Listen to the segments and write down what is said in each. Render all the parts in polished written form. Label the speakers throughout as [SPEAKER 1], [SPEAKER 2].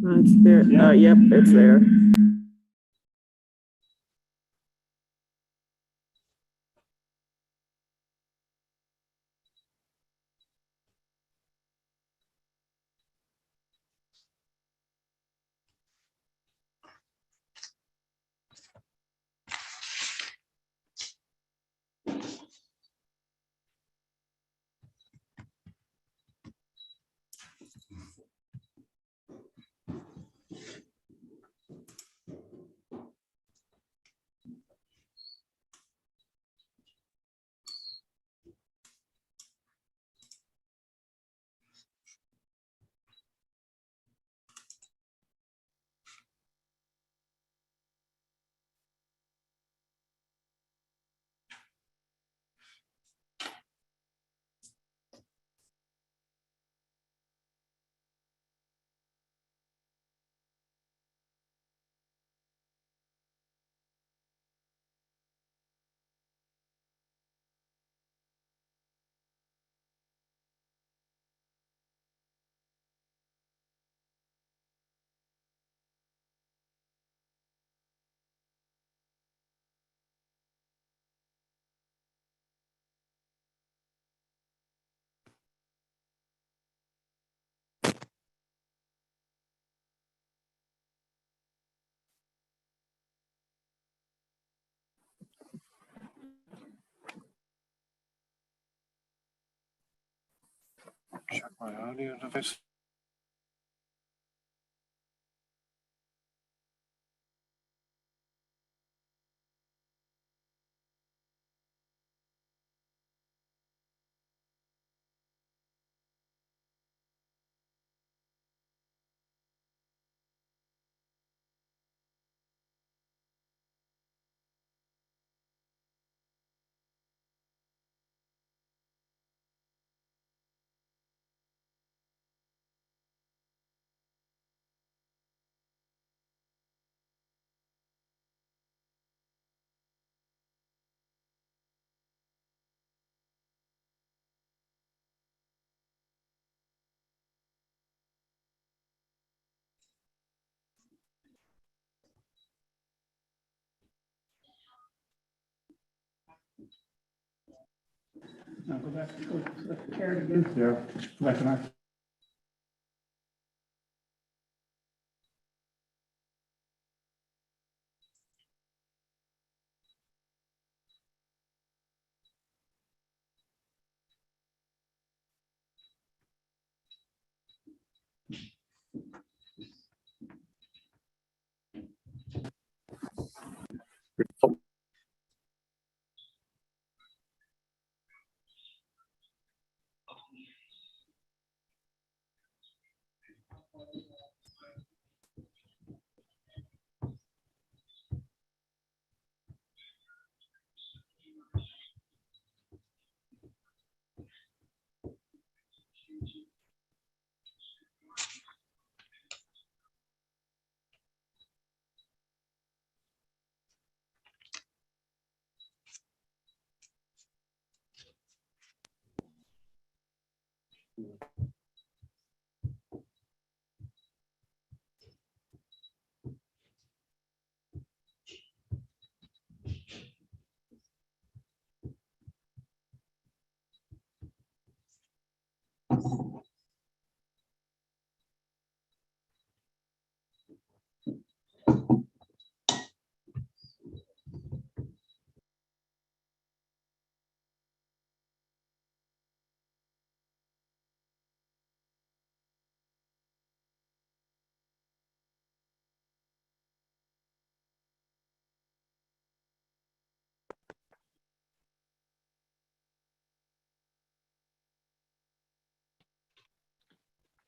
[SPEAKER 1] It's there. Yep, it's there.
[SPEAKER 2] Check my audio device.
[SPEAKER 3] Now go back, share it again, Sarah. Go back and I.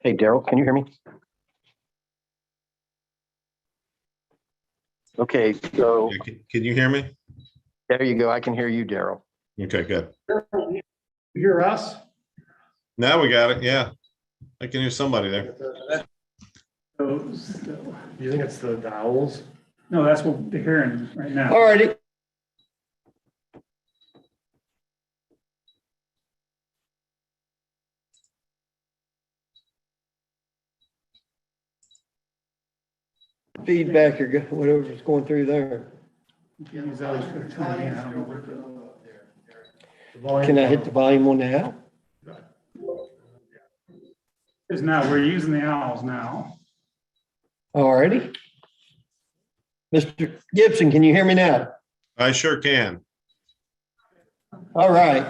[SPEAKER 4] Hey, Daryl, can you hear me? Okay, so
[SPEAKER 5] Yeah, can you hear me?
[SPEAKER 4] there you go. I can hear you, Daryl.
[SPEAKER 5] Okay, good.
[SPEAKER 3] You hear us?
[SPEAKER 5] Now we got it. Yeah, I can hear somebody there.
[SPEAKER 3] Those,
[SPEAKER 2] You think it's the owls?
[SPEAKER 3] no, that's what they're hearing right now.
[SPEAKER 4] All righty. Feedback or whatever's going through there.
[SPEAKER 3] Use those for tuning in. I don't know what
[SPEAKER 4] Can I hit the volume on that?
[SPEAKER 3] is now. We're using the owls now.
[SPEAKER 4] All righty. Mr. Gibson, can you hear me now?
[SPEAKER 5] I sure can.
[SPEAKER 4] All right.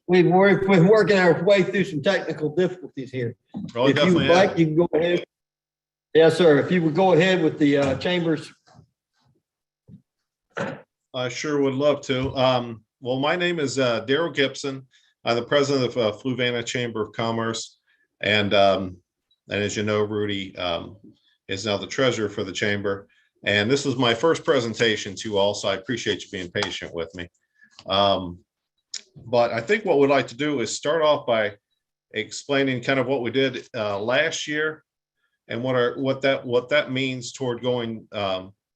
[SPEAKER 4] We've been working our way through some technical difficulties here.
[SPEAKER 5] Oh,
[SPEAKER 4] If you
[SPEAKER 5] definitely.
[SPEAKER 4] would like, you can go ahead. Yes, sir. If you would go ahead with the chambers.
[SPEAKER 5] I sure would love to. Well, my name is Daryl Gibson. I'm the president of Fluvanna Chamber of Commerce. And as you know, Rudy is now the treasurer for the chamber. And this is my first presentation to you all, so I appreciate you being patient with me. But I think what we'd like to do is start off by explaining kind of what we did last year and what that means toward going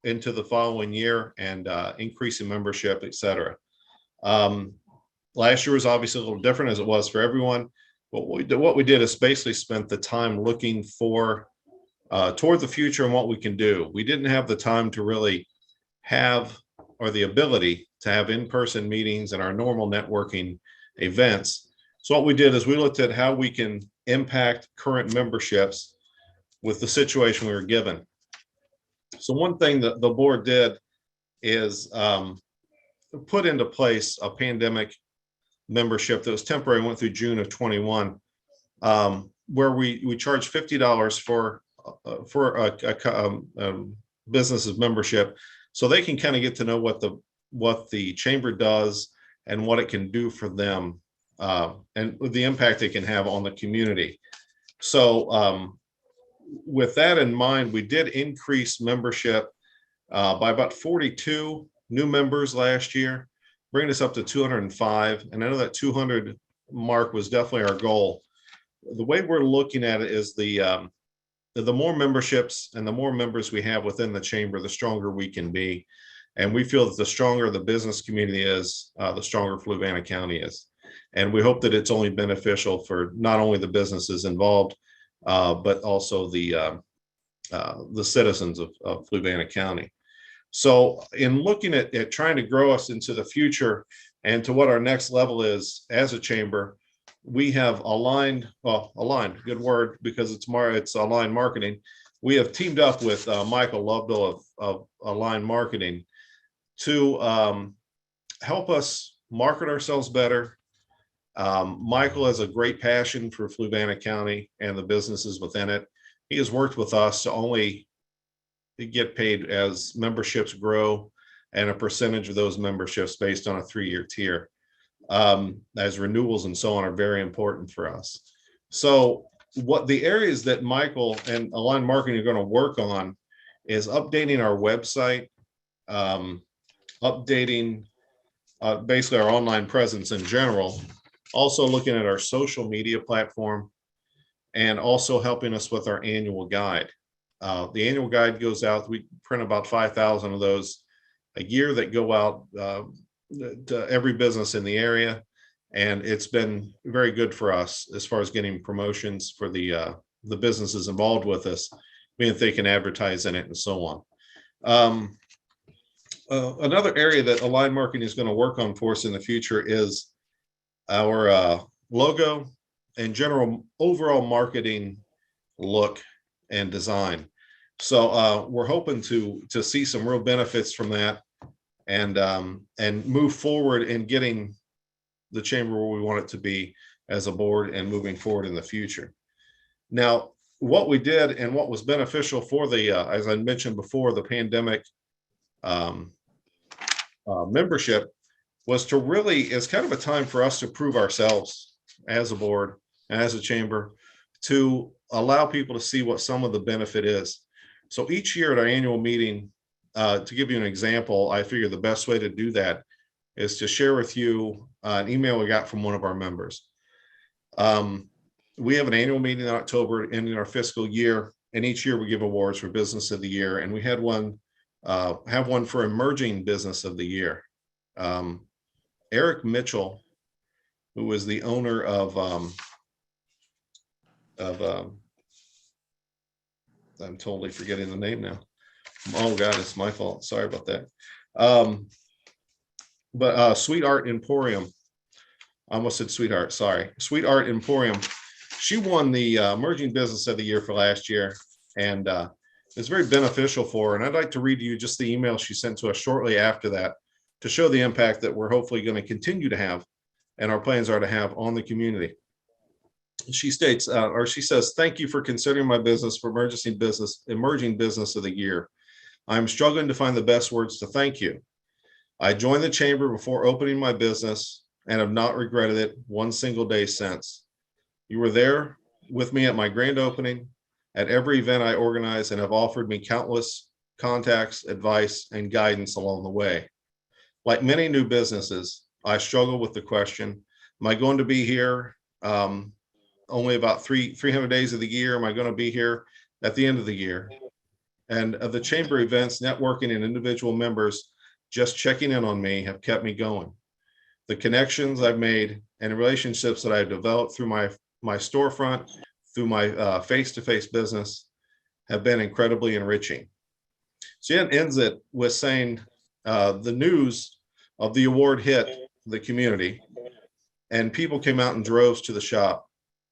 [SPEAKER 5] into the following year and increasing membership, et cetera. Last year was obviously a little different as it was for everyone. What we did is basically spent the time looking for toward the future and what we can do. We didn't have the time to really have or the ability to have in-person meetings and our normal networking events. So what we did is we looked at how we can impact current memberships with the situation we were given. So one thing that the board did is put into place a pandemic membership that was temporary, went through June of 21, where we charge $50 for a business's membership, so they can kind of get to know what the chamber does and what it can do for them, and the impact it can have on the community. So with that in mind, we did increase membership by about 42 new members last year, bringing us up to 205. And I know that 200 mark was definitely our goal. The way we're looking at it is the more memberships and the more members we have within the chamber, the stronger we can be. And we feel that the stronger the business community is, the stronger Fluvanna County is. And we hope that it's only beneficial for not only the businesses involved, but also the citizens of Fluvanna County. So in looking at trying to grow us into the future and to what our next level is as a chamber, we have aligned, good word, because it's aligned marketing. We have teamed up with Michael Lovedale of Aligned Marketing to help us market ourselves better. Michael has a great passion for Fluvanna County and the businesses within it. He has worked with us to only get paid as memberships grow and a percentage of those memberships based on a 3-year tier, as renewals and so on are very important for us. So what the areas that Michael and Aligned Marketing are going to work on is updating our website, updating basically our online presence in general, also looking at our social media platform, and also helping us with our annual guide. The annual guide goes out, we print about 5,000 of those a year that go out to every business in the area. And it's been very good for us as far as getting promotions for the businesses involved with us, being that they can advertise in it and so on. Another area that Aligned Marketing is going to work on for us in the future is our logo and general overall marketing look and design. So we're hoping to see some real benefits from that and move forward in getting the chamber where we want it to be as a board and moving forward in the future. Now, what we did and what was beneficial for the, as I mentioned before, the pandemic membership was to really, it's kind of a time for us to prove ourselves as a board and as a chamber to allow people to see what some of the benefit is. So each year at our annual meeting, to give you an example, I figure the best way to do that is to share with you an email we got from one of our members. We have an annual meeting in October ending our fiscal year, and each year we give awards for Business of the Year, and we had one have one for Emerging Business of the Year. Eric Mitchell, who was the owner of I'm totally forgetting the name now. Oh God, it's my fault. Sorry about that. But Sweet Art Emporium. I almost said Sweetheart. Sorry, Sweet Art Emporium. She won the Emerging Business of the Year for last year, and it's very beneficial for her. And I'd like to read you just the email she sent to us shortly after that to show the impact that we're hopefully going to continue to have, and our plans are to have on the community. She states, or she says, "Thank you for considering my business for Emerging Business of the Year. I'm struggling to find the best words to thank you. I joined the chamber before opening my business and have not regretted it one single day since. You were there with me at my grand opening, at every event I organized, and have offered me countless contacts, advice, and guidance along the way. Like many new businesses, I struggle with the question, am I going to be here only about 300 days of the year? Am I going to be here at the end of the year? And of the chamber events, networking, and individual members just checking in on me have kept me going. The connections I've made and relationships that I've developed through my storefront, through my face-to-face business, have been incredibly enriching." She ends it with saying the news of the award hit the community, and people came out in droves to the shop.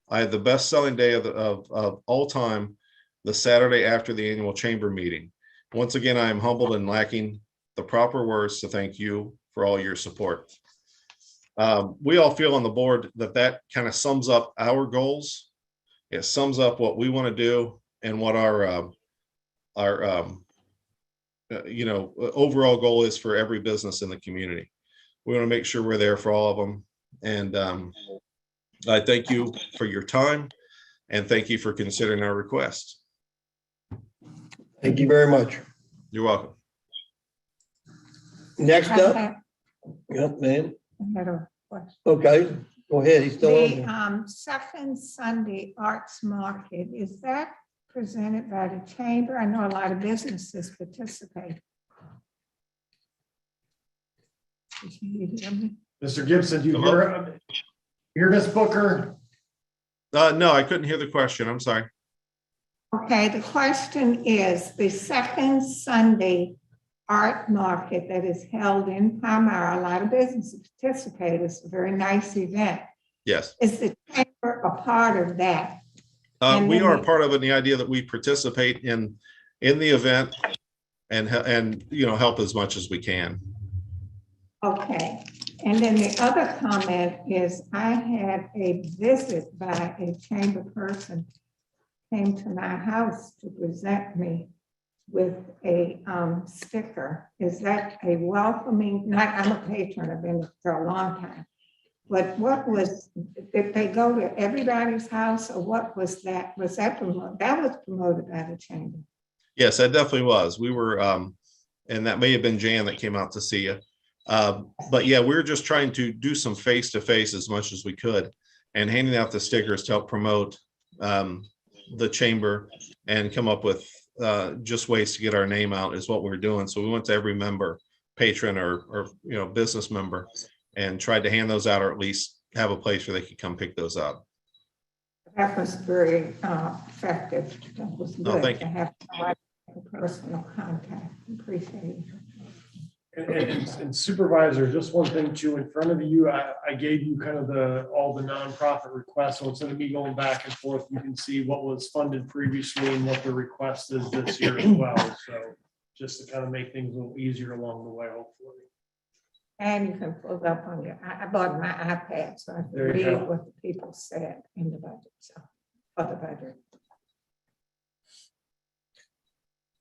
[SPEAKER 5] I had the best-selling day of all time, the Saturday after the annual chamber meeting. Once again, I am humbled and lacking the proper words to thank you for all your support. We all feel on the board that kind of sums up our goals. It sums up what we want to do and what our overall goal is for every business in the community. We want to make sure we're there for all of them. And I thank you for your time, and thank you for considering our request.
[SPEAKER 4] Thank you very much.
[SPEAKER 5] You're welcome.
[SPEAKER 4] Next up,
[SPEAKER 6] I
[SPEAKER 4] yep, ma'am.
[SPEAKER 6] had a question.
[SPEAKER 4] Okay, go ahead. He's still on there.
[SPEAKER 6] The second Sunday Arts Market, is that presented by the chamber? I know a lot of businesses participate. Did you hear me?
[SPEAKER 2] Mr. Gibson, do you
[SPEAKER 5] Hello?
[SPEAKER 2] hear Ms. Booker?
[SPEAKER 5] No, I couldn't hear the question. I'm sorry.
[SPEAKER 6] Okay, the question is, the second Sunday Art Market that is held in Palmyra, a lot of businesses participate. It's a very nice event.
[SPEAKER 5] Yes.
[SPEAKER 6] Is the chamber a part of that?
[SPEAKER 5] We are part of it, the idea that we participate in the event and help as much as we can.
[SPEAKER 6] Okay, and then the other comment is I had a visit by a chamber person came to my house to present me with a sticker. Is that a welcoming, I'm a patron, I've been for a long time. But did they go to everybody's house, or what was that? Was that promoted? That was promoted by the chamber.
[SPEAKER 5] Yes, that definitely was. We were, and that may have been Jan that came out to see you. But yeah, we were just trying to do some face-to-face as much as we could and handing out the stickers to help promote the chamber and come up with just ways to get our name out is what we were doing. So we went to every member, patron or business member, and tried to hand those out, or at least have a place where they could come pick those up.
[SPEAKER 6] That was very effective. That was good
[SPEAKER 5] thank
[SPEAKER 6] to
[SPEAKER 5] you.
[SPEAKER 6] have personal contact. Appreciate it.
[SPEAKER 2] And supervisor, just one thing too, in front of you, I gave you kind of all the nonprofit requests. So instead of me going back and forth, you can see what was funded previously and what the request is this year as well. So just to kind of make things a little easier along the way, hopefully.
[SPEAKER 6] And you can pull it up on your, I bought my iPad, so I can
[SPEAKER 2] There you
[SPEAKER 6] read
[SPEAKER 2] go.
[SPEAKER 6] what the people said in the budget, so, for the budget.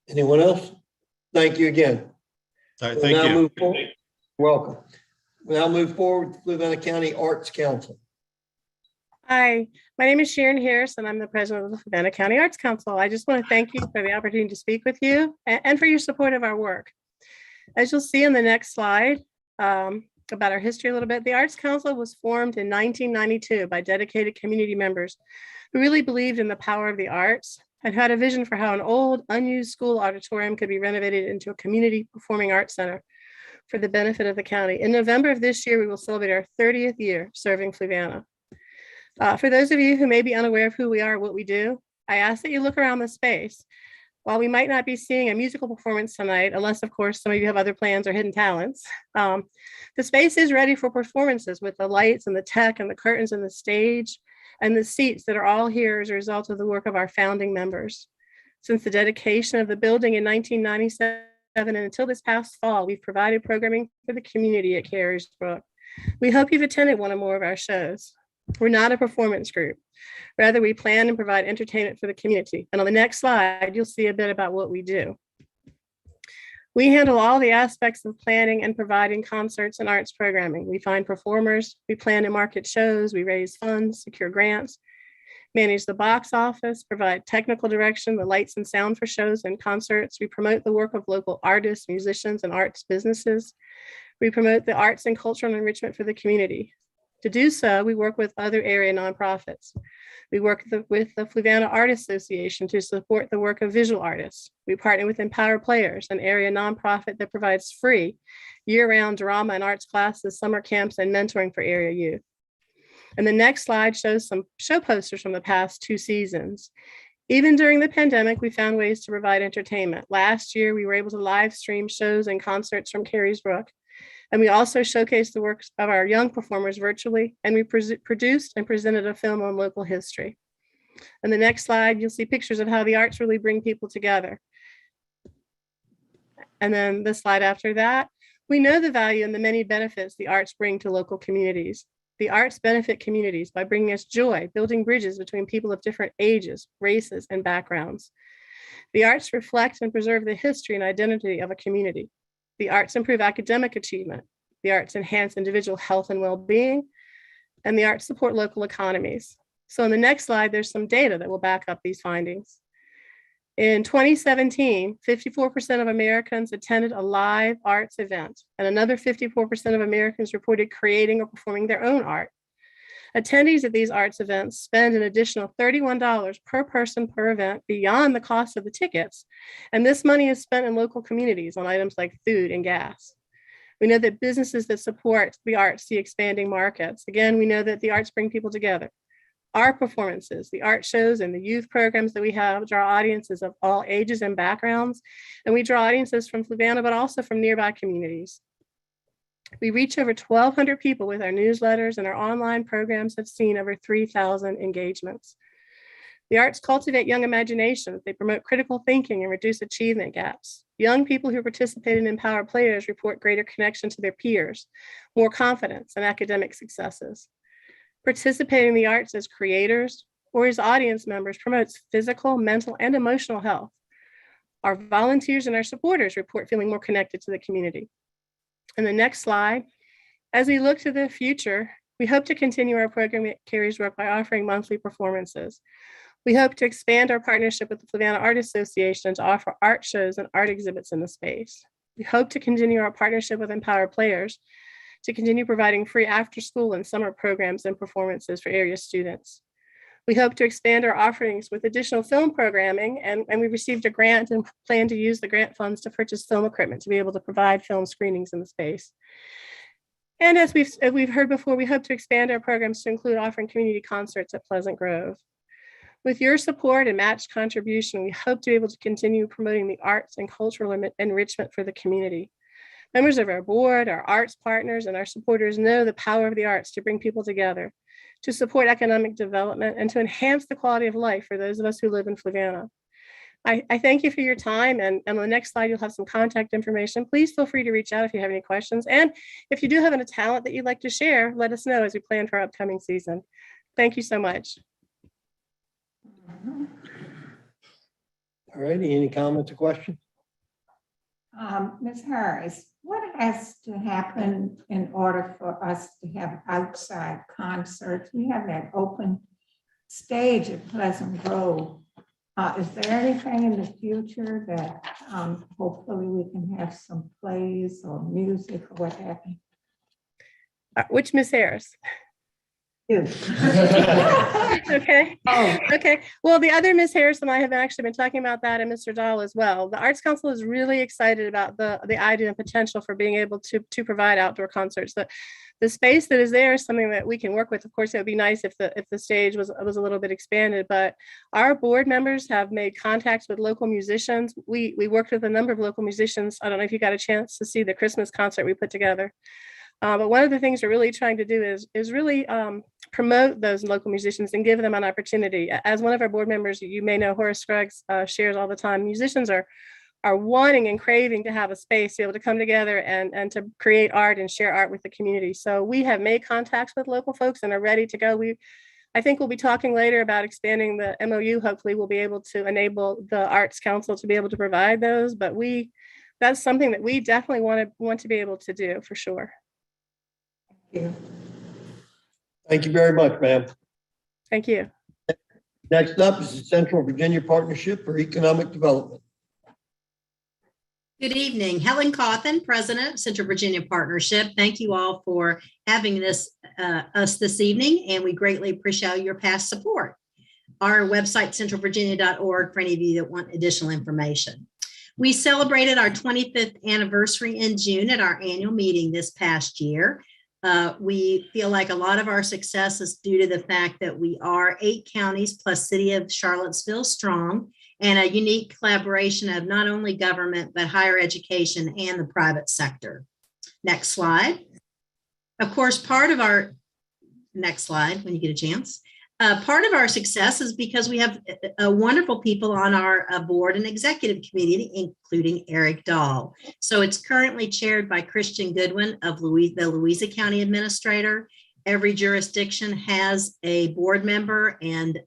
[SPEAKER 4] Anyone else? Thank you again.
[SPEAKER 5] All right,
[SPEAKER 4] We'll
[SPEAKER 5] thank
[SPEAKER 4] now
[SPEAKER 5] you.
[SPEAKER 4] move forward. Welcome. We'll now move forward to Fluvanna County Arts Council.
[SPEAKER 7] Hi, my name is Sharon Harris, and I'm the president of the Fluvanna County Arts Council. I just want to thank you for the opportunity to speak with you and for your support of our work. As you'll see in the next slide, about our history a little bit, the Arts Council was formed in 1992 by dedicated community members who really believed in the power of the arts and had a vision for how an old, unused school auditorium could be renovated into a community performing arts center for the benefit of the county. In November of this year, we will celebrate our 30th year serving Fluvanna. For those of you who may be unaware of who we are, what we do, I ask that you look around the space. While we might not be seeing a musical performance tonight, unless of course some of you have other plans or hidden talents, the space is ready for performances with the lights and the tech and the curtains and the stage and the seats that are all here as a result of the work of our founding members. Since the dedication of the building in 1997 and until this past fall, we've provided programming for the community at Carysbrook. We hope you've attended one or more of our shows. We're not a performance group. Rather, we plan and provide entertainment for the community. And on the next slide, you'll see a bit about what we do. We handle all the aspects of planning and providing concerts and arts programming. We find performers, we plan and market shows, we raise funds, secure grants, manage the box office, provide technical direction, the lights and sound for shows and concerts. We promote the work of local artists, musicians, and arts businesses. We promote the arts and cultural enrichment for the community. To do so, we work with other area nonprofits. We work with the Fluvanna Art Association to support the work of visual artists. We partner with Empower Players, an area nonprofit that provides free year-round drama and arts classes, summer camps, and mentoring for area youth. And the next slide shows some show posters from the past 2 seasons. Even during the pandemic, we found ways to provide entertainment. Last year, we were able to live stream shows and concerts from Carysbrook. And we also showcased the works of our young performers virtually, and we produced and presented a film on local history. And the next slide, you'll see pictures of how the arts really bring people together. And then the slide after that, we know the value and the many benefits the arts bring to local communities. The arts benefit communities by bringing us joy, building bridges between people of different ages, races, and backgrounds. The arts reflect and preserve the history and identity of a community. The arts improve academic achievement. The arts enhance individual health and well-being, and the arts support local economies. So in the next slide, there's some data that will back up these findings. In 2017, 54% of Americans attended a live arts event, and another 54% of Americans reported creating or performing their own art. Attendees at these arts events spend an additional $31 per person per event beyond the cost of the tickets. And this money is spent in local communities on items like food and gas. We know that businesses that support the arts see expanding markets. Again, we know that the arts bring people together. Our performances, the art shows and the youth programs that we have draw audiences of all ages and backgrounds. And we draw audiences from Fluvanna, but also from nearby communities. We reach over 1,200 people with our newsletters, and our online programs have seen over 3,000 engagements. The arts cultivate young imaginations. They promote critical thinking and reduce achievement gaps. Young people who participate in Empower Players report greater connection to their peers, more confidence, and academic successes. Participating in the arts as creators or as audience members promotes physical, mental, and emotional health. Our volunteers and our supporters report feeling more connected to the community. And the next slide, as we look to the future, we hope to continue our program at Carysbrook by offering monthly performances. We hope to expand our partnership with the Fluvanna Art Association to offer art shows and art exhibits in the space. We hope to continue our partnership with Empower Players to continue providing free after-school and summer programs and performances for area students. We hope to expand our offerings with additional film programming, and we received a grant and plan to use the grant funds to purchase film equipment to be able to provide film screenings in the space. And as we've heard before, we hope to expand our programs to include offering community concerts at Pleasant Grove. With your support and matched contribution, we hope to be able to continue promoting the arts and cultural enrichment for the community. Members of our board, our arts partners, and our supporters know the power of the arts to bring people together, to support economic development, and to enhance the quality of life for those of us who live in Fluvanna. I thank you for your time, and on the next slide, you'll have some contact information. Please feel free to reach out if you have any questions. And if you do have a talent that you'd like to share, let us know as we plan for our upcoming season. Thank you so much.
[SPEAKER 4] All righty, any comments or questions?
[SPEAKER 6] Ms. Harris, what has to happen in order for us to have outside concerts? We have that open stage at Pleasant Grove. Is there anything in the future that hopefully we can have some plays or music or what have you?
[SPEAKER 7] Which Miss Harris?
[SPEAKER 6] You.
[SPEAKER 7] Okay.
[SPEAKER 6] Oh,
[SPEAKER 7] Okay. Well, the other Miss Harris and I have actually been talking about that, and Mr. Dahl as well. The Arts Council is really excited about the idea and potential for being able to provide outdoor concerts. The space that is there is something that we can work with. Of course, it would be nice if the stage was a little bit expanded, but our board members have made contacts with local musicians. We worked with a number of local musicians. I don't know if you got a chance to see the Christmas concert we put together. But one of the things we're really trying to do is really promote those local musicians and give them an opportunity. As one of our board members, you may know Horace Scruggs shares all the time, musicians are wanting and craving to have a space to be able to come together and to create art and share art with the community. So we have made contacts with local folks and are ready to go. I think we'll be talking later about expanding the MOU. Hopefully we'll be able to enable the Arts Council to be able to provide those, but that's something that we definitely want to be able to do for sure.
[SPEAKER 4] Thank you very much, ma'am.
[SPEAKER 7] Thank you.
[SPEAKER 4] Next up is the Central Virginia Partnership for Economic Development.
[SPEAKER 8] Good evening. Helen Cawthon, President of Central Virginia Partnership. Thank you all for having us this evening, and we greatly appreciate your past support. Our website, centralvirginia.org, for any of you that want additional information. We celebrated our 25th anniversary in June at our annual meeting this past year. We feel like a lot of our success is due to the fact that we are 8 counties plus City of Charlottesville strong, and a unique collaboration of not only government, but higher education and the private sector. Next slide. Of course, next slide when you get a chance. Part of our success is because we have wonderful people on our board and executive committee, including Eric Dahl. So it's currently chaired by Christian Goodwin of the Louisa County Administrator. Every jurisdiction has a board member, and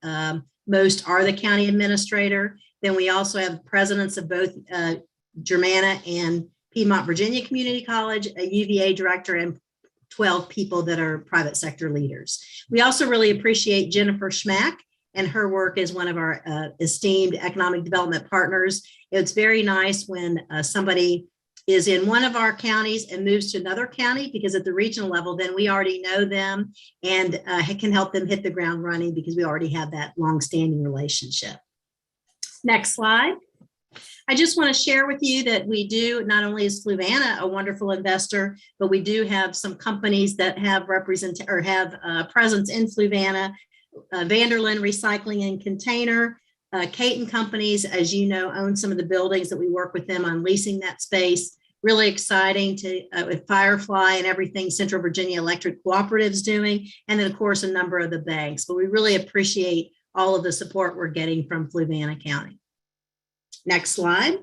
[SPEAKER 8] most are the county administrator. Then we also have presidents of both Germanna and Piedmont Virginia Community College, a UVA director, and 12 people that are private sector leaders. We also really appreciate Jennifer Schmack and her work as one of our esteemed economic development partners. It's very nice when somebody is in one of our counties and moves to another county, because at the regional level, then we already know them and can help them hit the ground running because we already have that longstanding relationship. Next slide. I just want to share with you that we do, not only is Fluvanna a wonderful investor, but we do have some companies that have presence in Fluvanna. Vanderlyn Recycling and Container, Caton Companies, as you know, own some of the buildings that we work with them on leasing that space. Really exciting to with Firefly and everything Central Virginia Electric Cooperative's doing, and then of course a number of the banks. But we really appreciate all of the support we're getting from Fluvanna County. Next slide.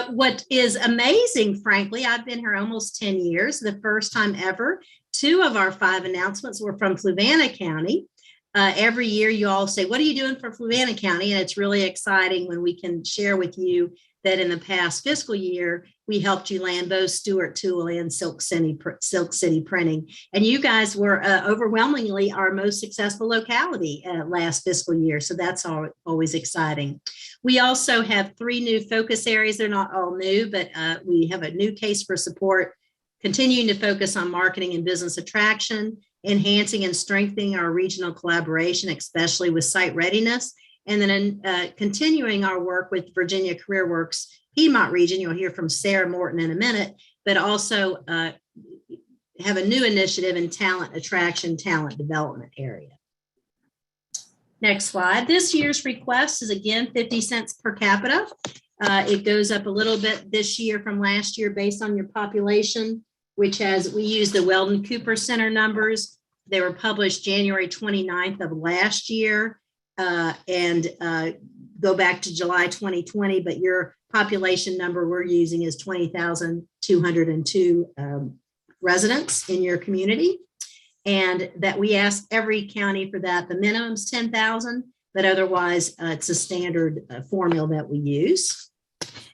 [SPEAKER 8] What is amazing, frankly, I've been here almost 10 years. The first time ever, 2 of our 5 announcements were from Fluvanna County. Every year you all say, what are you doing for Fluvanna County? And it's really exciting when we can share with you that in the past fiscal year, we helped you land both Stewart Tool and Silk City Printing. And you guys were overwhelmingly our most successful locality last fiscal year. So that's always exciting. We also have 3 new focus areas. They're not all new, but we have a new case for support, continuing to focus on marketing and business attraction, enhancing and strengthening our regional collaboration, especially with site readiness, and then continuing our work with Virginia CareerWorks Piedmont region. You'll hear from Sarah Morton in a minute, but also have a new initiative in talent attraction, talent development area. Next slide. This year's request is again 50 cents per capita. It goes up a little bit this year from last year based on your population, which we use the Weldon Cooper Center numbers. They were published January 29th of last year and go back to July 2020, but your population number we're using is 20,202 residents in your community. And that we ask every county for that. The minimum's 10,000, but otherwise it's a standard formula that we use.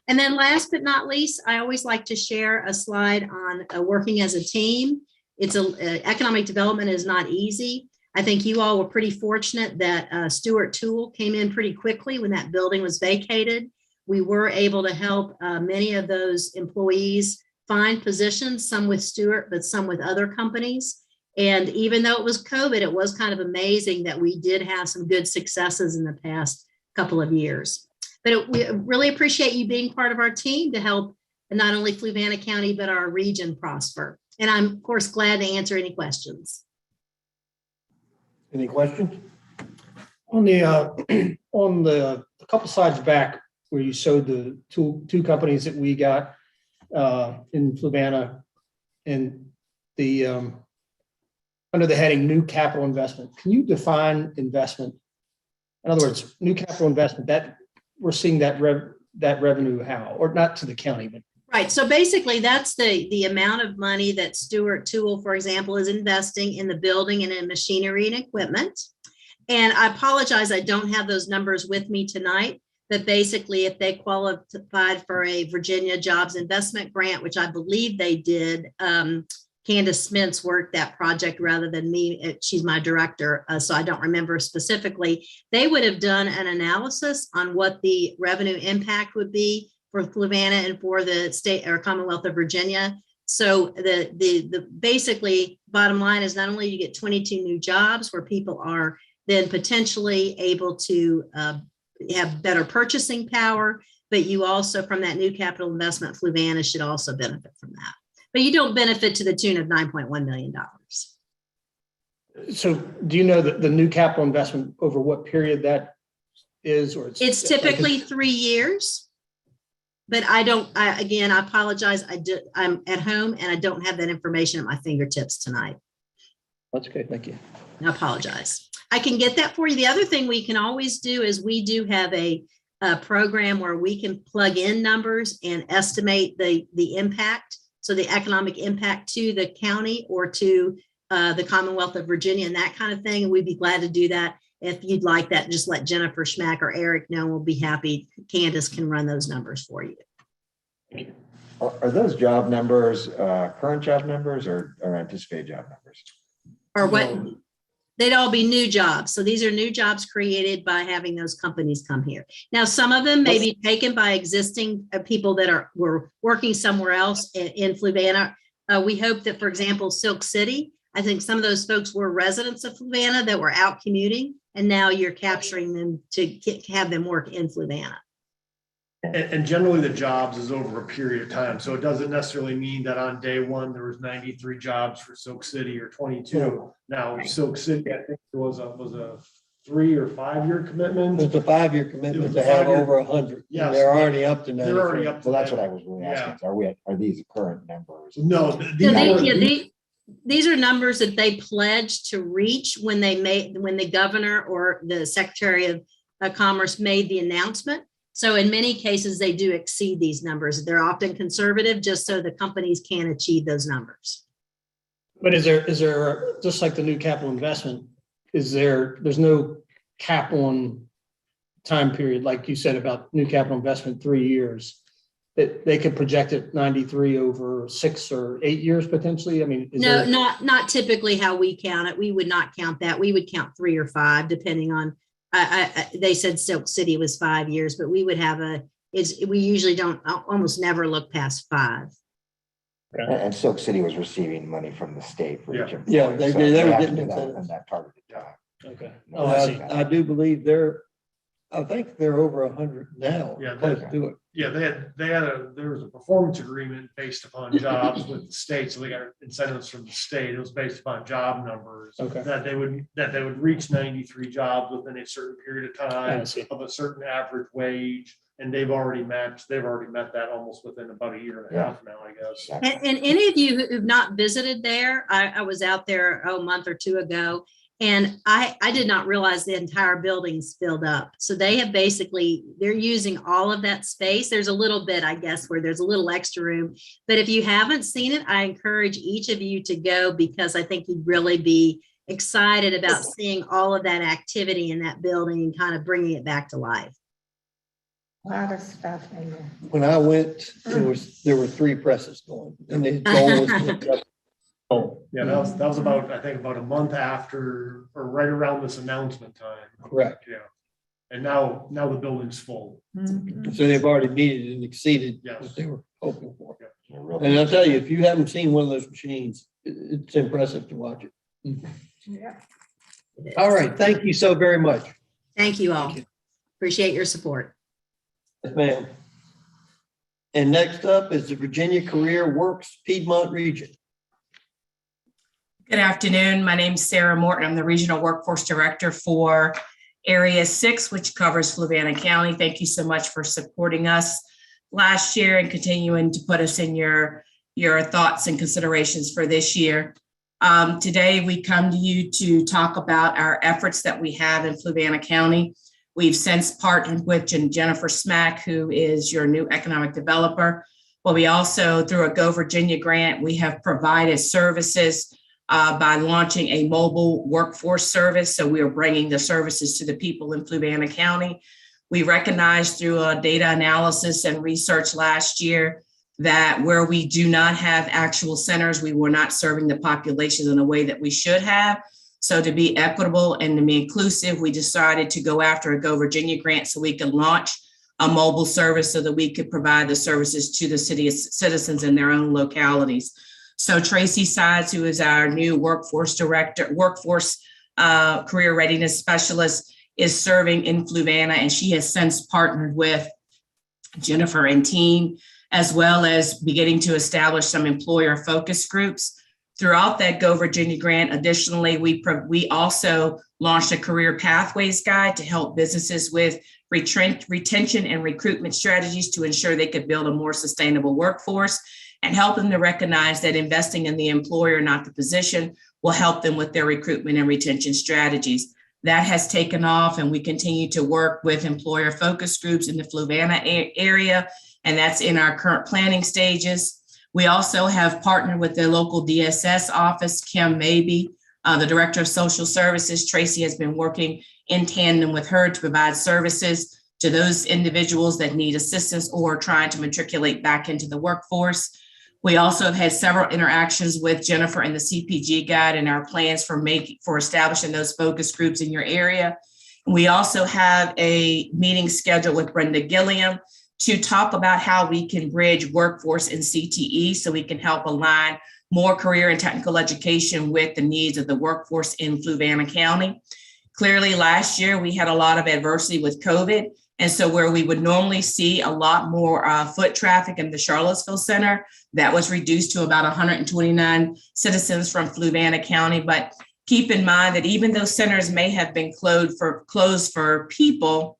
[SPEAKER 8] And then last but not least, I always like to share a slide on working as a team. Economic development is not easy. I think you all were pretty fortunate that Stuart Toole came in pretty quickly when that building was vacated. We were able to help many of those employees find positions, some with Stuart, but some with other companies. And even though it was COVID, it was kind of amazing that we did have some good successes in the past couple of years. But we really appreciate you being part of our team to help not only Fluvanna County, but our region prosper. And I'm, of course, glad to answer any questions.
[SPEAKER 4] Any questions?
[SPEAKER 3] On the, on the a couple slides back where you showed the two companies that we got in Fluvanna and the under the heading new capital investment, can you define investment? In other words, new capital investment, that we're seeing that revenue how, or not to the county, but
[SPEAKER 8] Right. So basically, that's the amount of money that Stuart Toole, for example, is investing in the building and in machinery and equipment. And I apologize, I don't have those numbers with me tonight. But basically, if they qualified for a Virginia Jobs Investment Grant, which I believe they did, Candace Mintz worked that project rather than me. She's my director, so I don't remember specifically. They would have done an analysis on what the revenue impact would be for Fluvanna and for the state or Commonwealth of Virginia. So the basically bottom line is not only you get 22 new jobs where people are then potentially able to have better purchasing power, but you also from that new capital investment, Fluvanna should also benefit from that. But you don't benefit to the tune of $9.1 million.
[SPEAKER 3] so do you know that the new capital investment over what period that is, or
[SPEAKER 8] It's typically 3 years, but I apologize. I'm at home and I don't have that information at my fingertips tonight.
[SPEAKER 4] That's okay, thank you.
[SPEAKER 8] I apologize. I can get that for you. The other thing we can always do is we do have a program where we can plug in numbers and estimate the impact. So the economic impact to the county or to the Commonwealth of Virginia and that kind of thing. And we'd be glad to do that. If you'd like that, just let Jennifer Schmack or Eric know. We'll be happy. Candace can run those numbers for you.
[SPEAKER 9] Are those job numbers current job numbers or anticipated job numbers?
[SPEAKER 8] Or what? They'd all be new jobs. So these are new jobs created by having those companies come here. Now, some of them may be taken by existing people that were working somewhere else in Fluvanna. We hope that, for example, Silk City, I think some of those folks were residents of Fluvanna that were out commuting, and now you're capturing them to have them work in Fluvanna.
[SPEAKER 2] And generally the jobs is over a period of time. So it doesn't necessarily mean that on day one, there was 93 jobs for Silk City or 22. Now Silk City, I think there was a 3 or 5 year commitment.
[SPEAKER 4] It's a 5-year commitment to have over 100.
[SPEAKER 2] Yes.
[SPEAKER 4] They're already up to 93.
[SPEAKER 2] They're already up to
[SPEAKER 9] So that's
[SPEAKER 2] that.
[SPEAKER 9] what I was really asking. Are these current numbers?
[SPEAKER 2] No,
[SPEAKER 8] These are numbers that they pledged to reach when the governor or the Secretary of Commerce made the announcement. So in many cases, they do exceed these numbers. They're often conservative just so the companies can achieve those numbers.
[SPEAKER 3] But is there just like the new capital investment, there's no cap on time period, like you said about new capital investment, 3 years, that they could project it 93 over 6 or 8 years potentially? I mean,
[SPEAKER 8] not typically how we count it. We would not count that. We would count 3 or 5, depending on, they said Silk City was 5 years, but we would have we usually don't, almost never look past 5.
[SPEAKER 9] And Silk City was receiving money from the state for each employee.
[SPEAKER 4] Yeah, they
[SPEAKER 9] So
[SPEAKER 4] were
[SPEAKER 9] have to
[SPEAKER 4] getting
[SPEAKER 9] do that
[SPEAKER 4] incentives.
[SPEAKER 9] in that targeted time.
[SPEAKER 3] Okay.
[SPEAKER 9] No, I see.
[SPEAKER 4] I do believe I think they're over 100 now.
[SPEAKER 2] Yeah,
[SPEAKER 4] Close to it.
[SPEAKER 2] Yeah, there was a performance agreement based upon jobs with the state. So they got incentives from the state. It was based upon job numbers.
[SPEAKER 3] Okay.
[SPEAKER 2] That they would reach 93 jobs within a certain period of time
[SPEAKER 3] I see.
[SPEAKER 2] of a certain average wage. And they've already met that almost within about a year and a half now, I guess.
[SPEAKER 8] And any of you who've not visited there, I was out there a month or 2 ago, and I did not realize the entire building's filled up. So they're using all of that space. There's a little bit, I guess, where there's a little extra room. But if you haven't seen it, I encourage each of you to go, because I think you'd really be excited about seeing all of that activity in that building and kind of bringing it back to life.
[SPEAKER 6] A lot of stuff in there.
[SPEAKER 4] When I went, there were 3 presses going and the goal was to. Oh,
[SPEAKER 2] Yeah, that was about, I think, about a month after, or right around this announcement time.
[SPEAKER 4] correct.
[SPEAKER 2] Yeah. And now the building's full.
[SPEAKER 6] Mhm.
[SPEAKER 4] So they've already meted and exceeded
[SPEAKER 2] Yes.
[SPEAKER 4] what they were hoping for.
[SPEAKER 9] Yeah, real-
[SPEAKER 4] And I'll tell you, if you haven't seen one of those machines, it's impressive to watch it.
[SPEAKER 6] Yeah.
[SPEAKER 4] All right, thank you so very much.
[SPEAKER 8] Thank you all. Appreciate your support.
[SPEAKER 4] Yes, ma'am. And next up is the Virginia Career Works Piedmont Region.
[SPEAKER 10] Good afternoon. My name's Sarah Morton. I'm the Regional Workforce Director for Area 6, which covers Fluvanna County. Thank you so much for supporting us last year and continuing to put us in your thoughts and considerations for this year. Today, we come to you to talk about our efforts that we have in Fluvanna County. We've since partnered with Jennifer Smack, who is your new economic developer. But we also, through a Go Virginia grant, we have provided services by launching a mobile workforce service. So we are bringing the services to the people in Fluvanna County. We recognized through a data analysis and research last year that where we do not have actual centers, we were not serving the population in a way that we should have. So to be equitable and to be inclusive, we decided to go after a Go Virginia grant so we could launch a mobile service so that we could provide the services to the city citizens in their own localities. So Tracy Sides, who is our new workforce career readiness specialist, is serving in Fluvanna, and she has since partnered with Jennifer and team, as well as beginning to establish some employer focus groups. Throughout that Go Virginia grant, additionally, we also launched a career pathways guide to help businesses with retention and recruitment strategies to ensure they could build a more sustainable workforce, and help them to recognize that investing in the employer, not the position, will help them with their recruitment and retention strategies. That has taken off, and we continue to work with employer focus groups in the Fluvanna area, and that's in our current planning stages. We also have partnered with the local DSS office, Kim Mabey, the Director of Social Services. Tracy has been working in tandem with her to provide services to those individuals that need assistance or trying to matriculate back into the workforce. We also have had several interactions with Jennifer and the CPG Guide and our plans for establishing those focus groups in your area. We also have a meeting scheduled with Brenda Gilliam to talk about how we can bridge workforce and CTE so we can help align more career and technical education with the needs of the workforce in Fluvanna County. Clearly, last year we had a lot of adversity with COVID. And so where we would normally see a lot more foot traffic in the Charlottesville Center, that was reduced to about 129 citizens from Fluvanna County. But keep in mind that even though centers may have been closed for people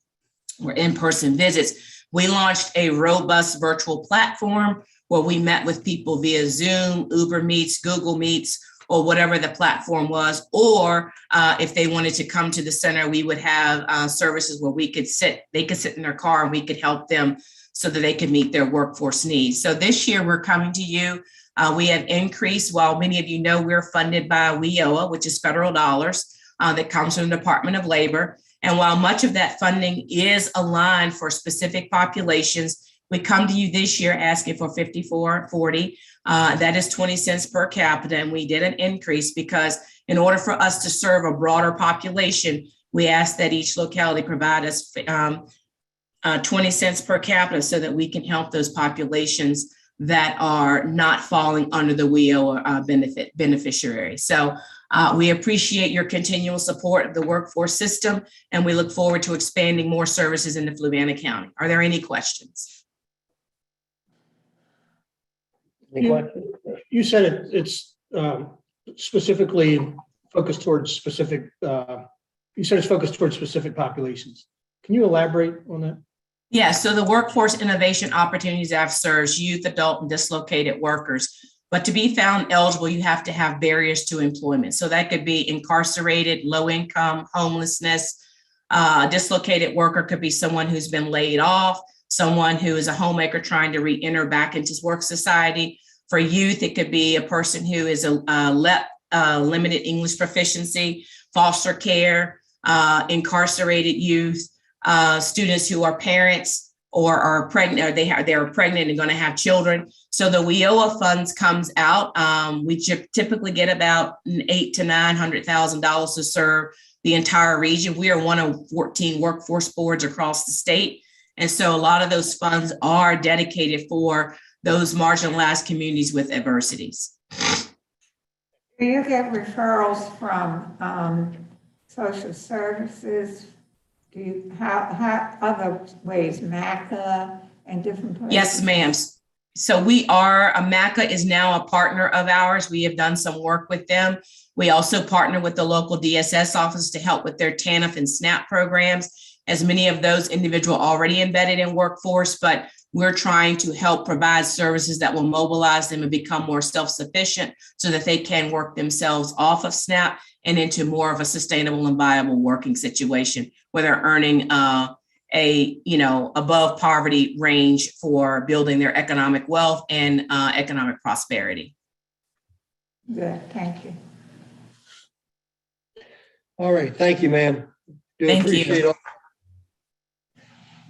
[SPEAKER 10] or in-person visits, we launched a robust virtual platform where we met with people via Zoom, Uber Meets, Google Meets, or whatever the platform was, or if they wanted to come to the center, we would have services where they could sit in their car and we could help them so that they could meet their workforce needs. So this year we're coming to you. We have increased, while many of you know we're funded by WIOA, which is federal dollars that comes from the Department of Labor. And while much of that funding is aligned for specific populations, we come to you this year asking for $54.40. That is 20 cents per capita. And we did an increase because in order for us to serve a broader population, we ask that each locality provide us 20 cents per capita so that we can help those populations that are not falling under the WIOA beneficiary. So we appreciate your continual support of the workforce system, and we look forward to expanding more services into Fluvanna County. Are there any questions?
[SPEAKER 4] Any questions?
[SPEAKER 3] You said it's specifically focused towards specific, you said it's focused towards specific populations. Can you elaborate on that?
[SPEAKER 10] Yeah, so the Workforce Innovation Opportunities Act serves youth, adult, and dislocated workers. But to be found eligible, you have to have barriers to employment. So that could be incarcerated, low income, homelessness. Dislocated worker could be someone who's been laid off, someone who is a homemaker trying to re-enter back into work society. For youth, it could be a person who is a limited English proficiency, foster care, incarcerated youth, students who are parents or are pregnant, or they're pregnant and going to have children. So the WIOA funds comes out. We typically get about $800,000 to $900,000 to serve the entire region. We are one of 14 workforce boards across the state. And so a lot of those funds are dedicated for those marginalized communities with adversities.
[SPEAKER 6] Do you get referrals from social services? Do you, how other ways, MACA and different places?
[SPEAKER 10] Yes, ma'am. So MACA is now a partner of ours. We have done some work with them. We also partner with the local DSS office to help with their TANF and SNAP programs, as many of those individuals already embedded in workforce, but we're trying to help provide services that will mobilize them and become more self-sufficient so that they can work themselves off of SNAP and into more of a sustainable and viable working situation where they're earning above poverty range for building their economic wealth and economic prosperity.
[SPEAKER 6] Good, thank you.
[SPEAKER 4] All right, thank you, ma'am. Do
[SPEAKER 10] Thank you.
[SPEAKER 4] appreciate it.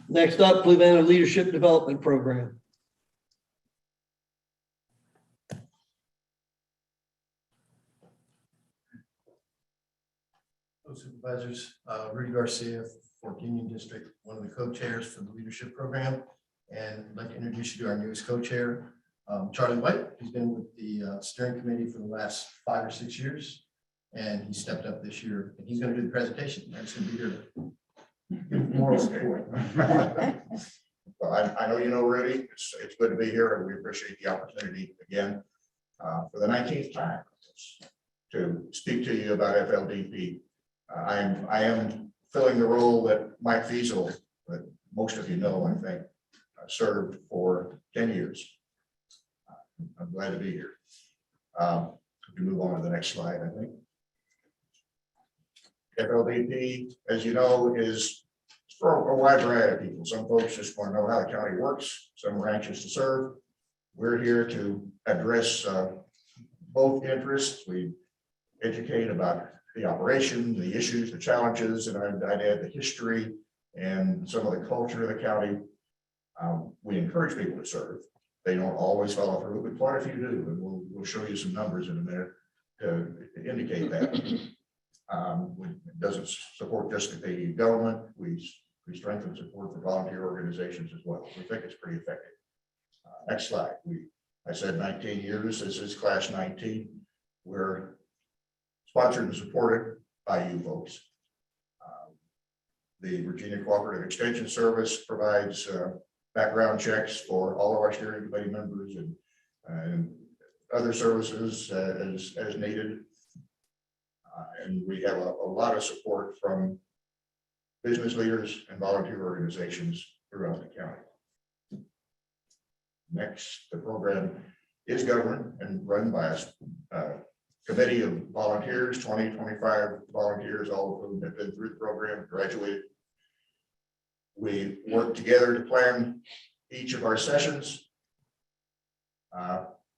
[SPEAKER 4] Next up, Fluvanna Leadership Development Program.
[SPEAKER 11] Supervisors, Rudy Garcia, Fort Union District, one of the co-chairs for the leadership program. And I'd like to introduce you to our newest co-chair, Charlie White. He's been with the steering committee for the last 5 or 6 years. And he stepped up this year and he's going to do the presentation. I'm just going to be here to give moral support.
[SPEAKER 12] Well, I know you know Rudy. It's good to be here, and we appreciate the opportunity again for the 19th time to speak to you about FLDP. I am filling the role that Mike Fiesel, that most of you know, I think, served for 10 years. I'm glad to be here. We move on to the next slide, I think. FLDP, as you know, is for a wide variety of people. Some folks just want to know how the county works. Some are anxious to serve. We're here to address both interests. We educate about the operation, the issues, the challenges, and I'd add the history and some of the culture of the county. We encourage people to serve. They don't always follow through, but quite a few do, and we'll show you some numbers in a minute to indicate that. It doesn't support just the government. We strengthen support for volunteer organizations as well. We think it's pretty effective. Next slide. I said 19 years. This is class 19. We're sponsored and supported by you folks. The Virginia Cooperative Extension Service provides background checks for all of our steering committee members and other services as needed. And we have a lot of support from business leaders and volunteer organizations throughout the county. Next, the program is governed and run by a committee of volunteers, 25 volunteers, all of whom have been through the program, graduated. We work together to plan each of our sessions.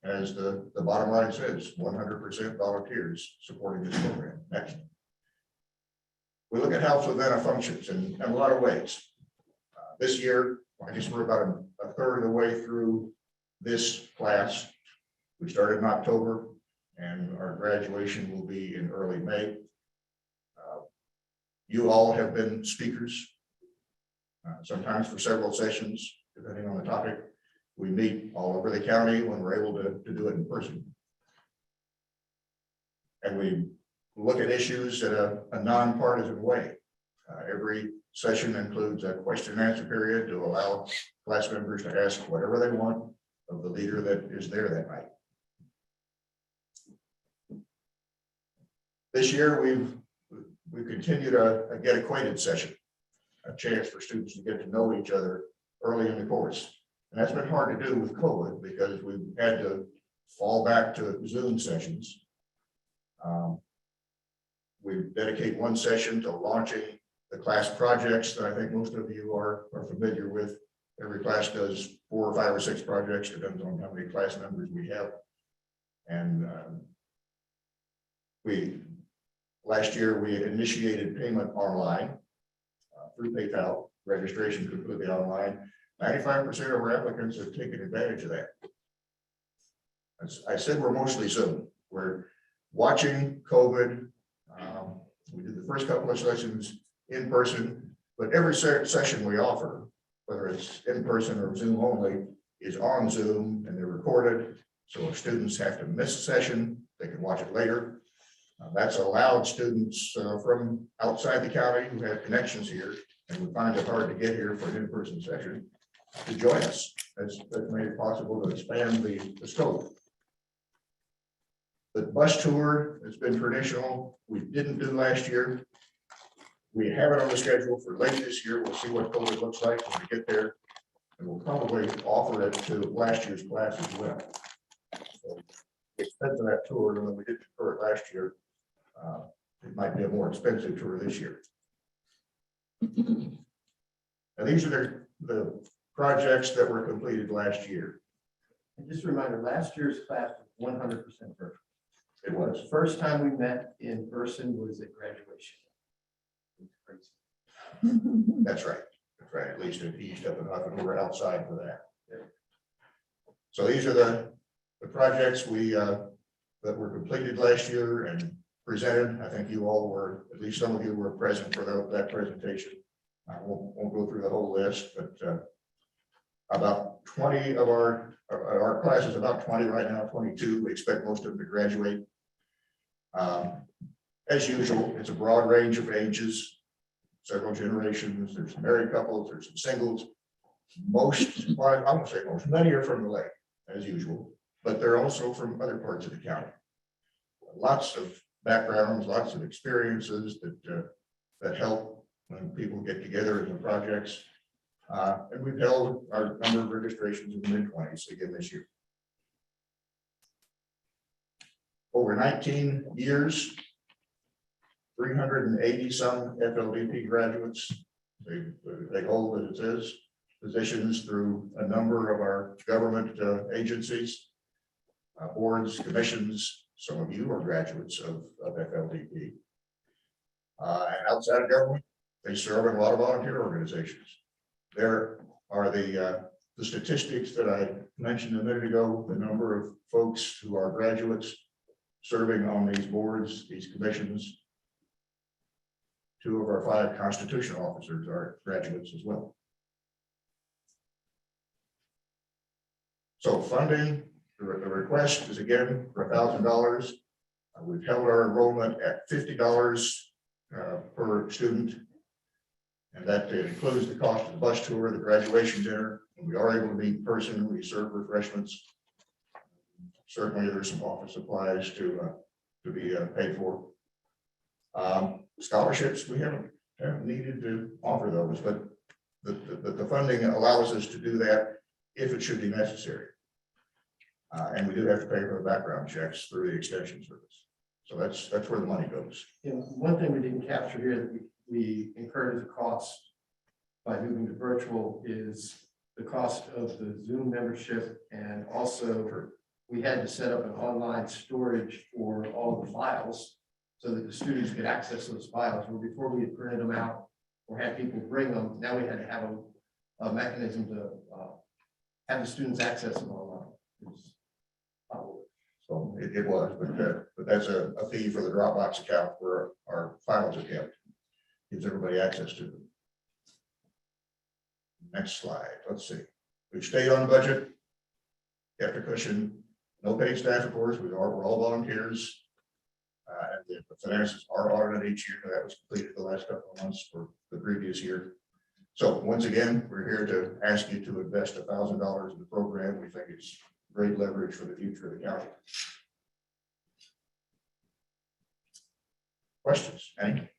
[SPEAKER 12] As the bottom line says, 100% volunteers supporting this program. Next. We look at how Fluvanna functions in a lot of ways. This year, I guess we're about a third of the way through this class. We started in October and our graduation will be in early May. You all have been speakers, sometimes for several sessions, depending on the topic. We meet all over the county when we're able to do it in person. And we look at issues in a nonpartisan way. Every session includes a question and answer period to allow class members to ask whatever they want of the leader that is there that night. This year, we've continued a get acquainted session, a chance for students to get to know each other early in the course. And that's been hard to do with COVID because we've had to fall back to Zoom sessions. We dedicate one session to launching the class projects that I think most of you are familiar with. Every class does 4 or 5 or 6 projects, depends on how many class members we have. And last year we initiated payment online through PayPal, registration completely online. 95% of our applicants have taken advantage of that. As I said, we're mostly Zoom. We're watching COVID. We did the first couple of sessions in person, but every session we offer, whether it's in person or Zoom only, is on Zoom and they're recorded. So if students have to miss a session, they can watch it later. That's allowed students from outside the county who have connections here and would find it hard to get here for an in-person session to join us. That's made it possible to expand the scope. The bus tour has been traditional. We didn't do last year. We have it on the schedule for late this year. We'll see what COVID looks like when we get there. And we'll probably offer it to last year's class as well. So the expense of that tour, when we did defer it last year, it might be a more expensive tour this year. And these are the projects that were completed last year.
[SPEAKER 13] And just a reminder, last year's class was 100% virtual.
[SPEAKER 12] It was.
[SPEAKER 13] The first time we met in person was at graduation. It was crazy.
[SPEAKER 12] That's right. That's right. At least it eased up enough and we were outside for that. So these are the projects that were completed last year and presented. I think you all were, at least some of you were present for that presentation. I won't go through the whole list, but about 20 of our classes, about 20 right now, 22. We expect most of them to graduate. As usual, it's a broad range of ages, several generations. There's some married couples, there's some singles. Most, well, I won't say most, many are from the lake, as usual, but they're also from other parts of the county. Lots of backgrounds, lots of experiences that help when people get together in the projects. And we've held our number of registrations in the mid-20s again this year. Over 19 years, 380 some FLDP graduates. They hold, as it says, positions through a number of our government agencies, boards, commissions. Some of you are graduates of FLDP. And outside of government, they serve in a lot of volunteer organizations. There are the statistics that I mentioned a minute ago, the number of folks who are graduates serving on these boards, these commissions. 2 of our 5 constitutional officers are graduates as well. So funding, the request is again for $1,000. We've held our enrollment at $50 per student. And that includes the cost of the bus tour, the graduation dinner. When we are able to meet in person, we serve refreshments. Certainly there's some office supplies to be paid for. Scholarships, we haven't needed to offer those, but the funding allows us to do that if it should be necessary. And we do have to pay for the background checks through the extension service. So that's where the money goes.
[SPEAKER 13] One thing we didn't capture here that we incurred as a cost by moving to virtual is the cost of the Zoom membership, and also we had to set up an online storage for all the files so that the students could access those files. Well, before we had printed them out or had people bring them, now we had to have a mechanism to have the students access them online.
[SPEAKER 12] So it was, but that's a fee for the Dropbox account where our files are kept. Gives everybody access to them. Next slide, let's see. We've stayed on budget, kept a cushion, no paid staff, of course, we're all volunteers. And the finances are audited each year. That was completed the last couple of months for the previous year. So once again, we're here to ask you to invest $1,000 in the program. We think it's great leverage for the future of the county. Questions? Any?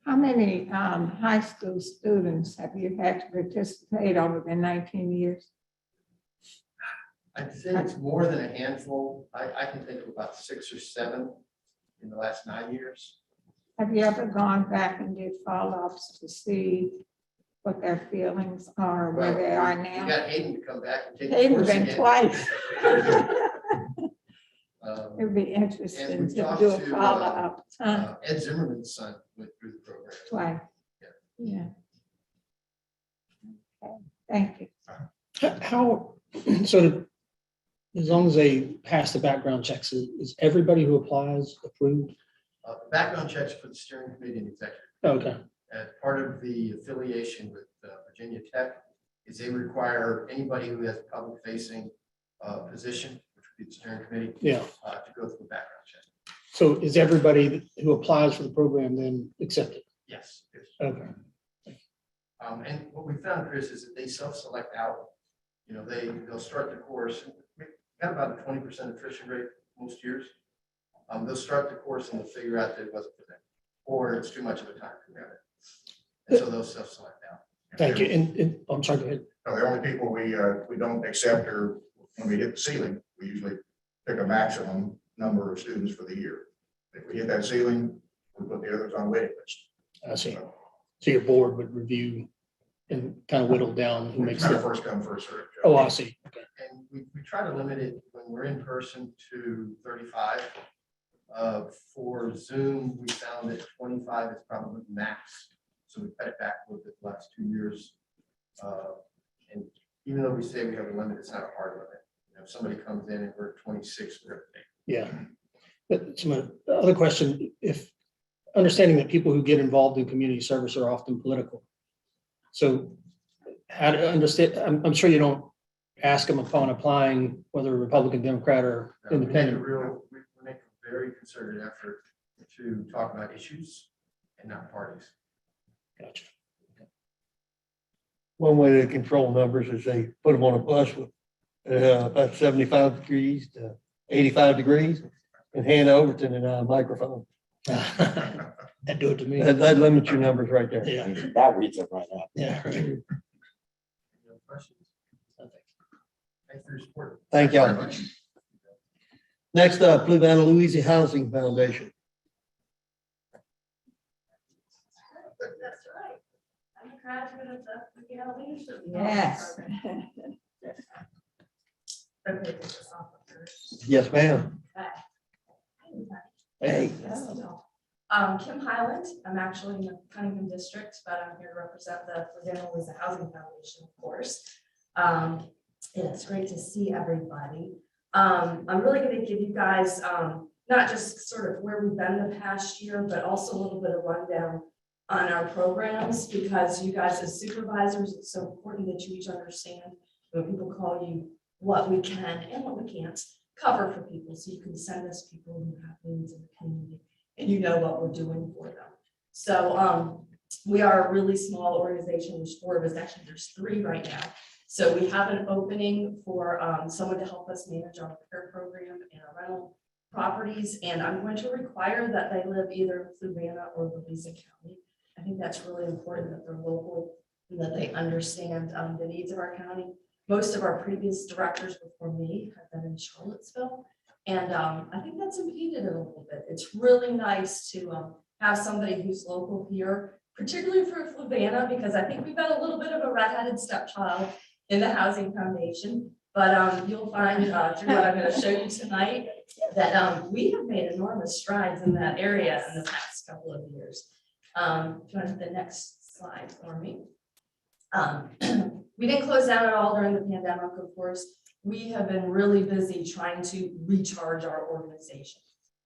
[SPEAKER 6] How many high school students have you had to participate over the 19 years?
[SPEAKER 13] I'd say it's more than a handful. I can think of about 6 or 7 in the last 9 years.
[SPEAKER 6] Have you ever gone back and did follow-ups to see what their feelings are, where they are
[SPEAKER 13] We
[SPEAKER 6] now?
[SPEAKER 13] got Hayden to come back and take the
[SPEAKER 6] Hayden's
[SPEAKER 13] course
[SPEAKER 6] been
[SPEAKER 13] again.
[SPEAKER 6] twice.
[SPEAKER 13] Um,
[SPEAKER 6] It'd be
[SPEAKER 13] And
[SPEAKER 6] interesting
[SPEAKER 13] we've
[SPEAKER 6] to
[SPEAKER 13] talked
[SPEAKER 6] do a
[SPEAKER 13] to,
[SPEAKER 6] follow-up.
[SPEAKER 13] Ed Zimmerman's son went through the program.
[SPEAKER 6] Twice. Yeah. Okay, thank you.
[SPEAKER 3] How, so as long as they pass the background checks, is everybody who applies approved?
[SPEAKER 11] The background checks for the steering committee and executive.
[SPEAKER 3] Okay,
[SPEAKER 11] As part of the affiliation with Virginia Tech, is they require anybody who has a public facing position, which would be the steering committee,
[SPEAKER 3] yeah.
[SPEAKER 11] to go through a background check.
[SPEAKER 3] So is everybody who applies for the program then accepted?
[SPEAKER 11] Yes. Yes.
[SPEAKER 3] Okay,
[SPEAKER 11] And what we found, Chris, is that they self-select out. You know, they'll start the course. We got about a 20% attrition rate most years. They'll start the course and they'll figure out that it wasn't for them, or it's too much of a time commitment. And so they'll self-select out.
[SPEAKER 3] thank you. And I'm sorry, go ahead.
[SPEAKER 12] No, the only people we don't accept are when we hit the ceiling. We usually pick a maximum number of students for the year. If we hit that ceiling, we put the others on waiting list.
[SPEAKER 3] I see. So your board would review and kind of whittle down who makes
[SPEAKER 12] Kind
[SPEAKER 3] it.
[SPEAKER 12] of first come, first served.
[SPEAKER 3] Oh, I see. Okay.
[SPEAKER 11] And we try to limit it when we're in person to 35. For Zoom, we found that 25 is probably max. So we cut it back a little bit the last 2 years. And even though we say we have a limit, it's not a hard limit. You know, if somebody comes in and we're at 26, we're at 8.
[SPEAKER 3] Yeah. But some other question, if understanding that people who get involved in community service are often political. So how to understand, I'm sure you don't ask them upon applying whether Republican, Democrat, or independent.
[SPEAKER 11] We make a very concerted effort to talk about issues and not parties.
[SPEAKER 3] Gotcha.
[SPEAKER 4] One way to control numbers is they put them on a bus with about 75 degrees to 85 degrees and hand over to the microphone.
[SPEAKER 3] That do it to me.
[SPEAKER 4] That limits your numbers right there.
[SPEAKER 3] Yeah.
[SPEAKER 9] That reads it right now.
[SPEAKER 3] Yeah. Right.
[SPEAKER 11] Any other questions? Thanks for your support.
[SPEAKER 4] Thank y'all. Next up, Fluvanna Louisiana Housing Foundation.
[SPEAKER 14] That's right. I'm a graduate of the Fluvanna Leadership.
[SPEAKER 6] Yes.
[SPEAKER 14] Okay, take this off of first.
[SPEAKER 4] Yes, ma'am. Hey.
[SPEAKER 14] Kim Highland, I'm actually in the Cunningham district, but I'm here to represent the Fluvanna Louisiana Housing Foundation, of course. And it's great to see everybody. I'm really going to give you guys not just sort of where we've been the past year, but also a little bit of rundown on our programs, because you guys as supervisors, it's so important that you each understand when people call you what we can and what we can't cover for people, so you can send us people who have needs in the community and you know what we're doing for them. So we are a really small organization. There's 4 of us, actually there's 3 right now. So we have an opening for someone to help us manage our repair program and our rental properties, and I'm going to require that they live either in Fluvanna or Louisa County. I think that's really important that they're local and that they understand the needs of our county. Most of our previous directors before me have been in Charlottesville, and I think that's impeded it a little bit. It's really nice to have somebody who's local here, particularly for Fluvanna, because I think we've got a little bit of a red-headed stepchild in the Housing Foundation. But you'll find through what I'm going to show you tonight that we have made enormous strides in that area in the past couple of years. If you want to hit the next slide for me. We didn't close down at all during the pandemic, of course. We have been really busy trying to recharge our organization.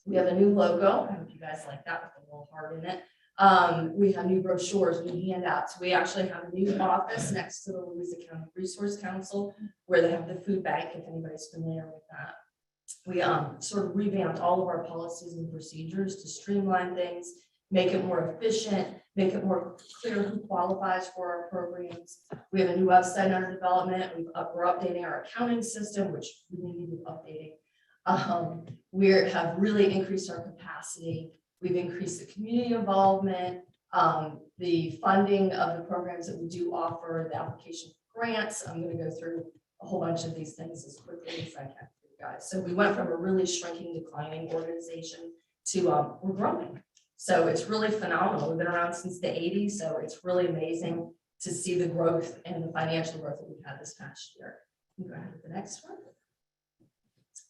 [SPEAKER 14] We have a new logo. I hope you guys like that with a little heart in it. We have new brochures, new handouts. We actually have a new office next to the Louisa County Resource Council where they have the food bank, if anybody's familiar with that. We sort of revamped all of our policies and procedures to streamline things, make it more efficient, make it more clear who qualifies for our programs. We have a new website under development. We're updating our accounting system, which we needed updating. We have really increased our capacity. We've increased the community involvement, the funding of the programs that we do offer, the application for grants. I'm going to go through a whole bunch of these things as quickly as I can for you guys. So we went from a really shrinking, declining organization to we're growing. So it's really phenomenal. We've been around since the 80s, so it's really amazing to see the growth and the financial growth that we've had this past year. Go ahead to the next one.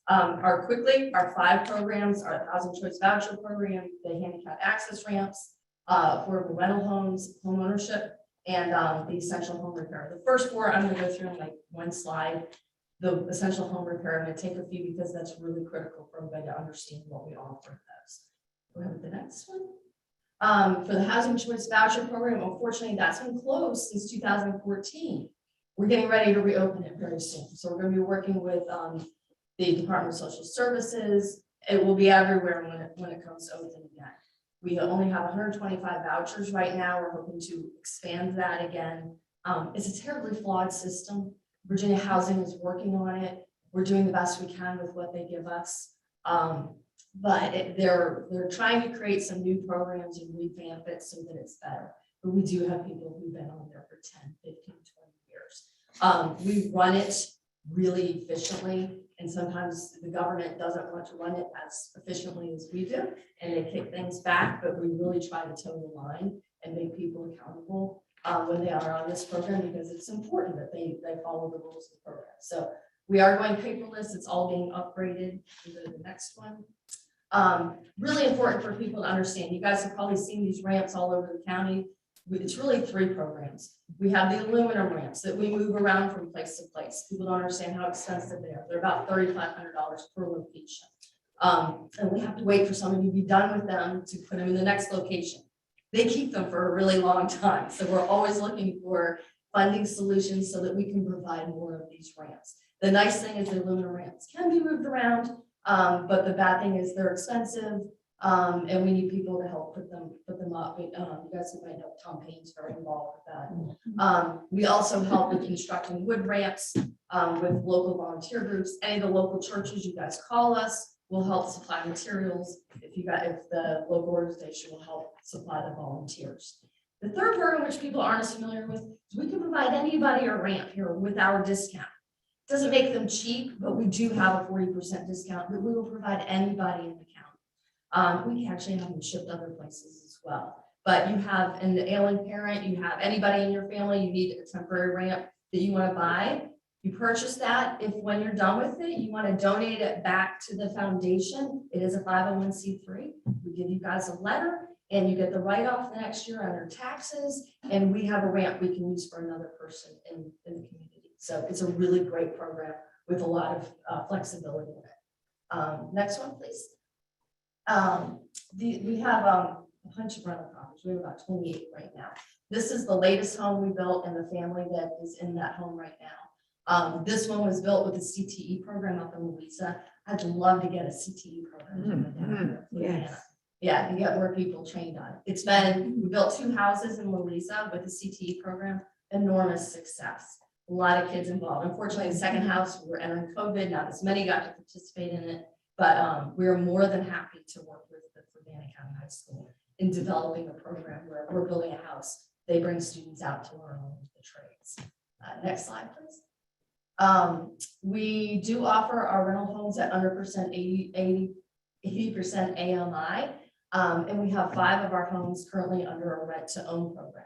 [SPEAKER 14] Our 5 programs are the Housing Choice Voucher Program, the handicap access ramps, affordable rental homes, home ownership, and the essential home repair. The first four, I'm gonna go through in like one slide. The essential home repair, I'm gonna take a few because that's really critical for everybody to understand what we offer those. Go ahead with the next one. For the housing choice voucher program, unfortunately, that's been closed since 2014. We're getting ready to reopen it very soon. So we're gonna be working with the Department of Social Services. It will be everywhere when it comes to open again. We only have 125 vouchers right now. We're hoping to expand that again. It's a terribly flawed system. Virginia Housing is working on it. We're doing the best we can with what they give us. But they're trying to create some new programs and revamp it so that it's better. But we do have people who've been on there for 10, 15, 20 years. We run it really efficiently, and sometimes the government doesn't want to run it as efficiently as we do, and they kick things back, but we really try to toe the line and make people accountable when they are on this program, because it's important that they follow the rules of the program. So we are going paperless. It's all being upgraded. We'll go to the next one. Really important for people to understand. You guys have probably seen these ramps all over the county. It's really three programs. We have the aluminum ramps that we move around from place to place. People don't understand how expensive they are. They're about $3,500 per location. And we have to wait for somebody to be done with them to put them in the next location. They keep them for a really long time. So we're always looking for funding solutions so that we can provide more of these ramps. The nice thing is the aluminum ramps can be moved around, but the bad thing is they're expensive. And we need people to help put them up. You guys might know Tom Payne's very involved with that. We also help with constructing wood ramps with local volunteer groups. Any of the local churches, you guys call us. We'll help supply materials. If the local organization will help supply the volunteers. The third program, which people aren't as familiar with, is we can provide anybody a ramp here with our discount. Doesn't make them cheap, but we do have a 40% discount that we will provide anybody in the county. We can actually have them shipped other places as well. But you have an ailing parent, you have anybody in your family, you need a temporary ramp that you want to buy. You purchase that. If when you're done with it, you want to donate it back to the foundation, it is a 501c3. We give you guys a letter and you get the write-off the next year on your taxes. And we have a ramp we can use for another person in the community. So it's a really great program with a lot of flexibility in it. Next one, please. We have a bunch of rental properties. We have about 28 right now. This is the latest home we built and the family that is in that home right now. This one was built with the CTE program up in Louisa. I'd love to get a CTE program.
[SPEAKER 6] Yes.
[SPEAKER 14] Yeah, and get more people trained on it. We built 2 houses in Louisa with the CTE program, enormous success. A lot of kids involved. Unfortunately, the second house, we were entering COVID, not as many got to participate in it, but we are more than happy to work with the Fluvanna County High School in developing a program where we're building a house. They bring students out to learn the trades. Next slide, please. We do offer our rental homes at 100% 80% AMI. And we have 5 of our homes currently under a rent to own program.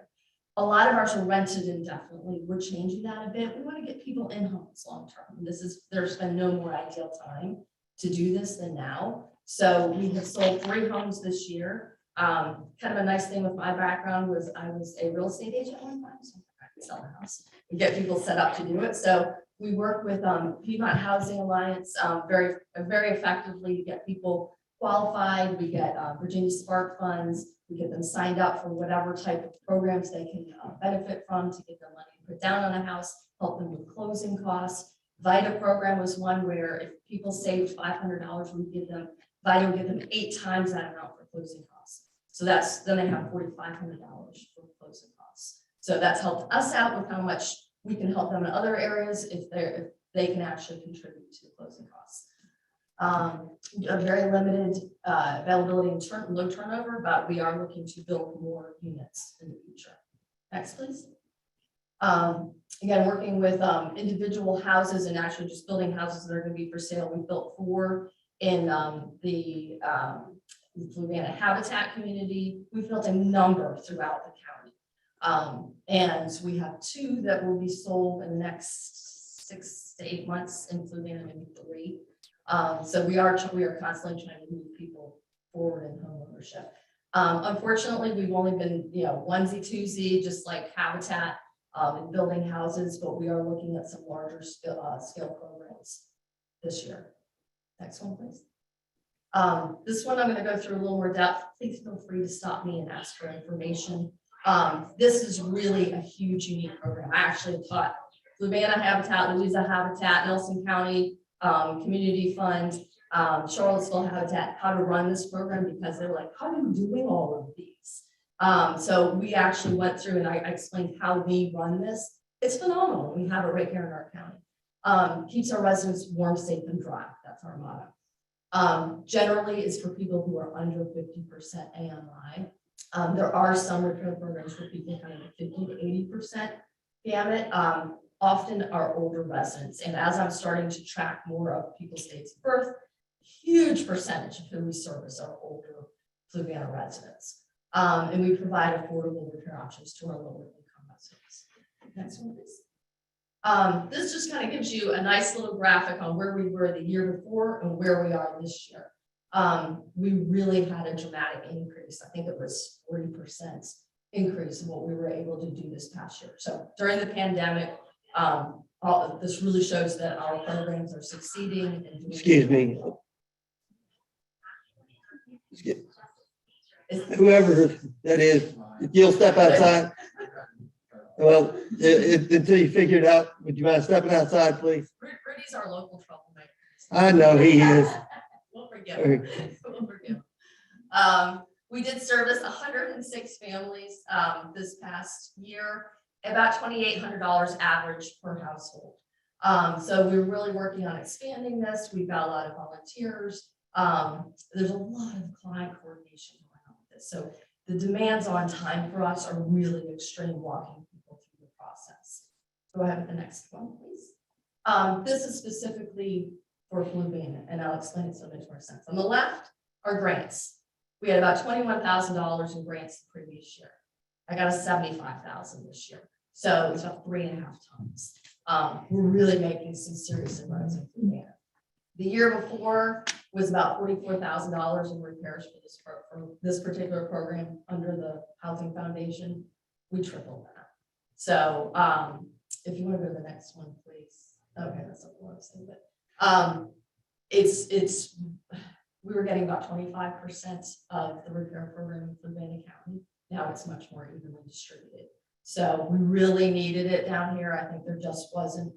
[SPEAKER 14] A lot of ours are rented indefinitely. We're changing that a bit. We want to get people in homes long term. There's been no more ideal time to do this than now. So we have sold 3 homes this year. Kind of a nice thing with my background was I was a real estate agent one time, so I could sell a house and get people set up to do it. So we work with Piedmont Housing Alliance very effectively to get people qualified. We get Virginia Spark funds. We get them signed up for whatever type of programs they can benefit from to get their money put down on a house, help them with closing costs. VITA program was one where if people saved $500, we give them, VITA would give them 8 times that amount for closing costs. So then they have $4,500 for closing costs. So that's helped us out with how much we can help them in other areas if they can actually contribute to the closing costs. A very limited availability and low turnover, but we are looking to build more units in the future. Next, please. Again, working with individual houses and actually just building houses that are going to be for sale. We built 4 in the Fluvanna Habitat community. We've built a number throughout the county. And we have 2 that will be sold in the next 6 to 8 months in Fluvanna, maybe 3. So we are constantly trying to move people forward in home ownership. Unfortunately, we've only been, onesie twosie, just like Habitat, and building houses, but we are looking at some larger scale programs this year. Next one, please. This one I'm going to go through a little more depth. Please feel free to stop me and ask for information. This is really a huge, unique program. I actually taught Fluvanna Habitat, Louisa Habitat, Nelson County Community Fund, Charlottesville Habitat, how to run this program, because they're like, how are you doing all of these? So we actually went through and I explained how we run this. It's phenomenal. We have it right here in our county. Keeps our residents warm, safe, and dry. That's our motto. Generally, it's for people who are under 50% AMI. There are some repair programs for people kind of 50 to 80% gamut. Often are older residents. And as I'm starting to track more of people's dates of birth, huge percentage of who we service are older Fluvanna residents. And we provide affordable repair options to our lower income residents. Next one, please. This just kind of gives you a nice little graphic on where we were the year before and where we are this year. We really had a dramatic increase. I think it was 40% increase in what we were able to do this past year. So during the pandemic, this really shows that our programs are succeeding. And
[SPEAKER 4] Excuse me. Whoever that is, if you'll step outside. Well, until you figure it out, would you mind stepping outside, please?
[SPEAKER 14] Rudy's our local troublemaker.
[SPEAKER 4] I know he is.
[SPEAKER 14] We'll forgive him. We'll forgive him. We did service 106 families this past year, about $2,800 average per household. So we're really working on expanding this. We've got a lot of volunteers. There's a lot of client coordination going on with this. So the demands on time for us are really extreme, walking people through the process. Go ahead with the next one, please. This is specifically for Fluvanna, and I'll explain it so it makes more sense. On the left are grants. We had about $21,000 in grants the previous year. I got a $75,000 this year. So it's about 3.5 times. We're really making some serious inroads in Fluvanna. The year before was about $44,000 in repairs for this particular program under the Housing Foundation. We tripled that. So if you want to go to the next one, please. Okay, that's not what I was saying, but we were getting about 25% of the repair program in Fluvanna County. Now it's much more evenly distributed. So we really needed it down here. I think there just wasn't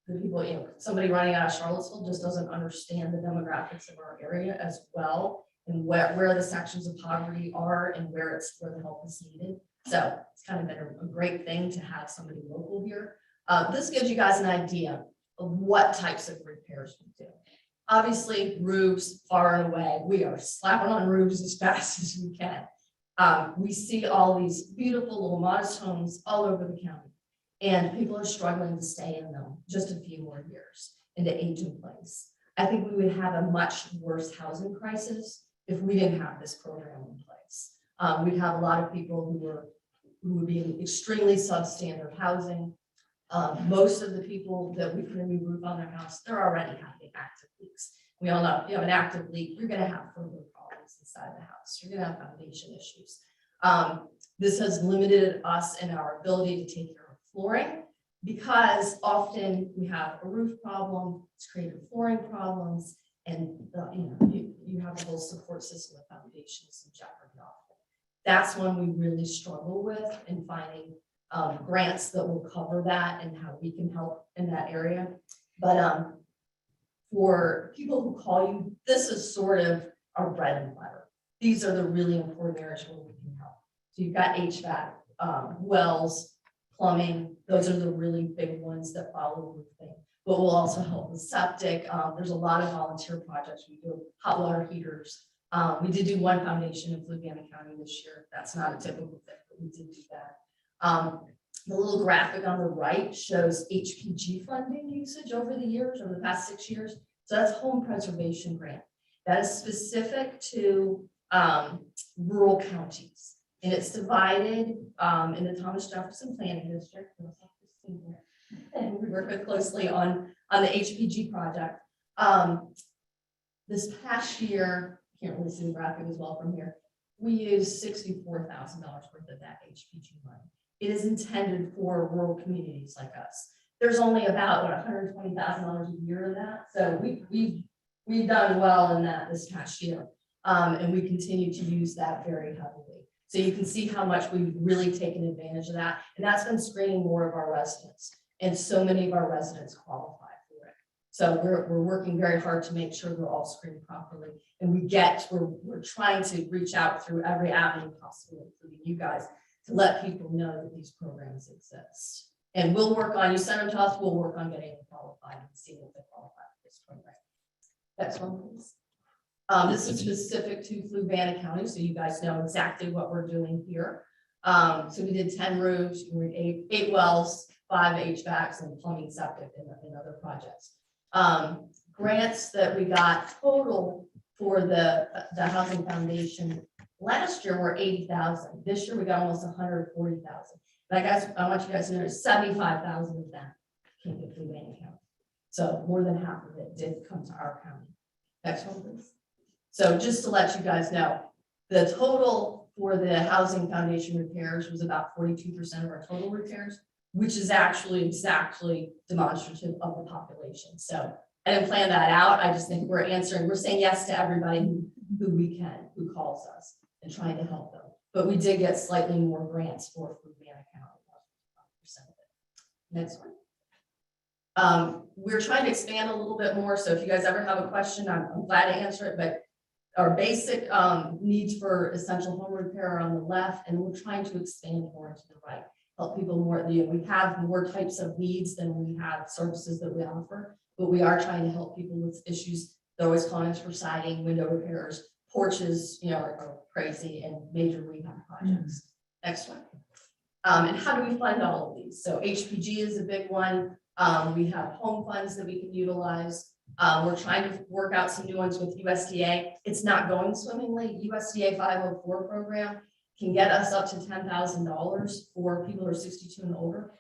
[SPEAKER 14] the people, somebody running out of Charlottesville just doesn't understand the demographics of our area as well, and where the sections of poverty are and where the help is needed. So it's kind of been a great thing to have somebody local here. This gives you guys an idea of what types of repairs we do. Obviously, roofs, far and away, we are slapping on roofs as fast as we can. We see all these beautiful little modest homes all over the county, and people are struggling to stay in them just a few more years and to age in place. I think we would have a much worse housing crisis if we didn't have this program in place. We'd have a lot of people who would be in extremely substandard housing. Most of the people that we put a new roof on their house, they're already having active leaks. We all know if you have an active leak, you're going to have further problems inside the house. You're going to have foundation issues. This has limited us in our ability to take care of flooring, because often we have a roof problem, it's created flooring problems, and you have the whole support system of foundations in jeopardy often. That's when we really struggle with in finding grants that will cover that and how we can help in that area. But for people who call you, this is sort of our bread and butter. These are the really important areas where we can help. So you've got HVAC, wells, plumbing. Those are the really big ones that follow roofing. But we'll also help with septic. There's a lot of volunteer projects. We do hot water heaters. We did do one foundation in Fluvanna County this year. That's not a typical thing, but we did do that. The little graphic on the right shows HPG funding usage over the past 6 years. So that's home preservation grant. That is specific to rural counties. And it's divided in the Thomas Jefferson Planning District. And we work with closely on the HPG project. This past year, can't really see the graphic as well from here. We use $64,000 worth of that HPG money. It is intended for rural communities like us. There's only about $120,000 a year of that. So we've done well in that this past year. And we continue to use that very heavily. So you can see how much we've really taken advantage of that. And that's been screening more of our residents. And so many of our residents qualify for it. So we're working very hard to make sure they're all screened properly. And we're trying to reach out through every avenue possible, including you guys, to let people know that these programs exist. And we'll work on, you send them to us, we'll work on getting them qualified and see if they qualify for this program. Next one, please. This is specific to Fluvanna County, so you guys know exactly what we're doing here. So we did 10 roofs, we did eight wells, 5 HVACs, and plumbing septic in other projects. Grants that we got total for the Housing Foundation last year were 80,000. This year we got almost 140,000. I want you guys to know 75,000 of that came to Fluvanna County. So more than half of it did come to our county. Next one, please. So just to let you guys know, the total for the Housing Foundation repairs was about 42% of our total repairs, which is actually exactly demonstrative of the population. So I didn't plan that out. I just think we're saying yes to everybody who we can, who calls us, and trying to help them. But we did get slightly more grants for Fluvanna County, 5% of it. Next one. We're trying to expand a little bit more. So if you guys ever have a question, I'm glad to answer it, but our basic needs for essential home repair are on the left, and we're trying to expand more to the right, help people more. We have more types of needs than we have services that we offer, but we are trying to help people with issues. They're always calling us for siding, window repairs, porches, are crazy, and major rehab projects. Next one. And how do we fund all of these? So HPG is a big one. We have home funds that we can utilize. We're trying to work out some new ones with USDA. It's not going swimmingly. USDA 504 program can get us up to $10,000 for people who are 62 and older.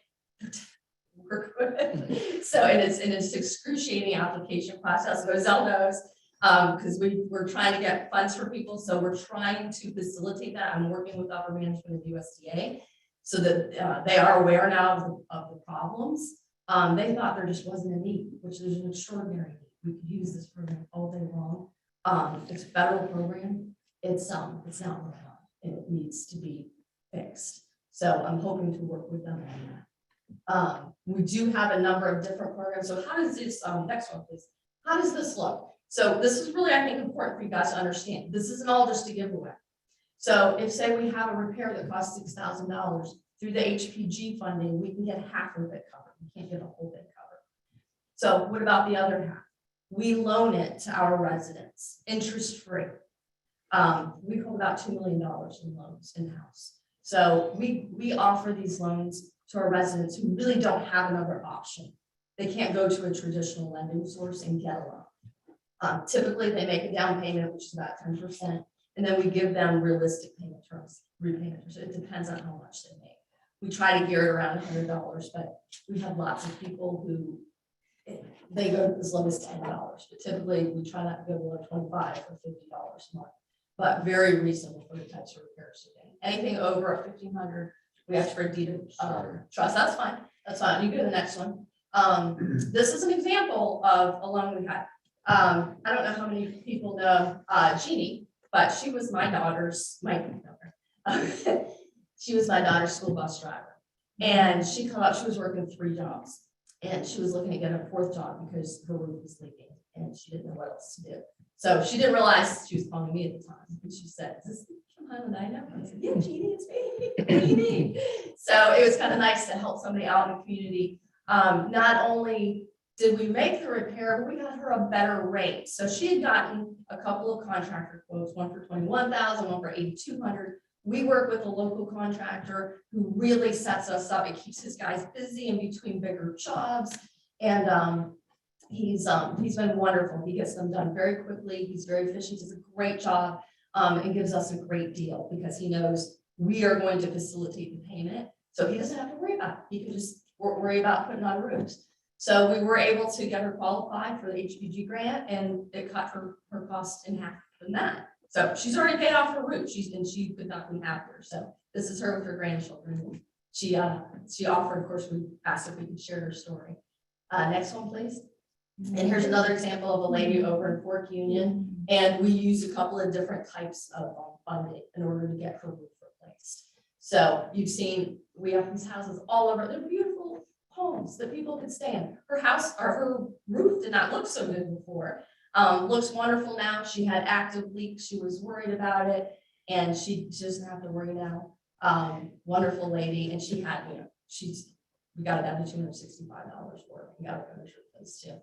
[SPEAKER 14] Work with. So, and it's excruciating application process. Roselle knows, because we're trying to get funds for people. So we're trying to facilitate that. I'm working with upper management of USDA so that they are aware now of the problems. They thought there just wasn't a need, which there's an extraordinary need. We could use this program all day long. It's a federal program. It's not working out, and it needs to be fixed. So I'm hoping to work with them on that. We do have a number of different programs. So how does this, next one, please. How does this look? So this is really, I think, important for you guys to understand. This isn't all just a giveaway. So if say we have a repair that costs $6,000 through the HPG funding, we can get half of it covered. We can't get a whole bit covered. So what about the other half? We loan it to our residents, interest-free. We hold about $2 million in loans in-house. So we offer these loans to our residents who really don't have another option. They can't go to a traditional lending source and get a loan. Typically, they make a down payment, which is about 10%, and then we give them realistic payment terms, repayment terms. It depends on how much they make. We try to gear it around $100, but we have lots of people who they go as low as $10, but typically we try not to go below $25 or $50 a month, but very reasonable for the types of repairs today. Anything over $1,500, we ask for a deed of trust. That's fine. That's fine. You go to the next one. This is an example of a loan we had. I don't know how many people know Jeannie, but she was my daughter's, she was my daughter's school bus driver. And she was working 3 jobs. And she was looking to get a 4th job because her roof was leaking and she didn't know what else to do. So she didn't realize she was calling me at the time. And she said, "Is this Kim Highland I know?" I said, "Yeah, Jeannie, it's me. What do you need?" So it was kind of nice to help somebody out in the community. Not only did we make the repair, but we got her a better rate. So she had gotten a couple of contractor quotes, one for $21,000, one for $8,200. We work with a local contractor who really sets us up. It keeps his guys busy in between bigger jobs. And he's been wonderful. He gets them done very quickly. He's very efficient, does a great job, and gives us a great deal because he knows we are going to facilitate the payment. So he doesn't have to worry about it. He can just worry about putting on roofs. So we were able to get her qualified for the HPG grant, and it cut her cost in half from that. So she's already paid off her roof. She could not be happier. So this is her with her grandchildren. She offered, of course, we asked if we could share her story. Next one, please. And here's another example of a lady over in Fork Union. And we use a couple of different types of funding in order to get her roof replaced. So you've seen, we have these houses all over. They're beautiful homes that people could stay in. Her house or her roof did not look so good before. Looks wonderful now. She had active leaks. She was worried about it, and she doesn't have to worry now. Wonderful lady, and she had, we got it down to $265 for it. We got her replaced too.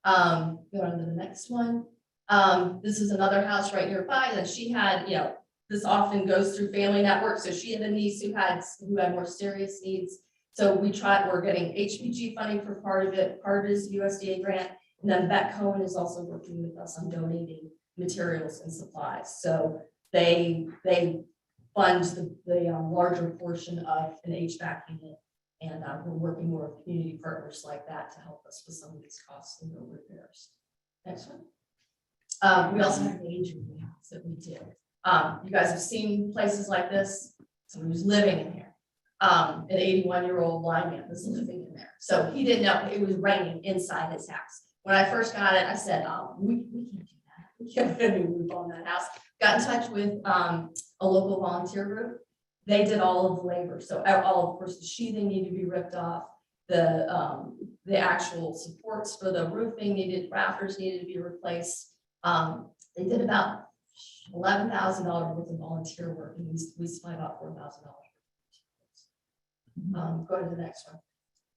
[SPEAKER 14] Go on to the next one. This is another house right nearby that she had, this often goes through family network. So she had a niece who had more serious needs. So we're getting HPG funding for part of it. Part of it is USDA grant. And then Beck Cohen is also working with us on donating materials and supplies. So they fund the larger portion of an HVAC unit. And we're working more with community partners like that to help us with some of these costs and road repairs. Next one. We also have an aging house that we do. You guys have seen places like this. Someone who's living in here. An 81-year-old blind man was living in there. So he didn't know it was raining inside his house. When I first got it, I said, we can't do that. We can't put a new roof on that house. Got in touch with a local volunteer group. They did all of the labor. So of course, the sheathing needed to be ripped off. The actual supports for the roofing rafters needed to be replaced. They did about $11,000 worth of volunteer work, and we supplied about $4,000. Go to the next one.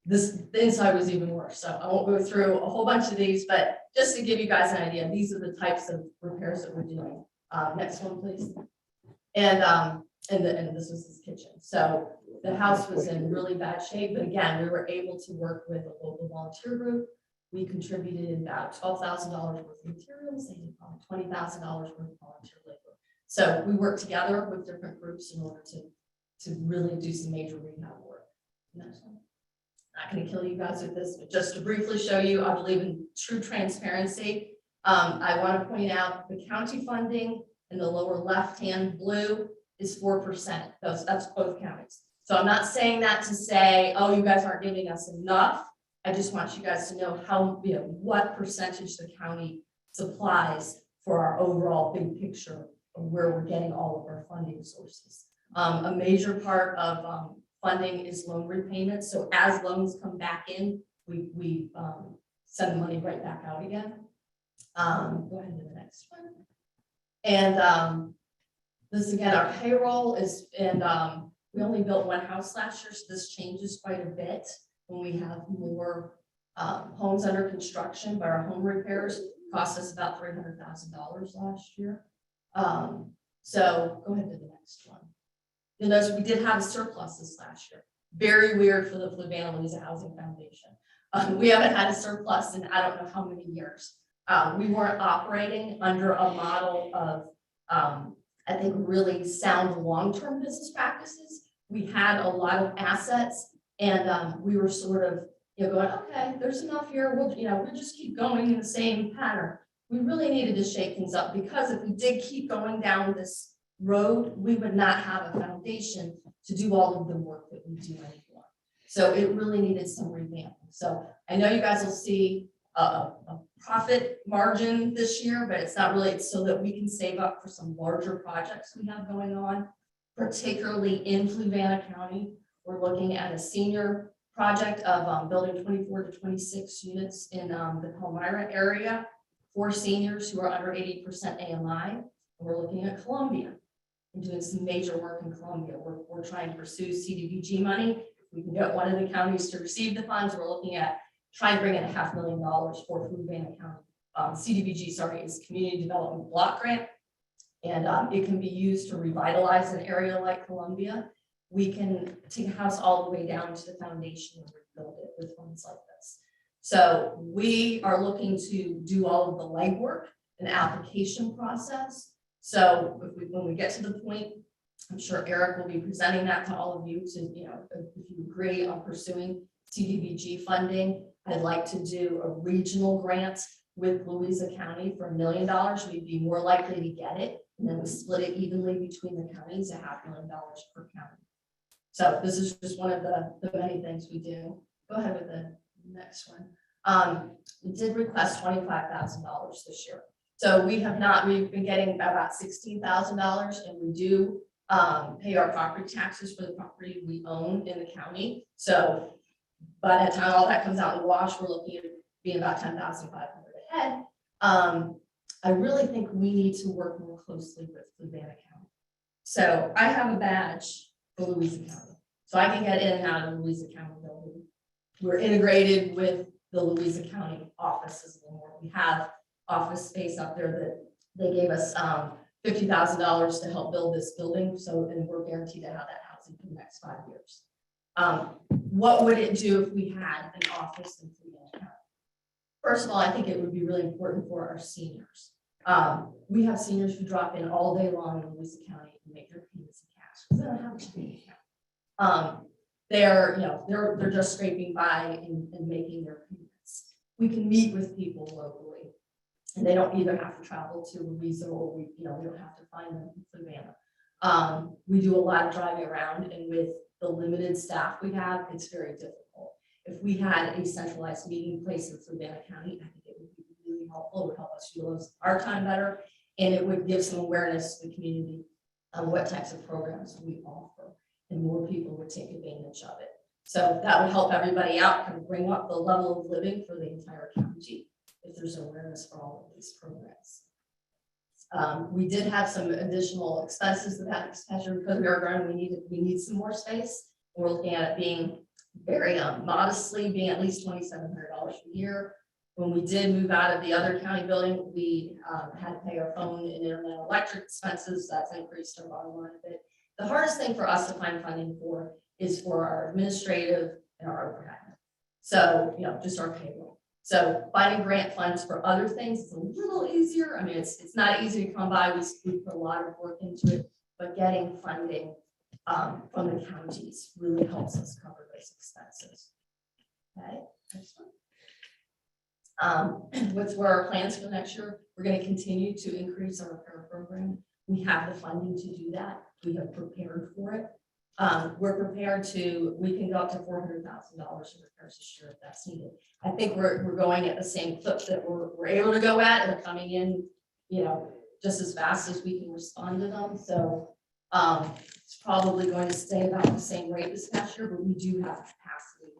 [SPEAKER 14] The inside was even worse. So I won't go through a whole bunch of these, but just to give you guys an idea, these are the types of repairs that we're doing. Next one, please. And this was his kitchen. So the house was in really bad shape, but again, we were able to work with a local volunteer group. We contributed about $12,000 worth of materials. They did probably $20,000 worth of volunteer labor. So we worked together with different groups in order to really do some major rehab work. Next one. Not going to kill you guys with this, but just to briefly show you, I believe in true transparency. I want to point out the county funding in the lower left-hand blue is 4%. That's both counties. So I'm not saying that to say, oh, you guys aren't giving us enough. I just want you guys to know how, what percentage the county supplies for our overall big picture of where we're getting all of our funding sources. A major part of funding is loan repayments. So as loans come back in, we send the money right back out again. Go ahead to the next one. And this again, our payroll is, and we only built one house last year, so this changes quite a bit when we have more homes under construction, but our home repairs cost us about $300,000 last year. So go ahead to the next one. You'll notice we did have a surplus this last year. Very weird for the Fluvanna Louisa Housing Foundation. We haven't had a surplus in I don't know how many years. We weren't operating under a model of, I think, really sound long-term business practices. We had a lot of assets, and we were sort of, going, okay, there's enough here. We'll just keep going in the same pattern. We really needed to shake things up, because if we did keep going down this road, we would not have a foundation to do all of the work that we do anymore. So it really needed some revamping. So I know you guys will see a profit margin this year, but it's not really, it's so that we can save up for some larger projects we have going on, particularly in Fluvanna County. We're looking at a senior project of building 24 to 26 units in the Palmyra area for seniors who are under 80% AMI. And we're looking at Columbia and doing some major work in Columbia. We're trying to pursue CDBG money. If we can get one of the counties to receive the funds, we're looking at trying to bring in $500,000 for Fluvanna County. CDBG, sorry, is Community Development Block Grant. And it can be used to revitalize an area like Columbia. We can take a house all the way down to the foundation and rebuild it with funds like this. So we are looking to do all of the legwork and application process. So when we get to the point, I'm sure Eric will be presenting that to all of you to, if you agree on pursuing CDBG funding. I'd like to do a regional grant with Louisa County for $1 million. We'd be more likely to get it And then we split it evenly between the counties, $500,000 per county. So this is just one of the many things we do. Go ahead with the next one. We did request $25,000 this year. So we've been getting about $16,000, and we do pay our property taxes for the property we own in the county. So by the time all that comes out in the wash, we're looking at being about $10,500 ahead. I really think we need to work more closely with Fluvanna County. So I have a badge for Louisa County, so I can get in and out of the Louisa County building. We're integrated with the Louisa County offices anymore. We have office space up there that they gave us $50,000 to help build this building. So, and we're guaranteed to have that housing for the next 5 years. What would it do if we had an office in Fluvanna County? First of all, I think it would be really important for our seniors. We have seniors who drop in all day long in Louisa County and make their payments in cash because they don't have a checking account. They're just scraping by and making their payments. We can meet with people locally, and they don't either have to travel to Louisa or we don't have to find them in Fluvanna. We do a lot of driving around, and with the limited staff we have, it's very difficult. If we had a centralized meeting place in Fluvanna County, I think it would be really helpful. It would help us utilize our time better, and it would give some awareness to the community on what types of programs we offer, and more people would take advantage of it. So that would help everybody out, kind of bring up the level of living for the entire county if there's awareness for all of these programs. We did have some additional expenses with that expenditure because we are growing. We need some more space. We're looking at it being very modestly, being at least $2,700 a year. When we did move out of the other county building, we had to pay our phone and internet electric expenses. That's increased our bottom line a bit. The hardest thing for us to find funding for is for our administrative and our overhead. So, just our payroll. So finding grant funds for other things is a little easier. I mean, it's not easy to come by. We put a lot of work into it, but getting funding from the counties really helps us cover those expenses. Okay, next one. What's our plans for next year? We're going to continue to increase our repair program. We have the funding to do that. We have prepared for it. We're prepared we can go up to $400,000 in repairs this year if that's needed. I think we're going at the same clip that we're able to go at, and they're coming in, just as fast as we can respond to them. So it's probably going to stay about the same rate this past year, but we do have capacity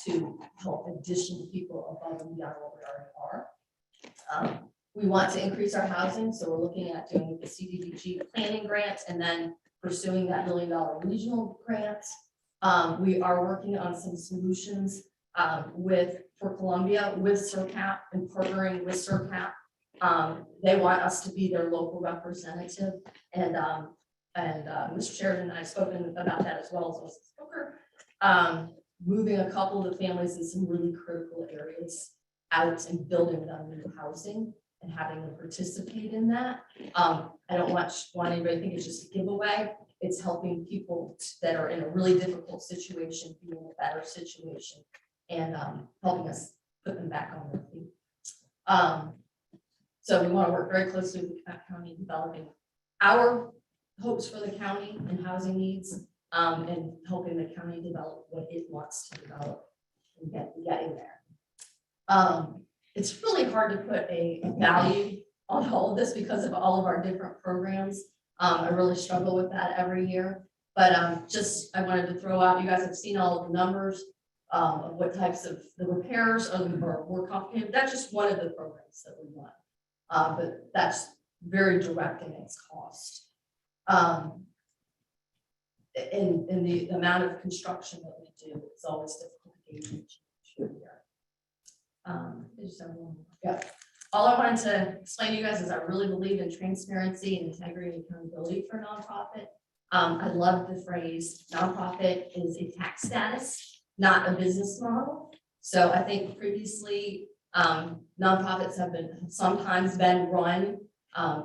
[SPEAKER 14] to help additional people above and beyond what we already are. We want to increase our housing, so we're looking at doing the CDBG planning grants and then pursuing that $1 million regional grant. We are working on some solutions for Columbia with SERCAP and partnering with SERCAP. They want us to be their local representative, and Mr. Sheridan and I have spoken about that as well as Mrs. Booker. Moving a couple of the families in some really critical areas out and building them new housing and having them participate in that. I don't want anybody to think it's just a giveaway. It's helping people that are in a really difficult situation be in a better situation and helping us put them back on their feet. So we want to work very closely with the county, developing our hopes for the county and housing needs, and helping the county develop what it wants to develop and getting there. It's really hard to put a value on all of this because of all of our different programs. I really struggle with that every year, but I wanted to throw out, you guys have seen all of the numbers of what types of the repairs are more complicated. That's just one of the programs that we want, but that's very direct in its cost. In the amount of construction that we do, it's always difficult to gauge each year. All I wanted to explain to you guys is I really believe in transparency and integrity and accountability for nonprofit. I love the phrase nonprofit is a tax status, not a business model. So I think previously nonprofits have sometimes been run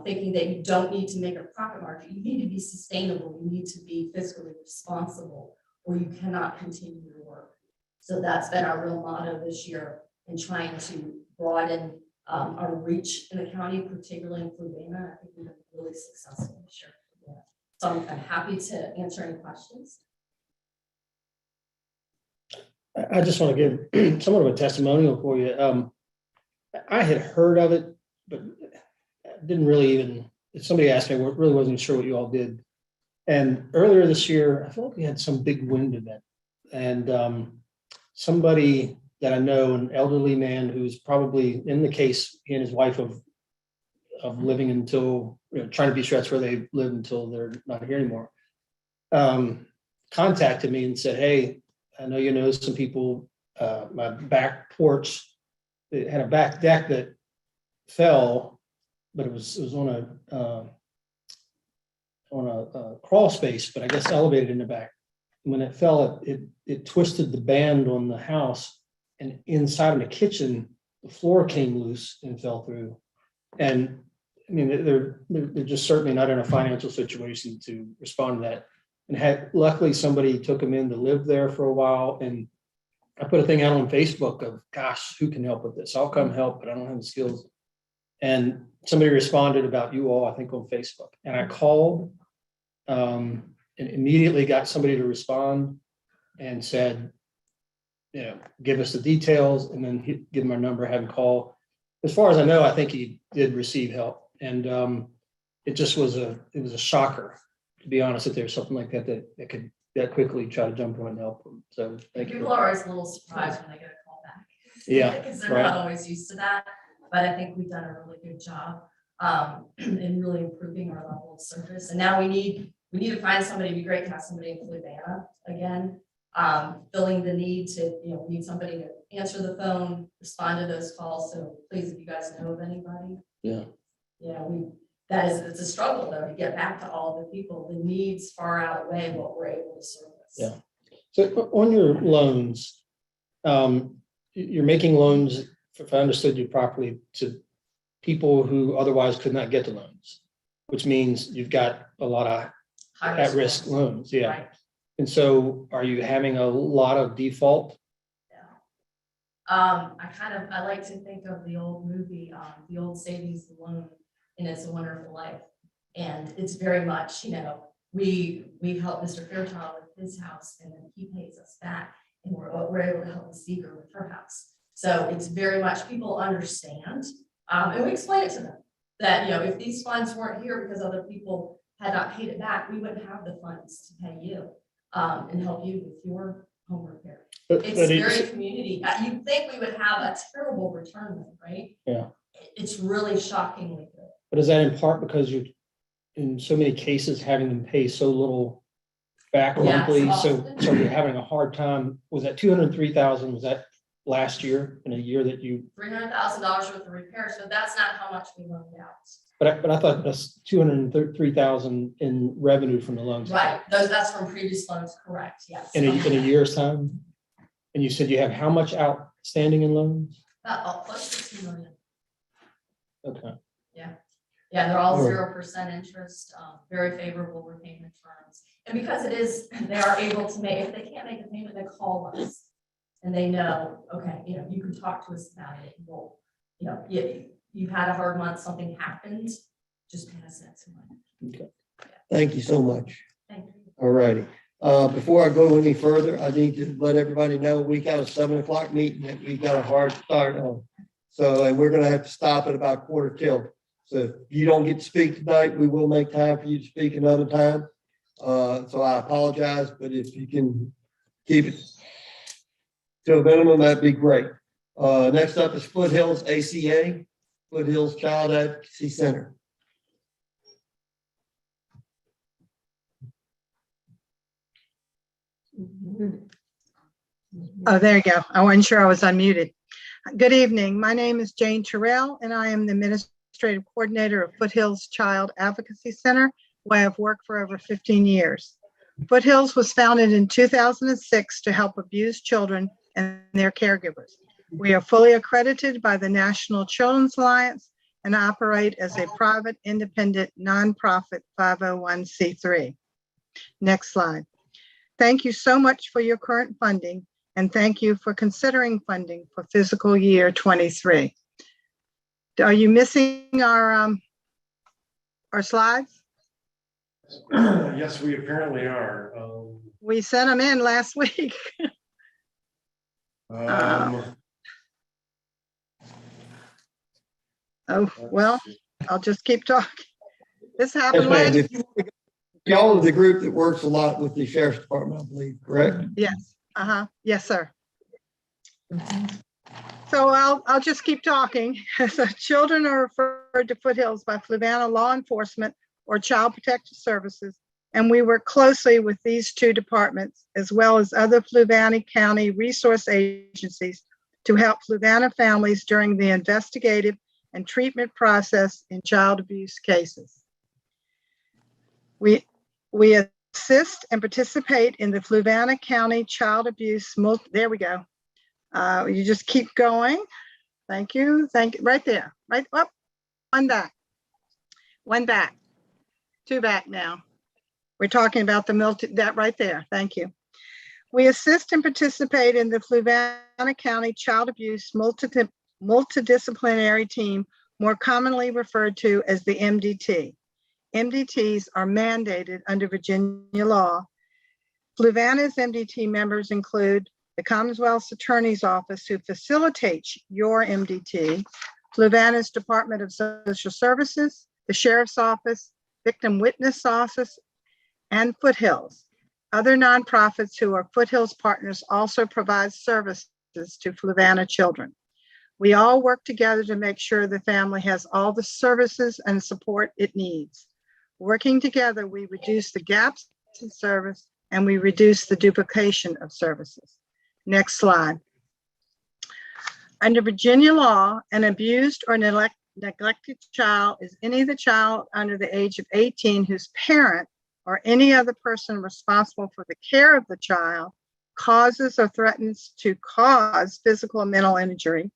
[SPEAKER 14] thinking that you don't need to make a profit margin. You need to be sustainable. You need to be fiscally responsible, or you cannot continue your work. So that's been our real motto this year in trying to broaden our reach in the county, particularly in Fluvanna. I think we've been really successful this year. Yeah. So I'm happy to answer any questions.
[SPEAKER 3] I just want to give somewhat of a testimonial for you. I had heard of it, but didn't really even, if somebody asked me, I really wasn't sure what you all did. And earlier this year, I feel like we had some big wind event. And somebody that I know, an elderly man who's probably in the case, he and his wife of living until, trying to be sure that's where they live until they're not here anymore, contacted me and said, hey, I know you know some people, my back porch, it had a back deck that fell, but it was on a crawl space, but I guess elevated in the back. When it fell, it twisted the band on the house, and inside of the kitchen, the floor came loose and fell through. And I mean, they're just certainly not in a financial situation to respond to that. And luckily somebody took them in to live there for a while. And I put a thing out on Facebook of, gosh, who can help with this? I'll come help, but I don't have the skills. And somebody responded about you all, I think, on Facebook. And I called and immediately got somebody to respond and said, give us the details, and then give him our number, have him call. As far as I know, I think he did receive help. And it just was a shocker, to be honest, if there's something like that could that quickly try to jump on and help them. So thank you.
[SPEAKER 14] People are always a little surprised when they get a call back.
[SPEAKER 3] Yeah,
[SPEAKER 14] Because they're
[SPEAKER 3] right.
[SPEAKER 14] not always used to that. But I think we've done a really good job in really improving our level of service. And now we need to find somebody. It'd be great to have somebody in Fluvanna again, filling the need to, we need somebody to answer the phone, respond to those calls. So please, if you guys know of anybody.
[SPEAKER 3] Yeah.
[SPEAKER 14] It's a struggle though, to get back to all the people. The needs far outweigh what we're able to service.
[SPEAKER 3] Yeah. So on your loans, you're making loans, if I understood you properly, to people who otherwise could not get the loans, which means you've got a lot of at-risk loans. Yeah.
[SPEAKER 14] Right.
[SPEAKER 3] And so are you having a lot of default?
[SPEAKER 14] I like to think of the old movie, The Old Savings Loan, and It's a Wonderful Life. And it's very much, we help Mr. Fairchild with his house, and then he pays us back, and we're able to help the seeker with her house. So it's very much, people understand, and we explain it to them that, if these funds weren't here because other people had not paid it back, we wouldn't have the funds to pay you and help you with your home repair. It's very community. You'd think we would have a terrible return rate, right?
[SPEAKER 3] Yeah.
[SPEAKER 14] It's really shockingly good.
[SPEAKER 3] But is that in part because you're in so many cases having them pay so little back monthly? So you're having a hard time. Was that 203,000? Was that last year, in a year that you?
[SPEAKER 14] $300,000 worth of repair. So that's not how much we loaned out.
[SPEAKER 3] But I thought that's 203,000 in revenue from the loans.
[SPEAKER 14] Right. That's from previous loans. Correct. Yes.
[SPEAKER 3] In a year's time. And you said you have how much outstanding in loans?
[SPEAKER 14] Plus 60 million.
[SPEAKER 3] Okay.
[SPEAKER 14] Yeah, they're all 0% interest, very favorable repayment terms. And because they are able to make, if they can't make a payment, they call us. And they know, okay, you can talk to us about it. Well, you've had a hard month, something happened, just pay us that money.
[SPEAKER 4] Okay. Thank you so much.
[SPEAKER 14] Thank you.
[SPEAKER 4] All righty. Before I go any further, I need to let everybody know we got a 7 o'clock meeting that we got a hard start on. So, and we're gonna have to stop at about 1:45. So if you don't get to speak tonight, we will make time for you to speak another time. So I apologize, but if you can keep it to a minimum, that'd be great. Next up is Foothills ACA, Foothills Child Advocacy Center.
[SPEAKER 15] Oh, there you go. I wasn't sure I was unmuted. Good evening. My name is Jane Terrell, and I am the Administrative Coordinator of Foothills Child Advocacy Center, where I've worked for over 15 years. Foothills was founded in 2006 to help abused children and their caregivers. We are fully accredited by the National Children's Alliance and operate as a private, independent, nonprofit 501c3. Next slide. Thank you so much for your current funding, and thank you for considering funding for fiscal year 23. Are you missing our slides?
[SPEAKER 2] Yes, we apparently are.
[SPEAKER 15] We sent them in last week. Oh, well, I'll just keep talking. This
[SPEAKER 4] Yes,
[SPEAKER 15] happened
[SPEAKER 4] ma'am.
[SPEAKER 15] last.
[SPEAKER 4] Y'all are the group that works a lot with the sheriff's department, I believe, correct?
[SPEAKER 15] Yes, yes, sir. So I'll just keep talking. So children are referred to Foothills by Fluvanna Law Enforcement or Child Protective Services, and we work closely with these two departments as well as other Fluvanna County resource agencies to help Fluvanna families during the investigative and treatment process in child abuse cases. We assist and participate in the Fluvanna County Child Abuse, there we go. You just keep going. Thank you. Right there, right up, one back, two back now. We're talking about that right there. Thank you. We assist and participate in the Fluvanna County Child Abuse Multidisciplinary Team, more commonly referred to as the MDT. MDTs are mandated under Virginia law. Fluvanna's MDT members include the Commonwealth's Attorney's Office, who facilitates your MDT, Fluvanna's Department of Social Services, the Sheriff's Office, Victim Witness Office, and Foothills. Other nonprofits who are Foothills partners also provide services to Fluvanna children. We all work together to make sure the family has all the services and support it needs. Working together, we reduce the gaps in service and we reduce the duplication of services. Next slide. Under Virginia law, an abused or neglected child is any of the child under the age of 18 whose parent or any other person responsible for the care of the child causes or threatens to cause physical or mental injury,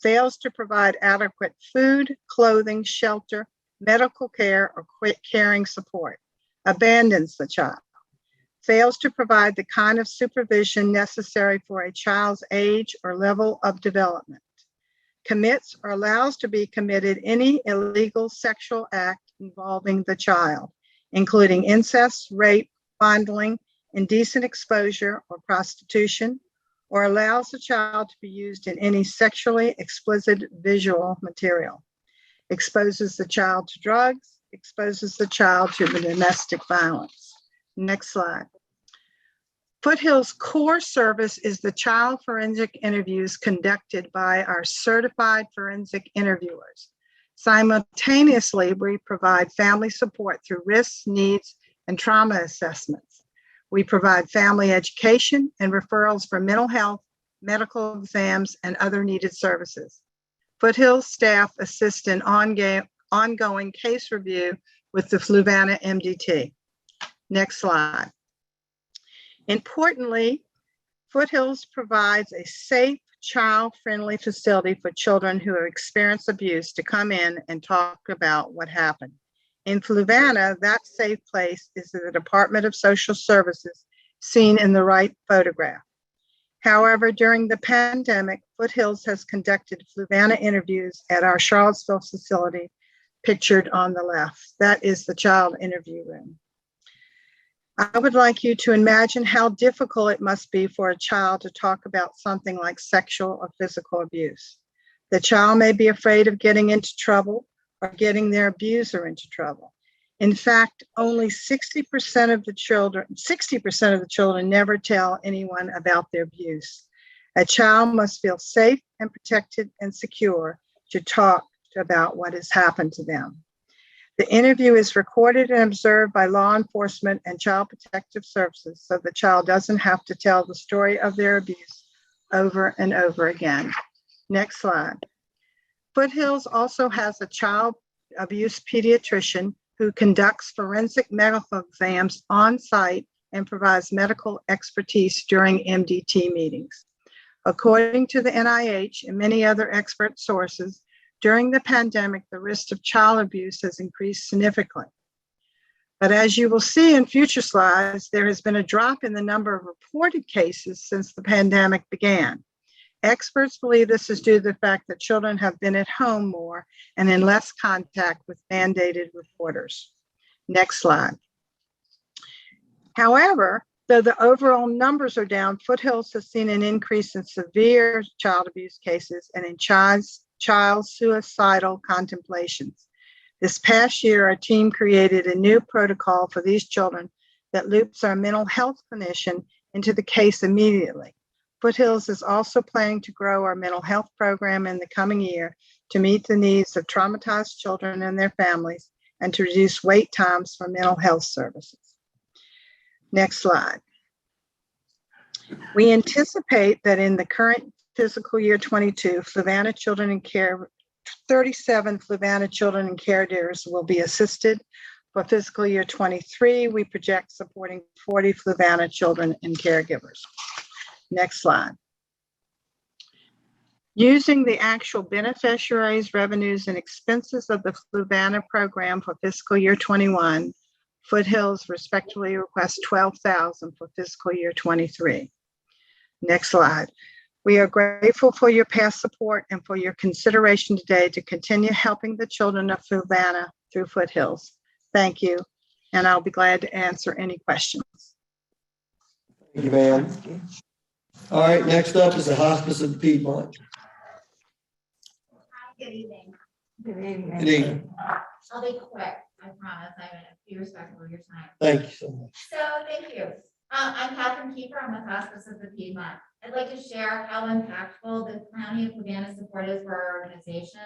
[SPEAKER 15] fails to provide adequate food, clothing, shelter, medical care, or caring support, abandons the child, fails to provide the kind of supervision necessary for a child's age or level of development, commits or allows to be committed any illegal sexual act involving the child, including incest, rape, fondling, indecent exposure, or prostitution, or allows the child to be used in any sexually explicit visual material, exposes the child to drugs, exposes the child to the domestic violence. Next slide. Foothills' core service is the child forensic interviews conducted by our certified forensic interviewers. Simultaneously, we provide family support through risks, needs, and trauma assessments. We provide family education and referrals for mental health, medical exams, and other needed services. Foothills staff assist in ongoing case review with the Fluvanna MDT. Next slide. Importantly, Foothills provides a safe, child-friendly facility for children who have experienced abuse to come in and talk about what happened. In Fluvanna, that safe place is the Department of Social Services, seen in the right photograph. However, during the pandemic, Foothills has conducted Fluvanna interviews at our Charlottesville facility, pictured on the left. That is the child interview room. I would like you to imagine how difficult it must be for a child to talk about something like sexual or physical abuse. The child may be afraid of getting into trouble or getting their abuser into trouble. In fact, only 60% of the children never tell anyone about their abuse. A child must feel safe and protected and secure to talk about what has happened to them. The interview is recorded and observed by law enforcement and child protective services, so the child doesn't have to tell the story of their abuse over and over again. Next slide. Foothills also has a child abuse pediatrician who conducts forensic medical exams on site and provides medical expertise during MDT meetings. According to the NIH and many other expert sources, during the pandemic, the risk of child abuse has increased significantly. But as you will see in future slides, there has been a drop in the number of reported cases since the pandemic began. Experts believe this is due to the fact that children have been at home more and in less contact with mandated reporters. Next slide. However, though the overall numbers are down, Foothills has seen an increase in severe child abuse cases and in child suicidal contemplations. This past year, our team created a new protocol for these children that loops our mental health clinician into the case immediately. Foothills is also planning to grow our mental health program in the coming year to meet the needs of traumatized children and their families and to reduce wait times for mental health services. Next slide. We anticipate that in the current fiscal year 22, Fluvanna Children in Care, 37 Fluvanna children and caregivers will be assisted. For fiscal year 23, we project supporting 40 Fluvanna children and caregivers. Next slide. Using the actual beneficiaries' revenues and expenses of the Fluvanna program for fiscal year 21, Foothills respectfully requests $12,000 for fiscal year 23. Next slide. We are grateful for your past support and for your consideration today to continue helping the children of Fluvanna through Foothills. Thank you, and I'll be glad to answer any questions.
[SPEAKER 4] Thank you, ma'am. All right, next up is the Hospice of the Piedmont.
[SPEAKER 16] Good evening.
[SPEAKER 6] Good evening.
[SPEAKER 4] Good evening.
[SPEAKER 16] I'll be quick, I promise. I'm going to be respectful of your time.
[SPEAKER 4] Thank you so much.
[SPEAKER 16] So thank you. I'm Catherine Kiefer. I'm with Hospice of the Piedmont. I'd like to share how impactful the County of Fluvanna support is for our organization.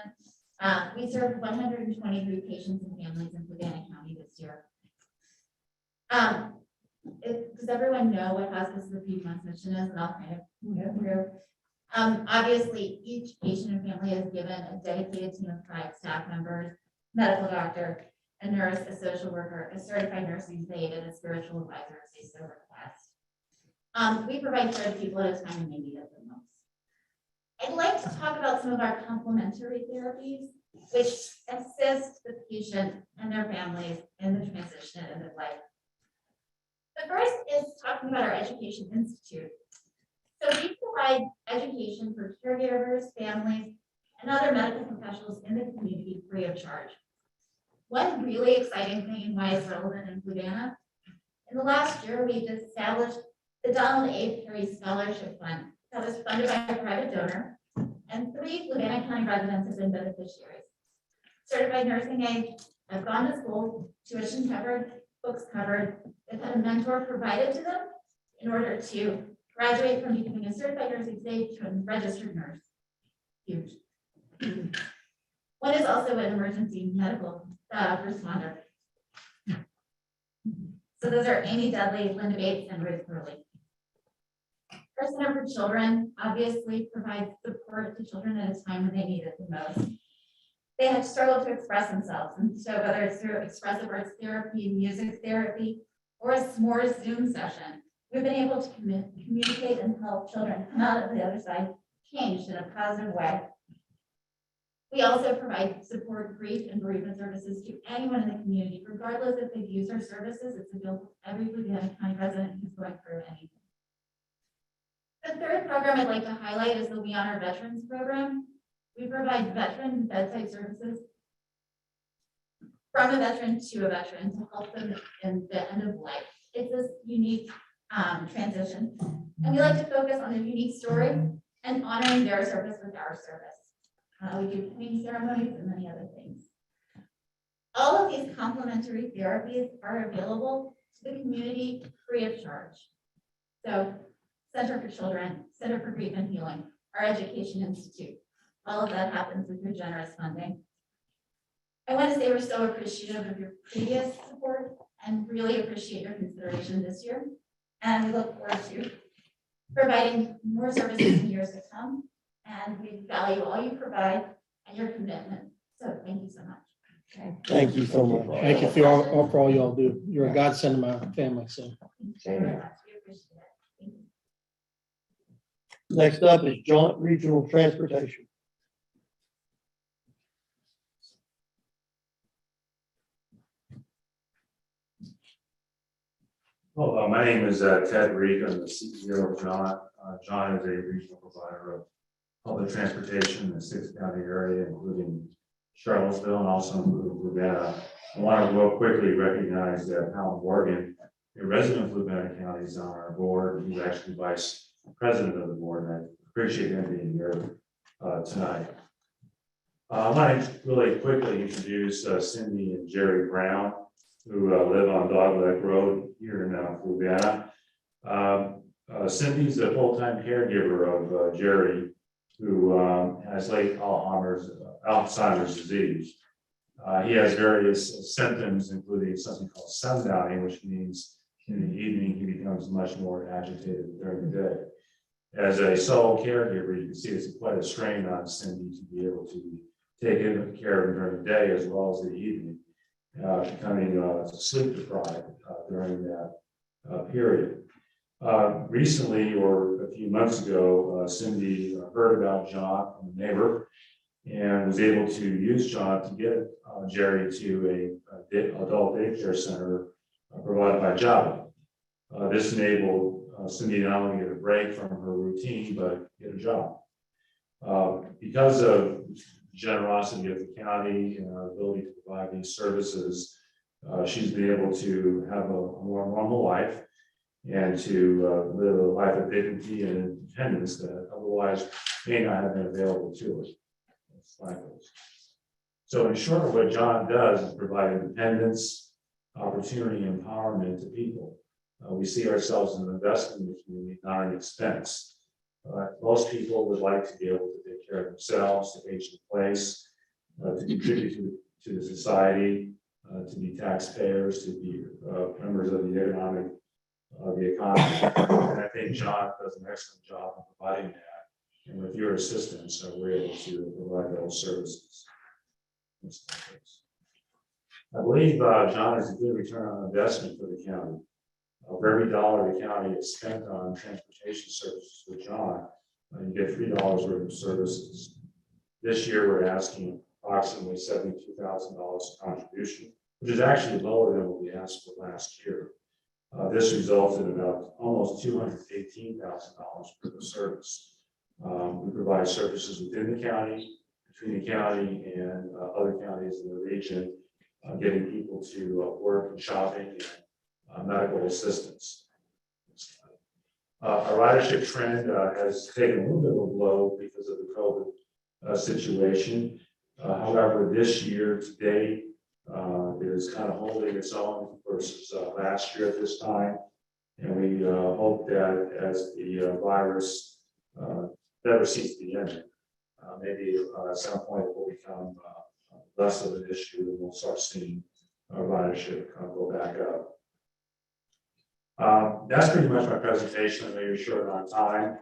[SPEAKER 16] We served 123 patients and families in Fluvanna County this year. Does everyone know what Hospice of the Piedmont's mission is? And I'll kind of move through. Obviously, each patient and family is given a dedicated team of 5 staff members, medical doctor, a nurse, a social worker, a certified nursing aide, and a spiritual advisor as they so request. We provide care to people at a time when they need it the most. I'd like to talk about some of our complementary therapies, which assist the patient and their families in the transition at end of life. The first is talking about our Education Institute. So we provide education for caregivers, families, and other medical professionals in the community free of charge. One really exciting thing and why it's relevant in Fluvanna, in the last year, we've established the Donald A. Perry Scholarship Fund that was funded by a private donor, and 3 Fluvanna County residents have been beneficiaries. Certified nursing aides have gone to school, tuition covered, books covered. They've had a mentor provided to them in order to graduate from becoming a certified nursing aide to a registered nurse. Huge. One is also an emergency medical responder. So those are Amy Dudley, Linda Bates, and Ruth Curley. Our Center for Children obviously provides support to children at a time when they need it the most. They have struggled to express themselves, and so whether it's through expressive arts therapy, music therapy, or a s'mores Zoom session, we've been able to communicate and help children come out of the other side changed in a positive way. We also provide support, grief, and bereavement services to anyone in the community, regardless if they've used our services. It's available to every Fluvanna County resident who's going through anything. The third program I'd like to highlight is the We Honor Veterans program. We provide veteran bedside services from a veteran to a veteran to help them in the end of life. It's this unique transition. And we like to focus on the unique story and honoring their service with our service. We do cleaning ceremonies and many other things. All of these complementary therapies are available to the community free of charge. So Center for Children, Center for Grief and Healing, our Education Institute, all of that happens with your generous funding. I want to say we're so appreciative of your previous support and really appreciate your consideration this year. And we look forward to providing more services in years to come. And we value all you provide and your commitment. So thank you so much.
[SPEAKER 6] Okay.
[SPEAKER 4] Thank you so much.
[SPEAKER 3] Thank you for all y'all do. You're a godsend to my family, so.
[SPEAKER 16] Thank you very much. We appreciate it. Thank you.
[SPEAKER 4] Next up is Joint Regional Transportation.
[SPEAKER 17] Well, my name is Ted Reed. I'm the CEO of John. John is a regional provider of public transportation in the 6-county area, including Charlottesville and also including Fluvanna. I want to real quickly recognize that Hal Morgan, a resident of Fluvanna County, is on our board. He's actually vice president of the board, and I appreciate him being here tonight. I want to really quickly introduce Cindy and Jerry Brown, who live on Dogleg Road here in Fluvanna. Cindy's a full-time caregiver of Jerry, who has late Alzheimer's disease. He has various symptoms, including something called sundowning, which means in the evening he becomes much more agitated during the day. As a sole caregiver, you can see it's quite a strain on Cindy to be able to take care of him during the day as well as the evening, becoming sleep deprived during that period. Recently, or a few months ago, Cindy heard about John from a neighbor and was able to use John to get Jerry to a adult daycare center provided by Java. This enabled Cindy not only get a break from her routine, but get a job. Because of generosity of the county and our ability to provide these services, she's been able to have a more normal life and to live a life of dignity and independence that otherwise may not have been available to her. So in short, what John does is provide independence, opportunity, and empowerment to people. We see ourselves as an investment in the community, not an expense. Most people would like to be able to take care of themselves, to age in place, to contribute to the society, to be taxpayers, to be members of the economy. And I think John does an excellent job of providing that. And with your assistance, we're able to provide those services. I believe John is a good return on investment for the county. For every dollar the county has spent on transportation services with John, you get $3 worth of services. This year, we're asking approximately $72,000 contribution, which is actually lower than what we asked for last year. This resulted in about almost $218,000 for the service. We provide services within the county, between the county and other counties in the region, getting people to work and shopping and medical assistance. Our ridership trend has taken a little bit of a blow because of the COVID situation. However, this year to date is kind of holding its own versus last year at this time. And we hope that as the virus never sees the end, maybe at some point it will become less of an issue and we'll start seeing ridership kind of go back up. That's pretty much my presentation. I know you're short on time.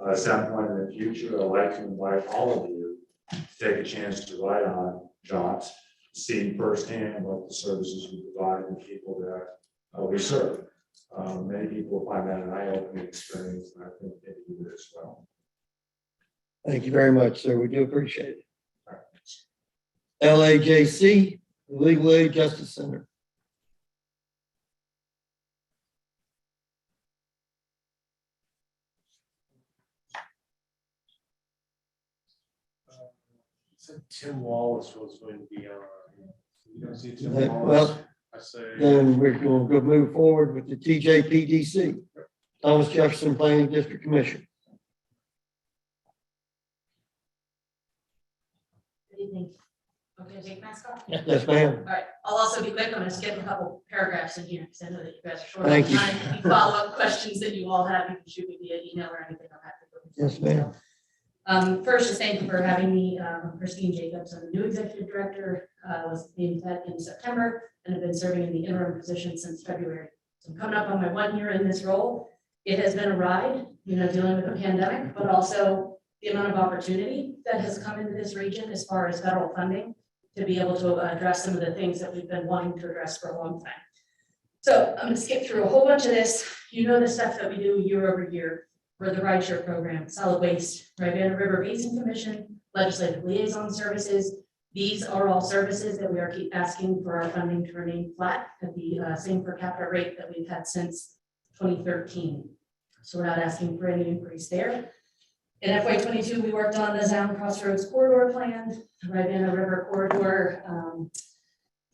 [SPEAKER 17] At some point in the future, I'd like to invite all of you to take a chance to ride on Jaunt, see firsthand what the services we provide and people that we serve. Many people will find that an eye-opening experience, and I think maybe you would as well.
[SPEAKER 4] Thank you very much, sir. We do appreciate it. LAJC, Legal Aid Justice Center.
[SPEAKER 2] Tim Wallace was going to be on. You don't see Tim
[SPEAKER 4] Well,
[SPEAKER 2] Wallace? I say.
[SPEAKER 4] Then we're going to move forward with the TJPDC, Thomas Jefferson Planning District Commission.
[SPEAKER 18] Good evening. Okay, take mask off?
[SPEAKER 4] Yes, ma'am.
[SPEAKER 18] All right, I'll also be quick. I'm going to skip a couple paragraphs in here because I know that you guys are short.
[SPEAKER 4] Thank you.
[SPEAKER 18] Any follow-up questions that you all have, you can shoot me via email or anything. I'm happy to go.
[SPEAKER 4] Yes, ma'am.
[SPEAKER 18] First, just thank you for having me. Christine Jacobs, I'm the new executive director, was named that in September and have been serving in the interim position since February. So I'm coming up on my 1 year in this role. It has been a ride, dealing with the pandemic, but also the amount of opportunity that has come into this region as far as federal funding to be able to address some of the things that we've been wanting to address for a long time. So I'm going to skip through a whole bunch of this. The stuff that we do year over year. For the rideshare program, solid waste, Rivanna River Basin Commission, legislative liaison services. These are all services that we are keep asking for our funding to remain flat at the same per capita rate that we've had since 2013. So we're not asking for any increase there. In FY '22, we worked on the Sound Crossroads Corridor Plan, Rivanna River Corridor,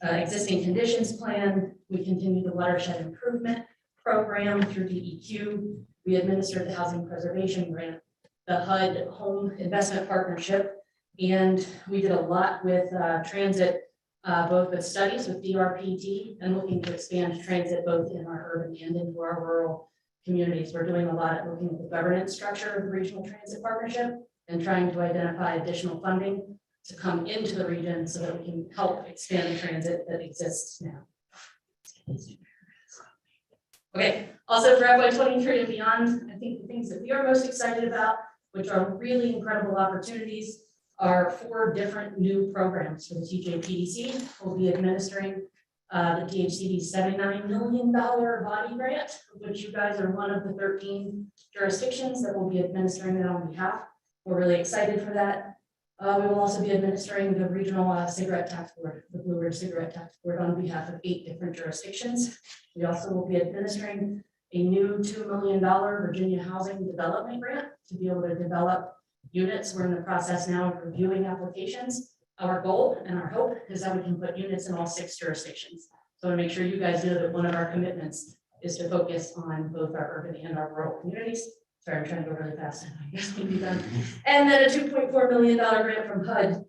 [SPEAKER 18] existing conditions plan. We continued the watershed improvement program through DEQ. We administered the housing preservation grant, the HUD Home Investment Partnership, and we did a lot with transit, both with studies with DRPT and looking to expand transit both in our urban and into our rural communities. We're doing a lot at looking at the governance structure of the Regional Transit Partnership and trying to identify additional funding to come into the region so that we can help expand the transit that exists now. Okay, also for FY '23 and beyond, I think the things that we are most excited about, which are really incredible opportunities, are 4 different new programs for the TJPDC. We'll be administering the DHCD $79 million body grant, of which you guys are one of the 13 jurisdictions that will be administering that on behalf. We're really excited for that. We will also be administering the regional cigarette tax board, the Blue Ridge Cigarette Tax Board, on behalf of 8 different jurisdictions. We also will be administering a new $2 million Virginia Housing Development Grant to be able to develop units. We're in the process now of reviewing applications. Our goal and our hope is that we can put units in all 6 jurisdictions. So I want to make sure you guys know that one of our commitments is to focus on both our urban and our rural communities. Sorry, I'm trying to go really fast. I guess we'll be done. And then a $2.4 million grant from HUD,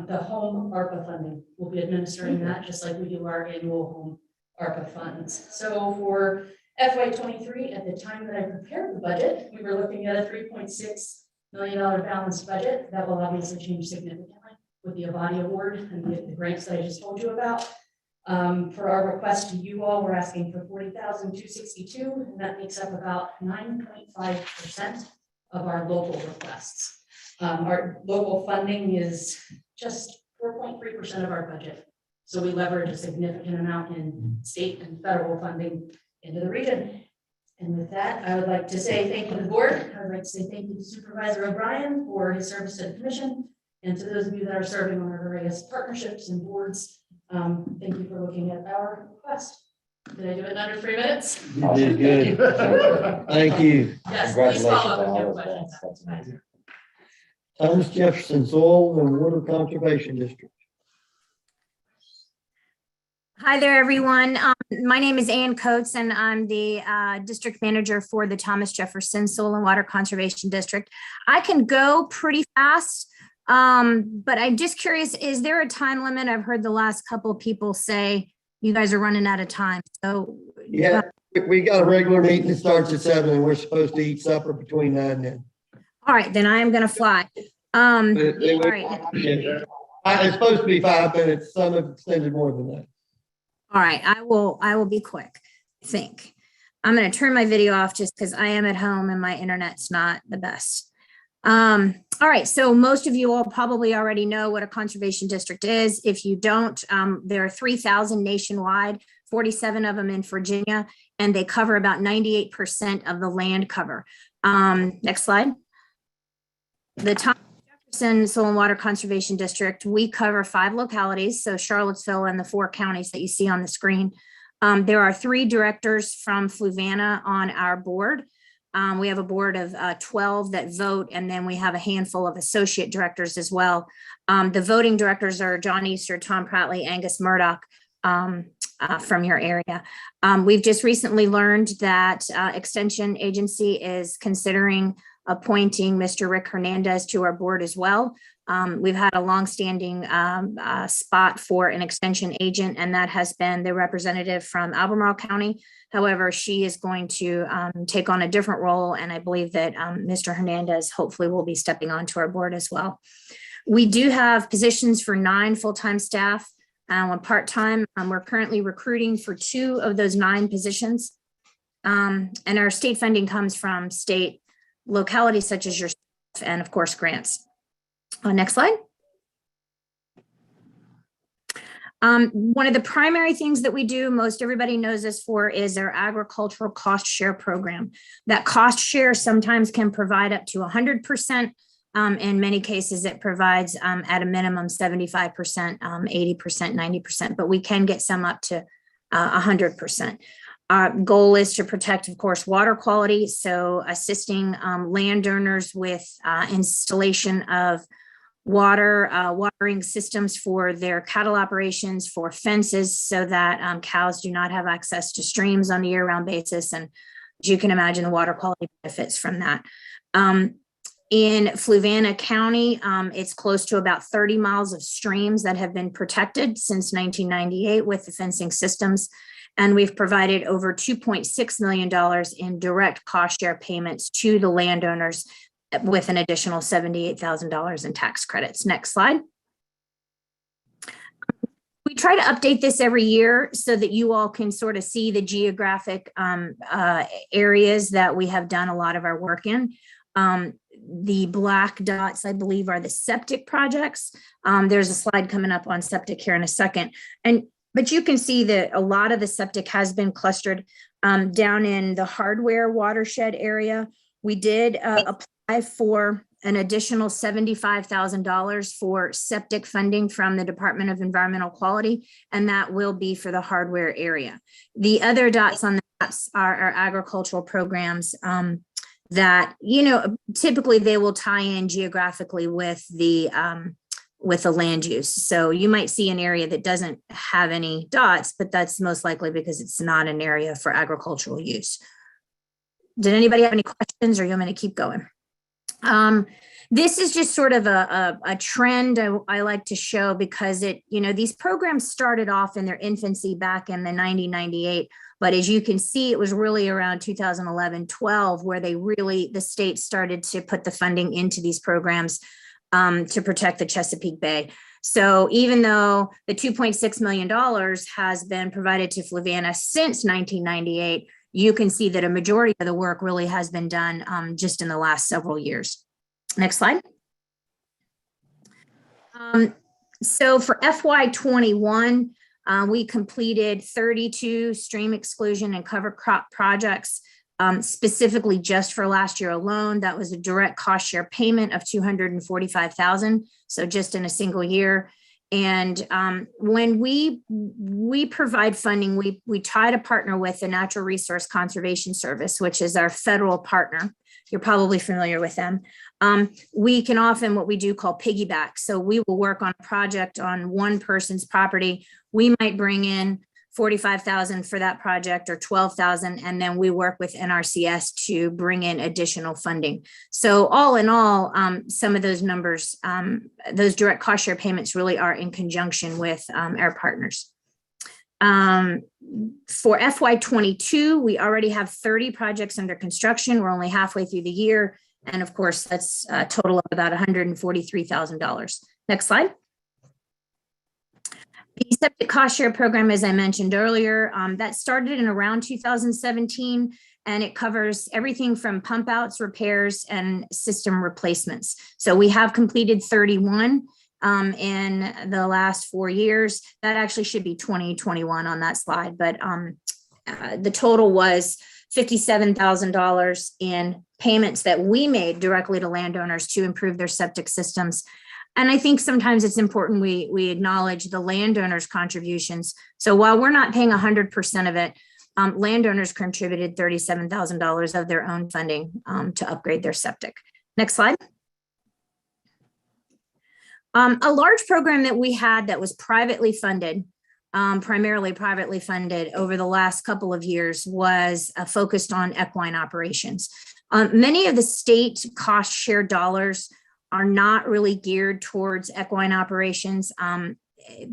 [SPEAKER 18] the home ARPA funding. We'll be administering that just like we do our annual home ARPA funds. So for FY '23, at the time that I prepared the budget, we were looking at a $3.6 million balanced budget. That will obviously change significantly with the Avati award and the grants that I just told you about. For our request to you all, we're asking for $40,262, and that makes up about 9.5% of our local requests. Our local funding is just 4.3% of our budget. So we leverage a significant amount in state and federal funding into the region. And with that, I would like to say thank you to the board. I would like to say thank you to Supervisor O'Brien for his service to the commission. And to those of you that are serving on our various partnerships and boards, thank you for looking at our request. Did I do it in under 3 minutes?
[SPEAKER 4] You did good. Thank you.
[SPEAKER 18] Yes, please follow up
[SPEAKER 9] Congratulations
[SPEAKER 18] if
[SPEAKER 9] on
[SPEAKER 18] you have
[SPEAKER 9] all of that.
[SPEAKER 18] questions.
[SPEAKER 9] That's amazing.
[SPEAKER 4] Thomas Jefferson Soil and Water Conservation District.
[SPEAKER 19] Hi there, everyone. My name is Ann Coates, and I'm the district manager for the Thomas Jefferson Soil and Water Conservation District. I can go pretty fast, but I'm just curious, is there a time limit? I've heard the last couple of people say you guys are running out of time. So
[SPEAKER 4] Yeah, we got a regular meeting that starts at 7 and we're supposed to eat supper between 9 and then.
[SPEAKER 19] all right, then I am going to fly. All right.
[SPEAKER 4] It's supposed to be 5 minutes. Some have extended more than that.
[SPEAKER 19] All right, I will be quick, I think. I'm going to turn my video off just because I am at home and my internet's not the best. All right, so most of you all probably already know what a conservation district is. If you don't, there are 3,000 nationwide, 47 of them in Virginia, and they cover about 98% of the land cover. Next slide. The Thomas Jefferson Soil and Water Conservation District, we cover 5 localities, so Charlottesville and the 4 counties that you see on the screen. There are 3 directors from Fluvanna on our board. We have a board of 12 that vote, and then we have a handful of associate directors as well. The voting directors are John Easter, Tom Prattley, Angus Murdoch from your area. We've just recently learned that Extension Agency is considering appointing Mr. Rick Hernandez to our board as well. We've had a longstanding spot for an extension agent, and that has been the representative from Albemarle County. However, she is going to take on a different role, and I believe that Mr. Hernandez hopefully will be stepping onto our board as well. We do have positions for 9 full-time staff, 1 part-time. We're currently recruiting for 2 of those 9 positions. And our state funding comes from state localities such as yourself and, of course, grants. Next slide. One of the primary things that we do, most everybody knows us for, is our agricultural cost share program. That cost share sometimes can provide up to 100%. In many cases, it provides at a minimum 75%, 80%, 90%, but we can get some up to 100%. Our goal is to protect, of course, water quality. So assisting landowners with installation of watering systems for their cattle operations, for fences, so that cows do not have access to streams on a year-round basis. And as you can imagine, the water quality benefits from that. In Fluvanna County, it's close to about 30 miles of streams that have been protected since 1998 with the fencing systems. And we've provided over $2.6 million in direct cost share payments to the landowners with an additional $78,000 in tax credits. Next slide. We try to update this every year so that you all can sort of see the geographic areas that we have done a lot of our work in. The black dots, I believe, are the septic projects. There's a slide coming up on septic here in a second. But you can see that a lot of the septic has been clustered down in the hardware watershed area. We did apply for an additional $75,000 for septic funding from the Department of Environmental Quality, and that will be for the hardware area. The other dots on the maps are our agricultural programs that, you know, typically they will tie in geographically with the land use. So you might see an area that doesn't have any dots, but that's most likely because it's not an area for agricultural use. Did anybody have any questions, or you want me to keep going? This is just sort of a trend I like to show, because these programs started off in their infancy back in the 1998. But as you can see, it was really around 2011-12 where the state started to put the funding into these programs to protect the Chesapeake Bay. So even though the $2.6 million has been provided to Fluvanna since 1998, you can see that a majority of the work really has been done just in the last several years. Next slide. So for FY21, we completed 32 stream exclusion and cover crop projects. Specifically just for last year alone, that was a direct cost share payment of $245,000. So just in a single year. And when we provide funding, we try to partner with the Natural Resource Conservation Service, which is our federal partner. You're probably familiar with them. We can often what we do call piggyback. So we will work on a project on one person's property. We might bring in $45,000 for that project or $12,000, and then we work with NRCS to bring in additional funding. So all in all, some of those numbers, those direct cost share payments really are in conjunction with our partners. For FY22, we already have 30 projects under construction. We're only halfway through the year. And of course, that's a total of about $143,000. Next slide. The septic cost share program, as I mentioned earlier, that started in around 2017, and it covers everything from pump outs, repairs, and system replacements. So we have completed 31 in the last 4 years. That actually should be 2021 on that slide, but the total was $57,000 in payments that we made directly to landowners to improve their septic systems. And I think sometimes it's important we acknowledge the landowners' contributions. So while we're not paying 100% of it, landowners contributed $37,000 of their own funding to upgrade their septic. Next slide. A large program that we had that was privately funded, primarily privately funded over the last couple of years, was focused on equine operations. Many of the state cost share dollars are not really geared towards equine operations.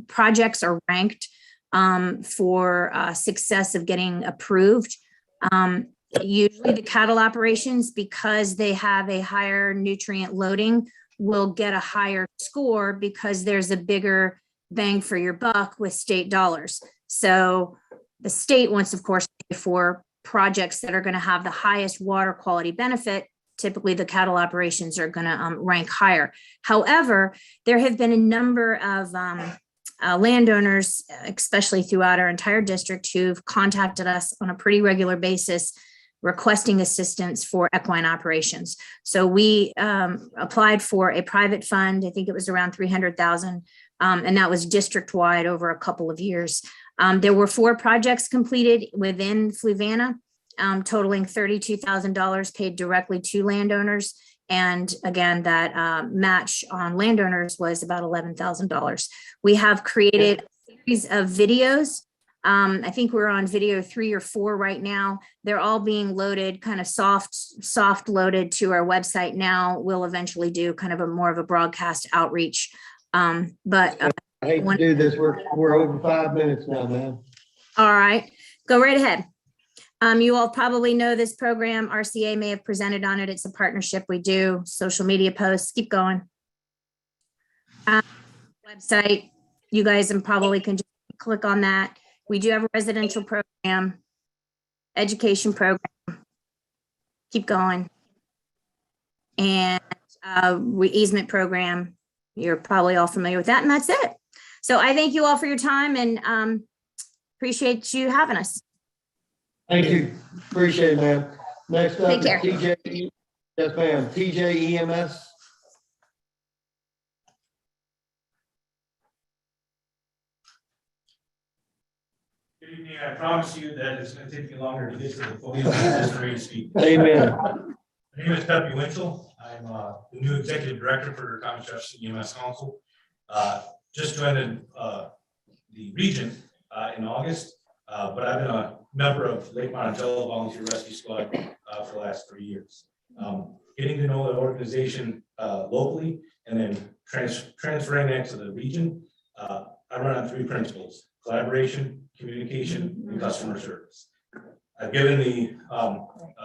[SPEAKER 19] Projects are ranked for success of getting approved. Usually the cattle operations, because they have a higher nutrient loading, will get a higher score because there's a bigger bang for your buck with state dollars. So the state wants, of course, to pay for projects that are going to have the highest water quality benefit. Typically, the cattle operations are going to rank higher. However, there have been a number of landowners, especially throughout our entire district, who've contacted us on a pretty regular basis requesting assistance for equine operations. So we applied for a private fund. I think it was around $300,000, and that was district-wide over a couple of years. There were 4 projects completed within Fluvanna, totaling $32,000 paid directly to landowners. And again, that match on landowners was about $11,000. We have created a series of videos. I think we're on video 3 or 4 right now. They're all being loaded, kind of soft loaded to our website now. We'll eventually do kind of a more of a broadcast outreach. I
[SPEAKER 4] hate to do this. We're over 5 minutes now, man.
[SPEAKER 19] All right, go right ahead. You all probably know this program. RCA may have presented on it. It's a partnership we do. Social media posts, keep going. Website, you guys probably can just click on that. We do have a residential program, education program. Keep going. And easement program. You're probably all familiar with that, and that's it. So I thank you all for your time and appreciate you having us.
[SPEAKER 4] Thank you. Appreciate it, ma'am. Next up
[SPEAKER 19] Take
[SPEAKER 4] is
[SPEAKER 19] care.
[SPEAKER 4] TJ. Yes, ma'am. TJ EMS.
[SPEAKER 20] Good evening. I promise you that it's going to take me longer to get to the podium than just ready to speak.
[SPEAKER 4] Amen.
[SPEAKER 20] My name is Pepe Winchell. I'm the new executive director for Common Jefferson EMS Council. Just joined the region in August, but I've been a member of Lake Monticello Volunteer Rescue Squad for the last 3 years. Getting to know the organization locally and then transferring that to the region, I run on 3 principles: collaboration, communication, and customer service. I've given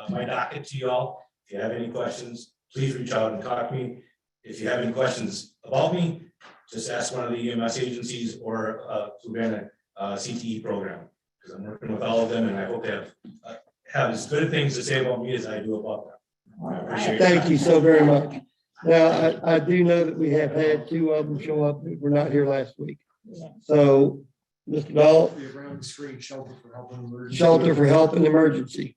[SPEAKER 20] my docket to y'all. If you have any questions, please reach out and talk to me. If you have any questions about me, just ask one of the EMS agencies or Fluvanna CTE program, because I'm working with all of them and I hope to have as good things to say about me as I do about them. I appreciate it.
[SPEAKER 4] Thank you so very much. Now, I do know that we have had 2 of them show up that were not here last week. So, Mr. Dahl,
[SPEAKER 2] Around the screen, shelter for help and emergency.
[SPEAKER 4] Shelter for Help and Emergency.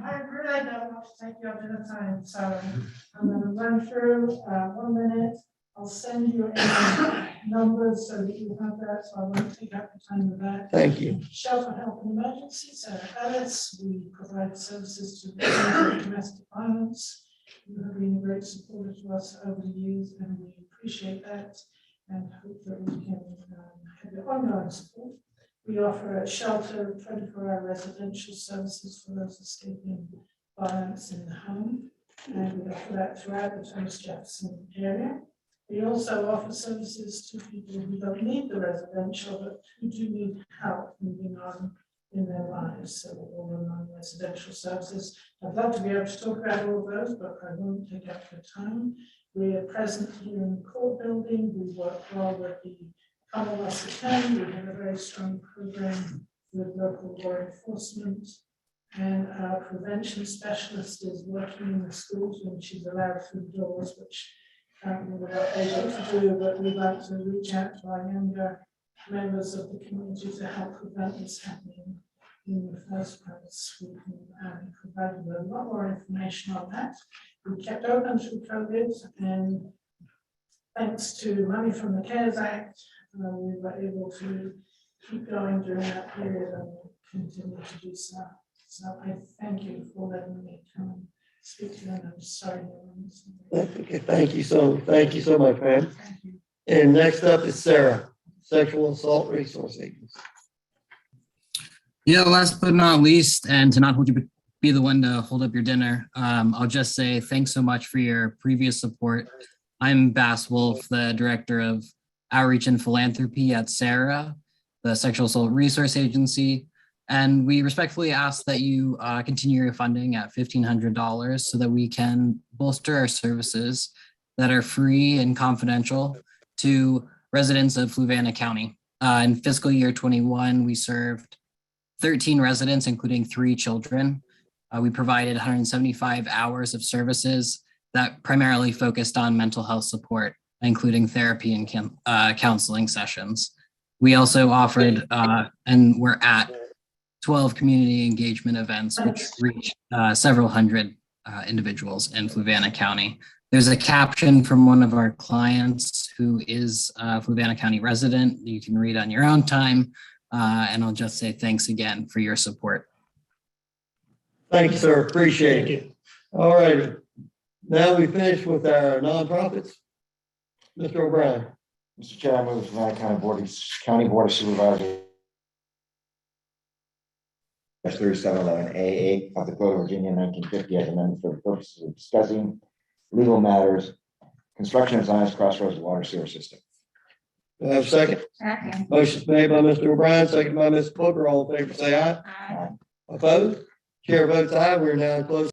[SPEAKER 21] I really don't want to take you up in the time, so I'm going to run through 1 minute. I'll send you numbers so that you have that, so I won't take up the time with that.
[SPEAKER 4] Thank you.
[SPEAKER 21] Shelter Help and Emergency, so Alice, we provide services to victims of domestic violence. You have been a great supporter to us over the years, and we appreciate that and hope that we can have your ongoing support. We offer a shelter, 24-hour residential services for those escaping violence in the home, and we offer that throughout the Thomas Jefferson area. We also offer services to people who don't need the residential, but who do need help moving on in their lives. So we're all on residential services. I'd love to be able to talk about all of those, but I won't take up your time. We are present here in the court building. We work well with the Commonwealth Attorney. We have a very strong program with local law enforcement. And our prevention specialist is working in the schools when she's allowed through the doors, which currently we're not able to do, but we'd like to reach out to our younger members of the community to help prevent this happening in the first place. We can provide you with a lot more information on that. We kept open through COVID, and thanks to money from the CARES Act, we were able to keep going during that period and continue to do so. So I thank you for letting me come and speak to you. And I'm sorry.
[SPEAKER 4] Okay, thank you so much, ma'am. And next up is Sarah, Sexual Assault Resource Agency.
[SPEAKER 22] Yeah, last but not least, and to not hold you be the one to hold up your dinner, I'll just say thanks so much for your previous support. I'm Bass Wolf, the Director of Outreach and Philanthropy at SARA, the Sexual Assault Resource Agency. And we respectfully ask that you continue your funding at $1,500 so that we can bolster our services that are free and confidential to residents of Fluvanna County. In fiscal year 21, we served 13 residents, including 3 children. We provided 175 hours of services that primarily focused on mental health support, including therapy and counseling sessions. We also offered, and we're at 12 community engagement events, which reached several hundred individuals in Fluvanna County. There's a caption from one of our clients who is a Fluvanna County resident. You can read on your own time. And I'll just say thanks again for your support.
[SPEAKER 4] Thank you, sir. Appreciate it. All right. Now we finished with our nonprofits. Mr. O'Brien.
[SPEAKER 9] Mr. Chair, I move the Fluvanna County Board of Supervisors 3711A8 of the Code of Virginia 1950 as amended for the purposes of discussing legal matters, construction of Zionist Crossroads water sewer system.
[SPEAKER 4] Do I have a second?
[SPEAKER 6] Second.
[SPEAKER 4] Motion's made by Mr. O'Brien, second by Ms. Booker. All in favor, say aye.
[SPEAKER 6] Aye.
[SPEAKER 4] Opposed? Chair votes aye. We're now in closed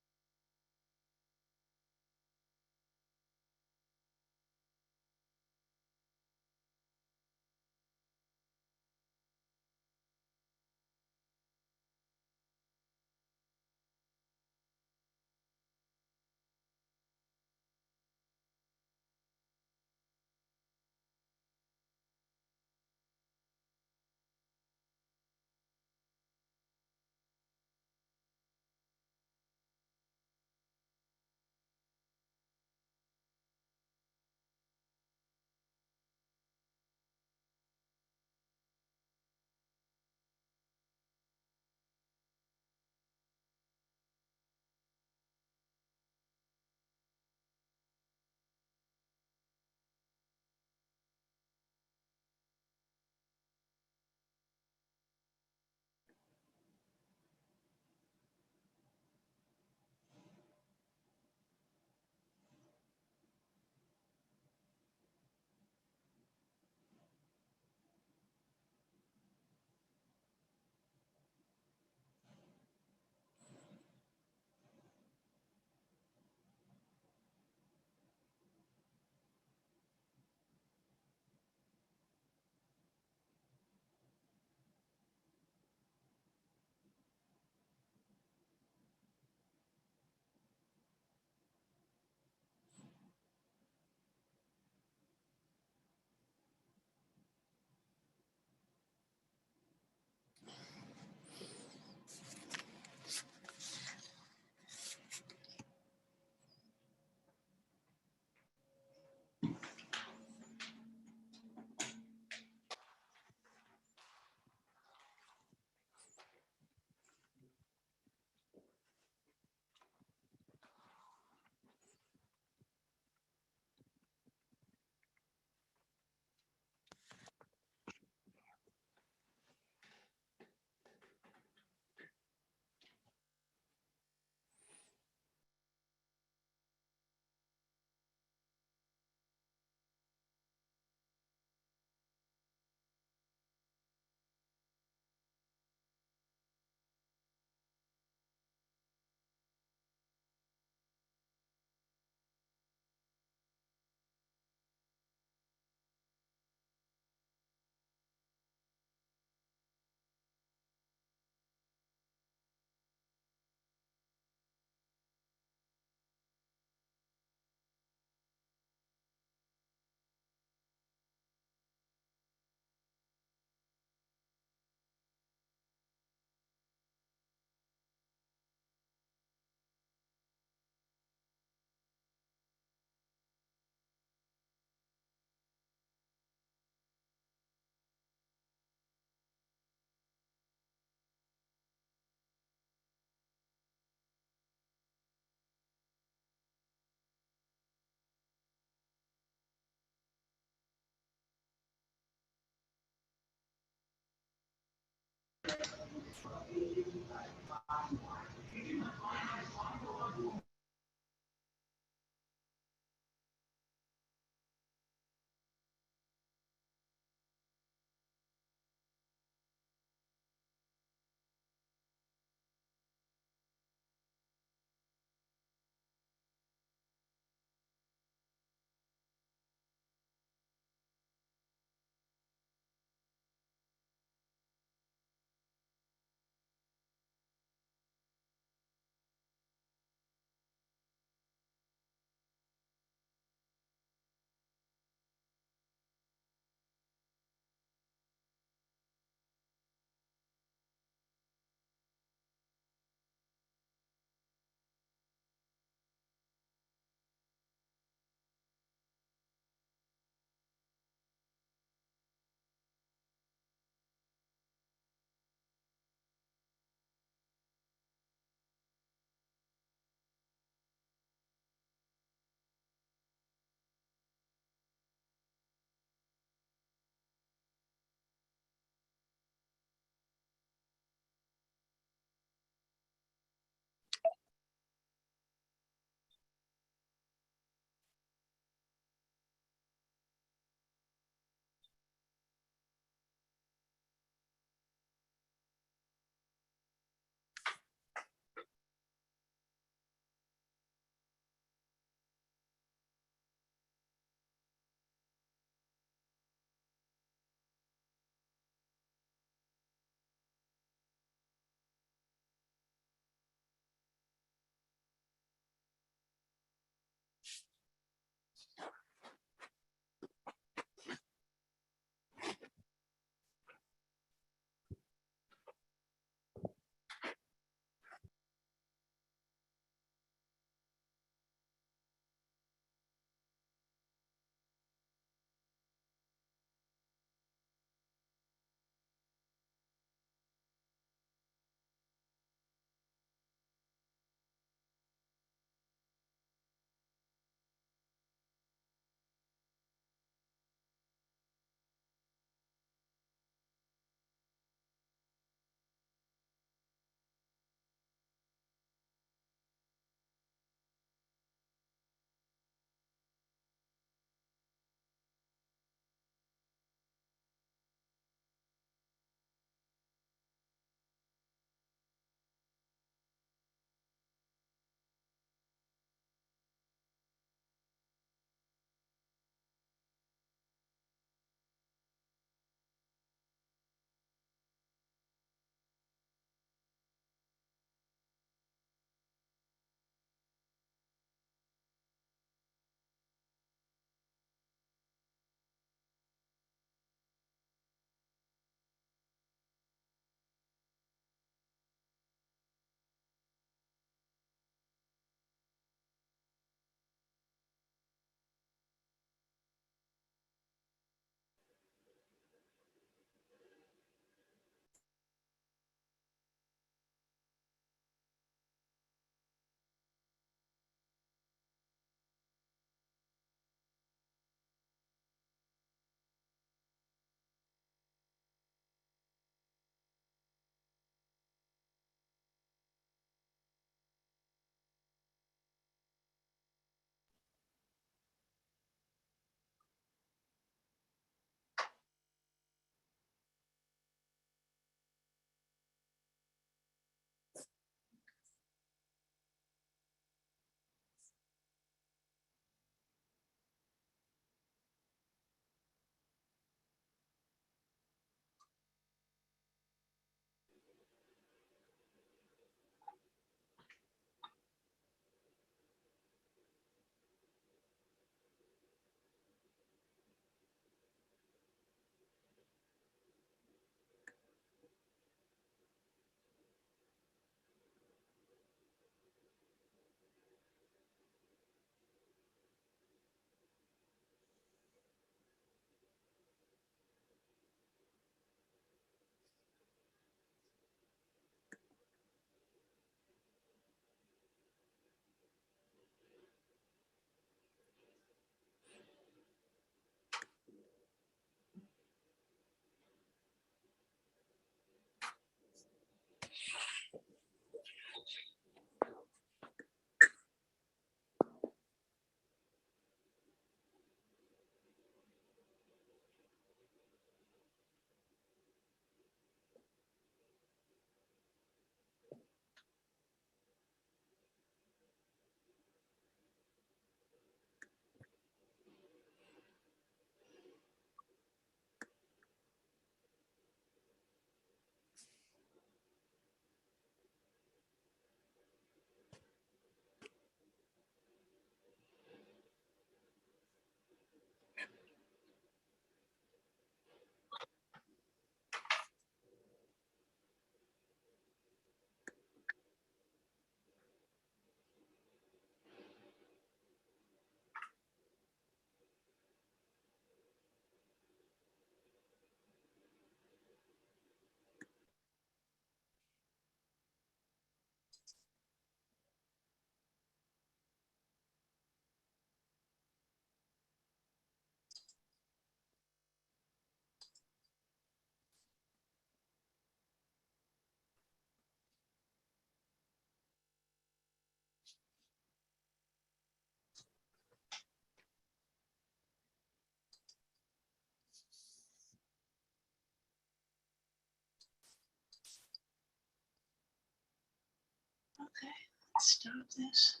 [SPEAKER 21] Okay, let's stop this.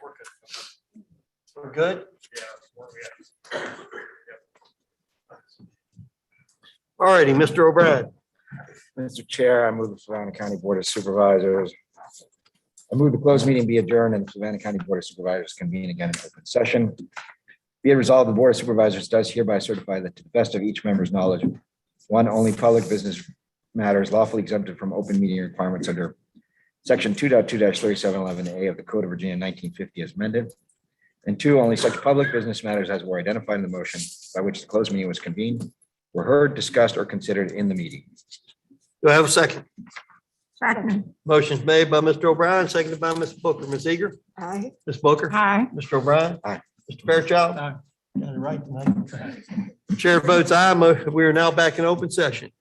[SPEAKER 2] We're good.
[SPEAKER 4] We're good?
[SPEAKER 2] Yeah.
[SPEAKER 4] All righty, Mr. O'Brien.
[SPEAKER 9] Mr. Chair, I move the Fluvanna County Board of Supervisors. I move the closed meeting be adjourned and the Fluvanna County Board of Supervisors convene again in open session. Be it resolved, the Board of Supervisors does hereby certify that to the best of each member's knowledge, one, only public business matters lawfully exempted from open meeting requirements under Section 2.2-3711A of the Code of Virginia 1950 as amended. And two, only such public business matters as were identified in the motion by which the closed meeting was convened were heard, discussed, or considered in the meeting.
[SPEAKER 4] Do I have a second?
[SPEAKER 6] Second.
[SPEAKER 4] Motion's made by Mr. O'Brien, seconded by Ms. Booker. Ms. Eager?
[SPEAKER 6] Aye.
[SPEAKER 4] Ms. Booker?
[SPEAKER 6] Aye.
[SPEAKER 4] Mr. O'Brien?
[SPEAKER 9] Aye.
[SPEAKER 4] Mr. Fairchild?
[SPEAKER 3] Aye.
[SPEAKER 4] Got it right tonight. Chair votes aye. We are now back in open session.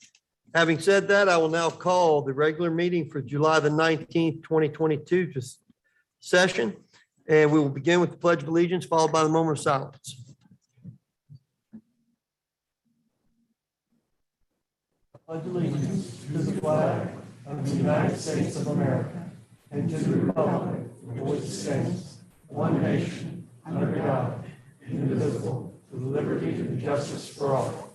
[SPEAKER 4] Having said that, I will now call the regular meeting for July the 19th, 2022 to session. And we will begin with the Pledge of Allegiance, followed by the moment of silence. Pledge allegiance to the flag of the United States of America and to the republic for which it stands, one nation, under God, indivisible, with liberty and justice for all.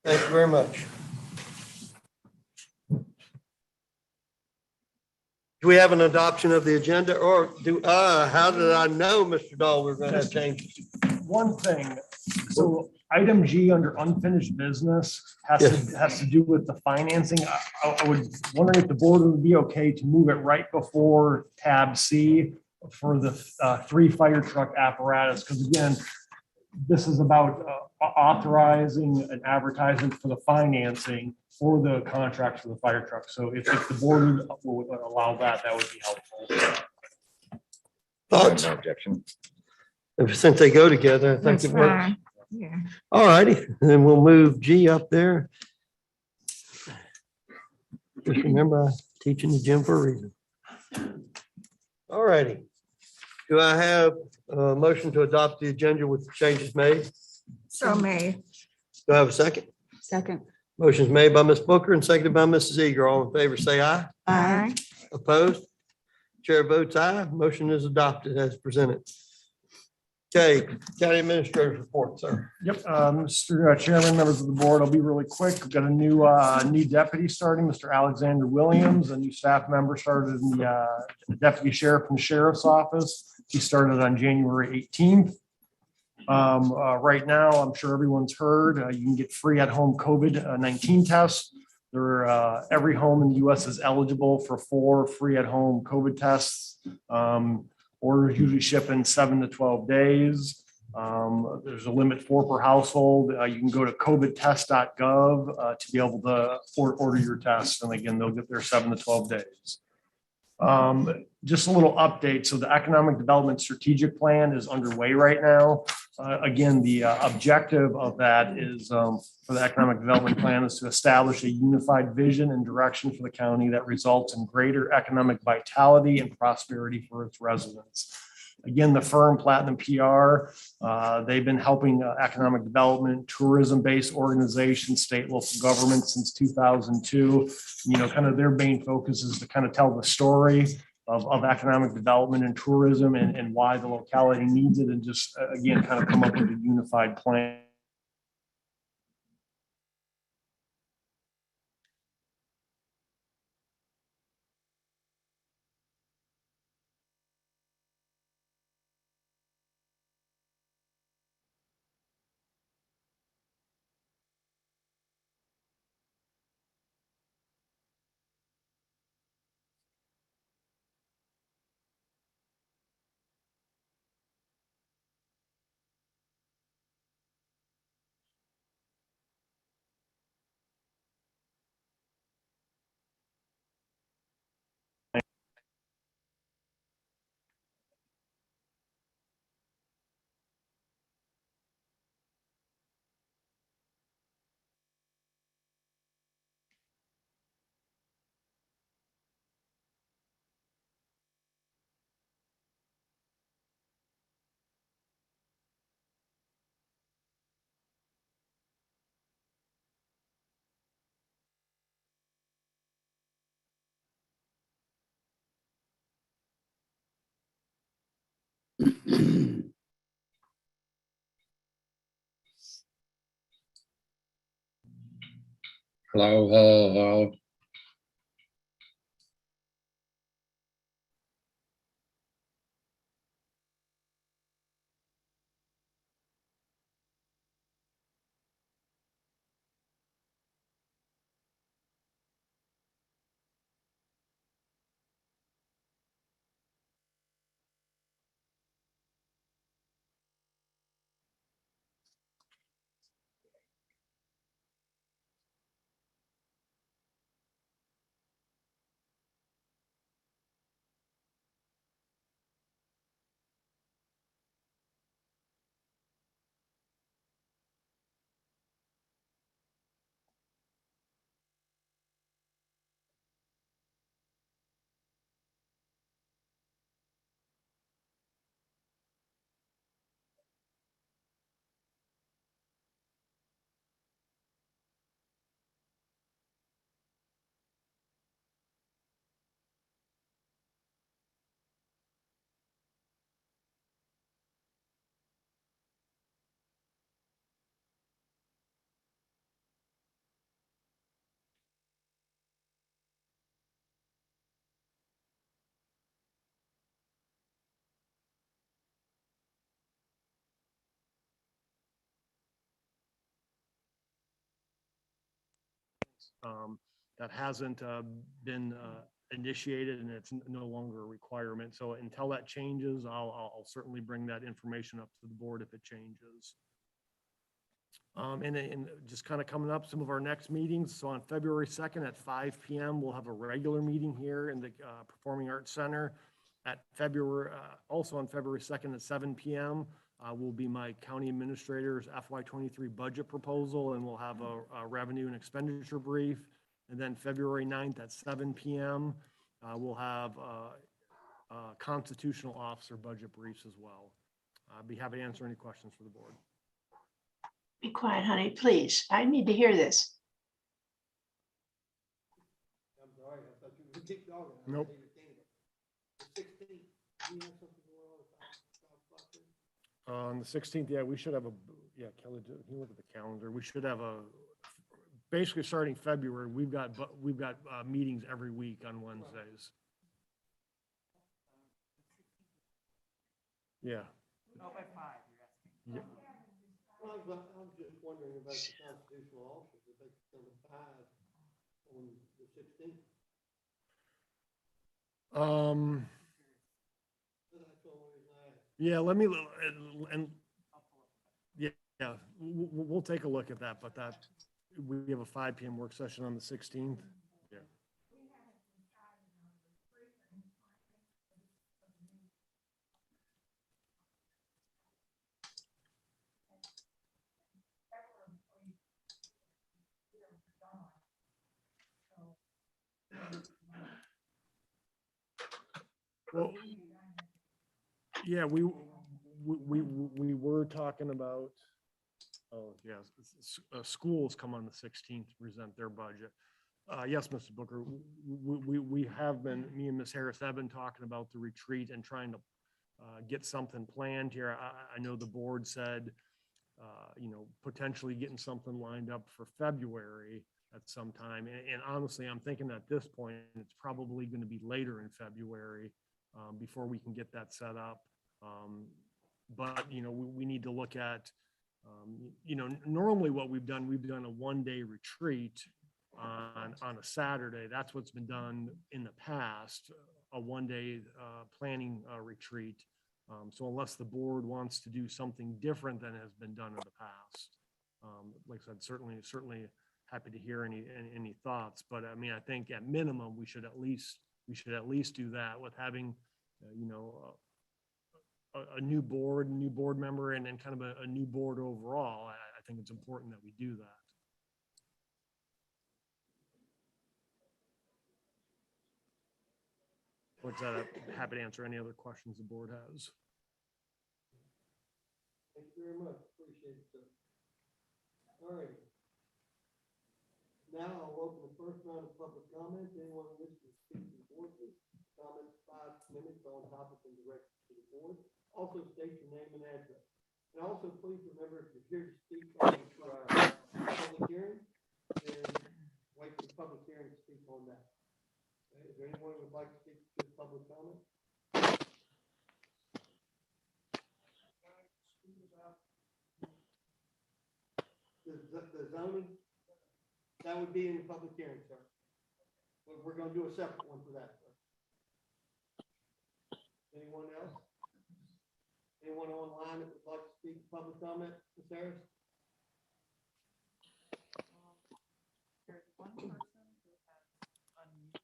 [SPEAKER 4] Thank you very much. Do we have an adoption of the agenda or how did I know, Mr. Dahl, we're going to have changes?
[SPEAKER 2] One thing, so item G under unfinished business has to do with the financing. I would wondering if the board would be okay to move it right before tab C for the 3 fire truck apparatus, because again, this is about authorizing an advertisement for the financing for the contract for the fire truck. So if the board would allow that, that would be helpful.
[SPEAKER 4] Thoughts?
[SPEAKER 9] No objection.
[SPEAKER 4] Since they go together, I think
[SPEAKER 6] That's
[SPEAKER 4] it works.
[SPEAKER 6] fine. Yeah.
[SPEAKER 4] All righty, then we'll move G up there. Just remember, I'm teaching the gym for a reason. All righty. Do I have a motion to adopt the agenda with the changes made?
[SPEAKER 6] So made.
[SPEAKER 4] Do I have a second?
[SPEAKER 6] Second.
[SPEAKER 4] Motion's made by Ms. Booker and seconded by Mrs. Eager. All in favor, say aye.
[SPEAKER 6] Aye.
[SPEAKER 4] Opposed? Chair votes aye. Motion is adopted as presented. Okay, County Administrator's report, sir.
[SPEAKER 2] Yep, Mr. Chairman, members of the board, I'll be really quick. We've got a new deputy starting, Mr. Alexander Williams, a new staff member started in the deputy sheriff in the sheriff's office. He started on January 18th. Right now, I'm sure everyone's heard, you can get free at-home COVID-19 tests. Every home in the US is eligible for 4 free at-home COVID tests. Orders usually ship in 7 to 12 days. There's a limit 4 per household. You can go to covidtest.gov to be able to order your test. And again, they'll get there 7 to 12 days. Just a little update. So the economic development strategic plan is underway right now. Again, the objective of that is for the economic development plan is to establish a unified vision and direction for the county that results in greater economic vitality and prosperity for its residents. Again, the firm Platinum PR, they've been helping economic development, tourism-based organizations, state, local governments since 2002. You know, kind of their main focus is to kind of tell the story of economic development and tourism and why the locality needs it, and just, again, kind of come up with a unified plan.
[SPEAKER 1] Hello, hello, hello.
[SPEAKER 2] That hasn't been initiated and it's no longer a requirement. So until that changes, I'll certainly bring that information up to the board if it changes. And just kind of coming up, some of our next meetings. So on February 2nd at 5 p.m., we'll have a regular meeting here in the Performing Arts Center. Also on February 2nd at 7 p.m. Will be my county administrator's FY23 budget proposal, and we'll have a revenue and expenditure brief. And then February 9th at 7 p.m., we'll have constitutional officer budget briefs as well. I'd be happy to answer any questions for the board.
[SPEAKER 21] Be quiet, honey, please. I need to hear this.
[SPEAKER 3] I'm sorry, I thought you would keep going.
[SPEAKER 2] Nope. On the 16th, yeah, we should have Kelly, can you look at the calendar? We should have basically starting February, we've got meetings every week on Wednesdays. Yeah.
[SPEAKER 3] Oh, by 5, you're asking.
[SPEAKER 2] Yeah.
[SPEAKER 4] Well, I'm just wondering about the constitutional officers, if they come at 5 on the 16th. That's the only reason I asked.
[SPEAKER 2] Yeah, let me, and yeah, we'll take a look at that, but we have a 5 p.m. work session on the 16th. Yeah. Well, yeah, we were talking about, schools come on the 16th to present their budget. Yes, Mr. Booker, we have been, me and Ms. Harris have been talking about the retreat and trying to get something planned here. I know the board said, potentially getting something lined up for February at some time. And honestly, I'm thinking at this point, it's probably going to be later in February before we can get that set up. But, we need to look at, normally what we've done a one-day retreat on a Saturday. That's what's been done in the past, a one-day planning retreat. So unless the board wants to do something different than has been done in the past, like I said, certainly happy to hear any thoughts. But I mean, I think at minimum, we should at least do that with having, a new board member and kind of a new board overall. I think it's important that we do that. With that, I'm happy to answer any other questions the board has.
[SPEAKER 4] Thank you very much. Appreciate it, sir. All right. Now I'll open the first round of public comments. Anyone wish to speak to the board, please comment 5 minutes on topic and direction to the board. Also state your name and address. And also please remember, if you're here to speak on public hearing, then wait for the public hearing to speak on that. Okay, is there anyone who would like to speak to the public comment? The zoning, that would be in the public hearing, sir. But we're gonna do a separate one for that, sir. Anyone else? Anyone online that would like to speak public comment, Ms. Harris?
[SPEAKER 5] There's one person who has unmuted.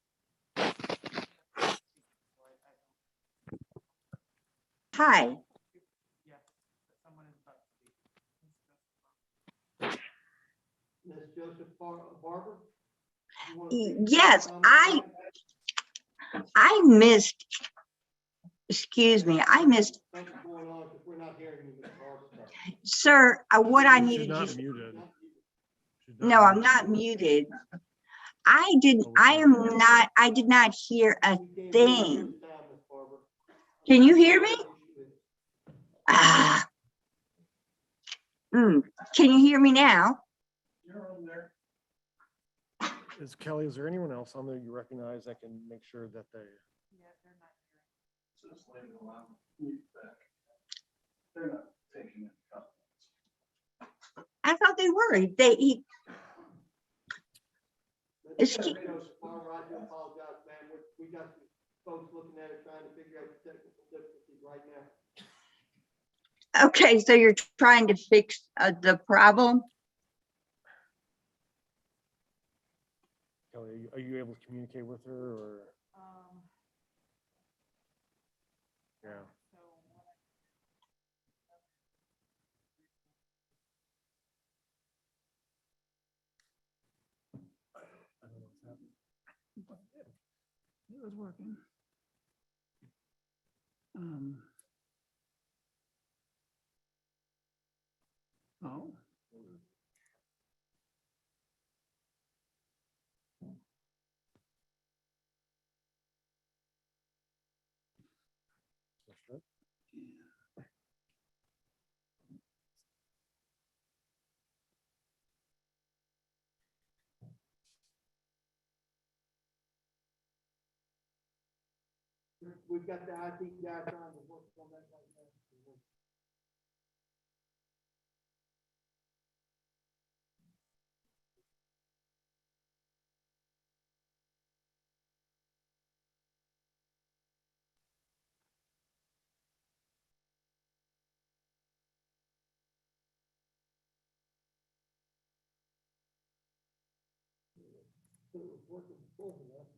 [SPEAKER 7] Hi,
[SPEAKER 5] Yes, someone is about to speak.
[SPEAKER 4] Ms. Joseph Barber? You wanna speak
[SPEAKER 7] yes,
[SPEAKER 4] public comment?
[SPEAKER 7] I missed, excuse me, I missed,
[SPEAKER 4] Something's going on because we're not hearing you, Ms. Barber.
[SPEAKER 7] sir, what I
[SPEAKER 2] She's
[SPEAKER 7] needed
[SPEAKER 2] not
[SPEAKER 7] you,
[SPEAKER 2] muted.
[SPEAKER 7] no, I'm not muted. I did not hear a thing. Can you hear me? Ah. Can you hear me now?
[SPEAKER 2] Kelly, is there anyone else on there you recognize that can make sure that they?
[SPEAKER 12] They're not taking it.
[SPEAKER 7] I thought they were. Excuse-
[SPEAKER 4] Barbara, I do apologize, man. We got the folks looking at it, trying to figure out the technical difficulties right now.
[SPEAKER 7] Okay, so you're trying to fix the problem?
[SPEAKER 2] Kelly, are you able to communicate with her or? Yeah. I don't know what's happening.
[SPEAKER 5] It was working. Oh.
[SPEAKER 4] We've got the IT guy trying to work on that right now. It was working before we left.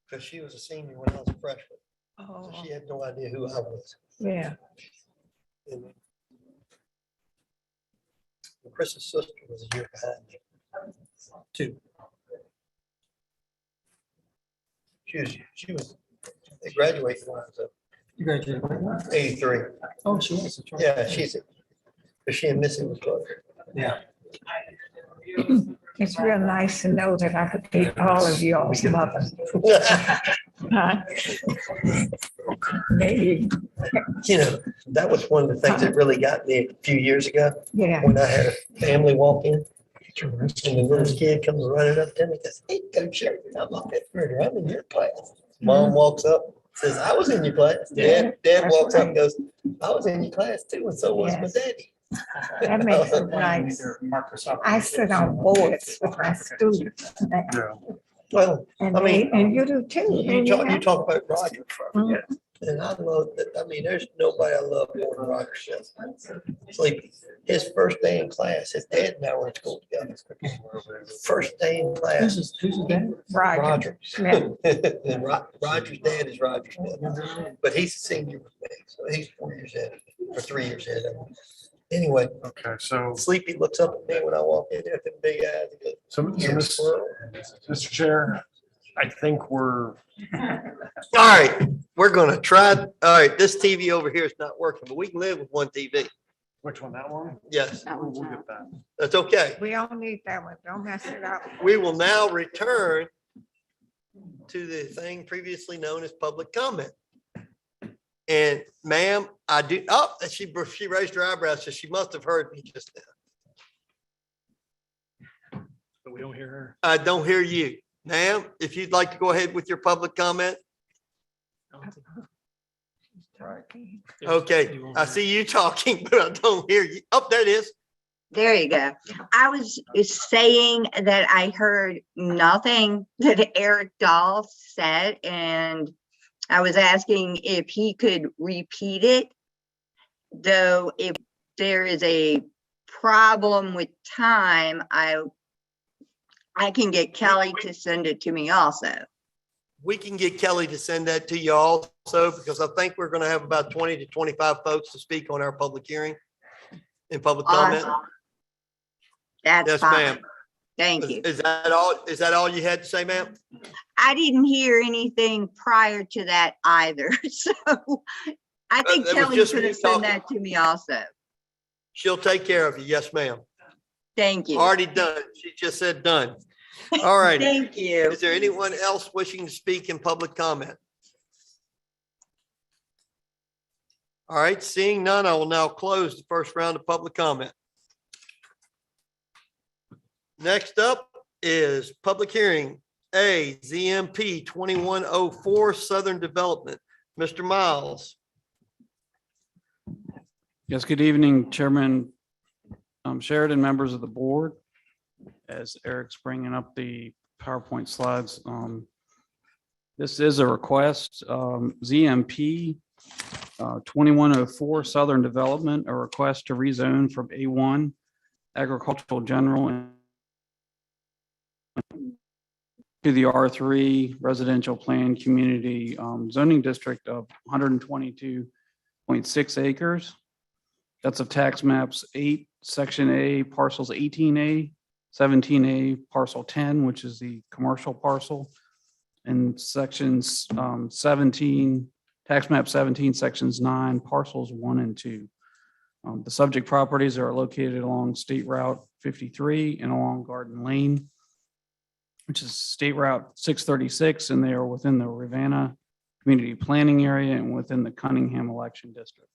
[SPEAKER 4] Because she was a senior when I was a freshman. So she had no idea who I was.
[SPEAKER 6] Yeah.
[SPEAKER 4] And Chris's sister was a year behind me. 2. She was, they graduated when I was
[SPEAKER 3] You graduated when?
[SPEAKER 4] 83.
[SPEAKER 3] Oh, she was. That's right.
[SPEAKER 4] Yeah, she and Missy was close.
[SPEAKER 3] Yeah.
[SPEAKER 6] It's real nice to know that I could be all of y'all's mother. Huh? Maybe,
[SPEAKER 4] You know, that was one of the things that really got me a few years ago
[SPEAKER 6] yeah.
[SPEAKER 4] when I had a family walk in. And the little kid comes running up to me, and goes, "Hey, Coach Sherry, I'm a fifth grader. I'm in your class." Mom walks up, says, "I was in your class." Dad
[SPEAKER 6] That's
[SPEAKER 4] walks up
[SPEAKER 6] right.
[SPEAKER 4] and goes, "I was in your class too, and so was my
[SPEAKER 6] Yes.
[SPEAKER 4] daddy."
[SPEAKER 6] That makes it nice. I sit on boards with my students.
[SPEAKER 4] Well,
[SPEAKER 6] And
[SPEAKER 4] I mean,
[SPEAKER 6] and you do too.
[SPEAKER 4] you talk about Roger. And I love that. I mean, there's nobody I love more than Roger Shell. Sleepy. His first day in class, his dad and I were in school together. First day in class.
[SPEAKER 3] Who's his dad?
[SPEAKER 4] Roger.
[SPEAKER 6] Smith.
[SPEAKER 4] And Roger's dad is Roger Smith, but he's a senior with me, so he's 4 years ahead, or 3 years ahead of me. Anyway,
[SPEAKER 2] Okay, so,
[SPEAKER 4] Sleepy looks up at me when I walk in there with them big eyes. He goes, "You're a squirrel."
[SPEAKER 2] Mr. Chair, I think we're,
[SPEAKER 4] All right, we're gonna try. All right, this TV over here is not working, but we can live with one TV.
[SPEAKER 2] which one, that one?
[SPEAKER 4] Yes,
[SPEAKER 2] We'll get that.
[SPEAKER 4] that's okay.
[SPEAKER 6] We don't need that one. Don't mess it up.
[SPEAKER 4] We will now return to the thing previously known as public comment. And ma'am, I do, she raised her eyebrows, so she must have heard me just now.
[SPEAKER 2] But we don't hear her.
[SPEAKER 4] I don't hear you. Ma'am, if you'd like to go ahead with your public comment. Okay, I see you talking, but I don't hear you. Oh, there it is.
[SPEAKER 7] There you go. I was saying that I heard nothing that Eric Dahl said, and I was asking if he could repeat it. Though if there is a problem with time, I can get Kelly to send it to me also.
[SPEAKER 4] We can get Kelly to send that to you also, because I think we're gonna have about 20 to 25 folks to speak on our public hearing in public comment.
[SPEAKER 7] Awesome. That's
[SPEAKER 4] Yes,
[SPEAKER 7] fine.
[SPEAKER 4] ma'am.
[SPEAKER 7] Thank you.
[SPEAKER 4] Is that all? Is that all you had to say, ma'am?
[SPEAKER 7] I didn't hear anything prior to that either. So I think
[SPEAKER 4] that was
[SPEAKER 7] Kelly
[SPEAKER 4] just
[SPEAKER 7] could
[SPEAKER 4] me
[SPEAKER 7] have sent
[SPEAKER 4] talking.
[SPEAKER 7] that to me also.
[SPEAKER 4] She'll take care of you. Yes, ma'am.
[SPEAKER 7] Thank you.
[SPEAKER 4] Already done. She just said done. All right.
[SPEAKER 7] Thank you.
[SPEAKER 4] Is there anyone else wishing to speak in public comment? All right, seeing none, I will now close the first round of public comment. Next up is public hearing A, ZMP 2104 Southern Development. Mr. Miles.
[SPEAKER 8] Yes, good evening, Chairman Sheridan, members of the board. As Eric's bringing up the PowerPoint slides, this is a request, ZMP 2104 Southern Development, a request to rezone from A1 Agricultural General to the R3 Residential Plan Community Zoning District of 122.6 acres. That's of tax maps 8, Section A, parcels 18A, 17A, parcel 10, which is the commercial parcel, and sections 17, tax map 17, sections 9, parcels 1 and 2. The subject properties are located along State Route 53 and along Garden Lane, which is State Route 636, and they are within the Fluvanna Community Planning Area and within the Cunningham Election District.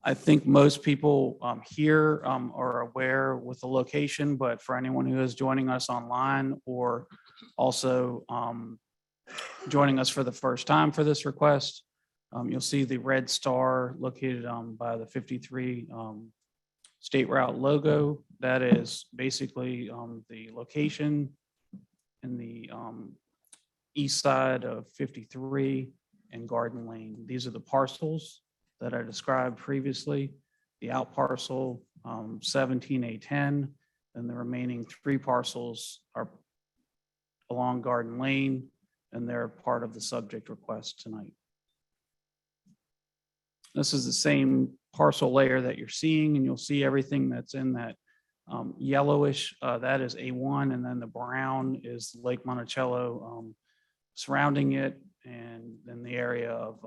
[SPEAKER 8] I think most people here are aware with the location, but for anyone who is joining us online or also joining us for the first time for this request, you'll see the red star located by the 53 State Route logo. That is basically the location in the east side of 53 and Garden Lane. These are the parcels that I described previously. the out parcel, 17A10, and the remaining 3 parcels are along Garden Lane, and they're part of the subject request tonight. This is the same parcel layer that you're seeing, and you'll see everything that's in that yellowish, that is A1, and then the brown is Lake Monticello surrounding it, and then the area of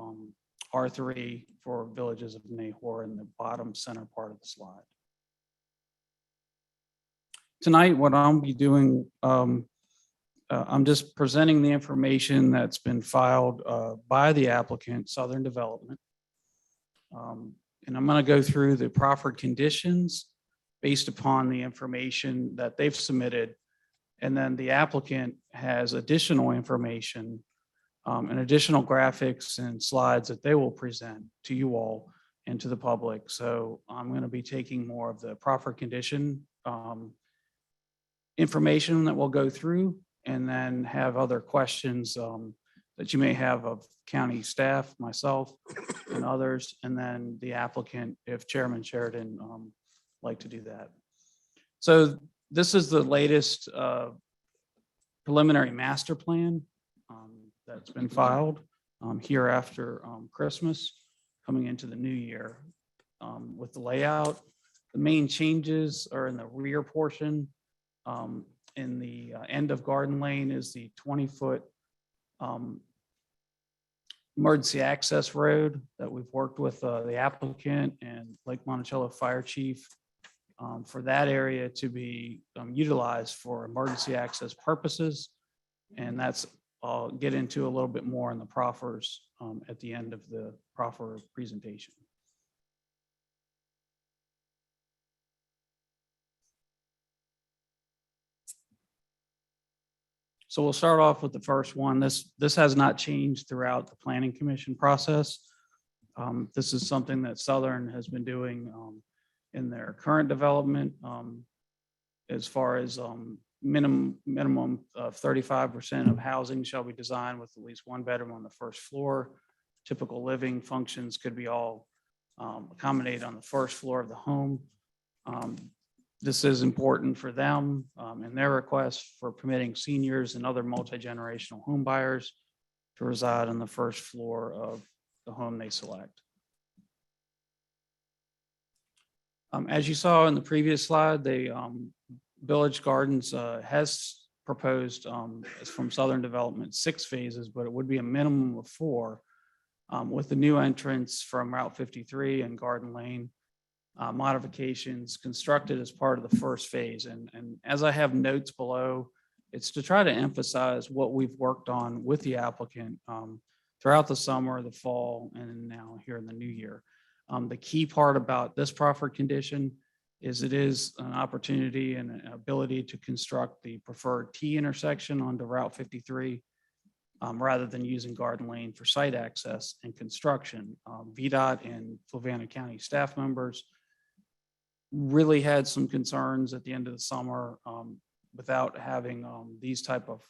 [SPEAKER 8] R3 for villages of Nahor in the bottom center part of the slide. Tonight, what I'll be doing, I'm just presenting the information that's been filed by the applicant, Southern Development. And I'm going to go through the proffered conditions based upon the information that they've submitted. And then the applicant has additional information and additional graphics and slides that they will present to you all and to the public. So I'm going to be taking more of the proffered condition information that we'll go through, and then have other questions that you may have of county staff, myself, and others, and then the applicant, if Chairman Sheridan like to do that. So this is the latest preliminary master plan that's been filed here after Christmas, coming into the new year with the layout. The main changes are in the rear portion. In the end of Garden Lane is the 20-foot emergency access road that we've worked with the applicant and Lake Monticello Fire Chief for that area to be utilized for emergency access purposes. And that's, I'll get into a little bit more in the proffers at the end of the proffer presentation. So we'll start off with the first one. This has not changed throughout the Planning Commission process. This is something that Southern has been doing in their current development as far as minimum of 35% of housing shall be designed with at least 1 bedroom on the first floor. Typical living functions could be all accommodated on the first floor of the home. This is important for them in their request for permitting seniors and other multi-generational home buyers to reside on the first floor of the home they select. As you saw in the previous slide, the Village Gardens has proposed from Southern Development 6 phases, but it would be a minimum of 4 with the new entrance from Route 53 and Garden Lane. Modifications constructed as part of the first phase. And as I have notes below, it's to try to emphasize what we've worked on with the applicant throughout the summer, the fall, and now here in the new year. The key part about this proffered condition is it is an opportunity and an ability to construct the preferred T intersection onto Route 53 rather than using Garden Lane for site access and construction. VDOT and Fluvanna County staff members really had some concerns at the end of the summer without having these type of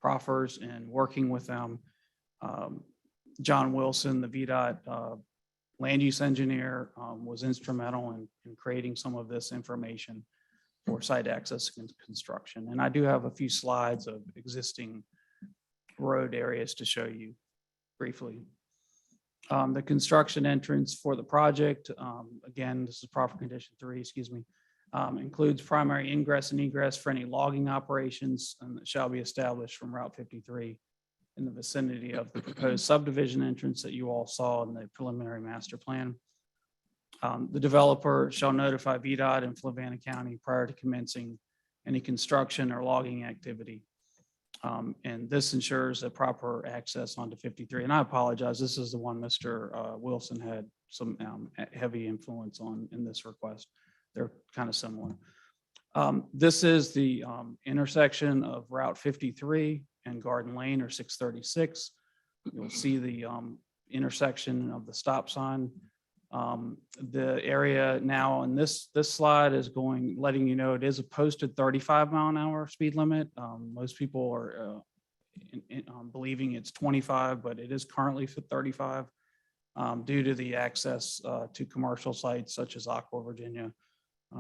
[SPEAKER 8] proffers and working with them. John Wilson, the VDOT land use engineer, was instrumental in creating some of this information for site access and construction. And I do have a few slides of existing road areas to show you briefly. The construction entrance for the project, again, this is proper condition 3, excuse me, includes primary ingress and egress for any logging operations and that shall be established from Route 53 in the vicinity of the proposed subdivision entrance that you all saw in the preliminary master plan. The developer shall notify VDOT and Fluvanna County prior to commencing any construction or logging activity. And this ensures a proper access onto 53. And I apologize, this is the one Mr. Wilson had some heavy influence on in this request. They're kind of similar. This is the intersection of Route 53 and Garden Lane or 636. You'll see the intersection of the stop sign. The area now in this slide is letting you know it is a posted 35-mile-an-hour speed limit. Most people are believing it's 25, but it is currently for 35. due to the access to commercial sites such as Aqua, Virginia,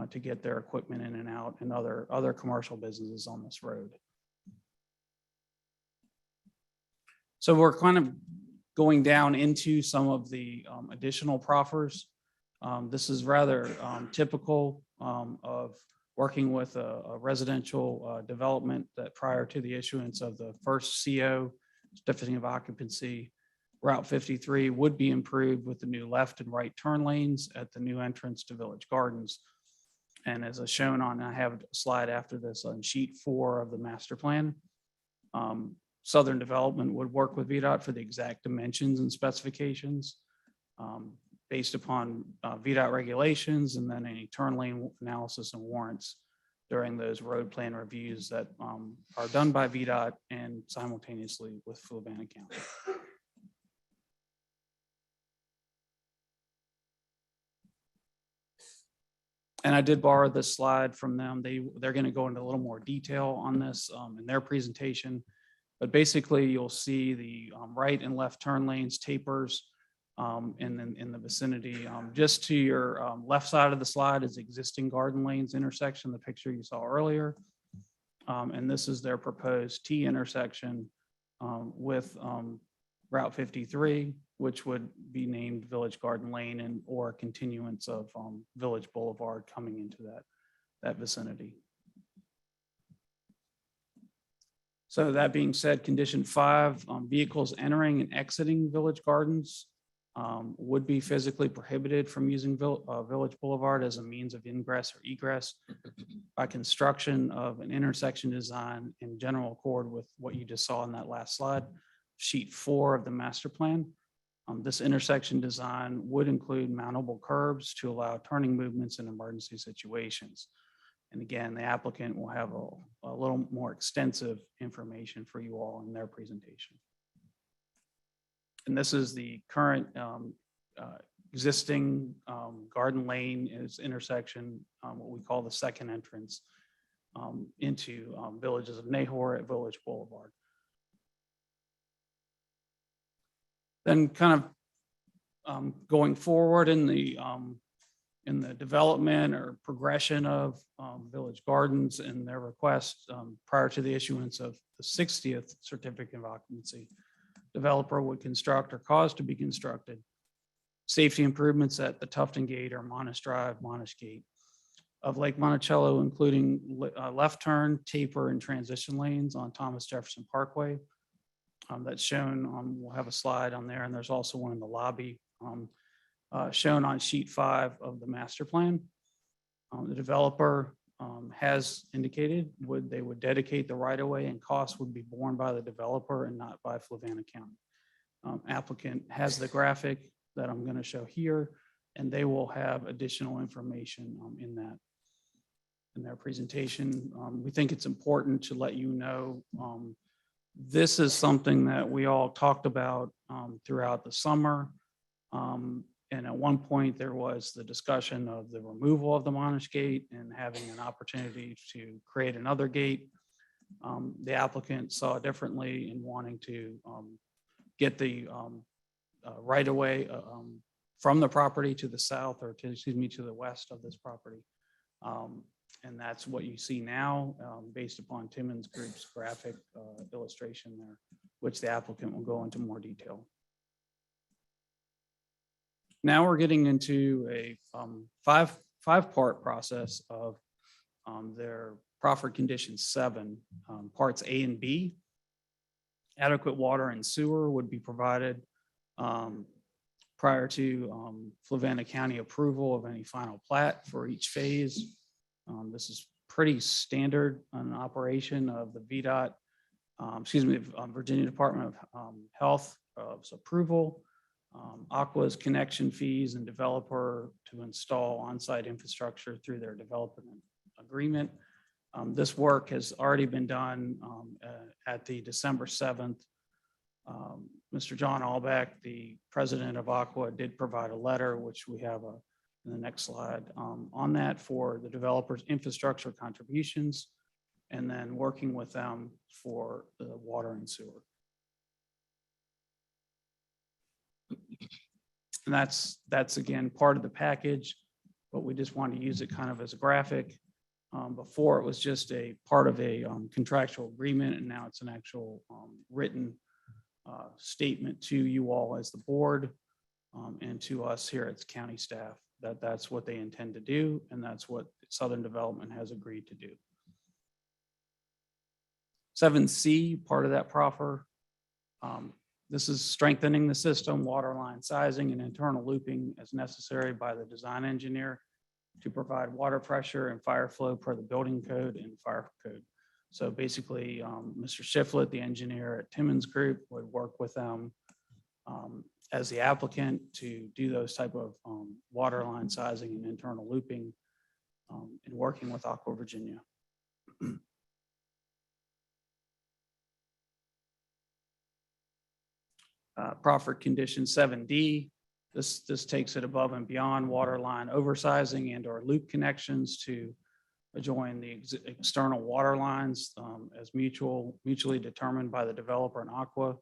[SPEAKER 8] to get their equipment in and out, and other commercial businesses on this road. So we're kind of going down into some of the additional proffers. This is rather typical of working with a residential development that prior to the issuance of the first CO, certificate of occupancy, Route 53 would be improved with the new left and right turn lanes at the new entrance to Village Gardens. And as shown on, I have a slide after this on sheet 4 of the master plan. Southern Development would work with VDOT for the exact dimensions and specifications based upon VDOT regulations, and then any turn lane analysis and warrants during those road plan reviews that are done by VDOT and simultaneously with Fluvanna County. And I did borrow this slide from them. They're going to go into a little more detail on this in their presentation. But basically, you'll see the right and left turn lanes, tapers, and then in the vicinity. Just to your left side of the slide is existing garden lanes intersection, the picture you saw earlier. And this is their proposed T intersection with Route 53, which would be named Village Garden Lane and or continuance of Village Boulevard coming into that vicinity. So that being said, condition 5, vehicles entering and exiting Village Gardens would be physically prohibited from using Village Boulevard as a means of ingress or egress by construction of an intersection design in general accord with what you just saw in that last slide, sheet 4 of the master plan. This intersection design would include mountable curbs to allow turning movements in emergency situations. And again, the applicant will have a little more extensive information for you all in their presentation. And this is the current existing garden lane is intersection, what we call the second entrance into Villages of Nahor at Village Boulevard. Then kind of going forward in the development or progression of Village Gardens and their request prior to the issuance of the 60th certificate of occupancy, developer would construct or cause to be constructed safety improvements at the Tufton Gate or Monash Drive, Monash Gate of Lake Monticello, including left turn, taper, and transition lanes on Thomas Jefferson Parkway. That's shown we'll have a slide on there, and there's also one in the lobby shown on sheet 5 of the master plan. The developer has indicated they would dedicate the right of way, and costs would be borne by the developer and not by Fluvanna County. Applicant has the graphic that I'm going to show here, and they will have additional information in their presentation. We think it's important to let you know this is something that we all talked about throughout the summer. And at one point, there was the discussion of the removal of the Monash Gate and having an opportunity to create another gate. The applicant saw it differently in wanting to get the right of way from the property to the south, or to the west of this property. And that's what you see now based upon Timmons Group's graphic illustration there, which the applicant will go into more detail. Now we're getting into a five-part process of their proffered condition 7, parts A and B. Adequate water and sewer would be provided prior to Fluvanna County approval of any final plat for each phase. This is pretty standard on operation of the VDOT, Virginia Department of Health's approval. Aqua's connection fees and developer to install on-site infrastructure through their development agreement. This work has already been done at the December 7th. Mr. John Albeck, the president of Aqua, did provide a letter, which we have in the next slide, on that for the developer's infrastructure contributions, and then working with them for the water and sewer. And that's again, part of the package, but we just want to use it kind of as a graphic. Before it was just a part of a contractual agreement, and now it's an actual written statement to you all as the board and to us here at the county staff, that that's what they intend to do, and that's what Southern Development has agreed to do. 7C, part of that proffer. This is strengthening the system, water line sizing and internal looping as necessary by the design engineer to provide water pressure and fire flow per the building code and fire code. So basically, Mr. Shiflett, the engineer at Timmons Group, would work with them as the applicant to do those type of water line sizing and internal looping and working with Aqua Virginia. Proffered condition 7D. This takes it above and beyond water line oversizing and or loop connections to adjoin the external water lines as mutually determined by the developer and Aqua,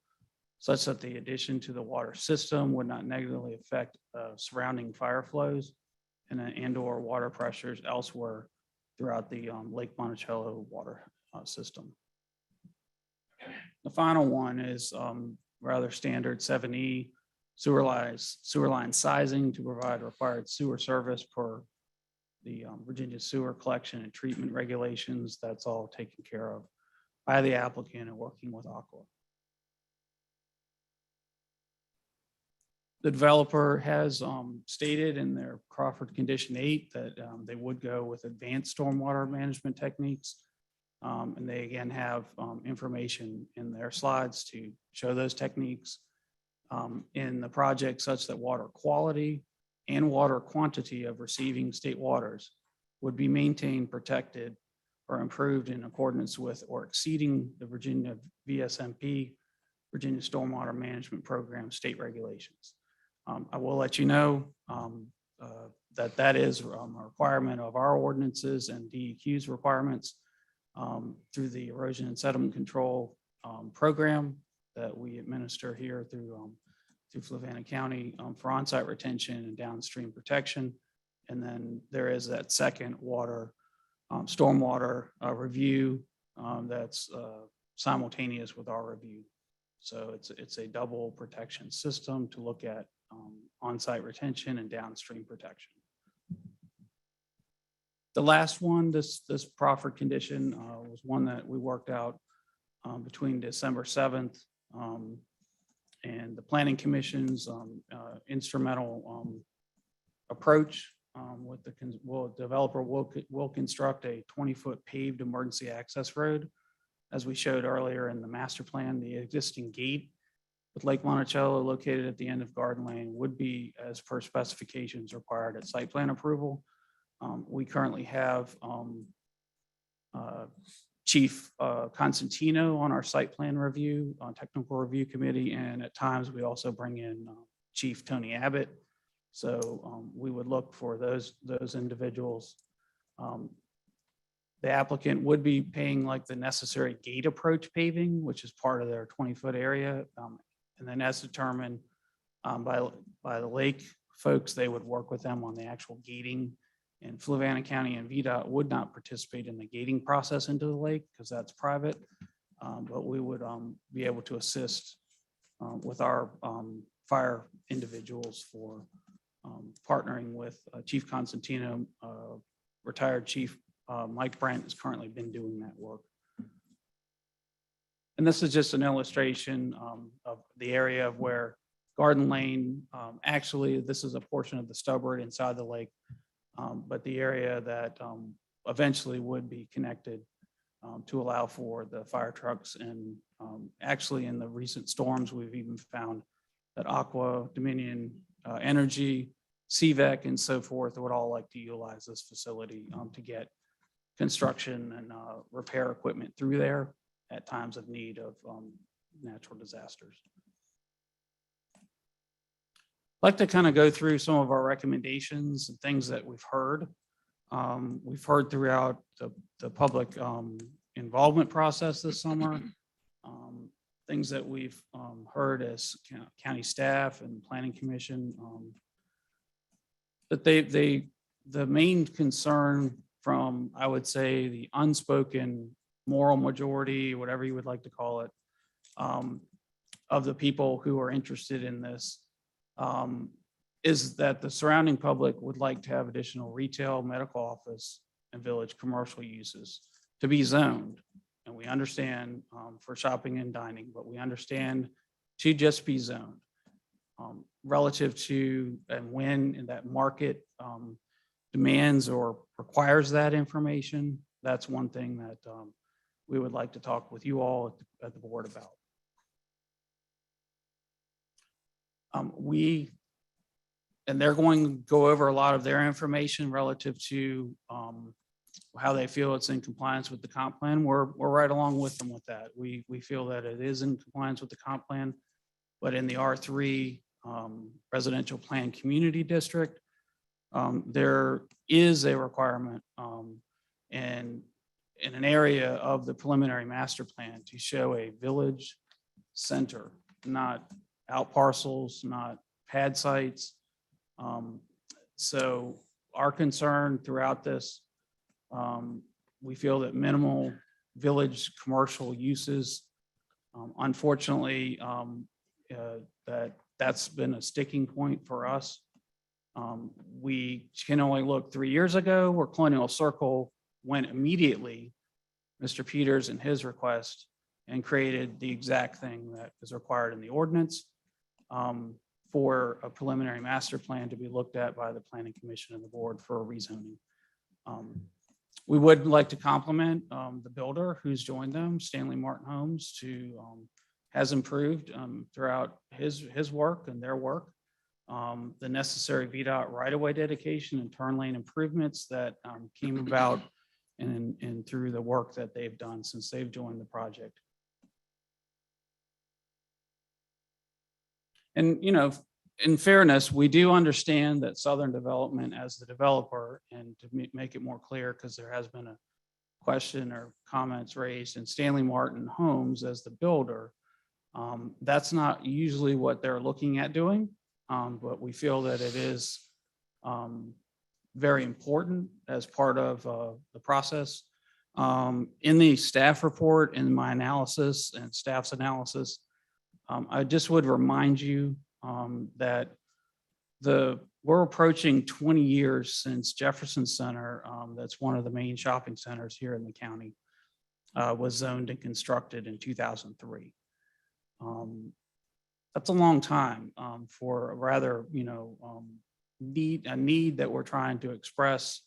[SPEAKER 8] such that the addition to the water system would not negatively affect surrounding fire flows and or water pressures elsewhere throughout the Lake Monticello water system. The final one is rather standard 7E, sewer line sizing to provide required sewer service per the Virginia sewer collection and treatment regulations. That's all taken care of by the applicant and working with Aqua. The developer has stated in their Crawford Condition 8 that they would go with advanced stormwater management techniques. And they again have information in their slides to show those techniques in the project, such that water quality and water quantity of receiving state waters would be maintained, protected, or improved in accordance with or exceeding the Virginia VSMP, Virginia Stormwater Management Program state regulations. I will let you know that is a requirement of our ordinances and DEQ's requirements through the erosion and sediment control program that we administer here through Fluvanna County for on-site retention and downstream protection. And then there is that second water stormwater review that's simultaneous with our review. So it's a double protection system to look at on-site retention and downstream protection. The last one, this proffered condition was one that we worked out between December 7th and the Planning Commission's instrumental approach with the developer will construct a 20-foot paved emergency access road. As we showed earlier in the master plan, the existing gate with Lake Monticello located at the end of Garden Lane would be as per specifications required at site plan approval. We currently have Chief Constantino on our site plan review, technical review committee, and at times we also bring in Chief Tony Abbott. So we would look for those individuals. The applicant would be paying like the necessary gate approach paving, which is part of their 20-foot area. And then as determined by the lake folks, they would work with them on the actual gating. And Fluvanna County and VDOT would not participate in the gating process into the lake because that's private. But we would be able to assist with our fire individuals for partnering with Chief Constantino. Retired Chief Mike Brent has currently been doing that work. And this is just an illustration of the area of where Garden Lane, actually, this is a portion of the stubborn inside the lake. But the area that eventually would be connected to allow for the fire trucks. And actually in the recent storms, we've even found that Aqua, Dominion Energy, CVEC, and so forth would all like to utilize this facility to get construction and repair equipment through there at times of need of natural disasters. I'd like to kind of go through some of our recommendations and things that we've heard. We've heard throughout the public involvement process this summer. things that we've heard as county staff and planning commission, that the main concern from, I would say, the unspoken moral majority, whatever you would like to call it, of the people who are interested in this, is that the surrounding public would like to have additional retail, medical office, and village commercial uses to be zoned. And we understand for shopping and dining, but we understand to just be zoned. Relative to and when that market demands or requires that information, that's one thing that we would like to talk with you all at the board about. And they're going to go over a lot of their information relative to how they feel it's in compliance with the comp plan. We're right along with them with that. We feel that it is in compliance with the comp plan, but in the R3 residential plan community district, there is a requirement and in an area of the preliminary master plan to show a village center, not out parcels, not pad sites. So our concern throughout this, we feel that minimal village commercial uses, unfortunately, that's been a sticking point for us. We can only look 3 years ago where Colonial Circle went immediately, Mr. Peters and his request, and created the exact thing that is required in the ordinance for a preliminary master plan to be looked at by the Planning Commission and the board for a rezoning. We would like to compliment the builder who's joined them, Stanley Martin Homes, has improved throughout his work and their work. The necessary VDOT right-of-way dedication and turn lane improvements that came about and through the work that they've done since they've joined the project. And, you know, in fairness, we do understand that Southern Development as the developer, and to make it more clear, because there has been a question or comments raised, and Stanley Martin Homes as the builder, that's not usually what they're looking at doing, but we feel that it is very important as part of the process. In the staff report, in my analysis and staff's analysis, I just would remind you that we're approaching 20 years since Jefferson Center, that's one of the main shopping centers here in the county, was zoned and constructed in 2003. That's a long time for a rather, a need that we're trying to express.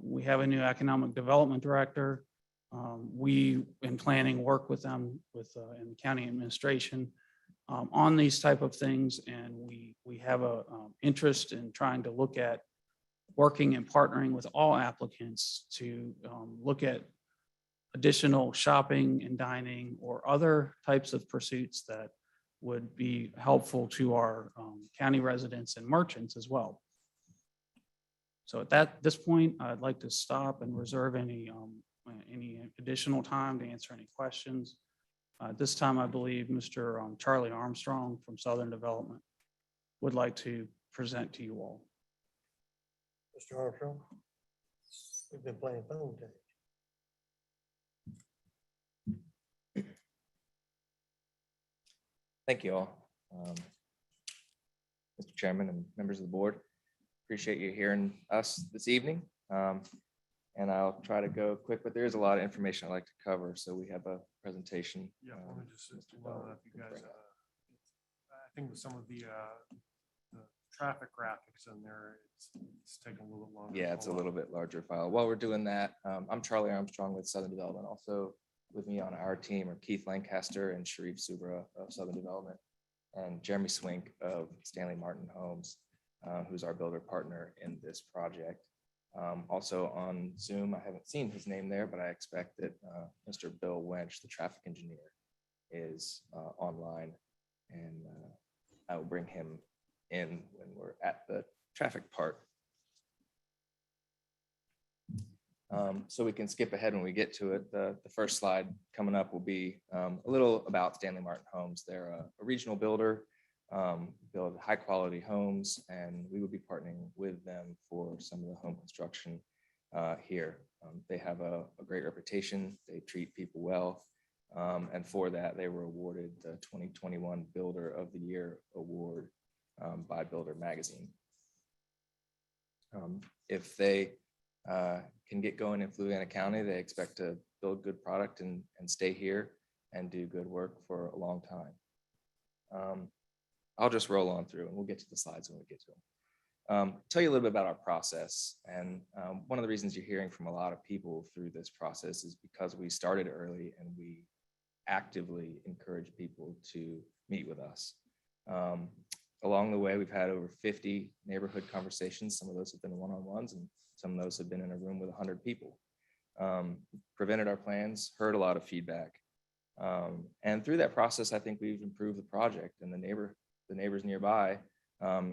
[SPEAKER 8] We have a new economic development director. We, in planning, work with them in the county administration on these type of things, and we have a interest in trying to look at working and partnering with all applicants to look at additional shopping and dining or other types of pursuits that would be helpful to our county residents and merchants as well. So at this point, I'd like to stop and reserve any additional time to answer any questions. This time, I believe Mr. Charlie Armstrong from Southern Development would like to present to you all.
[SPEAKER 4] Mr. Armstrong, we've been playing phone tag.
[SPEAKER 10] Thank you all. Mr. Chairman and members of the board, appreciate you hearing us this evening. And I'll try to go quick, but there is a lot of information I'd like to cover. So we have a presentation.
[SPEAKER 2] Yeah, let me just, if you guys, I think with some of the traffic graphics in there, it's taking a little bit longer.
[SPEAKER 10] Yeah, it's a little bit larger file. While we're doing that, I'm Charlie Armstrong with Southern Development. Also with me on our team are Keith Lancaster and Sharif Subra of Southern Development, and Jeremy Swink of Stanley Martin Homes, who's our builder partner in this project. Also on Zoom, I haven't seen his name there, but I expect that Mr. Bill Wench, the traffic engineer, is online, and I will bring him in when we're at the traffic part. So we can skip ahead when we get to it. The first slide coming up will be a little about Stanley Martin Homes. They're a regional builder, build high quality homes, and we will be partnering with them for some of the home construction here. They have a great reputation. They treat people well. And for that, they were awarded the 2021 Builder of the Year Award by Builder Magazine. If they can get going in Fluvanna County, they expect to build good product and stay here and do good work for a long time. I'll just roll on through and we'll get to the slides when we get to them. Tell you a little bit about our process. And one of the reasons you're hearing from a lot of people through this process is because we started early and we actively encourage people to meet with us. Along the way, we've had over 50 neighborhood conversations. Some of those have been one-on-ones and some of those have been in a room with 100 people. Presented our plans, heard a lot of feedback. And through that process, I think we've improved the project, and the neighbors nearby,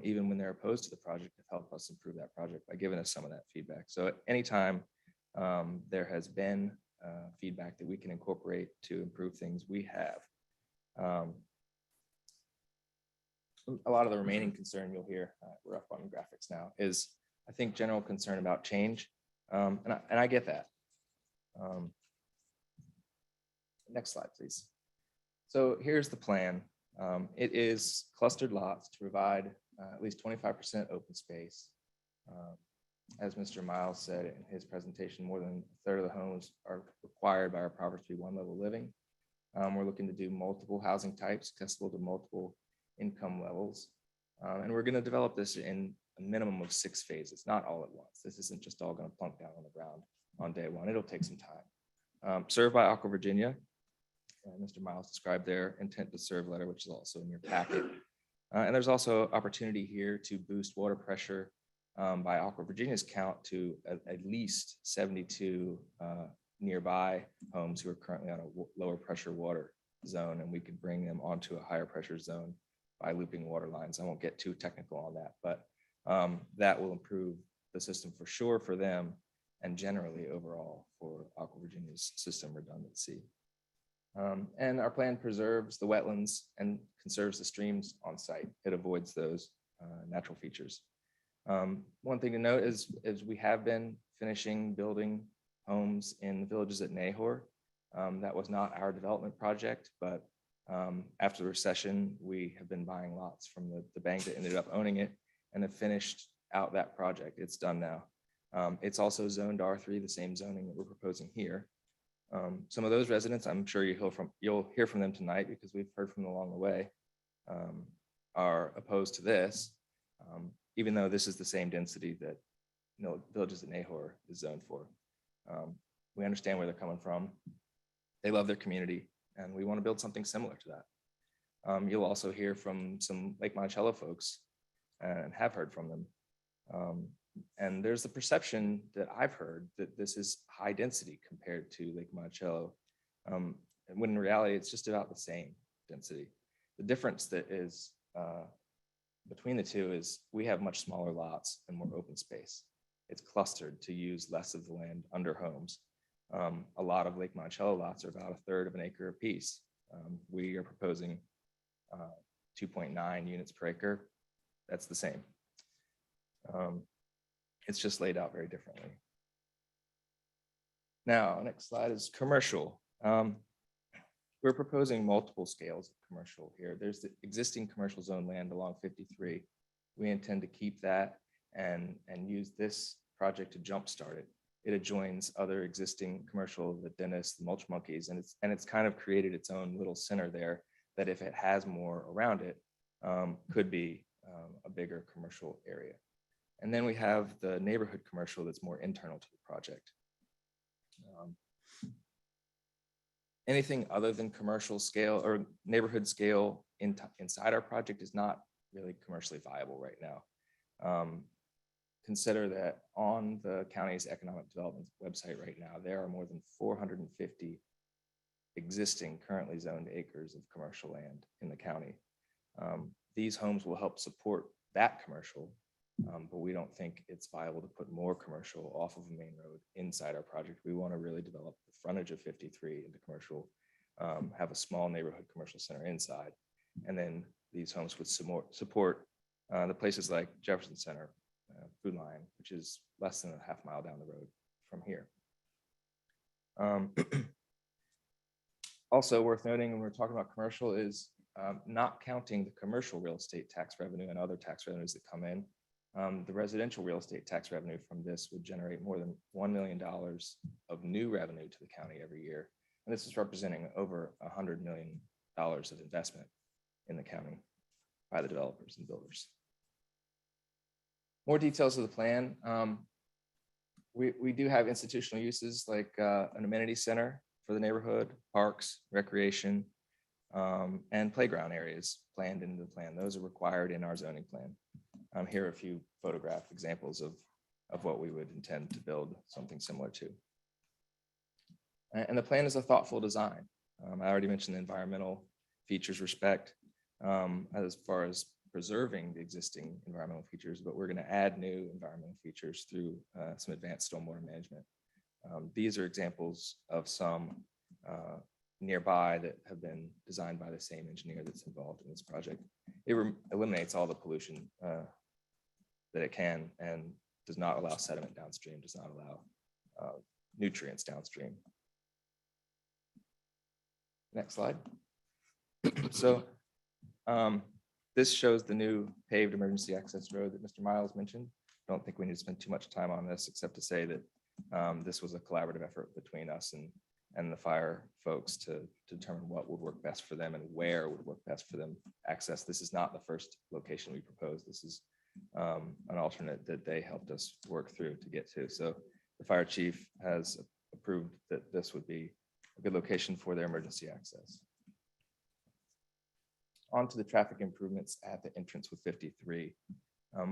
[SPEAKER 10] even when they're opposed to the project, have helped us improve that project by giving us some of that feedback. So at any time there has been feedback that we can incorporate to improve things, we have. A lot of the remaining concern you'll hear, we're up on graphics now, is I think general concern about change. And I get that. Next slide, please. So here's the plan. It is clustered lots to provide at least 25% open space. As Mr. Miles said in his presentation, more than a third of the homes are required by our property to be one level living. We're looking to do multiple housing types, accessible to multiple income levels. And we're going to develop this in a minimum of 6 phases, not all at once. This isn't just all going to plunk down on the ground on day one. It'll take some time. Served by Aqua Virginia. Mr. Miles described their intent to serve letter, which is also in your packet. And there's also opportunity here to boost water pressure by Aqua Virginia's count to at least 72 nearby homes who are currently on a lower pressure water zone, and we could bring them onto a higher pressure zone by looping water lines. I won't get too technical on that, but that will improve the system for sure for them and generally overall for Aqua Virginia's system redundancy. And our plan preserves the wetlands and conserves the streams on site. It avoids those natural features. One thing to note is we have been finishing building homes in the villages at Nahor. That was not our development project, but after the recession, we have been buying lots from the bank that ended up owning it and have finished out that project. It's done now. It's also zoned R3, the same zoning that we're proposing here. Some of those residents, I'm sure you'll hear from them tonight because we've heard from them along the way, are opposed to this, even though this is the same density that villages at Nahor is zoned for. We understand where they're coming from. They love their community, and we want to build something similar to that. You'll also hear from some Lake Monticello folks and have heard from them. And there's the perception that I've heard that this is high density compared to Lake Monticello, when in reality, it's just about the same density. The difference that is between the two is we have much smaller lots and more open space. It's clustered to use less of the land under homes. A lot of Lake Monticello lots are about 1/3 of an acre apiece. We are proposing 2.9 units per acre. That's the same. It's just laid out very differently. Now, next slide is commercial. We're proposing multiple scales of commercial here. There's the existing commercial zone land along 53. We intend to keep that and use this project to jumpstart it. It adjoins other existing commercial, the dentist, the mulch monkeys, and it's kind of created its own little center there that if it has more around it, could be a bigger commercial area. And then we have the neighborhood commercial that's more internal to the project. Anything other than commercial scale or neighborhood scale inside our project is not really commercially viable right now. Consider that on the county's economic development website right now, there are more than 450 existing currently zoned acres of commercial land in the county. These homes will help support that commercial, but we don't think it's viable to put more commercial off of a main road inside our project. We want to really develop the frontage of 53 into commercial, have a small neighborhood commercial center inside. And then these homes would support the places like Jefferson Center, Food Line, which is less than a half mile down the road from here. Also worth noting when we're talking about commercial is not counting the commercial real estate tax revenue and other tax revenues that come in. The residential real estate tax revenue from this would generate more than $1 million of new revenue to the county every year. And this is representing over $100 million of investment in the county by the developers and builders. More details of the plan. We do have institutional uses like an amenity center for the neighborhood, parks, recreation, and playground areas planned into the plan. Those are required in our zoning plan. Here are a few photograph examples of what we would intend to build something similar to. And the plan is a thoughtful design. I already mentioned the environmental features respect as far as preserving the existing environmental features, but we're going to add new environmental features through some advanced stormwater management. These are examples of some nearby that have been designed by the same engineer that's involved in this project. It eliminates all the pollution that it can and does not allow sediment downstream, does not allow nutrients downstream. Next slide. So this shows the new paved emergency access road that Mr. Miles mentioned. I don't think we need to spend too much time on this, except to say that this was a collaborative effort between us and the fire folks to determine what would work best for them and where would work best for them access. This is not the first location we proposed. This is an alternate that they helped us work through to get to. So the fire chief has approved that this would be a good location for their emergency access. On to the traffic improvements at the entrance with 53.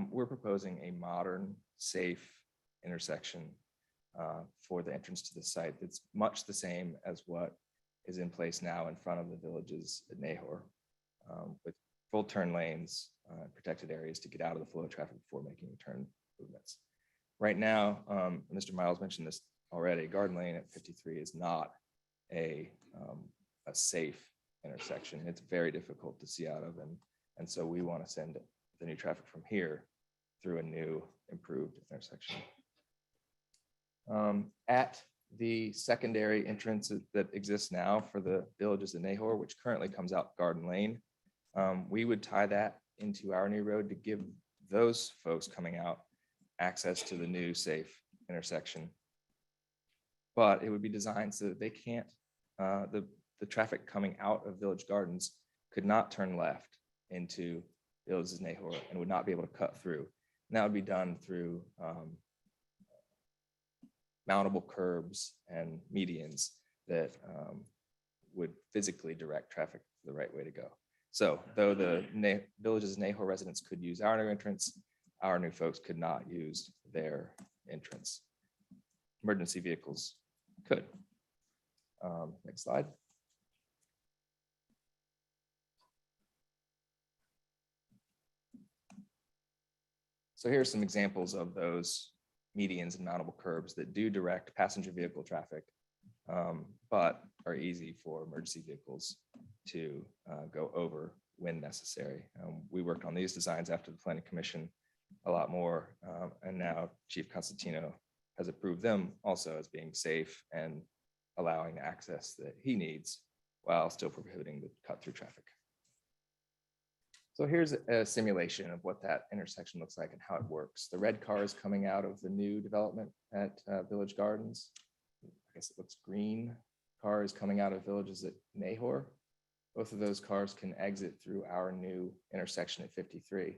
[SPEAKER 10] We're proposing a modern, safe intersection for the entrance to the site that's much the same as what is in place now in front of the villages at Nahor, with full turn lanes, protected areas to get out of the flow of traffic before making turn movements. Right now, Mr. Miles mentioned this already, Garden Lane at 53 is not a safe intersection. It's very difficult to see out of, and so we want to send the new traffic from here through a new improved intersection. At the secondary entrance that exists now for the villages in Nahor, which currently comes out Garden Lane, we would tie that into our new road to give those folks coming out access to the new safe intersection. But it would be designed so that they can't, the traffic coming out of Village Gardens could not turn left into Villages Nahor and would not be able to cut through. And that would be done through mountable curbs and medians that would physically direct traffic the right way to go. So though the Villages Nahor residents could use our new entrance, our new folks could not use their entrance. Emergency vehicles could. Next slide. So here's some examples of those medians and mountable curbs that do direct passenger vehicle traffic, but are easy for emergency vehicles to go over when necessary. We worked on these designs after the Planning Commission a lot more, and now Chief Constantino has approved them also as being safe and allowing access that he needs while still prohibiting the cut-through traffic. So here's a simulation of what that intersection looks like and how it works. The red car is coming out of the new development at Village Gardens. I guess it looks green. Car is coming out of Villages at Nahor. Both of those cars can exit through our new intersection at 53.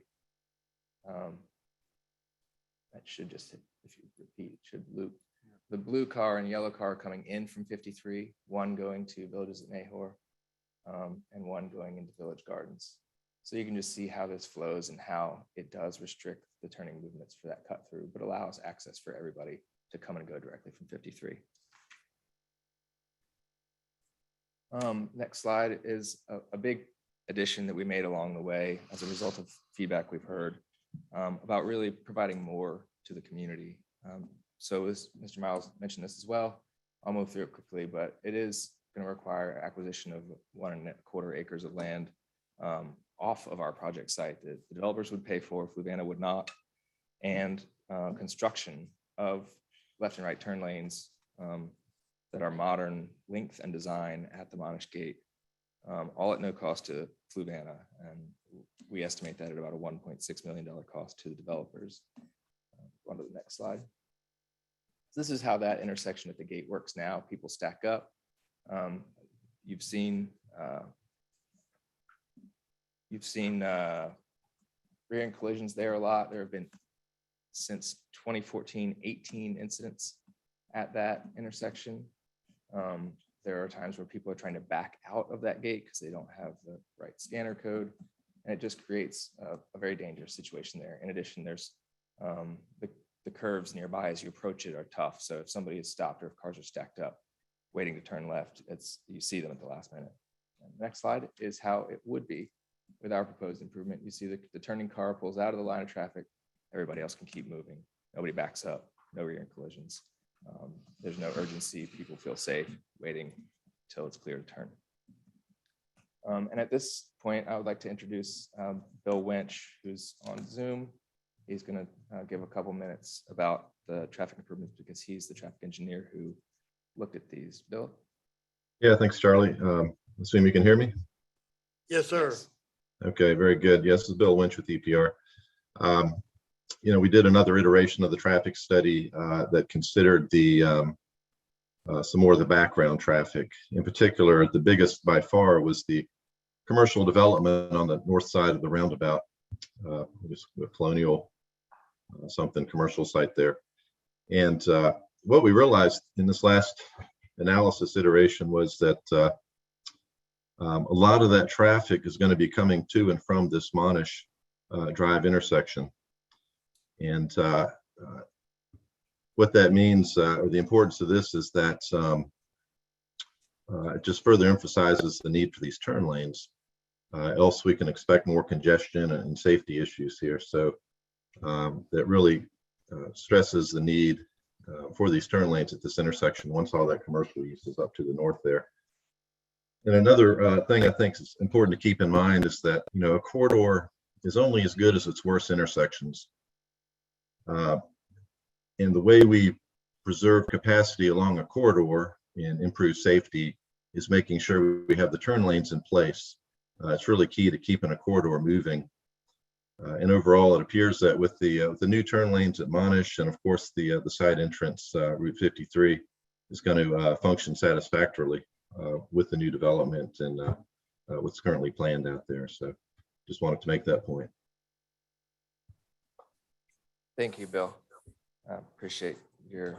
[SPEAKER 10] That should just, if you repeat, it should loop. The blue car and yellow car coming in from 53, one going to Villages at Nahor, and one going into Village Gardens. So you can just see how this flows and how it does restrict the turning movements for that cut through, but allows access for everybody to come and go directly from 53. Next slide is a big addition that we made along the way as a result of feedback we've heard about really providing more to the community. So as Mr. Miles mentioned this as well, I'll move through it quickly, but it is going to require acquisition of 1.25 acres of land off of our project site that the developers would pay for, Fluvanna would not, and construction of left and right turn lanes that are modern length and design at the Monash Gate, all at no cost to Fluvanna. And we estimate that at about a $1.6 million cost to the developers. On to the next slide. This is how that intersection at the gate works now. People stack up. You've seen rear-end collisions there a lot. There have been, since 2014, 18 incidents at that intersection. There are times where people are trying to back out of that gate because they don't have the right scanner code, and it just creates a very dangerous situation there. In addition, there's the curves nearby as you approach it are tough. So if somebody is stopped or if cars are stacked up waiting to turn left, you see them at the last minute. And the next slide is how it would be with our proposed improvement. You see the turning car pulls out of the line of traffic. Everybody else can keep moving. Nobody backs up, no rear end collisions. There's no urgency. People feel safe waiting until it's clear to turn. And at this point, I would like to introduce Bill Winch, who's on Zoom. He's going to give a couple minutes about the traffic improvements because he's the traffic engineer who looked at these. Bill?
[SPEAKER 11] Yeah, thanks, Charlie. Assume you can hear me?
[SPEAKER 4] Yes, sir.
[SPEAKER 11] Okay, very good. Yes, this is Bill Winch with EPR. We did another iteration of the traffic study that considered some more of the background traffic. In particular, the biggest by far was the commercial development on the north side of the roundabout, the Colonial something commercial site there. And what we realized in this last analysis iteration was that a lot of that traffic is going to be coming to and from this Monash Drive intersection. And what that means, or the importance of this, is that it just further emphasizes the need for these turn lanes. Else we can expect more congestion and safety issues here. So that really stresses the need for these turn lanes at this intersection once all that commercial use is up to the north there. And another thing I think is important to keep in mind is that, a corridor is only as good as its worst intersections. And the way we preserve capacity along a corridor and improve safety is making sure we have the turn lanes in place. It's really key to keeping a corridor moving. And overall, it appears that with the new turn lanes at Monash and of course the side entrance, Route 53, is going to function satisfactorily with the new development and what's currently planned out there. So just wanted to make that point.
[SPEAKER 10] Thank you, Bill. Appreciate your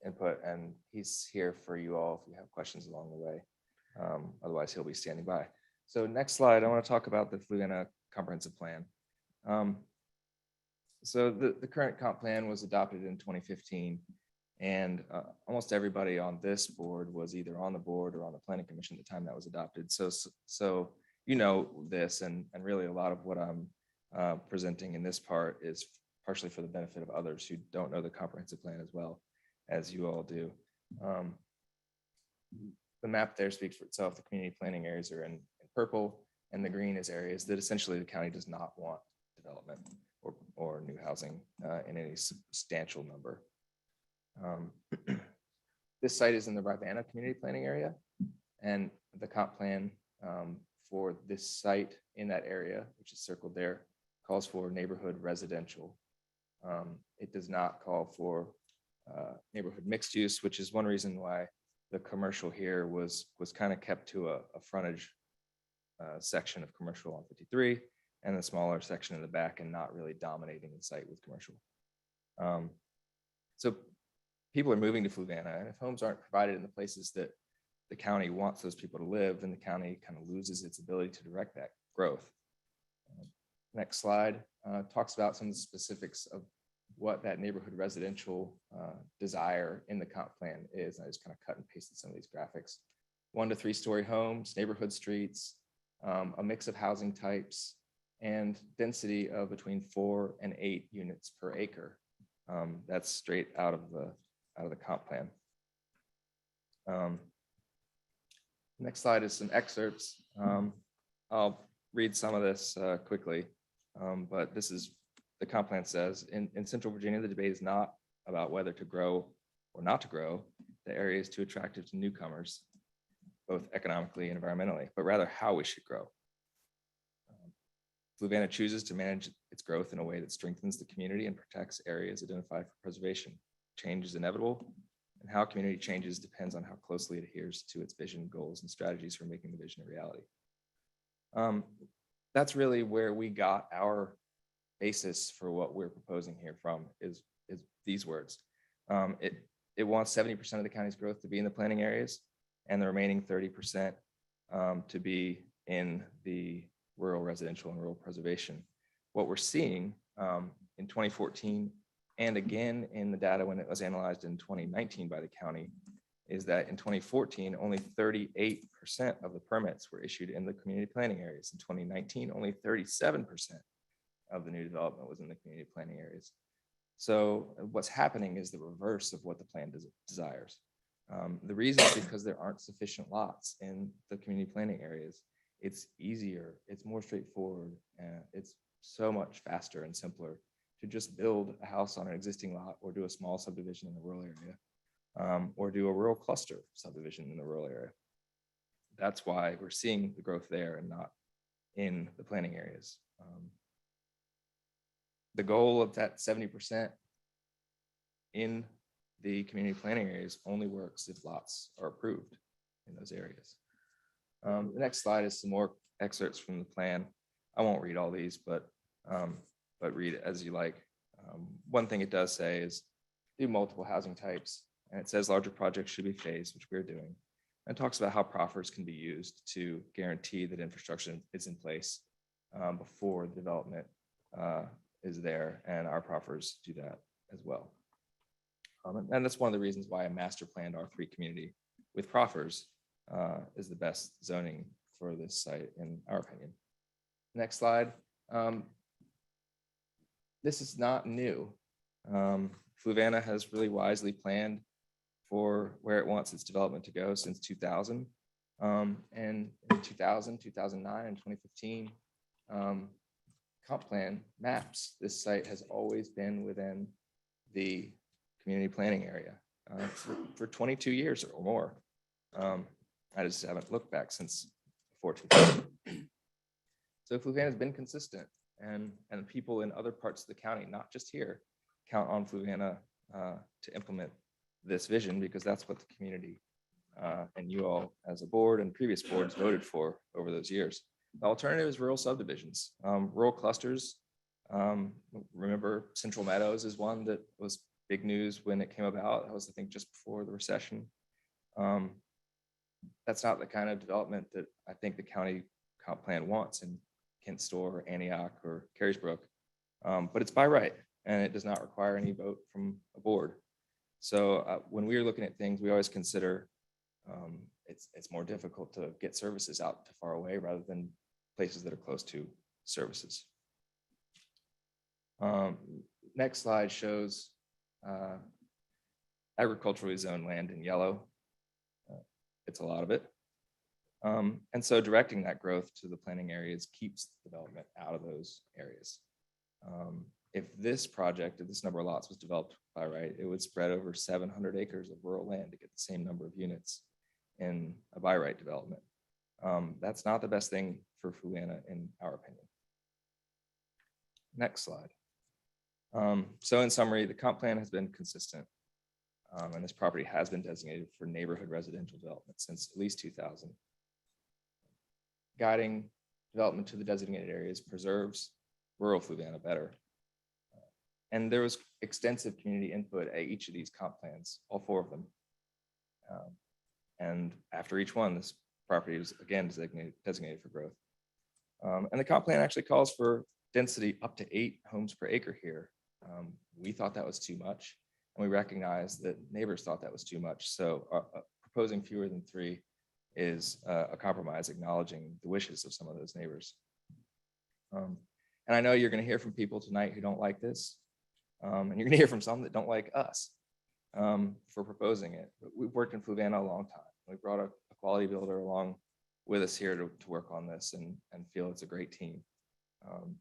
[SPEAKER 10] input, and he's here for you all if you have questions along the way. Otherwise, he'll be standing by. So next slide, I want to talk about the Fluvanna comprehensive plan. So the current comp plan was adopted in 2015, and almost everybody on this board was either on the board or on the planning commission at the time that was adopted. So this, and really a lot of what I'm presenting in this part is partially for the benefit of others who don't know the comprehensive plan as well as you all do. The map there speaks for itself. The community planning areas are in purple, and the green is areas that essentially the county does not want development or new housing in any substantial number. This site is in the Fluvanna community planning area, and the comp plan for this site in that area, which is circled there, calls for neighborhood residential. It does not call for neighborhood mixed use, which is one reason why the commercial here was kind of kept to a frontage section of commercial on 53 and the smaller section in the back, and not really dominating the site with commercial. So people are moving to Fluvanna, and if homes aren't provided in the places that the county wants those people to live, then the county kind of loses its ability to direct that growth. Next slide talks about some of the specifics of what that neighborhood residential desire in the comp plan is. I just kind of cut and pasted some of these graphics. 1 to 3 story homes, neighborhood streets, a mix of housing types, and density of between 4 and 8 units per acre. That's straight out of the comp plan. Next slide is some excerpts. I'll read some of this quickly, but this is the comp plan says in Central Virginia, the debate is not about whether to grow or not to grow. The area is too attractive to newcomers, both economically and environmentally, but rather how we should grow. Fluvanna chooses to manage its growth in a way that strengthens the community and protects areas identified for preservation. Change is inevitable, and how community changes depends on how closely it adheres to its vision, goals, and strategies for making the vision a reality. That's really where we got our basis for what we're proposing here from is these words. It wants 70% of the county's growth to be in the planning areas and the remaining 30% to be in the rural residential and rural preservation. What we're seeing in 2014 and again in the data when it was analyzed in 2019 by the county is that in 2014, only 38% of the permits were issued in the community planning areas. In 2019, only 37% of the new development was in the community planning areas. So what's happening is the reverse of what the plan desires. The reason is because there aren't sufficient lots in the community planning areas. It's easier, it's more straightforward, and it's so much faster and simpler to just build a house on an existing lot or do a small subdivision in the rural area or do a rural cluster subdivision in the rural area. That's why we're seeing the growth there and not in the planning areas. The goal of that 70% in the community planning areas only works if lots are approved in those areas. The next slide is some more excerpts from the plan. I won't read all these, but read it as you like. One thing it does say is do multiple housing types, and it says larger projects should be phased, which we're doing. And it talks about how proffers can be used to guarantee that infrastructure is in place before the development is there, and our proffers do that as well. And that's one of the reasons why a master planned R3 community with proffers is the best zoning for this site, in our opinion. Next slide. This is not new. Fluvanna has really wisely planned for where it wants its development to go since 2000. And in 2000, 2009, and 2015, comp plan maps, this site has always been within the community planning area for 22 years or more. I just haven't looked back since before 2000. So Fluvanna has been consistent, and people in other parts of the county, not just here, count on Fluvanna to implement this vision because that's what the community and you all as a board and previous boards voted for over those years. The alternative is rural subdivisions, rural clusters. Remember Central Meadows is one that was big news when it came about. That was, I think, just before the recession. That's not the kind of development that I think the county comp plan wants in Kent Store, Antioch, or Carysbrook. But it's by right, and it does not require any vote from a board. So when we are looking at things, we always consider it's more difficult to get services out to far away rather than places that are close to services. Next slide shows agriculturally zoned land in yellow. It's a lot of it. And so directing that growth to the planning areas keeps development out of those areas. If this project, if this number of lots was developed by right, it would spread over 700 acres of rural land to get the same number of units in a by right development. That's not the best thing for Fluvanna in our opinion. Next slide. So in summary, the comp plan has been consistent. And this property has been designated for neighborhood residential development since at least 2000. Guiding development to the designated areas preserves rural Fluvanna better. And there was extensive community input at each of these comp plans, all 4 of them. And after each one, this property was again designated for growth. And the comp plan actually calls for density up to 8 homes per acre here. We thought that was too much. And we recognized that neighbors thought that was too much. So proposing fewer than 3 is a compromise, acknowledging the wishes of some of those neighbors. And I know you're going to hear from people tonight who don't like this. And you're gonna hear from some that don't like us for proposing it. But we've worked in Fluvanna a long time. We brought a quality builder along with us here to work on this and feel it's a great team.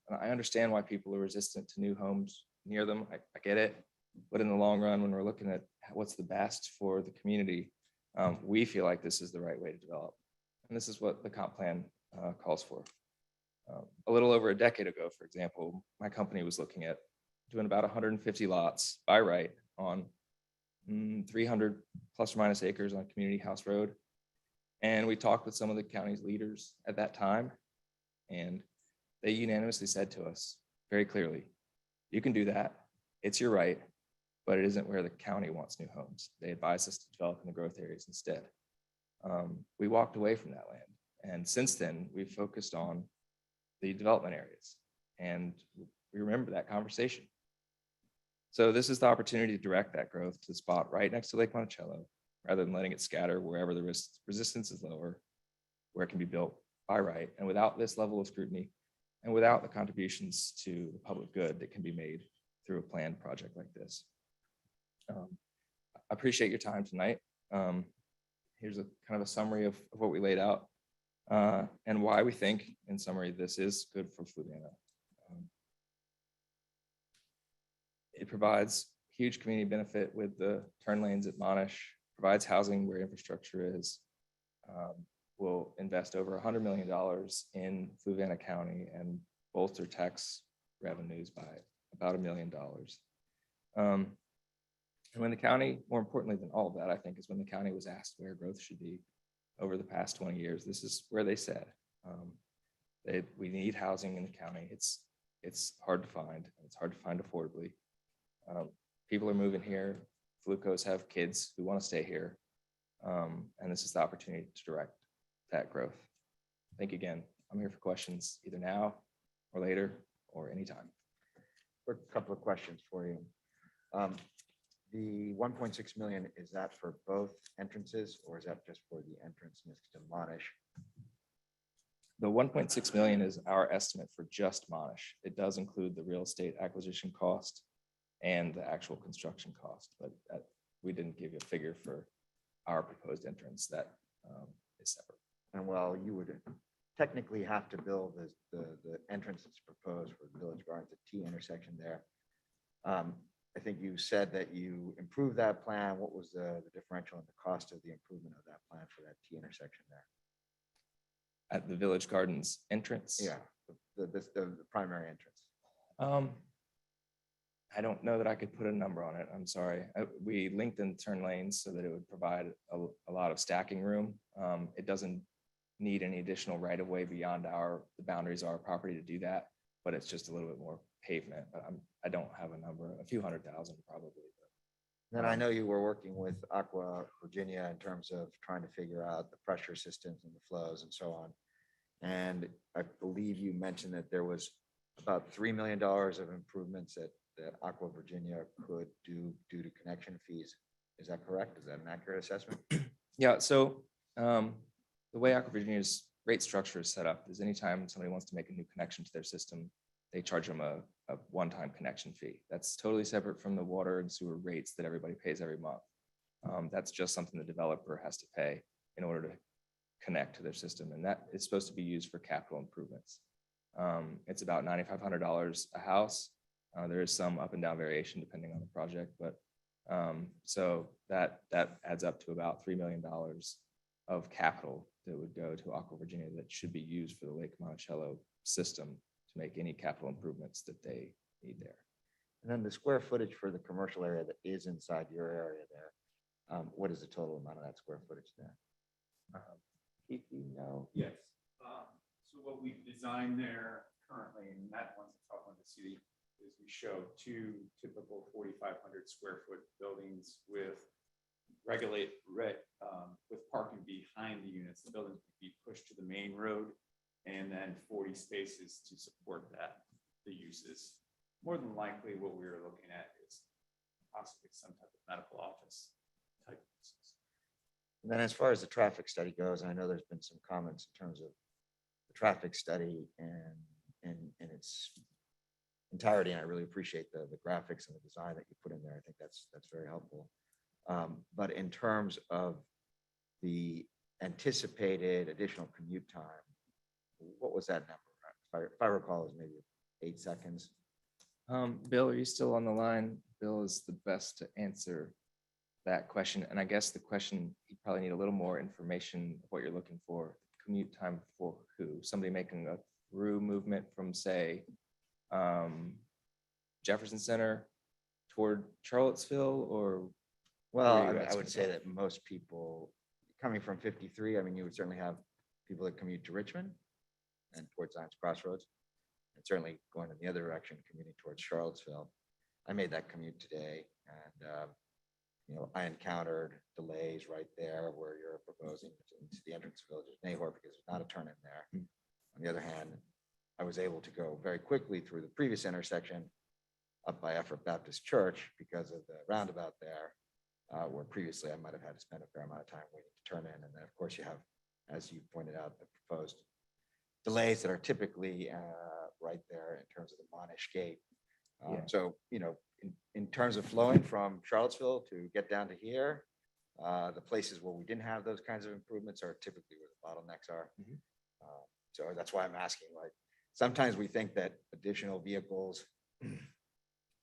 [SPEAKER 10] And I understand why people are resistant to new homes near them. I get it. But in the long run, when we're looking at what's the best for the community, we feel like this is the right way to develop. And this is what the comp plan calls for. A little over a decade ago, for example, my company was looking at doing about 150 lots by right on 300 plus or minus acres on Community House Road. And we talked with some of the county's leaders at that time, and they unanimously said to us very clearly, you can do that. It's your right, but it isn't where the county wants new homes. They advised us to develop in the growth areas instead. We walked away from that land. And since then, we've focused on the development areas. And we remember that conversation. So this is the opportunity to direct that growth to the spot right next to Lake Monticello, rather than letting it scatter wherever the resistance is lower, where it can be built by right, and without this level of scrutiny, and without the contributions to the public good that can be made through a planned project like this. I appreciate your time tonight. Here's a kind of a summary of what we laid out and why we think, in summary, this is good for Fluvanna. It provides huge community benefit with the turn lanes at Monash, provides housing where infrastructure is, will invest over $100 million in Fluvanna County and bolster tax revenues by about $1 million. And when the county, more importantly than all of that, I think, is when the county was asked where growth should be over the past 20 years, this is where they said, we need housing in the county. It's hard to find. It's hard to find affordably. People are moving here. Flucos have kids who want to stay here. And this is the opportunity to direct that growth. Thank you again. I'm here for questions either now or later or anytime.
[SPEAKER 9] Quick couple of questions for you. The 1.6 million, is that for both entrances or is that just for the entrance next to Monash?
[SPEAKER 10] The 1.6 million is our estimate for just Monash. It does include the real estate acquisition cost and the actual construction cost, but we didn't give you a figure for our proposed entrance. That is separate.
[SPEAKER 9] And while you would technically have to build the entrance that's proposed for the Village Gardens, the T intersection there, I think you said that you improved that plan. What was the differential in the cost of the improvement of that plan for that T intersection there?
[SPEAKER 10] At the Village Gardens entrance?
[SPEAKER 9] Yeah, the primary entrance.
[SPEAKER 10] I don't know that I could put a number on it. I'm sorry. We lengthened turn lanes so that it would provide a lot of stacking room. It doesn't need any additional right of way beyond the boundaries of our property to do that, but it's just a little bit more pavement. But I don't have a number, a few $100,000 probably.
[SPEAKER 9] Then I know you were working with Aqua Virginia in terms of trying to figure out the pressure systems and the flows and so on. And I believe you mentioned that there was about $3 million of improvements that Aqua Virginia could do due to connection fees. Is that correct? Is that an accurate assessment?
[SPEAKER 10] Yeah, so the way Aqua Virginia's rate structure is set up is anytime somebody wants to make a new connection to their system, they charge them a one-time connection fee. That's totally separate from the water and sewer rates that everybody pays every month. That's just something the developer has to pay in order to connect to their system. And that is supposed to be used for capital improvements. It's about $9,500 a house. There is some up and down variation depending on the project, but so that adds up to about $3 million of capital that would go to Aqua Virginia that should be used for the Lake Monticello system to make any capital improvements that they need there.
[SPEAKER 9] And then the square footage for the commercial area that is inside your area there, what is the total amount of that square footage there?
[SPEAKER 10] If you know.
[SPEAKER 13] Yes. So what we've designed there currently, and that one's the top one to see, is we show two typical 4,500 square foot buildings with with parking behind the units. The buildings would be pushed to the main road, and then 40 spaces to support that, the uses. More than likely, what we were looking at is possibly some type of medical office type uses.
[SPEAKER 9] And then as far as the traffic study goes, I know there's been some comments in terms of the traffic study and its entirety, and I really appreciate the graphics and the design that you put in there. I think that's very helpful. But in terms of the anticipated additional commute time, what was that number? If I recall, it was maybe 8 seconds.
[SPEAKER 10] Bill, are you still on the line? Bill is the best to answer that question. And I guess the question, you probably need a little more information of what you're looking for. Commute time for who? Somebody making a through movement from, say, Jefferson Center toward Charlottesville, or?
[SPEAKER 9] Well,
[SPEAKER 10] where are you
[SPEAKER 9] I would
[SPEAKER 10] asking
[SPEAKER 9] say
[SPEAKER 10] about?
[SPEAKER 9] that most people coming from 53, I mean, you would certainly have people that commute to Richmond and towards Zions Crossroads, and certainly going in the other direction, commuting towards Charlottesville. I made that commute today, and I encountered delays right there where you're proposing into the entrance village of Nahor because there's not a turn in there. On the other hand, I was able to go very quickly through the previous intersection up by Effort Baptist Church because of the roundabout there, where previously I might have had to spend a fair amount of time waiting to turn in. And then, of course, you have, as you pointed out, the proposed delays that are typically right there in terms of the Monash Gate. So, in terms of flowing from Charlottesville to get down to here, the places where we didn't have those kinds of improvements are typically where the bottlenecks are. So that's why I'm asking, like, sometimes we think that additional vehicles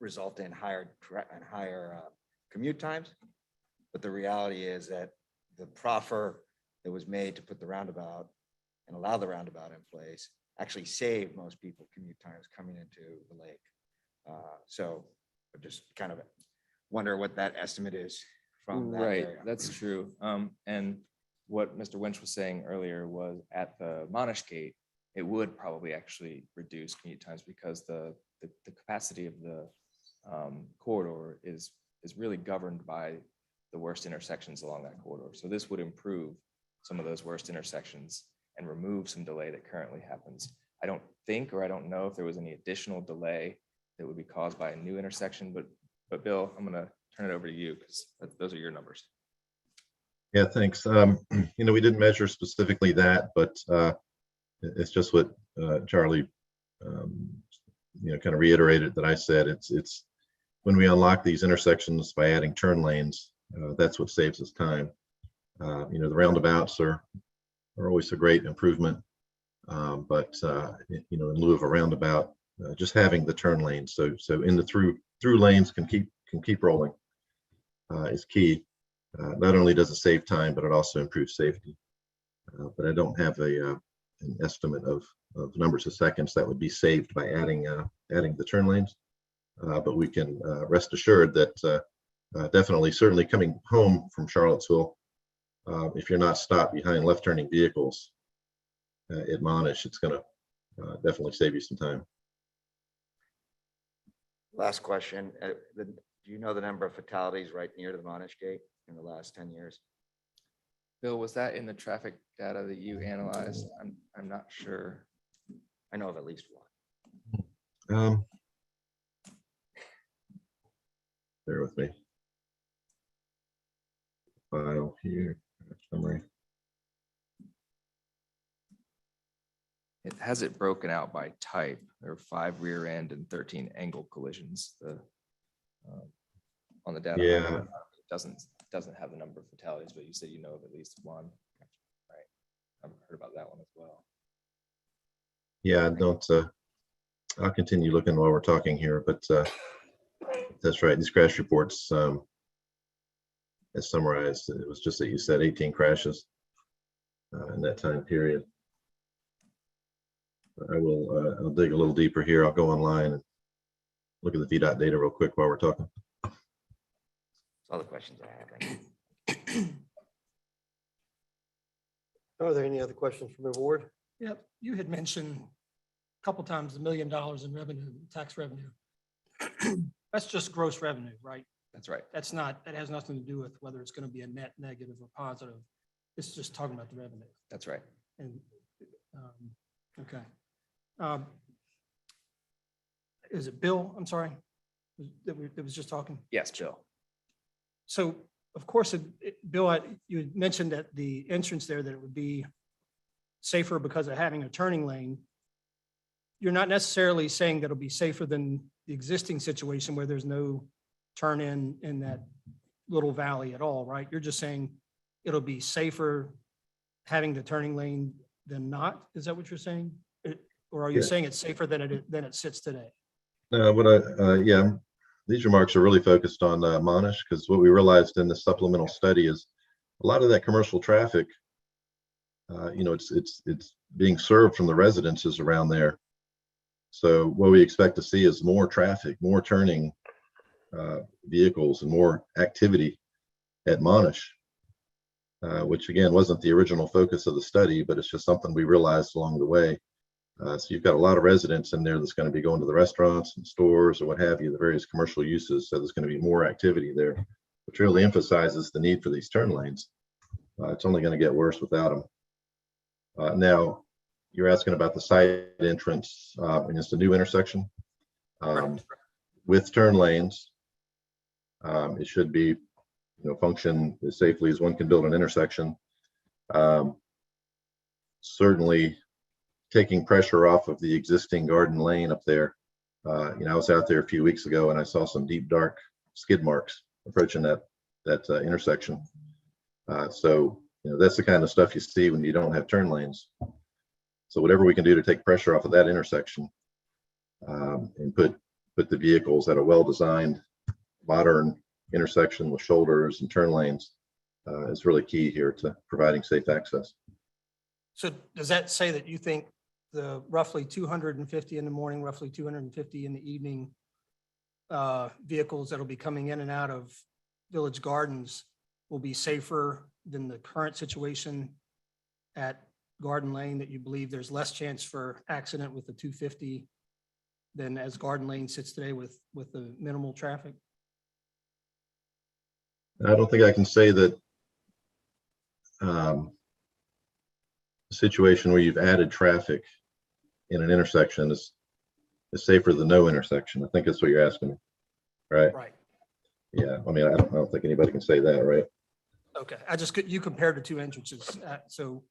[SPEAKER 9] result in higher commute times. But the reality is that the proffer that was made to put the roundabout and allow the roundabout in place actually saved most people commute times coming into the lake. So I just kind of wonder what that estimate is from that
[SPEAKER 10] Right,
[SPEAKER 9] area.
[SPEAKER 10] that's true. And what Mr. Winch was saying earlier was at the Monash Gate, it would probably actually reduce commute times because the capacity of the corridor is really governed by the worst intersections along that corridor. So this would improve some of those worst intersections and remove some delay that currently happens. I don't think, or I don't know if there was any additional delay that would be caused by a new intersection, but Bill, I'm gonna turn it over to you because those are your numbers.
[SPEAKER 11] Yeah, thanks. We didn't measure specifically that, but it's just what Charlie, kind of reiterated that I said. It's when we unlock these intersections by adding turn lanes, that's what saves us time. The roundabouts are always a great improvement, but in lieu of a roundabout, just having the turn lanes, so in the through lanes can keep rolling is key. Not only does it save time, but it also improves safety. But I don't have an estimate of numbers of seconds that would be saved by adding the turn lanes. But we can rest assured that definitely, certainly coming home from Charlottesville, if you're not stopped behind left turning vehicles at Monash, it's going to definitely save you some time.
[SPEAKER 9] Last question. Do you know the number of fatalities right near the Monash Gate in the last 10 years?
[SPEAKER 10] Bill, was that in the traffic data that you analyzed? I'm not sure.
[SPEAKER 9] I know of at least one.
[SPEAKER 11] Bear with me. File here. Summary.
[SPEAKER 10] It has it broken out by type. There are 5 rear end and 13 angle collisions. On the data,
[SPEAKER 11] Yeah.
[SPEAKER 10] it doesn't have the number of fatalities, but you said you know of at least one. Right. I've heard about that one as well.
[SPEAKER 11] Yeah, I'll continue looking while we're talking here, but that's right. These crash reports, as summarized, it was just that you said 18 crashes in that time period. I'll dig a little deeper here. I'll go online and look at the VDOT data real quick while we're talking.
[SPEAKER 9] That's all the questions I have. Thank you.
[SPEAKER 4] Are there any other questions from the board?
[SPEAKER 3] Yep, you had mentioned a couple times $1 million in revenue, tax revenue. That's just gross revenue, right?
[SPEAKER 10] That's right.
[SPEAKER 3] That has nothing to do with whether it's going to be a net negative or positive. It's just talking about the revenue.
[SPEAKER 10] That's right.
[SPEAKER 3] And, okay. Is it Bill? I'm sorry, that was just talking?
[SPEAKER 10] Yes, Bill.
[SPEAKER 3] So, of course, Bill, you had mentioned that the entrance there, that it would be safer because of having a turning lane. you're not necessarily saying that it'll be safer than the existing situation where there's no turn in that little valley at all, right? You're just saying it'll be safer having the turning lane than not? Is that what you're saying? Or are you
[SPEAKER 11] Yeah.
[SPEAKER 3] saying it's safer than it sits today?
[SPEAKER 11] Yeah, these remarks are really focused on Monash, because what we realized in the supplemental study is a lot of that commercial traffic, it's being served from the residences around there. So what we expect to see is more traffic, more turning vehicles, and more activity at Monash, which again wasn't the original focus of the study, but it's just something we realized along the way. So you've got a lot of residents in there that's going to be going to the restaurants and stores or what have you, the various commercial uses. So there's going to be more activity there, which really emphasizes the need for these turn lanes. It's only going to get worse without them. Now, you're asking about the side entrance, and it's a new intersection with turn lanes. It should be, function as safely as one can build an intersection. Certainly taking pressure off of the existing garden lane up there. I was out there a few weeks ago and I saw some deep, dark skid marks approaching that intersection. So that's the kind of stuff you see when you don't have turn lanes. So whatever we can do to take pressure off of that intersection, and put the vehicles at a well-designed, modern intersection with shoulders and turn lanes is really key here to providing safe access.
[SPEAKER 3] So does that say that you think the roughly 250 in the morning, roughly 250 in the evening vehicles that'll be coming in and out of Village Gardens will be safer than the current situation at Garden Lane, that you believe there's less chance for accident with the 250 than as Garden Lane sits today with the minimal traffic?
[SPEAKER 11] I don't think I can say that a situation where you've added traffic in an intersection is safer than no intersection. I think that's what you're asking me, right?
[SPEAKER 3] Right.
[SPEAKER 11] Yeah, I mean, I don't think anybody can say that, right?
[SPEAKER 3] Okay, you compared the two entrances, so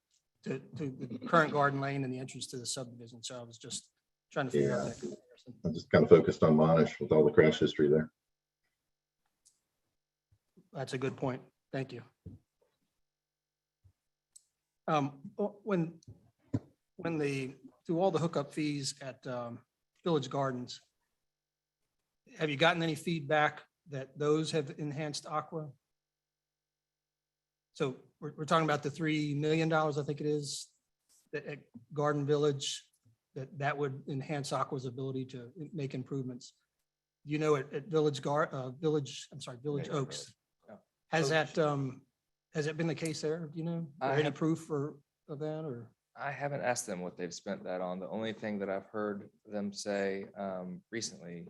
[SPEAKER 3] to the current Garden Lane and the entrance to the subdivision. So I was just trying to figure out that comparison.
[SPEAKER 11] I'm just kind of focused on Monash with all the crash history there.
[SPEAKER 3] That's a good point. Thank you. When through all the hookup fees at Village Gardens, have you gotten any feedback that those have enhanced Aqua? So we're talking about the $3 million, I think it is, that at Garden Village, that would enhance Aqua's ability to make improvements. At Village Oaks, has that been the case there? Do you know? Or any proof of that, or?
[SPEAKER 10] I haven't asked them what they've spent that on. The only thing that I've heard them say recently,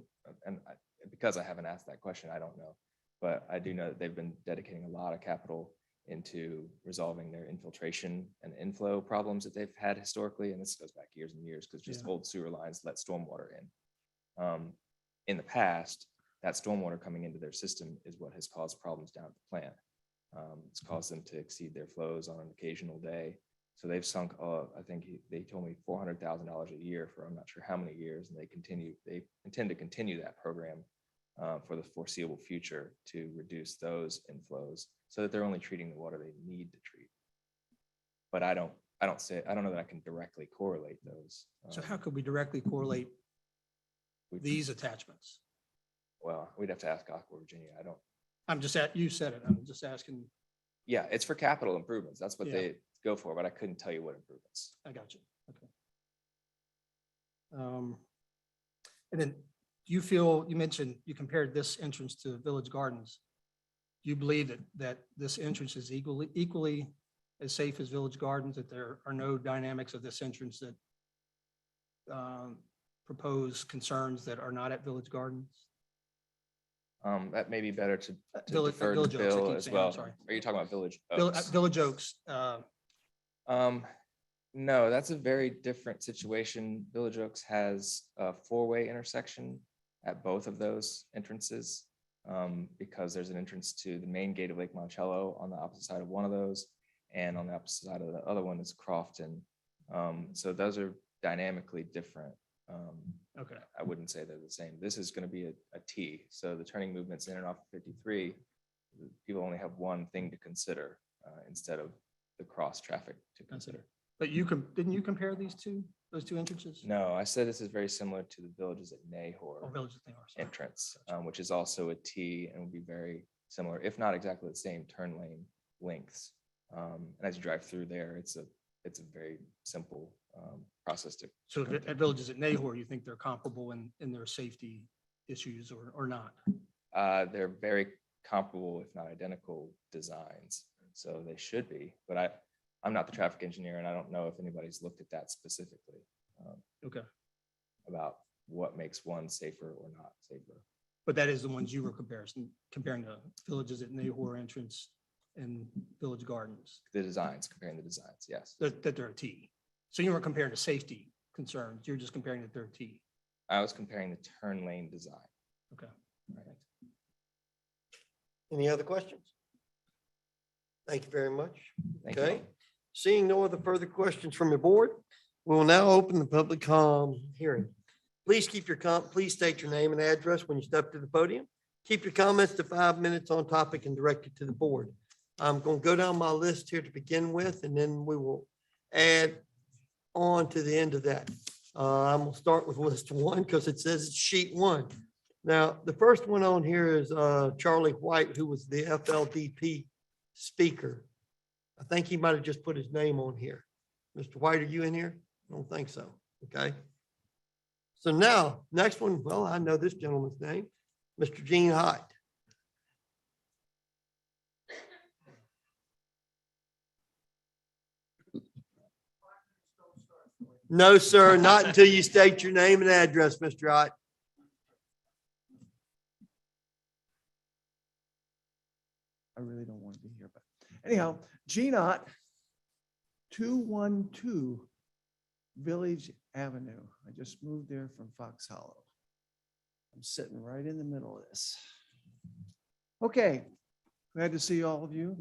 [SPEAKER 10] because I haven't asked that question, I don't know. But I do know that they've been dedicating a lot of capital into resolving their infiltration and inflow problems that they've had historically. And this goes back years and years, because just old sewer lines let stormwater in. In the past, that stormwater coming into their system is what has caused problems down at the plant. It's caused them to exceed their flows on an occasional day. So they've sunk, I think they told me $400,000 a year for I'm not sure how many years, and they intend to continue that program for the foreseeable future to reduce those inflows so that they're only treating the water they need to treat. But I don't know that I can directly correlate those.
[SPEAKER 3] So how could we directly correlate these attachments?
[SPEAKER 10] Well, we'd have to ask Aqua Virginia.
[SPEAKER 3] You said it, I'm just asking.
[SPEAKER 10] Yeah, it's for capital improvements. That's what they go for, but I couldn't tell you what improvements.
[SPEAKER 3] I got you. Okay. And then you mentioned you compared this entrance to Village Gardens. Do you believe that this entrance is equally as safe as Village Gardens, that there are no dynamics of this entrance that propose concerns that are not at Village Gardens?
[SPEAKER 10] That may be better to
[SPEAKER 3] Village
[SPEAKER 10] defer to Bill as well.
[SPEAKER 3] Sorry.
[SPEAKER 10] Are you talking about Village Oaks?
[SPEAKER 3] Village Oaks.
[SPEAKER 10] No, that's a very different situation. Village Oaks has a four-way intersection at both of those entrances, because there's an entrance to the main gate of Lake Monticello on the opposite side of one of those, and on the opposite side of the other one is Crofton. So those are dynamically different
[SPEAKER 3] Okay.
[SPEAKER 10] I wouldn't say they're the same. This is going to be a T. So the turning movements in and off of 53, people only have one thing to consider instead of the cross traffic to consider.
[SPEAKER 3] But didn't you compare those two entrances?
[SPEAKER 10] No, I said this is very similar to the Villages at Nahor
[SPEAKER 3] Oh, Villages at Nahor, sorry.
[SPEAKER 10] entrance, which is also a T and will be very similar, if not exactly the same turn lane lengths. And as you drive through there, it's a very simple process to.
[SPEAKER 3] So at Villages at Nahor, you think they're comparable in their safety issues or not?
[SPEAKER 10] They're very comparable, if not identical designs. So they should be, but I'm not the traffic engineer and I don't know if anybody's looked at that specifically.
[SPEAKER 3] Okay.
[SPEAKER 10] About what makes one safer or not safer.
[SPEAKER 3] But that is the ones you were comparing the Villages at Nahor entrance and Village Gardens.
[SPEAKER 10] Comparing the designs, yes.
[SPEAKER 3] That they're a T. So you weren't comparing the safety concerns, you're just comparing that they're a T.
[SPEAKER 10] I was comparing the turn lane design.
[SPEAKER 3] Okay.
[SPEAKER 10] Right.
[SPEAKER 4] Any other questions? Thank you very much.
[SPEAKER 10] Thank you.
[SPEAKER 4] Okay. Seeing no other further questions from the board, we will now open the public hearing. Please please state your name and address when you step to the podium. Keep your comments to 5 minutes on topic and direct it to the board. I'm going to go down my list here to begin with, and then we will add on to the end of that. I'm going to start with list 1 because it says it's sheet 1. Now, the first one on here is Charlie White, who was the FLDP speaker. I think he might have just put his name on here. Mr. White, are you in here? I don't think so. Okay. So now, next one, well, I know this gentleman's name, Mr. Gene Hyde. No, sir, not until you state your name and address, Mr. Hyde.
[SPEAKER 14] I really don't want to be here, but anyhow, Genot, 212 Village Avenue. I just moved there from Fox Hollow. I'm sitting right in the middle of this. Okay, glad to see all of you.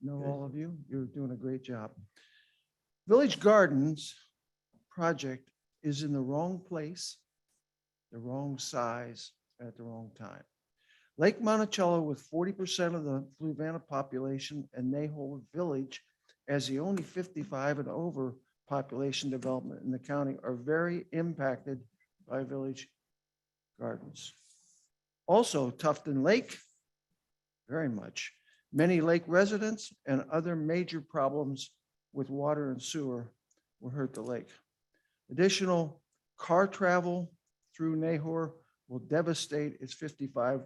[SPEAKER 14] Know all of you. You're doing a great job. Village Gardens project is in the wrong place, the wrong size, at the wrong time. Lake Monticello, with 40% of the Fluvanna population, and Nahor Village as the only 55 and over population development in the county, are very impacted by Village Gardens. Also, Tufton Lake, very much. Many lake residents and other major problems with water and sewer will hurt the lake. Additional car travel through Nahor will devastate its 55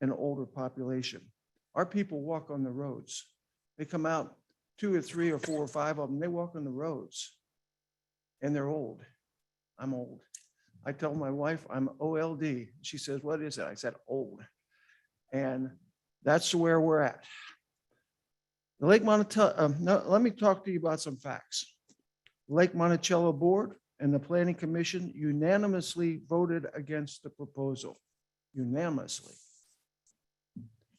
[SPEAKER 14] and older population. Our people walk on the roads. They come out, 2 or 3 or 4 or 5 of them, they walk on the roads and they're old. I'm old. I tell my wife I'm OLD. She says, what is it? I said, old. And that's where we're at. The Lake Monticello, let me talk to you about some facts. Lake Monticello Board and the Planning Commission unanimously voted against the proposal, unanimously.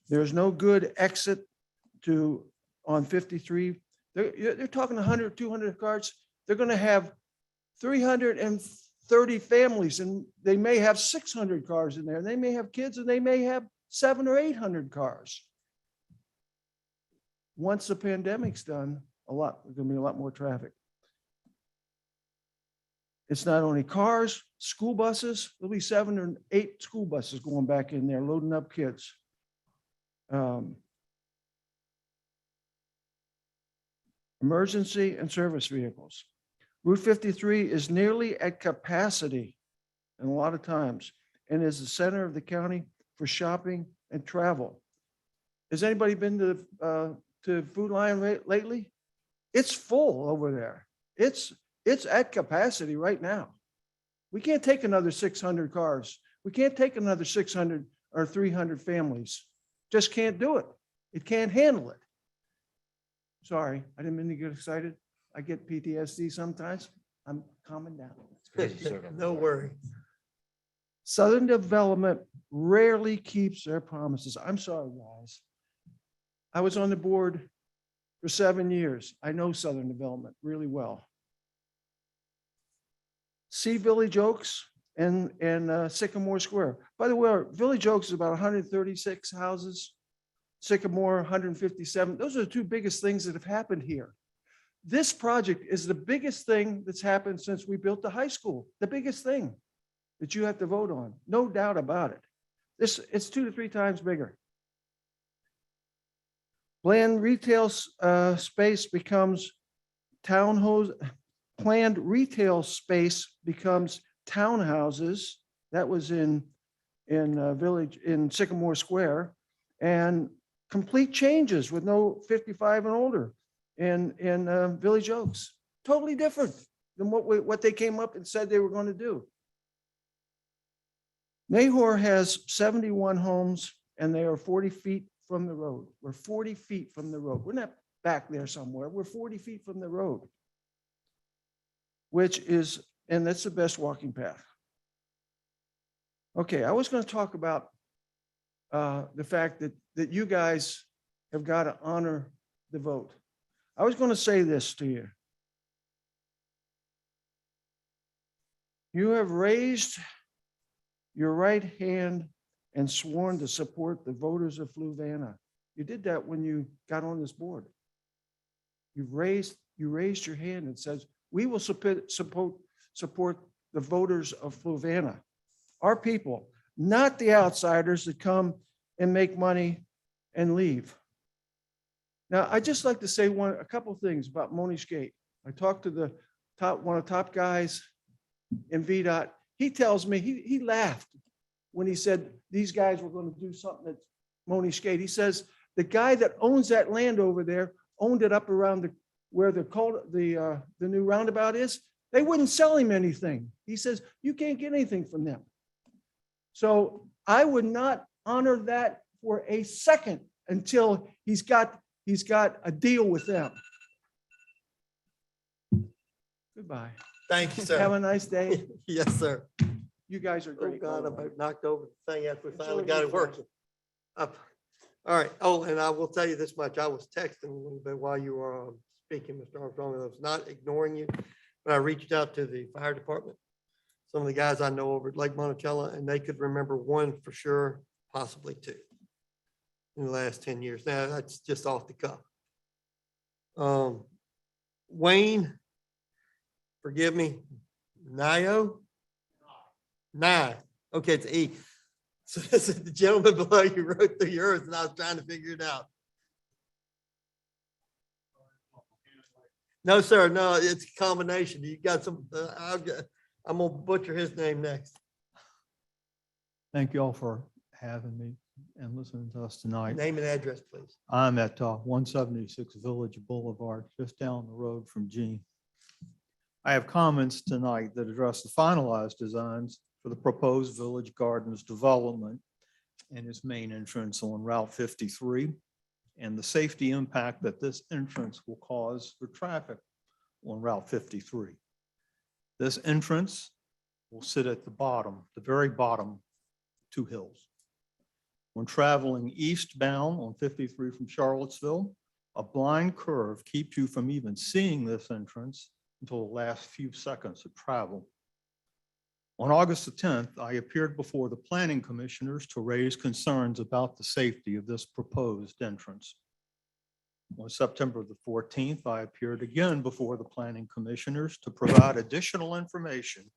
[SPEAKER 14] There's no good exit on 53. They're talking 100, 200 cars. They're going to have 330 families, and they may have 600 cars in there. They may have kids, and they may have 700 or 800 cars. Once the pandemic's done, there's going to be a lot more traffic. It's not only cars, school buses. There'll be 7 or 8 school buses going back in there, loading up kids. Emergency and service vehicles. Route 53 is nearly at capacity, and a lot of times, and is the center of the county for shopping and travel. Has anybody been to Food Lion lately? It's full over there. It's at capacity right now. We can't take another 600 cars. We can't take another 600 or 300 families. Just can't do it. It can't handle it. Sorry, I didn't mean to get excited. I get PTSD sometimes. I'm calming down.
[SPEAKER 4] No worry.
[SPEAKER 14] Southern Development rarely keeps their promises. I'm sorry, guys. I was on the board for 7 years. I know Southern Development really well. see Village Oaks and Sycamore Square. By the way, Village Oaks is about 136 houses. Sycamore, 157. Those are the two biggest things that have happened here. This project is the biggest thing that's happened since we built the high school. The biggest thing that you have to vote on, no doubt about it. It's 2 to 3 times bigger. Planned retail space becomes townhomes. Planned retail space becomes townhouses. That was in Sycamore Square, and complete changes with no 55 and older in Village Oaks. Totally different than what they came up and said they were going to do. Nahor has 71 homes and they are 40 feet from the road. We're 40 feet from the road. We're not back there somewhere. We're 40 feet from the road, and that's the best walking path. Okay, I was going to talk about the fact that you guys have got to honor the vote. I was going to say this to you. You have raised your right hand and sworn to support the voters of Fluvanna. You did that when you got on this board. You raised your hand and says, we will support the voters of Fluvanna, our people, not the outsiders that come and make money and leave. Now, I'd just like to say a couple of things about Monish Gate. I talked to one of the top guys in VDOT. He tells me, he laughed when he said these guys were going to do something at Monish Gate. He says, the guy that owns that land over there owned it up around where the new roundabout is. They wouldn't sell him anything. He says, you can't get anything from them. So I would not honor that for a second until he's got a deal with them. Goodbye.
[SPEAKER 4] Thank you, sir.
[SPEAKER 14] Have a nice day.
[SPEAKER 4] Yes, sir.
[SPEAKER 14] You guys are
[SPEAKER 4] Oh,
[SPEAKER 14] great.
[SPEAKER 4] God, I about knocked over the thing after we
[SPEAKER 14] It's
[SPEAKER 4] finally
[SPEAKER 14] all
[SPEAKER 4] got
[SPEAKER 14] good,
[SPEAKER 4] it working. All right. Oh, and I will tell you this much. I was texting a little bit while you were speaking, Mr. Armstrong, and I was not ignoring you. But I reached out to the fire department, some of the guys I know over at Lake Monticello, and they could remember one for sure, possibly 2 in the last 10 years. Now, that's just off the cuff. Wayne, forgive me, Nio? Nye. Okay, it's E. So this is the gentleman below you wrote through yours, and I was trying to figure it out. No, sir, no, it's a combination. You got some, I'm gonna butcher his name next.
[SPEAKER 15] Thank you all for having me and listening to us tonight.
[SPEAKER 4] Name and address, please.
[SPEAKER 15] I'm at 176 Village Boulevard, just down the road from Gene. I have comments tonight that address the finalized designs for the proposed Village Gardens development and its main entrance on Route 53 and the safety impact that this entrance will cause for traffic on Route 53. This entrance will sit at the bottom, the very bottom, 2 hills. When traveling eastbound on 53 from Charlottesville, a blind curve keeps you from even seeing this entrance until the last few seconds of travel. On August the 10th, I appeared before the planning commissioners to raise concerns about the safety of this proposed entrance. On September the 14th, I appeared again before the planning commissioners to provide additional information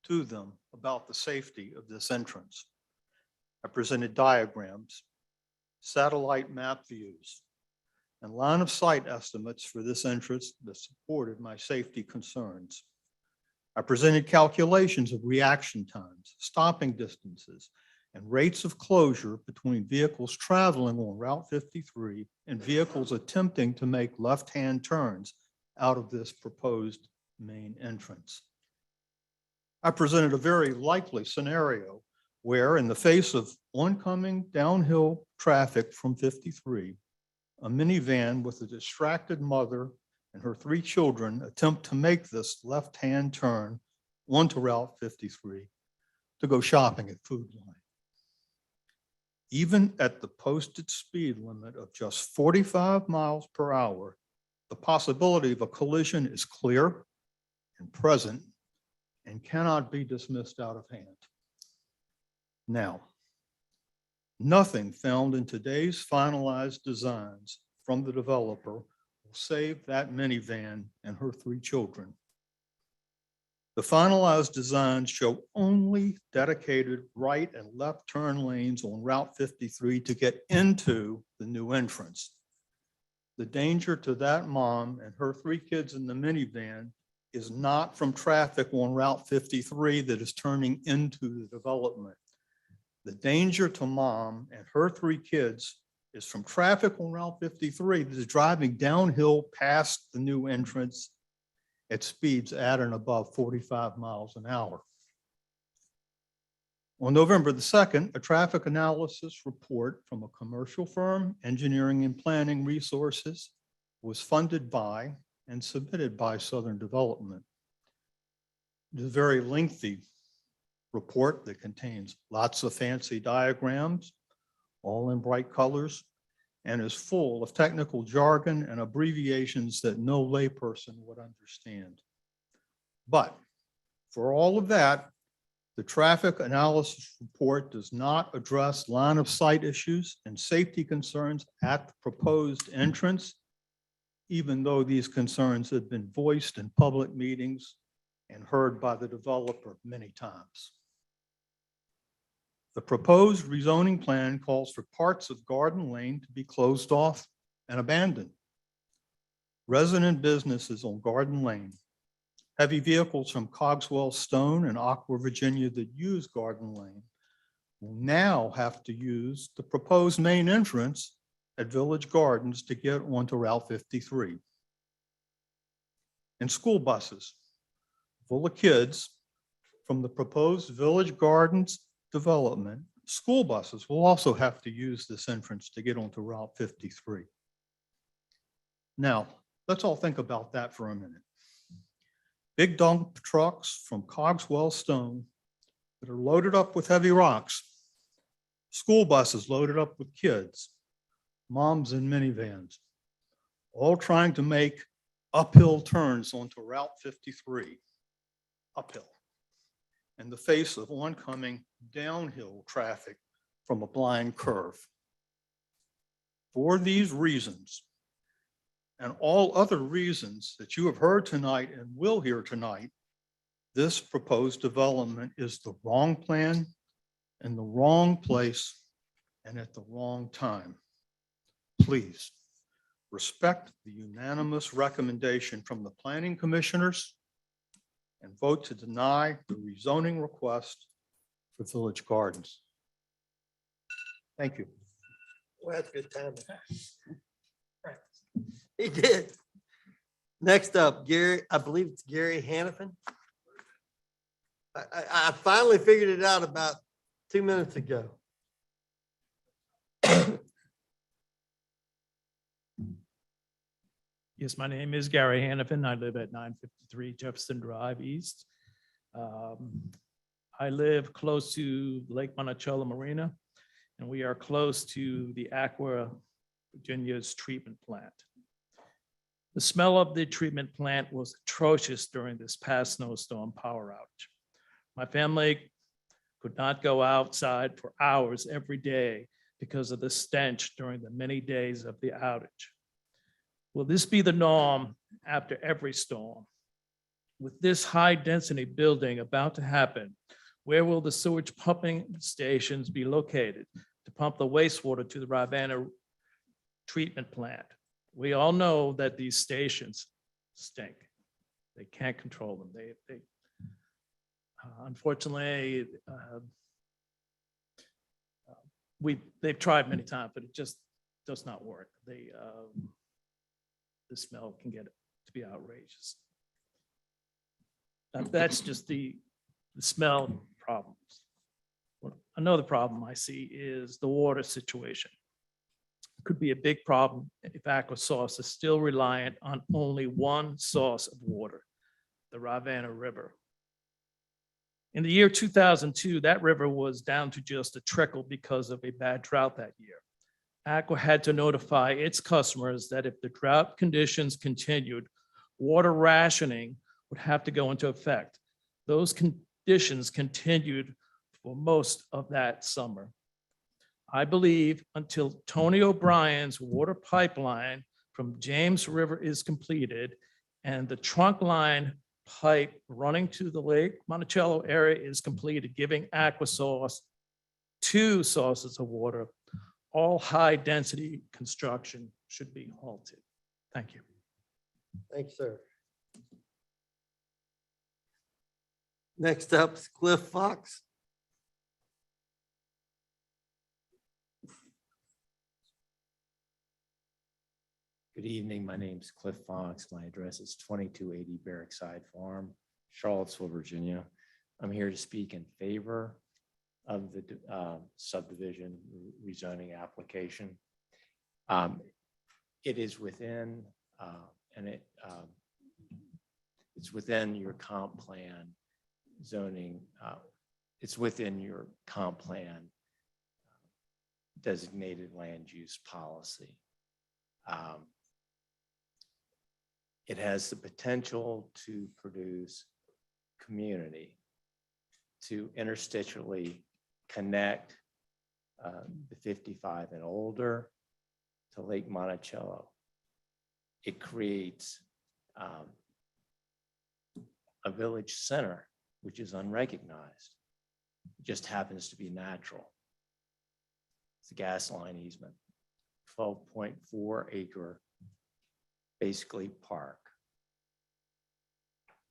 [SPEAKER 15] to them about the safety of this entrance. I presented diagrams, satellite map views, and line of sight estimates for this entrance that supported my safety concerns. I presented calculations of reaction times, stopping distances, and rates of closure between vehicles traveling on Route 53 and vehicles attempting to make left-hand turns out of this proposed main entrance. I presented a very likely scenario where, in the face of oncoming downhill traffic from 53, a minivan with a distracted mother and her 3 children attempt to make this left-hand turn onto Route 53 to go shopping at Food Line. Even at the posted speed limit of just 45 miles per hour, the possibility of a collision is clear and present and cannot be dismissed out of hand. Now, nothing found in today's finalized designs from the developer will save that minivan and her 3 children. The finalized designs show only dedicated right and left turn lanes on Route 53 to get into the new entrance. The danger to that mom and her 3 kids in the minivan is not from traffic on Route 53 that is turning into the development. The danger to mom and her 3 kids is from traffic on Route 53 that is driving downhill past the new entrance at speeds at and above 45 miles an hour. On November the 2nd, a traffic analysis report from a commercial firm, Engineering and Planning Resources, was funded by and submitted by Southern Development. It is a very lengthy report that contains lots of fancy diagrams, all in bright colors, and is full of technical jargon and abbreviations that no layperson would understand. But for all of that, the traffic analysis report does not address line of sight issues and safety concerns at the proposed entrance, even though these concerns have been voiced in public meetings and heard by the developer many times. The proposed rezoning plan calls for parts of Garden Lane to be closed off and abandoned. Resident businesses on Garden Lane, heavy vehicles from Cogswell Stone and Aqua, Virginia that use Garden Lane will now have to use the proposed main entrance at Village Gardens to get onto Route 53. And school buses full of kids from the proposed Village Gardens development, school buses will also have to use this entrance to get onto Route 53. Now, let's all think about that for a minute. Big dump trucks from Cogswell Stone that are loaded up with heavy rocks, school buses loaded up with kids, moms in minivans, all trying to make uphill turns onto Route 53, uphill, in the face of oncoming downhill traffic from a blind curve. For these reasons, and all other reasons that you have heard tonight and will hear tonight, this proposed development is the wrong plan in the wrong place and at the wrong time. Please respect the unanimous recommendation from the planning commissioners and vote to deny the rezoning request for Village Gardens. Thank you.
[SPEAKER 4] Well, that's good timing. He did. Next up, Gary, I believe it's Gary Hannafin. I finally figured it out about 2 minutes ago.
[SPEAKER 16] Yes, my name is Gary Hannafin. I live at 953 Jefferson Drive East. I live close to Lake Monticello Marina, and we are close to the Aqua, Virginia's treatment plant. The smell of the treatment plant was atrocious during this past snowstorm power outage. My family could not go outside for hours every day because of the stench during the many days of the outage. Will this be the norm after every storm? With this high-density building about to happen, where will the sewage pumping stations be located to pump the wastewater to the Fluvanna treatment plant? We all know that these stations stink. They can't control them. Unfortunately, they've tried many times, but it just does not work. The smell can get to be outrageous. That's just the smell problems. Another problem I see is the water situation. It could be a big problem if AquaSource is still reliant on only one source of water, the Fluvanna River. In the year 2002, that river was down to just a trickle because of a bad drought that year. Aqua had to notify its customers that if the drought conditions continued, water rationing would have to go into effect. Those conditions continued for most of that summer. I believe until Tony O'Brien's water pipeline from James River is completed and the trunk line pipe running to the Lake Monticello area is completed, giving Aquasource 2 sources of water, all high-density construction should be halted. Thank you.
[SPEAKER 4] Thank you, sir. Next up is Cliff Fox.
[SPEAKER 17] Good evening. My name is Cliff Fox. My address is 2280 Barrackside Farm, Charlottesville, Virginia. I'm here to speak in favor of the subdivision rezoning application. It is within, it's within your comp plan zoning. It's within your comp plan designated land use policy. It has the potential to produce community, to interstitially connect the 55 and older to Lake Monticello. It creates a village center, which is unrecognized. It just happens to be natural. It's a gas line easement, 12.4 acre, basically park.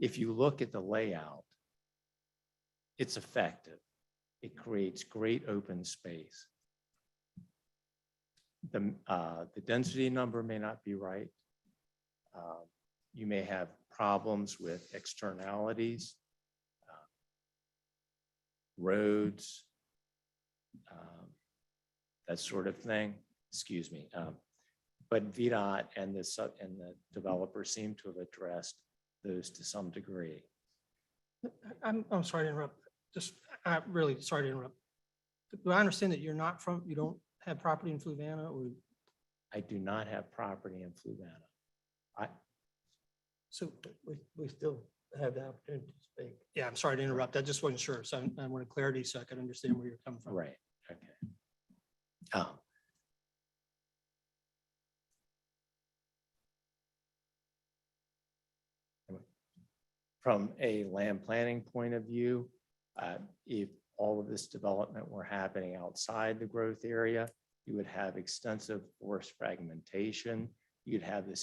[SPEAKER 17] If you look at the layout, it's effective. It creates great open space. The density number may not be right. You may have problems with externalities, roads, that sort of thing. Excuse me. But VDOT and the developer seem to have addressed those to some degree.
[SPEAKER 3] I'm sorry to interrupt. I'm really sorry to interrupt. Do I understand that you don't have property in Fluvanna, or?
[SPEAKER 17] I do not have property in Fluvanna.
[SPEAKER 3] So
[SPEAKER 4] we still have the opportunity to speak.
[SPEAKER 3] Yeah, I'm sorry to interrupt. I just wasn't sure. So I wanted clarity so I could understand where you're coming from.
[SPEAKER 17] Right, okay. From a land planning point of view, if all of this development were happening outside the growth area, you would have extensive forest fragmentation. You'd have the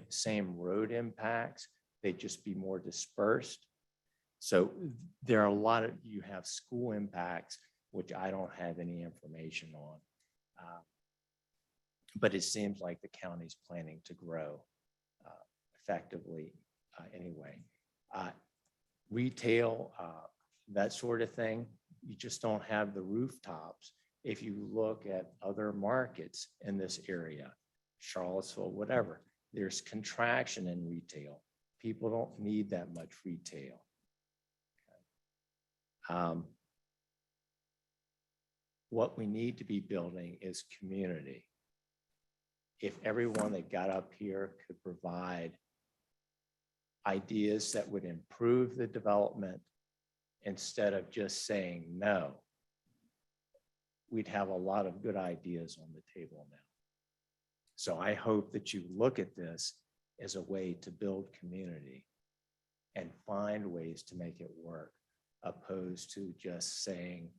[SPEAKER 17] same road impacts. They'd just be more dispersed. So there are you have school impacts, which I don't have any information on. But it seems like the county's planning to grow effectively anyway. Retail, that sort of thing, you just don't have the rooftops. If you look at other markets in this area, Charlottesville, whatever, there's contraction in retail. People don't need that much retail. What we need to be building is community. If everyone that got up here could provide ideas that would improve the development instead of just saying no, we'd have a lot of good ideas on the table now. So I hope that you look at this as a way to build community and find ways to make it work, opposed to just saying,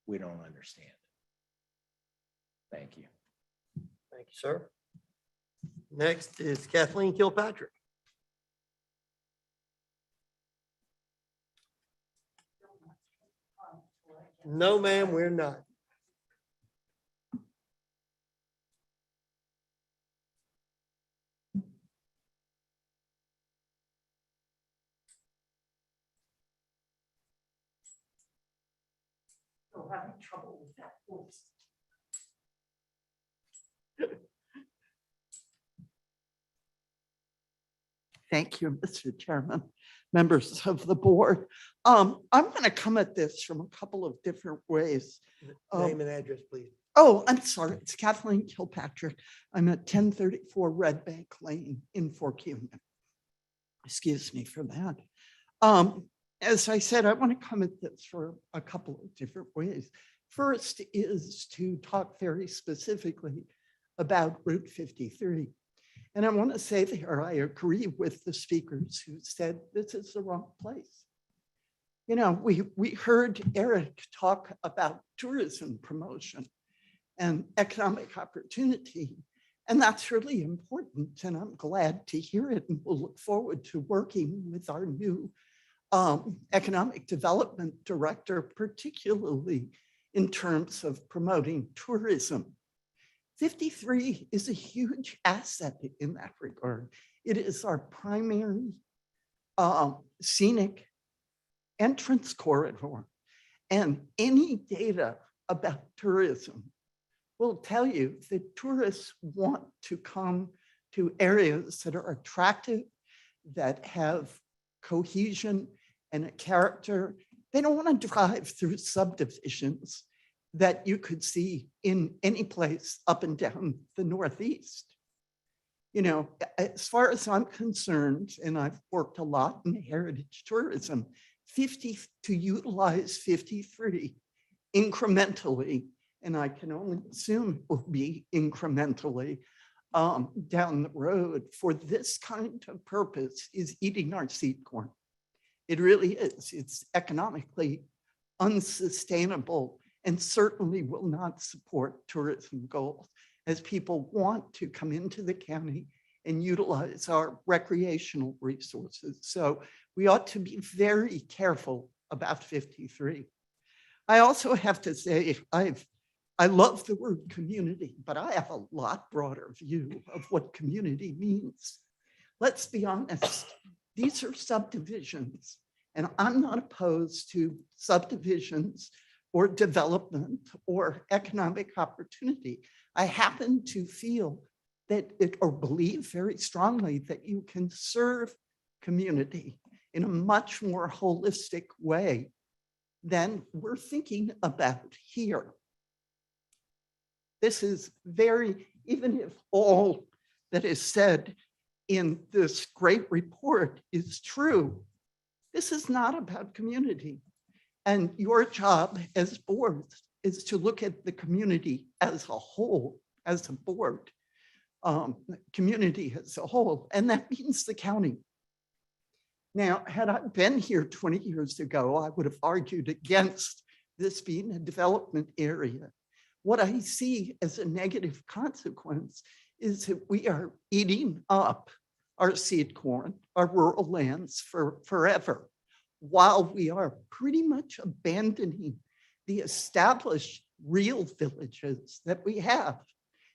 [SPEAKER 17] we don't understand. Thank you.
[SPEAKER 4] Thank you, sir. Next is Kathleen Kilpatrick. No, ma'am, we're not.
[SPEAKER 21] Still having trouble with that voice.
[SPEAKER 18] Thank you, Mr. Chairman, members of the board. I'm going to come at this from a couple of different ways.
[SPEAKER 4] Name and address, please.
[SPEAKER 18] Oh, I'm sorry. It's Kathleen Kilpatrick. I'm at 1034 Red Bank Lane in Fork Union. Excuse me for that. As I said, I want to come at this for a couple of different ways. First is to talk very specifically about Route 53. And I want to say there, I agree with the speakers who said this is the wrong place. You know, we heard Eric talk about tourism promotion and economic opportunity, and that's really important. And I'm glad to hear it, and we'll look forward to working with our new economic development director, particularly in terms of promoting tourism. 53 is a huge asset in that regard. It is our primary scenic entrance corridor. And any data about tourism will tell you that tourists want to come to areas that are attractive, that have cohesion and a character. They don't want to drive through subdivisions that you could see in any place up and down the Northeast. You know, as far as I'm concerned, and I've worked a lot in heritage tourism, to utilize 53 incrementally, and I can only assume it will be incrementally down the road for this kind of purpose is eating our seed corn. It really is. It's economically unsustainable and certainly will not support tourism goals, as people want to come into the county and utilize our recreational resources. So we ought to be very careful about 53. I also have to say, I love the word community, but I have a lot broader view of what community means. Let's be honest, these are subdivisions, and I'm not opposed to subdivisions or development or economic opportunity. I happen to feel that or believe very strongly that you can serve community in a much more holistic way than we're thinking about here. This is very, even if all that is said in this great report is true, this is not about community. And your job as boards is to look at the community as a whole, as a board, community as a whole, and that means the county. Now, had I been here 20 years ago, I would have argued against this being a development area. What I see as a negative consequence is that we are eating up our seed corn, our rural lands forever, while we are pretty much abandoning the established real villages that we have,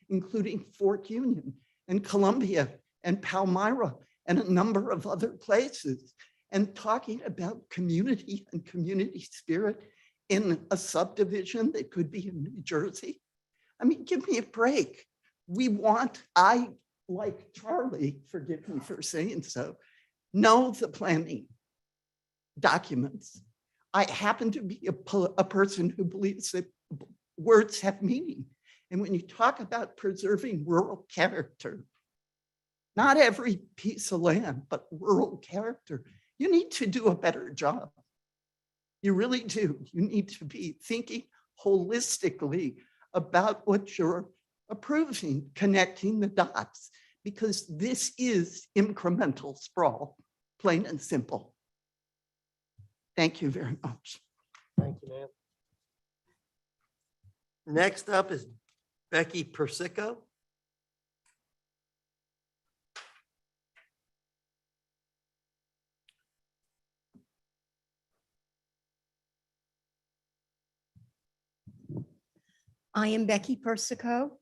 [SPEAKER 18] including Fort Union and Columbia and Palmyra and a number of other places, and talking about community and community spirit in a subdivision that could be in New Jersey. I mean, give me a break. I, like Charlie, forgive me for saying so, know the planning documents. I happen to be a person who believes that words have meaning. And when you talk about preserving rural character, not every piece of land, but rural character, you need to do a better job. You really do. You need to be thinking holistically about what you're approving, connecting the dots, because this is incremental sprawl, plain and simple. Thank you very much.
[SPEAKER 4] Thank you, ma'am. Next up is Becky Persico.
[SPEAKER 19] I am Becky Persico.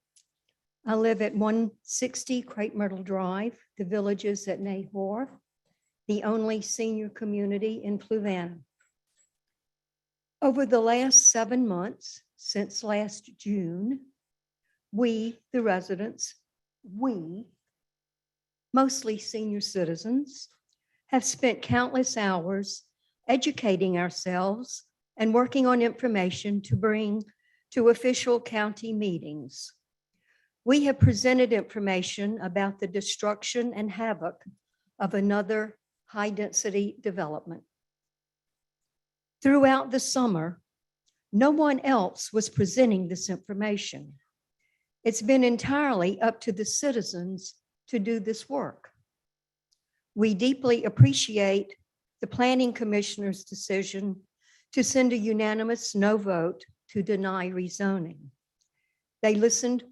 [SPEAKER 19] I live at 160 Crepe Myrtle Drive, the Villages at Nahor, the only senior community in Fluvanna. Over the last 7 months, since last June, we, the residents, mostly senior citizens, have spent countless hours educating ourselves and working on information to bring to official county meetings. We have presented information about the destruction and havoc of another high-density development. Throughout the summer, no one else was presenting this information. It's been entirely up to the citizens to do this work. We deeply appreciate the Planning Commissioner's decision to send a unanimous no vote to deny rezoning. They listened,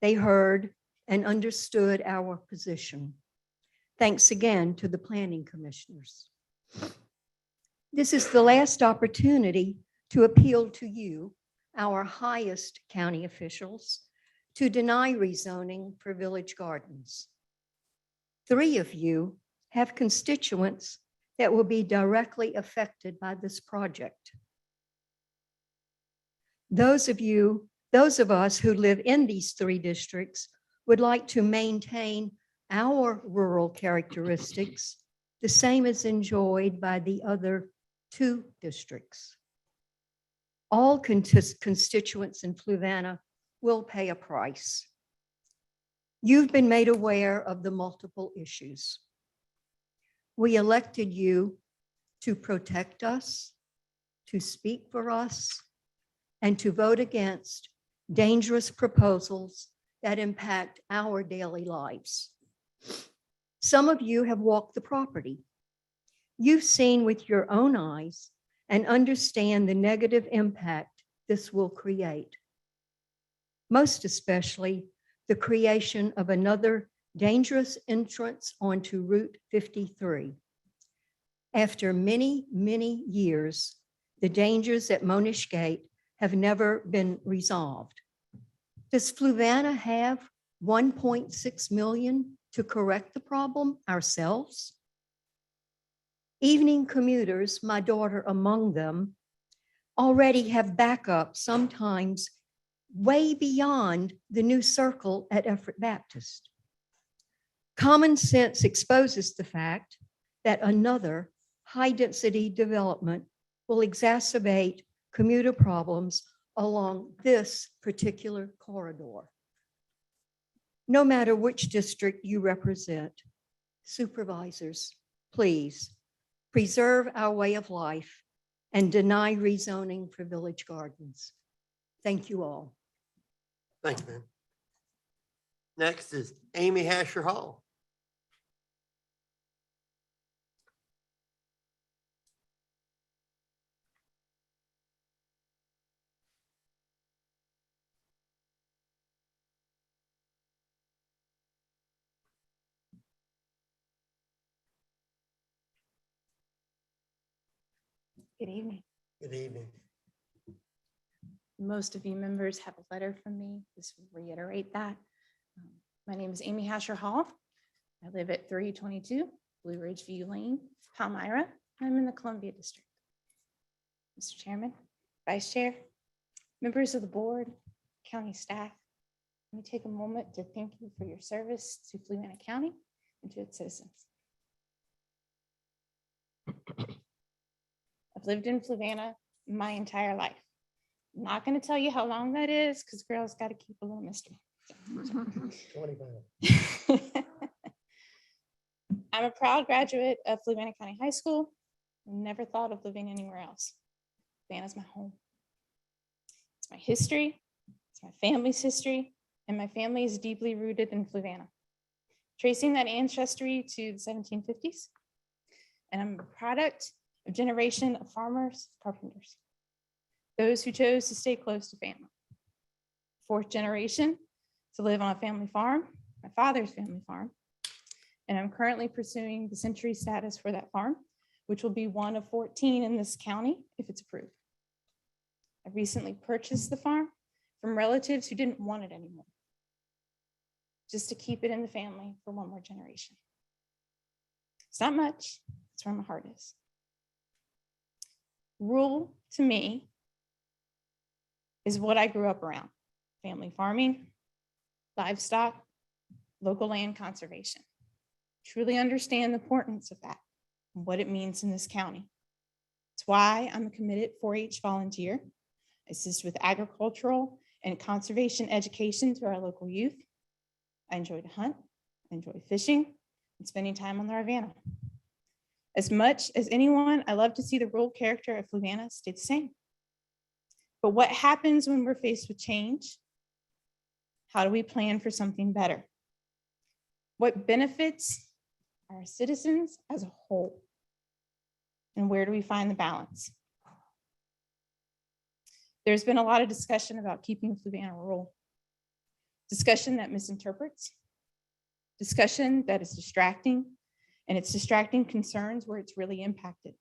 [SPEAKER 19] they heard, and understood our position. Thanks again to the Planning Commissioners. This is the last opportunity to appeal to you, our highest county officials, to deny rezoning for Village Gardens. 3 of you have constituents that will be directly affected by this project. Those of us who live in these 3 districts would like to maintain our rural characteristics, the same as enjoyed by the other 2 districts. All constituents in Fluvanna will pay a price. You've been made aware of the multiple issues. We elected you to protect us, to speak for us, and to vote against dangerous proposals that impact our daily lives. Some of you have walked the property. You've seen with your own eyes and understand the negative impact this will create. Most especially the creation of another dangerous entrance onto Route 53. After many, many years, the dangers at Monish Gate have never been resolved. Does Fluvanna have 1.6 million to correct the problem ourselves? Evening commuters, my daughter among them, already have backup sometimes way beyond the new circle at Effort Baptist. Common sense exposes the fact that another high-density development will exacerbate commuter problems along this particular corridor. No matter which district you represent, supervisors, please preserve our way of life and deny rezoning for Village Gardens. Thank you all.
[SPEAKER 4] Thank you, ma'am. Next is Amy Hasher Hall.
[SPEAKER 20] Good evening.
[SPEAKER 4] Good evening.
[SPEAKER 20] Most of you members have a letter from me. Just reiterate that. My name is Amy Hasher Hall. I live at 322 Blue Ridge View Lane, Palmyra. I'm in the Columbia District. Mr. Chairman, Vice Chair, members of the board, county staff, let me take a moment to thank you for your service to Fluvanna County and to its citizens. I've lived in Fluvanna my entire life. I'm not going to tell you how long that is because girls got to keep a little mystery. I'm a proud graduate of Fluvanna County High School. Never thought of living anywhere else. Fluvanna's my home. It's my history. It's my family's history. And my family is deeply rooted in Fluvanna. Tracing that ancestry to the 1750s. And I'm a product a generation of farmers, carpenters, those who chose to stay close to family. 4th generation to live on a family farm, my father's family farm. And I'm currently pursuing the century status for that farm, which will be one of 14 in this county if it's approved. I recently purchased the farm from relatives who didn't want it anymore, just to keep it in the family for one more generation. It's not much, it's where my heart is. Rural to me is what I grew up around: family farming, livestock, local land conservation. Truly understand the importance of that and what it means in this county. It's why I'm a committed 4-H volunteer. I assist with agricultural and conservation education to our local youth. I enjoy to hunt, I enjoy fishing, and spending time on the Rivanna. As much as anyone, I love to see the rural character of Fluvanna stay the same. But what happens when we're faced with change? How do we plan for something better? What benefits our citizens as a whole? And where do we find the balance? There's been a lot of discussion about keeping Fluvanna rural. Discussion that misinterprets, discussion that is distracting, and it's distracting concerns where it's really impacted.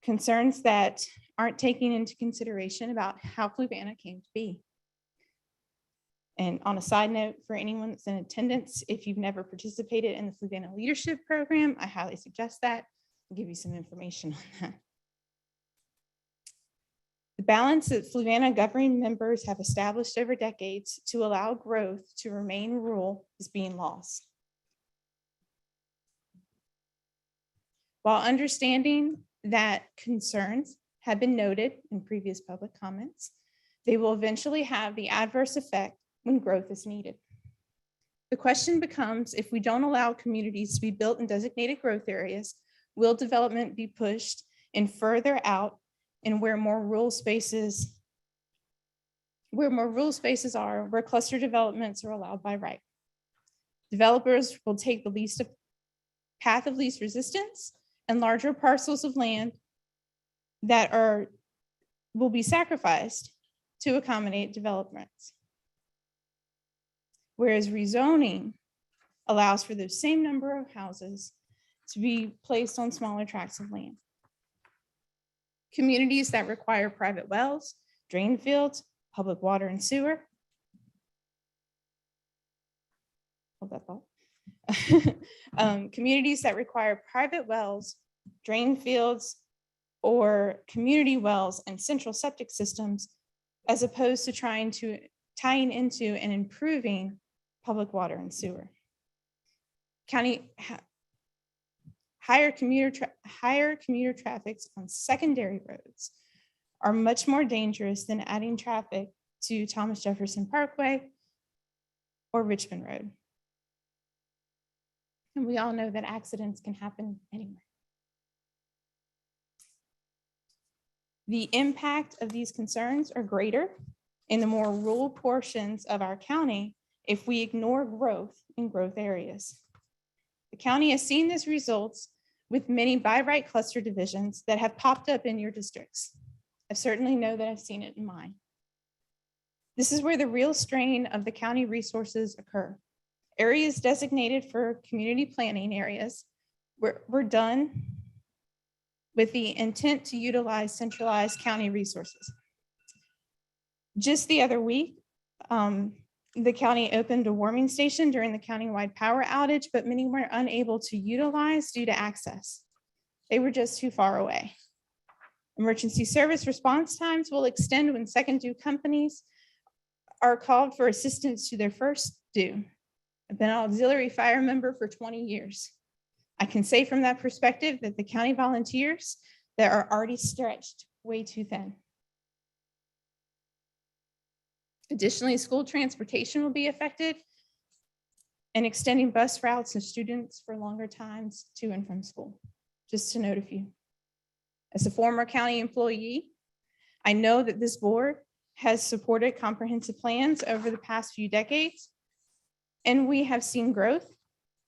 [SPEAKER 20] Concerns that aren't taking into consideration about how Fluvanna came to be. And on a side note, for anyone that's in attendance, if you've never participated in the Fluvanna Leadership Program, I highly suggest that. I'll give you some information on that. The balance that Fluvanna governing members have established over decades to allow growth to remain rural is being lost. While understanding that concerns have been noted in previous public comments, they will eventually have the adverse effect when growth is needed. The question becomes, if we don't allow communities to be built in designated growth areas, will development be pushed in further out and where more rural spaces are, where cluster developments are allowed by right? Developers will take the path of least resistance, and larger parcels of land that will be sacrificed to accommodate developments. Whereas rezoning allows for the same number of houses to be placed on smaller tracts of land. Communities that require private wells, drain fields, public water and sewer. Hold that thought. Communities that require private wells, drain fields, or community wells and central septic systems, as opposed to tying into and improving public water and sewer. Higher commuter traffics on secondary roads are much more dangerous than adding traffic to Thomas Jefferson Parkway or Richmond Road. And we all know that accidents can happen anywhere. The impact of these concerns are greater in the more rural portions of our county if we ignore growth in growth areas. The county has seen this results with many by right cluster divisions that have popped up in your districts. I certainly know that I've seen it in mine. This is where the real strain of the county resources occur. Areas designated for community planning areas were done with the intent to utilize centralized county resources. Just the other week, the county opened a warming station during the countywide power outage, but many were unable to utilize due to access. They were just too far away. Emergency service response times will extend when second due companies are called for assistance to their first due. I've been an auxiliary fire member for 20 years. I can say from that perspective that the county volunteers that are already stretched way too thin. Additionally, school transportation will be affected and extending bus routes and students for longer times to and from school, just to note a few. As a former county employee, I know that this board has supported comprehensive plans over the past few decades, and we have seen growth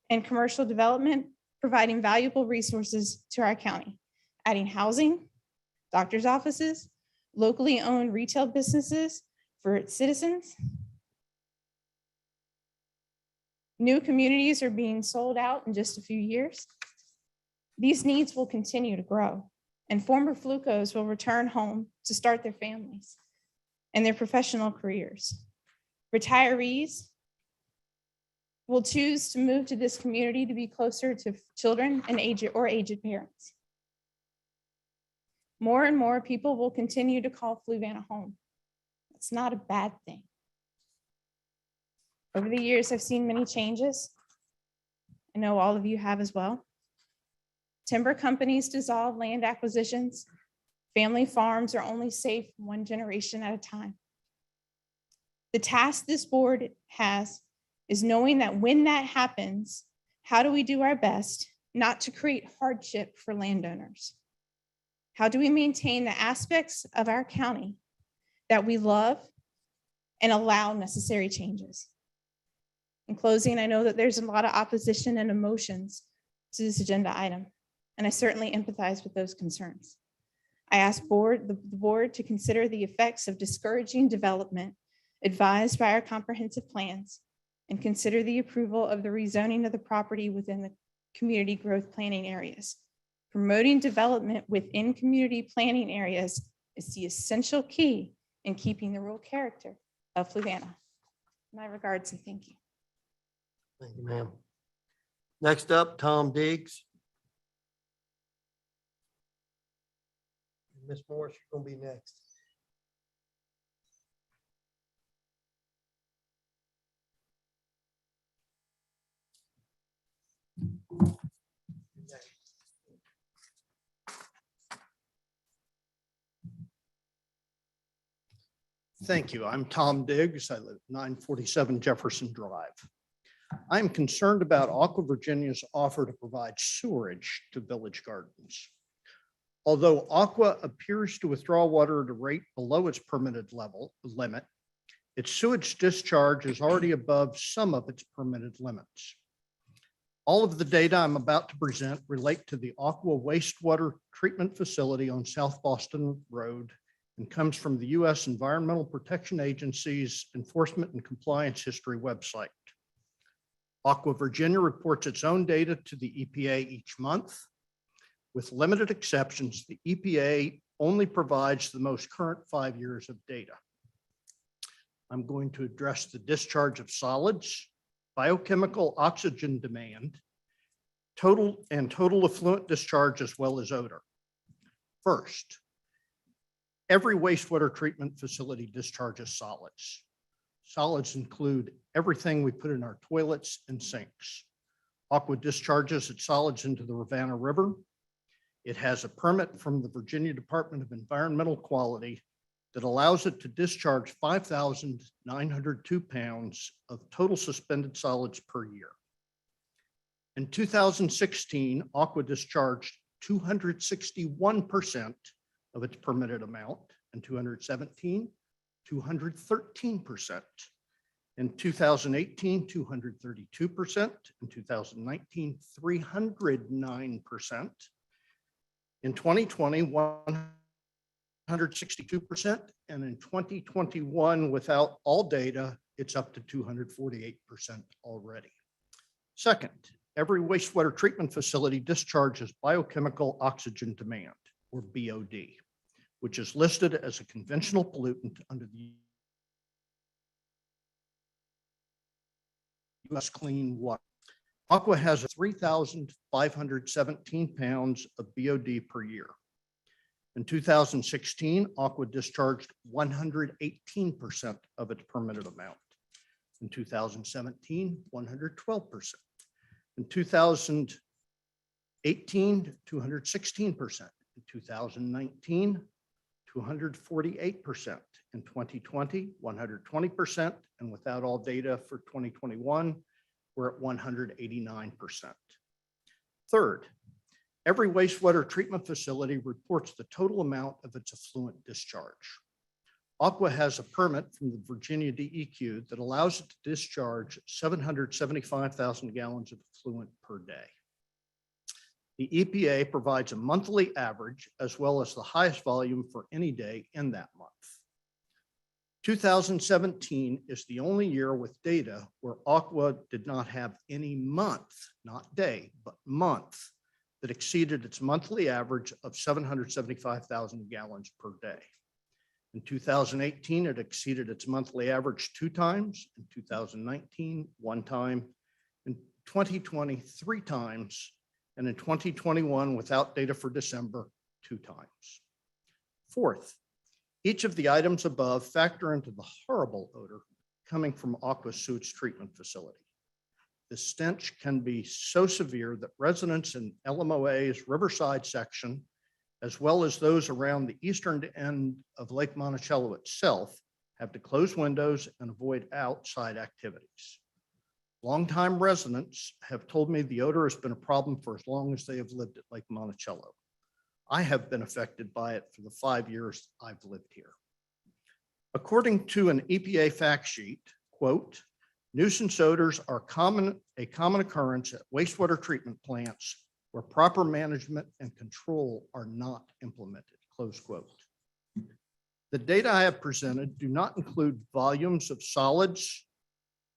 [SPEAKER 20] and commercial development providing valuable resources to our county, adding housing, doctor's offices, locally owned retail businesses for its citizens. New communities are being sold out in just a few years. These needs will continue to grow, and former Flucos will return home to start their families and their professional careers. Retirees will choose to move to this community to be closer to children and aged parents. More and more people will continue to call Fluvanna home. It's not a bad thing. Over the years, I've seen many changes. I know all of you have as well. Timber companies dissolve land acquisitions. Family farms are only safe one generation at a time. The task this board has is knowing that when that happens, how do we do our best not to create hardship for landowners? How do we maintain the aspects of our county that we love and allow necessary changes? In closing, I know that there's a lot of opposition and emotions to this agenda item, and I certainly empathize with those concerns. I ask the board to consider the effects of discouraging development advised by our comprehensive plans and consider the approval of the rezoning of the property within the community growth planning areas. Promoting development within community planning areas is the essential key in keeping the rural character of Fluvanna. My regards and thank you.
[SPEAKER 4] Thank you, ma'am. Next up, Tom Diggs. Ms. Morris, you're gonna be next.
[SPEAKER 3] Thank you. I'm Tom Diggs. I live at 947 Jefferson Drive. I'm concerned about Aqua Virginia's offer to provide sewerage to Village Gardens. Although Aqua appears to withdraw water at a rate below its permitted limit, its sewage discharge is already above some of its permitted limits. All of the data I'm about to present relate to the Aqua wastewater treatment facility on South Boston Road and comes from the U.S. Environmental Protection Agency's Enforcement and Compliance History website. Aqua Virginia reports its own data to the EPA each month. With limited exceptions, the EPA only provides the most current 5 years of data. I'm going to address the discharge of solids, biochemical oxygen demand, total effluent discharge, as well as odor. First, every wastewater treatment facility discharges solids. Solids include everything we put in our toilets and sinks. Aqua discharges its solids into the Fluvanna River. It has a permit from the Virginia Department of Environmental Quality that allows it to discharge 5,902 pounds of total suspended solids per year. In 2016, Aqua discharged 261% of its permitted amount. In 2017, 213%. In 2018, 232%. In 2019, 309%. In 2020, 162%. And in 2021, without all data, it's up to 248% already. Second, every wastewater treatment facility discharges biochemical oxygen demand, or BOD, which is listed as a conventional pollutant under the U.S. Clean Water. Aqua has 3,517 pounds of BOD per year. In 2016, Aqua discharged 118% of its permitted amount. In 2017, 112%. In 2018, 216%. In 2019, 248%. In 2020, 120%. And without all data for 2021, we're at 189%. Third, every wastewater treatment facility reports the total amount of its effluent discharge. Aqua has a permit from the Virginia DEQ that allows it to discharge 775,000 gallons of effluent per day. The EPA provides a monthly average as well as the highest volume for any day in that month. 2017 is the only year with data where Aqua did not have any month, not day, but month, that exceeded its monthly average of 775,000 gallons per day. In 2018, it exceeded its monthly average 2 times. In 2019, 1 time. In 2020, 3 times. And in 2021, without data for December, 2 times. Fourth, each of the items above factor into the horrible odor coming from Aqua's sewage treatment facility. The stench can be so severe that residents in LMOA's Riverside section, as well as those around the eastern end of Lake Monticello itself, have to close windows and avoid outside activities. Longtime residents have told me the odor has been a problem for as long as they have lived at Lake Monticello. I have been affected by it for the 5 years I've lived here. According to an EPA fact sheet, quote, nuisance odors are a common occurrence at wastewater treatment plants where proper management and control are not implemented, close quote. The data I have presented do not include volumes of solids,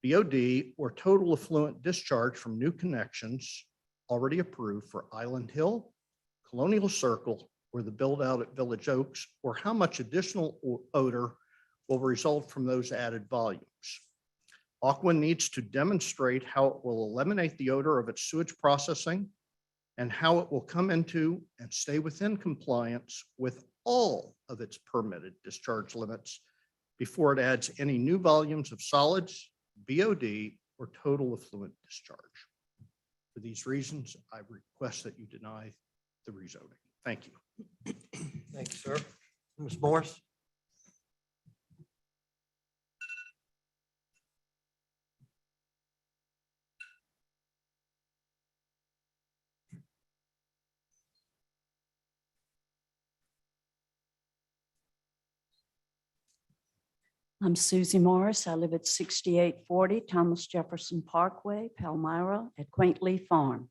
[SPEAKER 3] BOD, or total effluent discharge from new connections already approved for Island Hill, Colonial Circle, or the build out at Village Oaks, or how much additional odor will result from those added volumes. Aqua needs to demonstrate how it will eliminate the odor of its sewage processing and how it will come into and stay within compliance with all of its permitted discharge limits before it adds any new volumes of solids, BOD, or total effluent discharge. For these reasons, I request that you deny the rezoning. Thank you.
[SPEAKER 4] Thank you, sir. Ms. Morris?
[SPEAKER 1] I'm Susie Morris. I live at 6840 Thomas Jefferson Parkway, Palmyra at Quaintly Farm.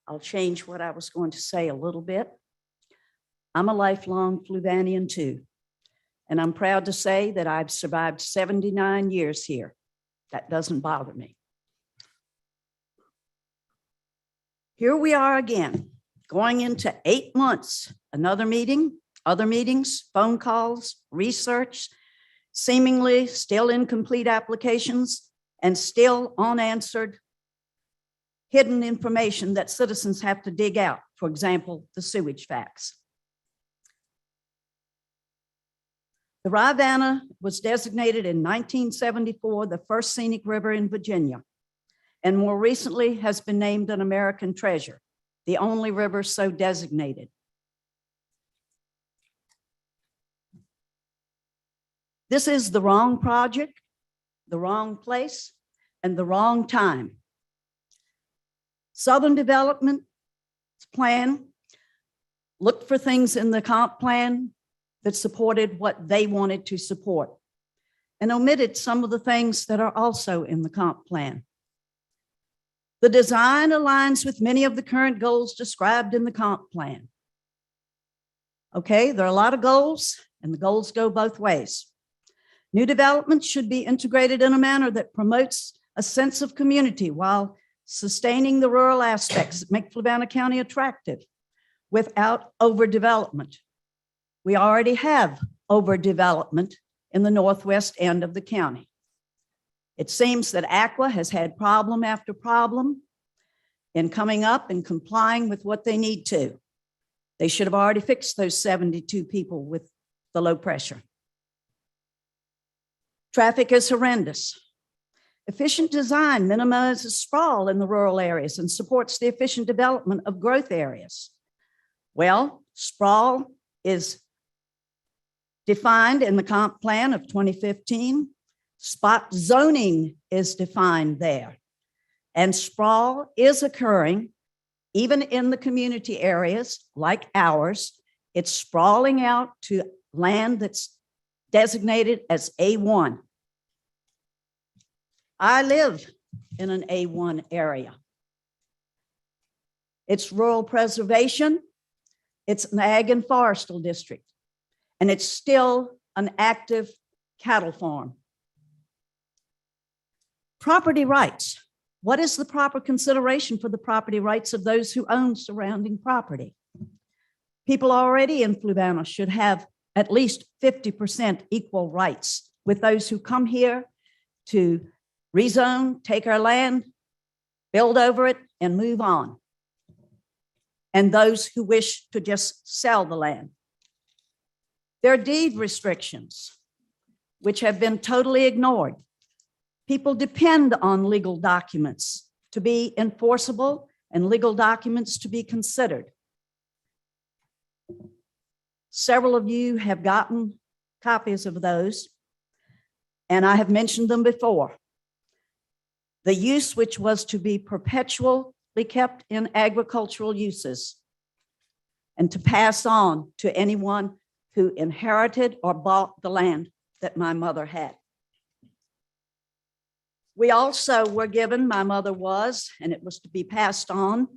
[SPEAKER 1] I'll change what I was going to say a little bit. I'm a lifelong Fluvannian too, and I'm proud to say that I've survived 79 years here. That doesn't bother me. Here we are again, going into 8 months, another meeting, other meetings, phone calls, research, seemingly still incomplete applications, and still unanswered hidden information that citizens have to dig out. For example, the sewage facts. The Fluvanna was designated in 1974 the first scenic river in Virginia, and more recently has been named an American treasure, the only river so designated. This is the wrong project, the wrong place, and the wrong time. Southern Development Plan looked for things in the comp plan that supported what they wanted to support and omitted some of the things that are also in the comp plan. The design aligns with many of the current goals described in the comp plan. Okay, there are a lot of goals, and the goals go both ways. New developments should be integrated in a manner that promotes a sense of community while sustaining the rural aspects that make Fluvanna County attractive without overdevelopment. We already have overdevelopment in the northwest end of the county. It seems that Aqua has had problem after problem in coming up and complying with what they need to. They should have already fixed those 72 people with the low pressure. Traffic is horrendous. Efficient design minimizes sprawl in the rural areas and supports the efficient development of growth areas. Well, sprawl is defined in the comp plan of 2015. Spot zoning is defined there. And sprawl is occurring even in the community areas like ours. It's sprawling out to land that's designated as A1. I live in an A1 area. It's rural preservation. It's an ag and forestal district, and it's still an active cattle farm. Property rights. What is the proper consideration for the property rights of those who own surrounding property? People already in Fluvanna should have at least 50% equal rights with those who come here to rezone, take our land, build over it, and move on. And those who wish to just sell the land. There are deed restrictions, which have been totally ignored. People depend on legal documents to be enforceable and legal documents to be considered. Several of you have gotten copies of those. and I have mentioned them before. The use which was to be perpetually kept in agricultural uses and to pass on to anyone who inherited or bought the land that my mother had. We also were given, my mother was, and it was to be passed on.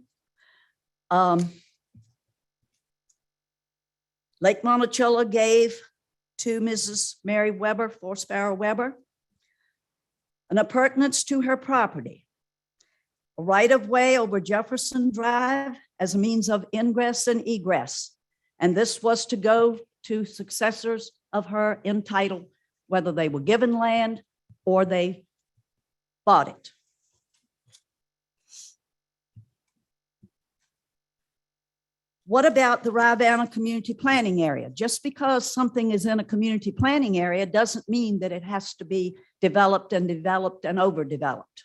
[SPEAKER 1] Lake Monticello gave to Mrs. Mary Weber, Forsparrow Weber, an appurtenance to her property, a right-of-way over Jefferson Drive as a means of ingress and egress. And this was to go to successors of her entitled, whether they were given land or they bought it. What about the Fluvanna community planning area? Just because something is in a community planning area doesn't mean that it has to be developed and overdeveloped.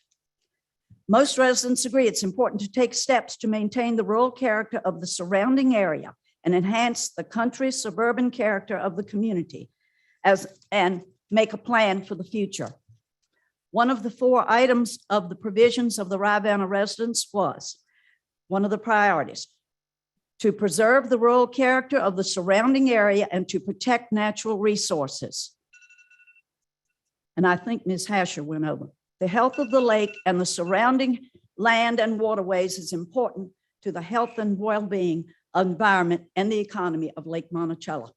[SPEAKER 1] Most residents agree it's important to take steps to maintain the rural character of the surrounding area and enhance the country suburban character of the community and make a plan for the future. One of the 4 items of the provisions of the Fluvanna residents was one of the priorities: to preserve the rural character of the surrounding area and to protect natural resources. And I think Ms. Hasher went over. The health of the lake and the surrounding land and waterways is important to the health and well-being, environment, and the economy of Lake Monticello.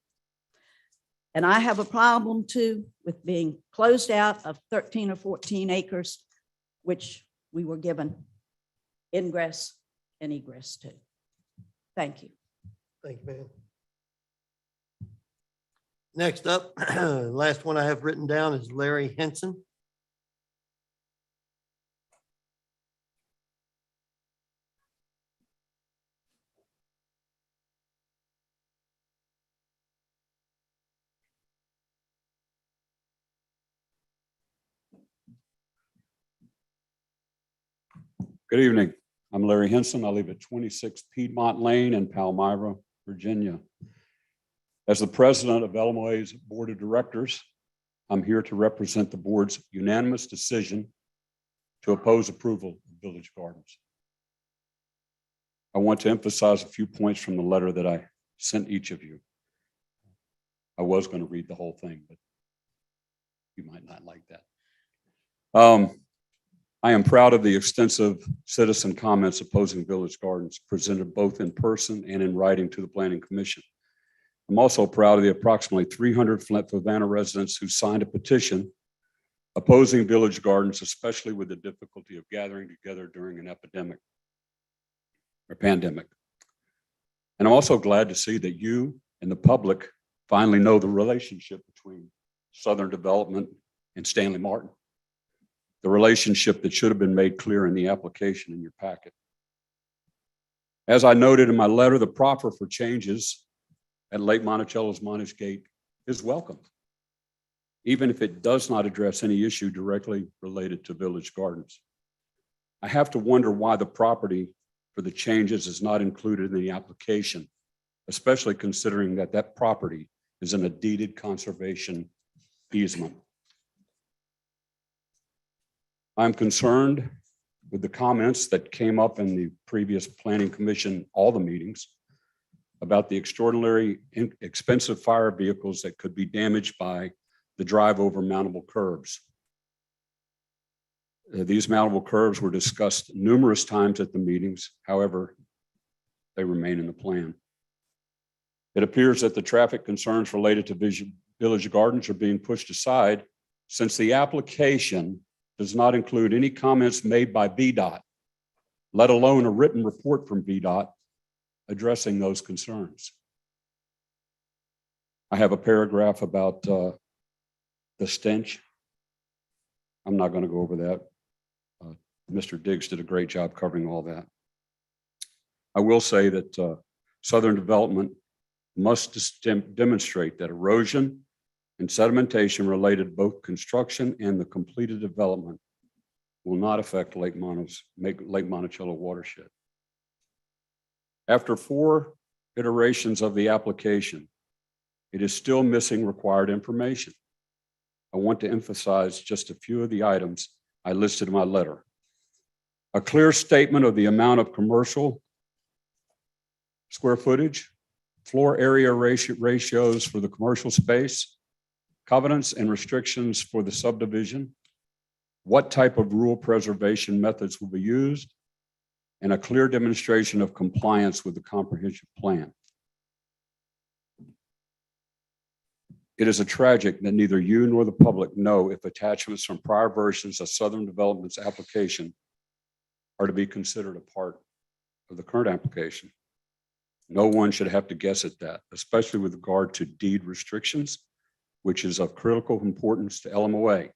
[SPEAKER 1] And I have a problem too with being closed out of 13 or 14 acres, which we were given ingress and egress to. Thank you.
[SPEAKER 4] Thank you, ma'am. Next up, last one I have written down is Larry Henson.
[SPEAKER 12] Good evening. I'm Larry Henson. I live at 26 Piedmont Lane in Palmyra, Virginia. As the president of LMOA's Board of Directors, I'm here to represent the board's unanimous decision to oppose approval of Village Gardens. I want to emphasize a few points from the letter that I sent each of you. I was going to read the whole thing, but you might not like that. I am proud of the extensive citizen comments opposing Village Gardens presented both in person and in writing to the Planning Commission. I'm also proud of the approximately 300 Fluvanna residents who signed a petition opposing Village Gardens, especially with the difficulty of gathering together during an epidemic or pandemic. And I'm also glad to see that you and the public finally know the relationship between Southern Development and Stanley Martin, the relationship that should have been made clear in the application in your packet. As I noted in my letter, the proffer for changes at Lake Monticello's Montage Gate is welcome, even if it does not address any issue directly related to Village Gardens. I have to wonder why the property for the changes is not included in the application, especially considering that that property is in a deeded conservation easement. I'm concerned with the comments that came up in the previous Planning Commission, all the meetings, about the extraordinary expensive fire vehicles that could be damaged by the drive over mountable curbs. These mountable curbs were discussed numerous times at the meetings. However, they remain in the plan. It appears that the traffic concerns related to Village Gardens are being pushed aside since the application does not include any comments made by VDOT, let alone a written report from VDOT addressing those concerns. I have a paragraph about the stench. I'm not going to go over that. Mr. Diggs did a great job covering all that. I will say that Southern Development must demonstrate that erosion and sedimentation related to both construction and the completed development will not affect Lake Monticello watershed. After 4 iterations of the application, it is still missing required information. I want to emphasize just a few of the items I listed in my letter. A clear statement of the amount of commercial square footage, floor area ratios for the commercial space, covenants and restrictions for the subdivision, what type of rural preservation methods will be used, and a clear demonstration of compliance with the comprehensive plan. It is a tragic that neither you nor the public know if attachments from prior versions of Southern Development's application are to be considered a part of the current application. No one should have to guess at that, especially with regard to deed restrictions, which is of critical importance to LMOA.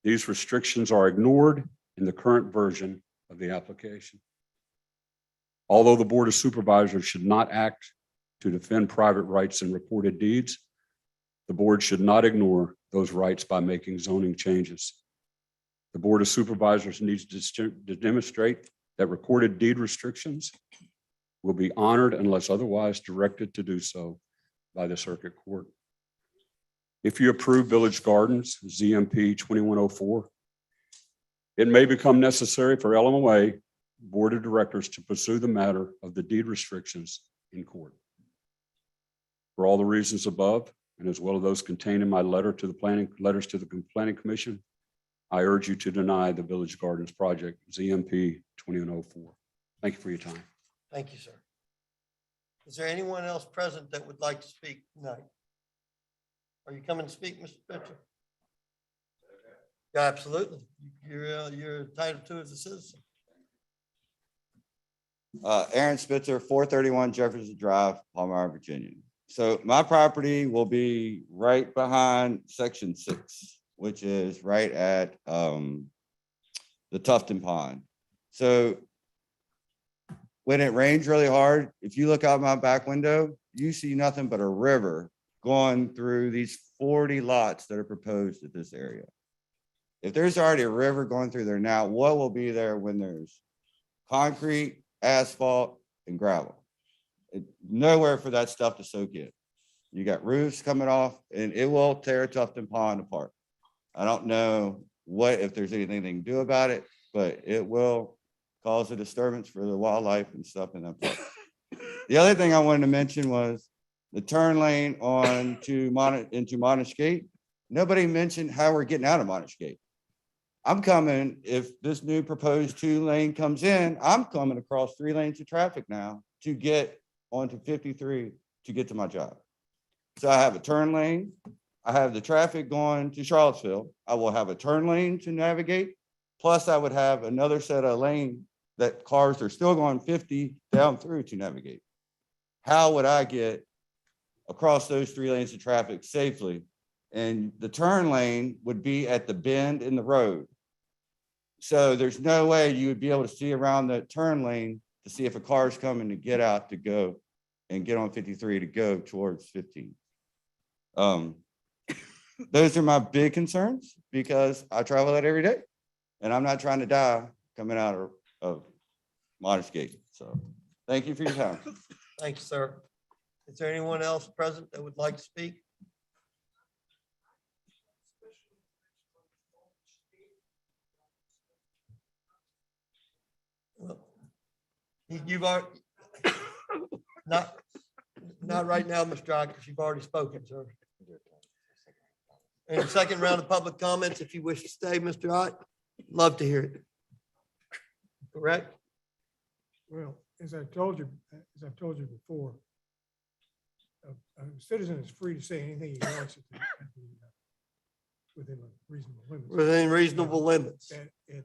[SPEAKER 12] These restrictions are ignored in the current version of the application. Although the Board of Supervisors should not act to defend private rights and recorded deeds, the board should not ignore those rights by making zoning changes. The Board of Supervisors needs to demonstrate that recorded deed restrictions will be honored unless otherwise directed to do so by the Circuit Court. If you approve Village Gardens, ZMP 2104, it may become necessary for LMOA Board of Directors to pursue the matter of the deed restrictions in court. For all the reasons above, and as well as those contained in my letters to the Planning Commission, I urge you to deny the Village Gardens project, ZMP 2104. Thank you for your time.
[SPEAKER 4] Thank you, sir. Is there anyone else present that would like to speak tonight? Are you coming to speak, Mr. Spitzer? Yeah, absolutely. You're entitled to as a citizen.
[SPEAKER 5] Aaron Spitzer, 431 Jefferson Drive, Palmyra, Virginia. So my property will be right behind Section 6, which is right at the Tufton Pond. So when it rains really hard, if you look out my back window, you see nothing but a river going through these 40 lots that are proposed at this area. If there's already a river going through there now, what will be there when there's concrete, asphalt, and gravel? Nowhere for that stuff to soak in. You got roofs coming off, and it will tear Tufton Pond apart. I don't know if there's anything they can do about it, but it will cause a disturbance for the wildlife and stuff in that park. The other thing I wanted to mention was the turn lane into Monash Gate. Nobody mentioned how we're getting out of Monash Gate. I'm coming, if this new proposed 2-lane comes in, I'm coming across 3 lanes of traffic now to get onto 53 to get to my job. So I have a turn lane. I have the traffic going to Charlottesville. I will have a turn lane to navigate. Plus I would have another set of lane that cars are still going 50 down through to navigate. How would I get across those 3 lanes of traffic safely? And the turn lane would be at the bend in the road. So there's no way you would be able to see around the turn lane to see if a car is coming to get out to go and get on 53 to go towards 15. Those are my big concerns because I travel that every day and I'm not trying to die coming out of Monash Gate. So thank you for your time.
[SPEAKER 4] Thank you, sir. Is there anyone else present that would like to speak? Well, you've already, not right now, Mr. Ockers, you've already spoken, sir. And second round of public comments, if you wish to stay, Mr. Ott, love to hear it. Correct?
[SPEAKER 22] Well, as I've told you before, a citizen is free to say anything he wants within reasonable limits.
[SPEAKER 4] Within reasonable limits,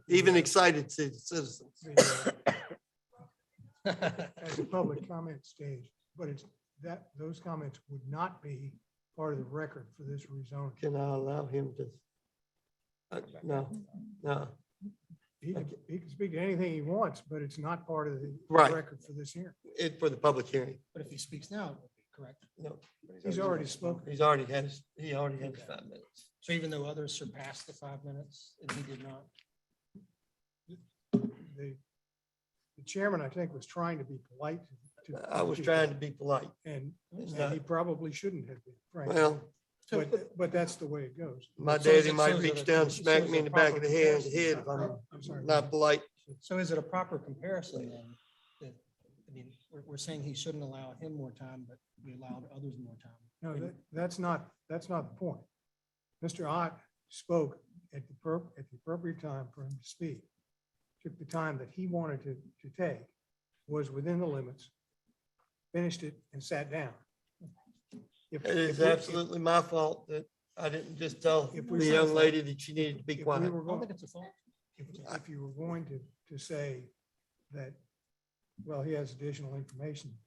[SPEAKER 4] even excited citizens.
[SPEAKER 22] At the public comment stage, but those comments would not be part of the record for this rezoning.
[SPEAKER 4] Can I allow him to? No.
[SPEAKER 22] He can speak to anything he wants, but it's not part of the
[SPEAKER 4] Right.
[SPEAKER 22] record for this hearing.
[SPEAKER 4] For the public hearing.
[SPEAKER 22] But if he speaks now, it will be correct.
[SPEAKER 4] No.
[SPEAKER 22] He's already spoken.
[SPEAKER 4] He already had his 5 minutes.
[SPEAKER 3] So even though others surpassed the 5 minutes and he did not?
[SPEAKER 22] The chairman, I think, was trying to be polite.
[SPEAKER 4] I was trying to be polite.
[SPEAKER 22] And
[SPEAKER 4] It's
[SPEAKER 22] he
[SPEAKER 4] not-
[SPEAKER 22] probably shouldn't have been, frankly.
[SPEAKER 4] Well,
[SPEAKER 22] But that's the way it goes.
[SPEAKER 4] My
[SPEAKER 3] So is
[SPEAKER 4] daddy
[SPEAKER 3] it-
[SPEAKER 4] might
[SPEAKER 3] so is it
[SPEAKER 4] reach
[SPEAKER 3] a-
[SPEAKER 4] down and
[SPEAKER 3] so
[SPEAKER 4] smack
[SPEAKER 3] is
[SPEAKER 4] me
[SPEAKER 3] it
[SPEAKER 4] in the
[SPEAKER 3] a
[SPEAKER 4] back of
[SPEAKER 3] proper
[SPEAKER 4] the head
[SPEAKER 22] comparison?
[SPEAKER 4] if I'm
[SPEAKER 22] I'm sorry.
[SPEAKER 4] not polite.
[SPEAKER 3] So is it a proper comparison then? That, I mean, we're saying he shouldn't allow him more time, but we allowed others more time.
[SPEAKER 22] No, that's not the point. Mr. Ott spoke at the appropriate time for him to speak. Took the time that he wanted to take, was within the limits, finished it and sat down. If-
[SPEAKER 4] It is
[SPEAKER 22] if we- if-
[SPEAKER 4] absolutely my fault that I didn't just tell
[SPEAKER 22] If we
[SPEAKER 4] the
[SPEAKER 22] said
[SPEAKER 4] young
[SPEAKER 22] that-
[SPEAKER 4] lady that she needed to be
[SPEAKER 22] if we
[SPEAKER 4] quiet.
[SPEAKER 22] were
[SPEAKER 3] I don't
[SPEAKER 22] going-
[SPEAKER 3] think it's a fault.
[SPEAKER 22] If you were going to say that, well, he has additional information,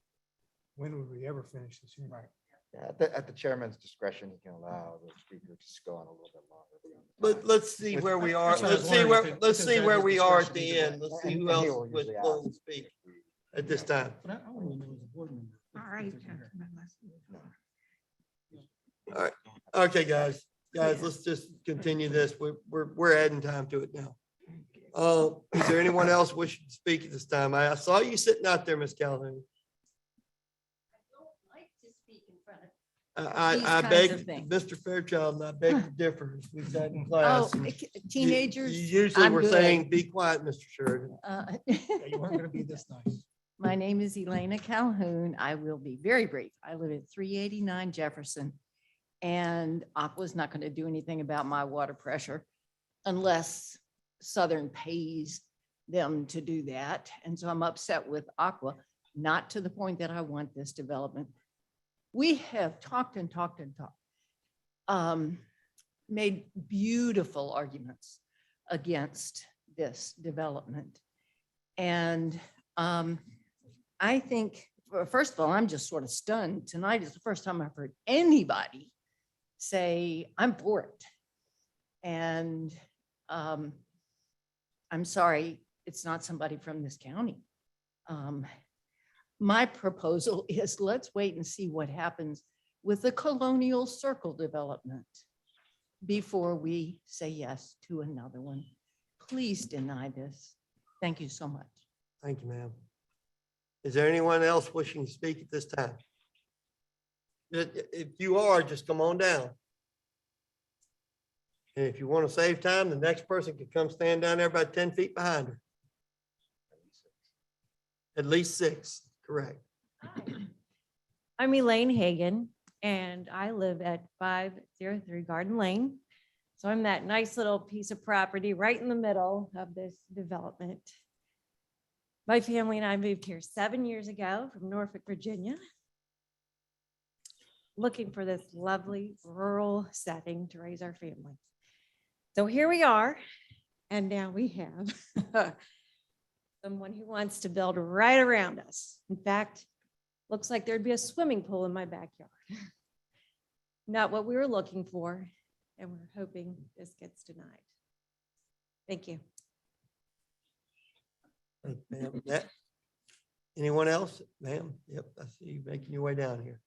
[SPEAKER 22] when would we ever finish this hearing? Right.
[SPEAKER 9] Yeah, at the chairman's discretion, he can allow the speaker to go on a little bit longer.
[SPEAKER 4] But let's see where we are.
[SPEAKER 3] That's what I was
[SPEAKER 4] Let's see
[SPEAKER 3] wondering
[SPEAKER 4] where,
[SPEAKER 3] if it's at his
[SPEAKER 4] we are at
[SPEAKER 3] discretion
[SPEAKER 4] the
[SPEAKER 3] either
[SPEAKER 4] end.
[SPEAKER 3] way.
[SPEAKER 4] Let's see
[SPEAKER 9] And
[SPEAKER 4] who
[SPEAKER 9] he
[SPEAKER 4] else
[SPEAKER 9] will
[SPEAKER 4] would
[SPEAKER 9] usually
[SPEAKER 4] willing to
[SPEAKER 9] ask.
[SPEAKER 4] speak at this time.
[SPEAKER 3] But I want to know as a board member. if-
[SPEAKER 19] All right.
[SPEAKER 3] if they're here.
[SPEAKER 4] Okay, guys, let's just continue this. We're adding time to it now. Is there anyone else wishing to speak at this time? I saw you sitting out there, Miss Calhoun.
[SPEAKER 19] These
[SPEAKER 4] I
[SPEAKER 19] kinds
[SPEAKER 4] beg,
[SPEAKER 19] of things.
[SPEAKER 4] Mr. Fairchild, and I beg to differ. We sat in
[SPEAKER 19] Oh,
[SPEAKER 4] class. and
[SPEAKER 19] teenagers.
[SPEAKER 4] You usually
[SPEAKER 19] I'm
[SPEAKER 4] were
[SPEAKER 19] good.
[SPEAKER 4] saying, be quiet, Mr. Sheridan.
[SPEAKER 3] Yeah, you weren't going to be this nice.
[SPEAKER 6] My name is Elena Calhoun. I will be very brief. I live at 389 Jefferson. And Aqua's not going to do anything about my water pressure unless Southern pays them to do that. And so I'm upset with Aqua, not to the point that I want this development. We have talked and talked and talked, made beautiful arguments against this development. And I think, well, first of all, I'm just sort of stunned. Tonight is the first time I've heard anybody say, I'm for it. And I'm sorry, it's not somebody from this county. My proposal is let's wait and see what happens with the Colonial Circle development before we say yes to another one. Please deny this. Thank you so much.
[SPEAKER 4] Thank you, ma'am. Is there anyone else wishing to speak at this time? If you are, just come on down. And if you want to save time, the next person can come stand down there about 10 feet behind her. At least 6, correct.
[SPEAKER 7] I'm Elaine Hagan, and I live at 503 Garden Lane. So I'm that nice little piece of property right in the middle of this development. My family and I moved here 7 years ago from Norfolk, Virginia, looking for this lovely rural setting to raise our family. So here we are, and now we have someone who wants to build right around us. In fact, looks like there'd be a swimming pool in my backyard. Not what we were looking for, and we're hoping this gets denied. Thank you.
[SPEAKER 4] Thank you, ma'am. Anyone else? Ma'am? Yep, I see you making your way down here.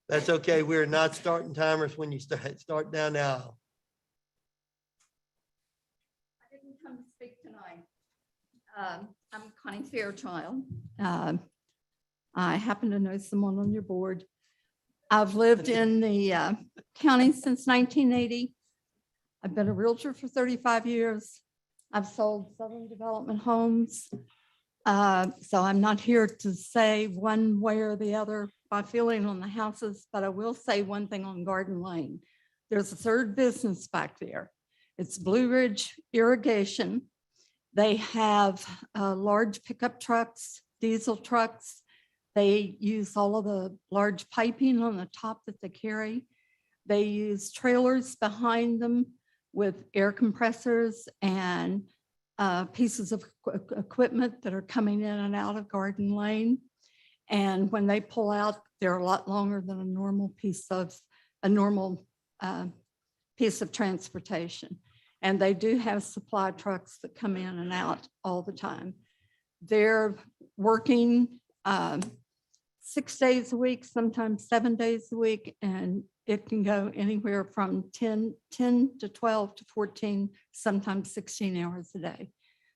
[SPEAKER 4] That's okay. We're not starting timers when you start down the aisle.
[SPEAKER 23] I didn't come to speak tonight. I'm Connie Fairchild. I happen to know someone on your board. I've lived in the county since 1980. I've been a realtor for 35 years. I've sold Southern Development homes. So I'm not here to say one way or the other my feeling on the houses, but I will say one thing on Garden Lane. There's a third business back there. It's Blue Ridge Irrigation. They have large pickup trucks, diesel trucks. They use all of the large piping on the top that they carry. They use trailers behind them with air compressors and pieces of equipment that are coming in and out of Garden Lane. And when they pull out, they're a lot longer than a normal piece of transportation. And they do have supply trucks that come in and out all the time. They're working 6 days a week, sometimes 7 days a week, and it can go anywhere from 10 to 12 to 14, sometimes 16 hours a day.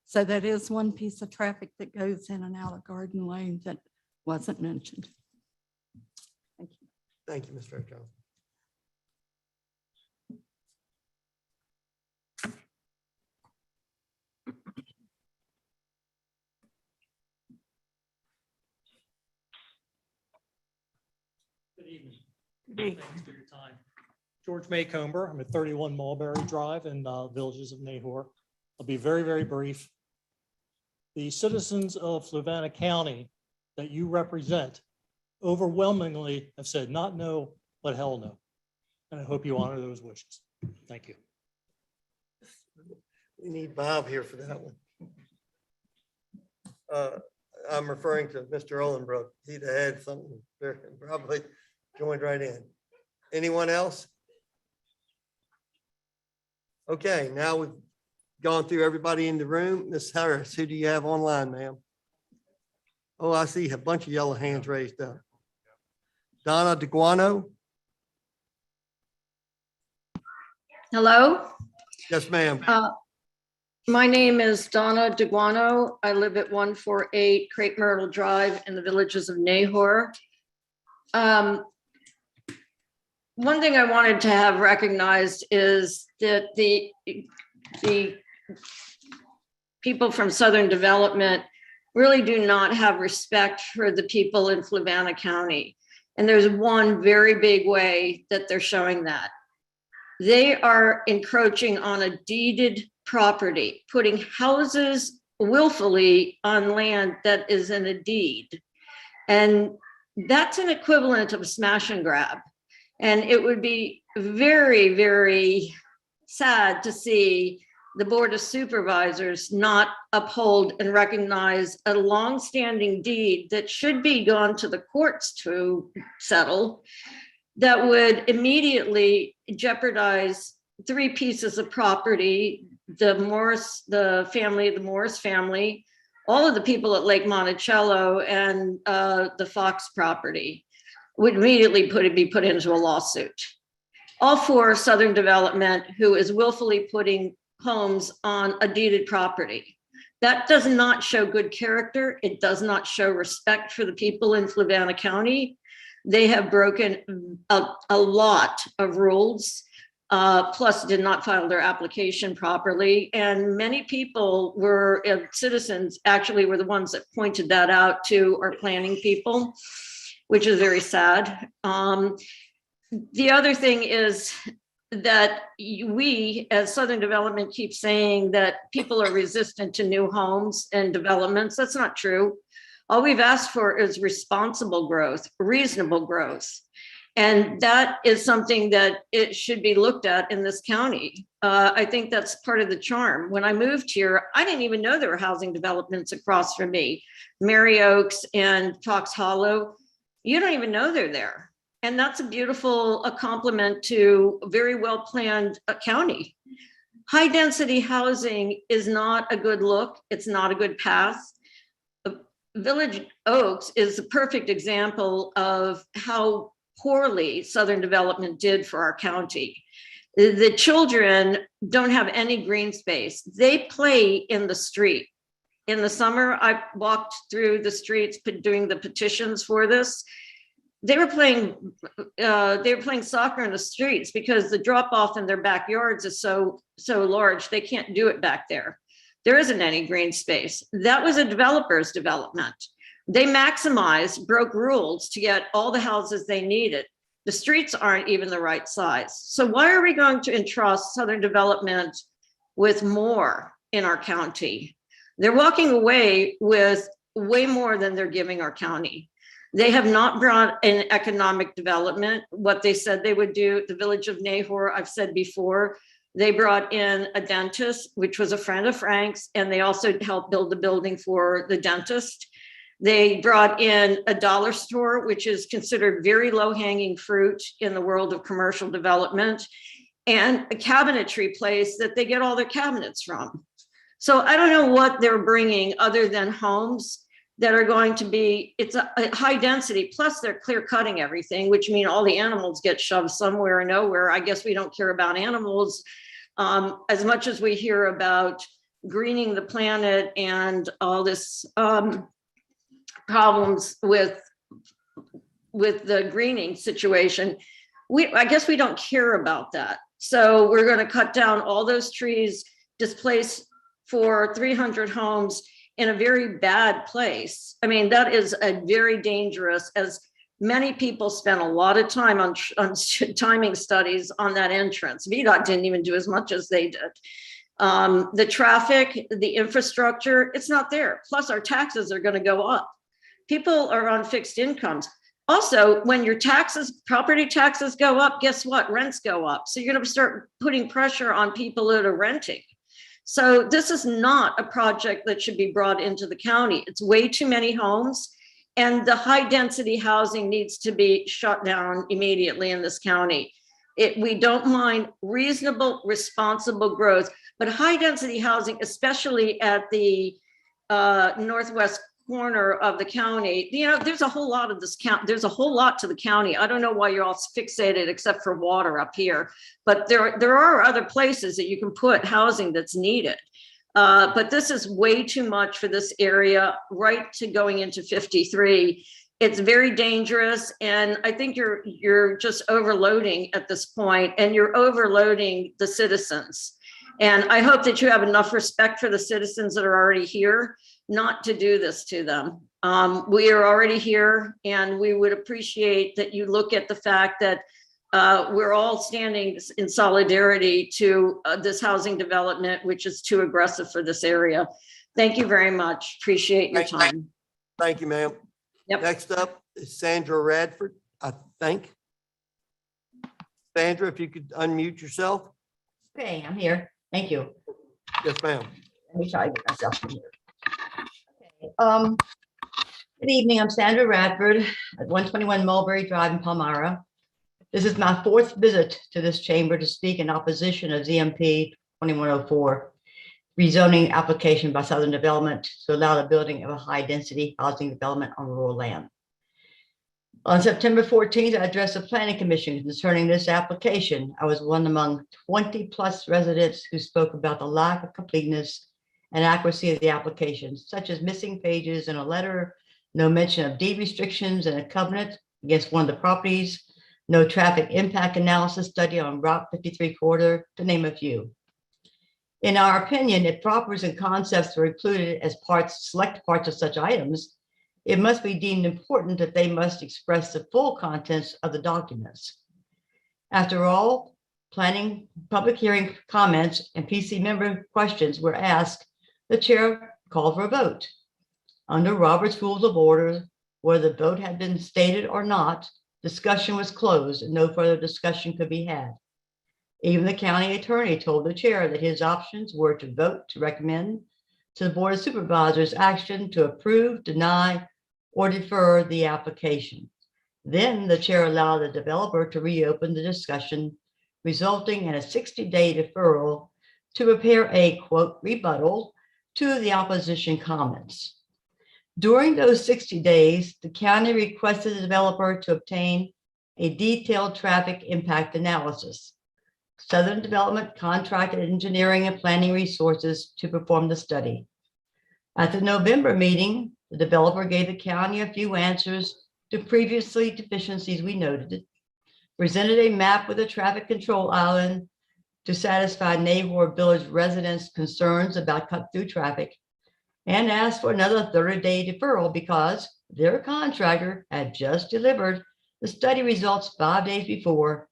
[SPEAKER 23] So that is one piece of traffic that goes in and out of Garden Lane that wasn't mentioned. Thank you.
[SPEAKER 4] Thank you, Ms. Fairchild.
[SPEAKER 2] Good evening. Thanks for your time. George Maycomber. I'm at 31 Mulberry Drive in Villages of Nahor. I'll be very, very brief. The citizens of Fluvanna County that you represent overwhelmingly have said not no, but hell no. And I hope you honor those wishes. Thank you.
[SPEAKER 4] We need Bob here for that one. I'm referring to Mr. Olenbrook. He'd have had something very probably joined right in. Anyone else? Okay, now we've gone through everybody in the room. Ms. Harris, who do you have online, ma'am? Oh, I see a bunch of yellow hands raised up. Donna DeGuano?
[SPEAKER 8] Hello,
[SPEAKER 4] Yes, ma'am.
[SPEAKER 8] my name is Donna DeGuano. I live at 148 Crepe Myrtle Drive in the Villages of Nahor. One thing I wanted to have recognized is that the people from Southern Development really do not have respect for the people in Fluvanna County. And there's one very big way that they're showing that. They are encroaching on a deeded property, putting houses willfully on land that is in a deed. And that's an equivalent of a smash and grab. And it would be very, very sad to see the Board of Supervisors not uphold and recognize a longstanding deed that should be gone to the courts to settle, that would immediately jeopardize 3 pieces of property: the Morris family, all of the people at Lake Monticello, and the Fox property would immediately be put into a lawsuit. All for Southern Development, who is willfully putting homes on a deeded property. That does not show good character. It does not show respect for the people in Fluvanna County. They have broken a lot of rules, plus did not file their application properly. And many people were, citizens actually were the ones that pointed that out to our planning people, which is very sad. The other thing is that we, as Southern Development, keep saying that people are resistant to new homes and developments. That's not true. All we've asked for is responsible growth, reasonable growth. And that is something that it should be looked at in this county. I think that's part of the charm. When I moved here, I didn't even know there were housing developments across from me. Mary Oaks and Fox Hollow, you don't even know they're there. And that's a beautiful compliment to a very well-planned county. High density housing is not a good look. It's not a good path. Village Oaks is a perfect example of how poorly Southern Development did for our county. The children don't have any green space. They play in the street. In the summer, I walked through the streets doing the petitions for this. They were playing soccer in the streets because the drop off in their backyards is so large, they can't do it back there. There isn't any green space. That was a developer's development. They maximized, broke rules to get all the houses they needed. The streets aren't even the right size. So why are we going to entrust Southern Development with more in our county? They're walking away with way more than they're giving our county. They have not brought in economic development, what they said they would do. The Village of Nahor, I've said before, they brought in a dentist, which was a friend of Frank's, and they also helped build the building for the dentist. They brought in a dollar store, which is considered very low-hanging fruit in the world of commercial development, and a cabinetry place that they get all their cabinets from. So I don't know what they're bringing other than homes. that are going to be, it's a high density, plus they're clear cutting everything, which mean all the animals get shoved somewhere or nowhere. I guess we don't care about animals as much as we hear about greening the planet and all this problems with the greening situation. I guess we don't care about that. So we're going to cut down all those trees, displace for 300 homes in a very bad place. I mean, that is a very dangerous, as many people spent a lot of time on timing studies on that entrance. VDOT didn't even do as much as they did. The traffic, the infrastructure, it's not there. Plus our taxes are going to go up. People are on fixed incomes. Also, when your taxes, property taxes go up, guess what? Rents go up. So you're going to start putting pressure on people that are renting. So this is not a project that should be brought into the county. It's way too many homes, and the high density housing needs to be shut down immediately in this county. We don't mind reasonable, responsible growth, but high density housing, especially at the northwest corner of the county, you know, there's a whole lot of this count. There's a whole lot to the county. I don't know why you're all fixated except for water up here, but there are other places that you can put housing that's needed. But this is way too much for this area, right to going into 53. It's very dangerous. And I think you're just overloading at this point, and you're overloading the citizens. And I hope that you have enough respect for the citizens that are already here not to do this to them. We are already here, and we would appreciate that you look at the fact that we're all standing in solidarity to this housing development, which is too aggressive for this area. Thank you very much. Appreciate your time.
[SPEAKER 4] Thank you, ma'am.
[SPEAKER 8] Yep.
[SPEAKER 4] Next up is Sandra Radford, I think. Sandra, if you could unmute yourself.
[SPEAKER 10] Okay, I'm here. Thank you.
[SPEAKER 4] Yes, ma'am.
[SPEAKER 10] Let me try to get myself in here. Okay. Good evening. I'm Sandra Radford at 121 Mulberry Drive in Palmyra. This is my fourth visit to this chamber to speak in opposition of ZMP 2104, rezoning application by Southern Development to allow the building of a high-density housing development on rural land. On September 14th, I addressed the Planning Commission concerning this application. I was one among 20+ residents who spoke about the lack of completeness and accuracy of the application, such as missing pages in a letter, no mention of deed restrictions and a covenant against one of the properties, no traffic impact analysis study on Route 53 corridor, to name a few. In our opinion, if properties and concepts were included as select parts of such items, it must be deemed important that they must express the full contents of the documents. After all, planning, public hearing comments, and PC member questions were asked, the chair called for a vote. Under Robert's Rules of Order, whether the vote had been stated or not, discussion was closed and no further discussion could be had. Even the county attorney told the chair that his options were to vote to recommend to the Board of Supervisors action to approve, deny, or defer the application. Then the chair allowed the developer to reopen the discussion, resulting in a 60-day deferral to prepare a, quote, rebuttal to the opposition comments. During those 60 days, the county requested the developer to obtain a detailed traffic impact analysis. Southern Development contracted engineering and planning resources to perform the study. At the November meeting, the developer gave the county a few answers to previously deficiencies we noted, presented a map with a traffic control island to satisfy Nahor Village residents' concerns about cut-through traffic, and asked for another 30-day deferral because their contractor had just delivered the study results 5 days before.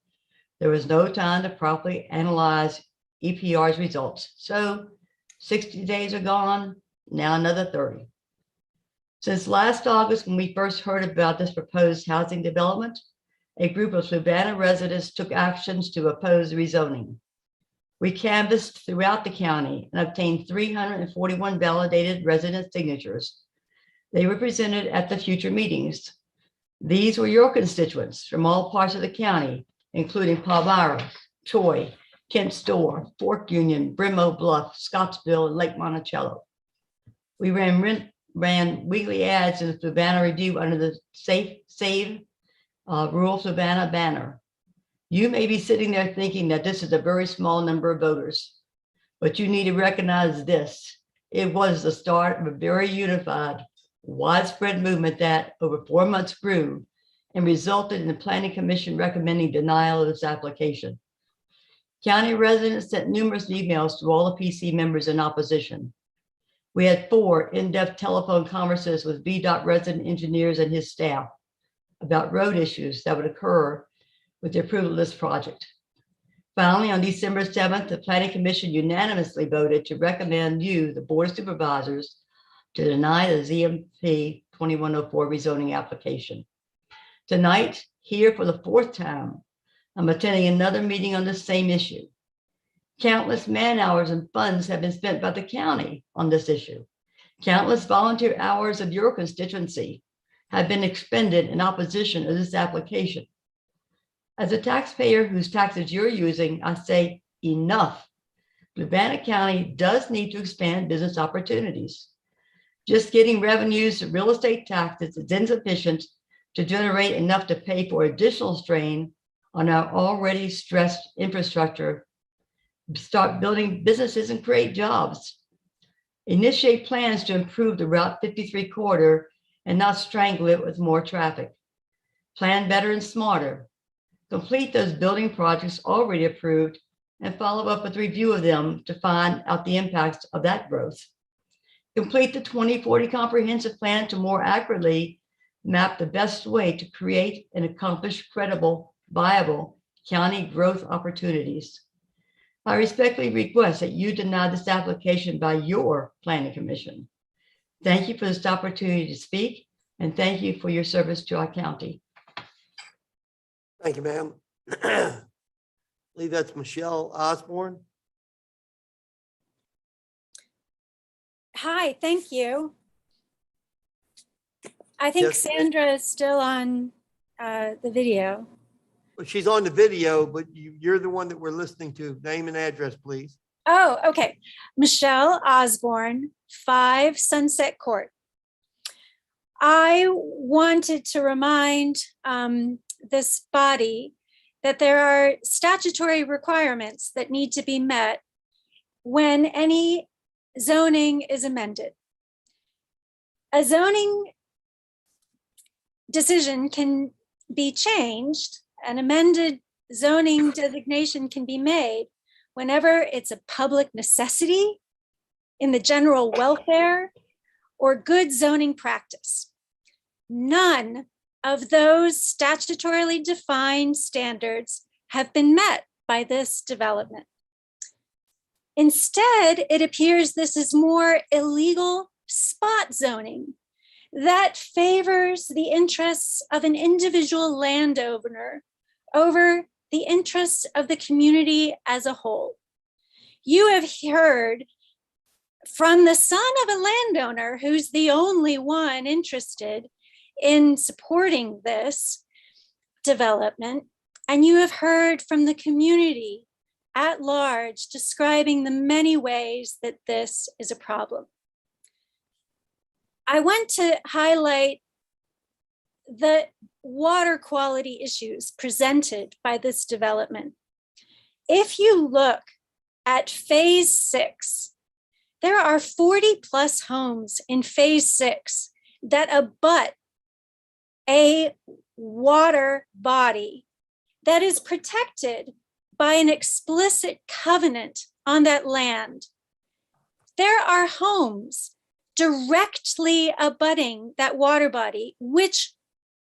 [SPEAKER 10] There was no time to properly analyze EPR's results. So 60 days are gone, now another 30. Since last August, when we first heard about this proposed housing development, a group of Fluvanna residents took actions to oppose the rezoning. We canvassed throughout the county and obtained 341 validated resident signatures. They were presented at the future meetings. These were your constituents from all parts of the county, including Palmyra, Troy, Kent Store, Fork Union, Brimo Bluff, Scottsville, and Lake Monticello. We ran ran weekly ads in the Fluvanna Review under the Save Rural Fluvanna banner. You may be sitting there thinking that this is a very small number of voters, but you need to recognize this. It was the start of a very unified, widespread movement that over 4 months grew and resulted in the Planning Commission recommending denial of this application. County residents sent numerous emails to all the PC members in opposition. We had 4 in-depth telephone conversations with VDOT resident engineers and his staff about road issues that would occur with the approval of this project. Finally, on December 7th, the Planning Commission unanimously voted to recommend you, the Board of Supervisors, to deny the ZMP 2104 rezoning application. Tonight, here for the 4th time, I'm attending another meeting on the same issue. Countless man hours and funds have been spent by the county on this issue. Countless volunteer hours of your constituency have been expended in opposition of this application. As a taxpayer whose taxes you're using, I say enough. Fluvanna County does need to expand business opportunities. Just getting revenues of real estate taxes is insufficient to generate enough to pay for additional strain on our already stressed infrastructure. Start building businesses and create jobs. Initiate plans to improve the Route 53 corridor and not strangle it with more traffic. Plan better and smarter. Complete those building projects already approved and follow up with review of them to find out the impacts of that growth. Complete the 2040 comprehensive plan to more accurately map the best way to create and accomplish credible, viable county growth opportunities. I respectfully request that you deny this application by your Planning Commission. Thank you for this opportunity to speak, and thank you for your service to our county.
[SPEAKER 4] Thank you, ma'am. I believe that's Michelle Osborne.
[SPEAKER 11] Hi, thank you. I think
[SPEAKER 4] Yes,
[SPEAKER 11] Sandra is still on the video.
[SPEAKER 4] Well, she's on the video, but you're the one that we're listening to. Name and address, please.
[SPEAKER 11] Oh, okay. Michelle Osborne, 5 Sunset Court. I wanted to remind this body that there are statutory requirements that need to be met when any zoning is amended. A zoning decision can be changed, an amended zoning designation can be made whenever it's a public necessity, in the general welfare, or good zoning practice. None of those statutorily defined standards have been met by this development. Instead, it appears this is more illegal spot zoning that favors the interests of an individual landowner over the interests of the community as a whole. You have heard from the son of a landowner who's the only one interested in supporting this development, and you have heard from the community at large describing the many ways that this is a problem. I want to highlight the water quality issues presented by this development. If you look at phase 6, there are 40+ homes in phase 6 that abut a water body that is protected by an explicit covenant on that land. There are homes directly abutting that water body, which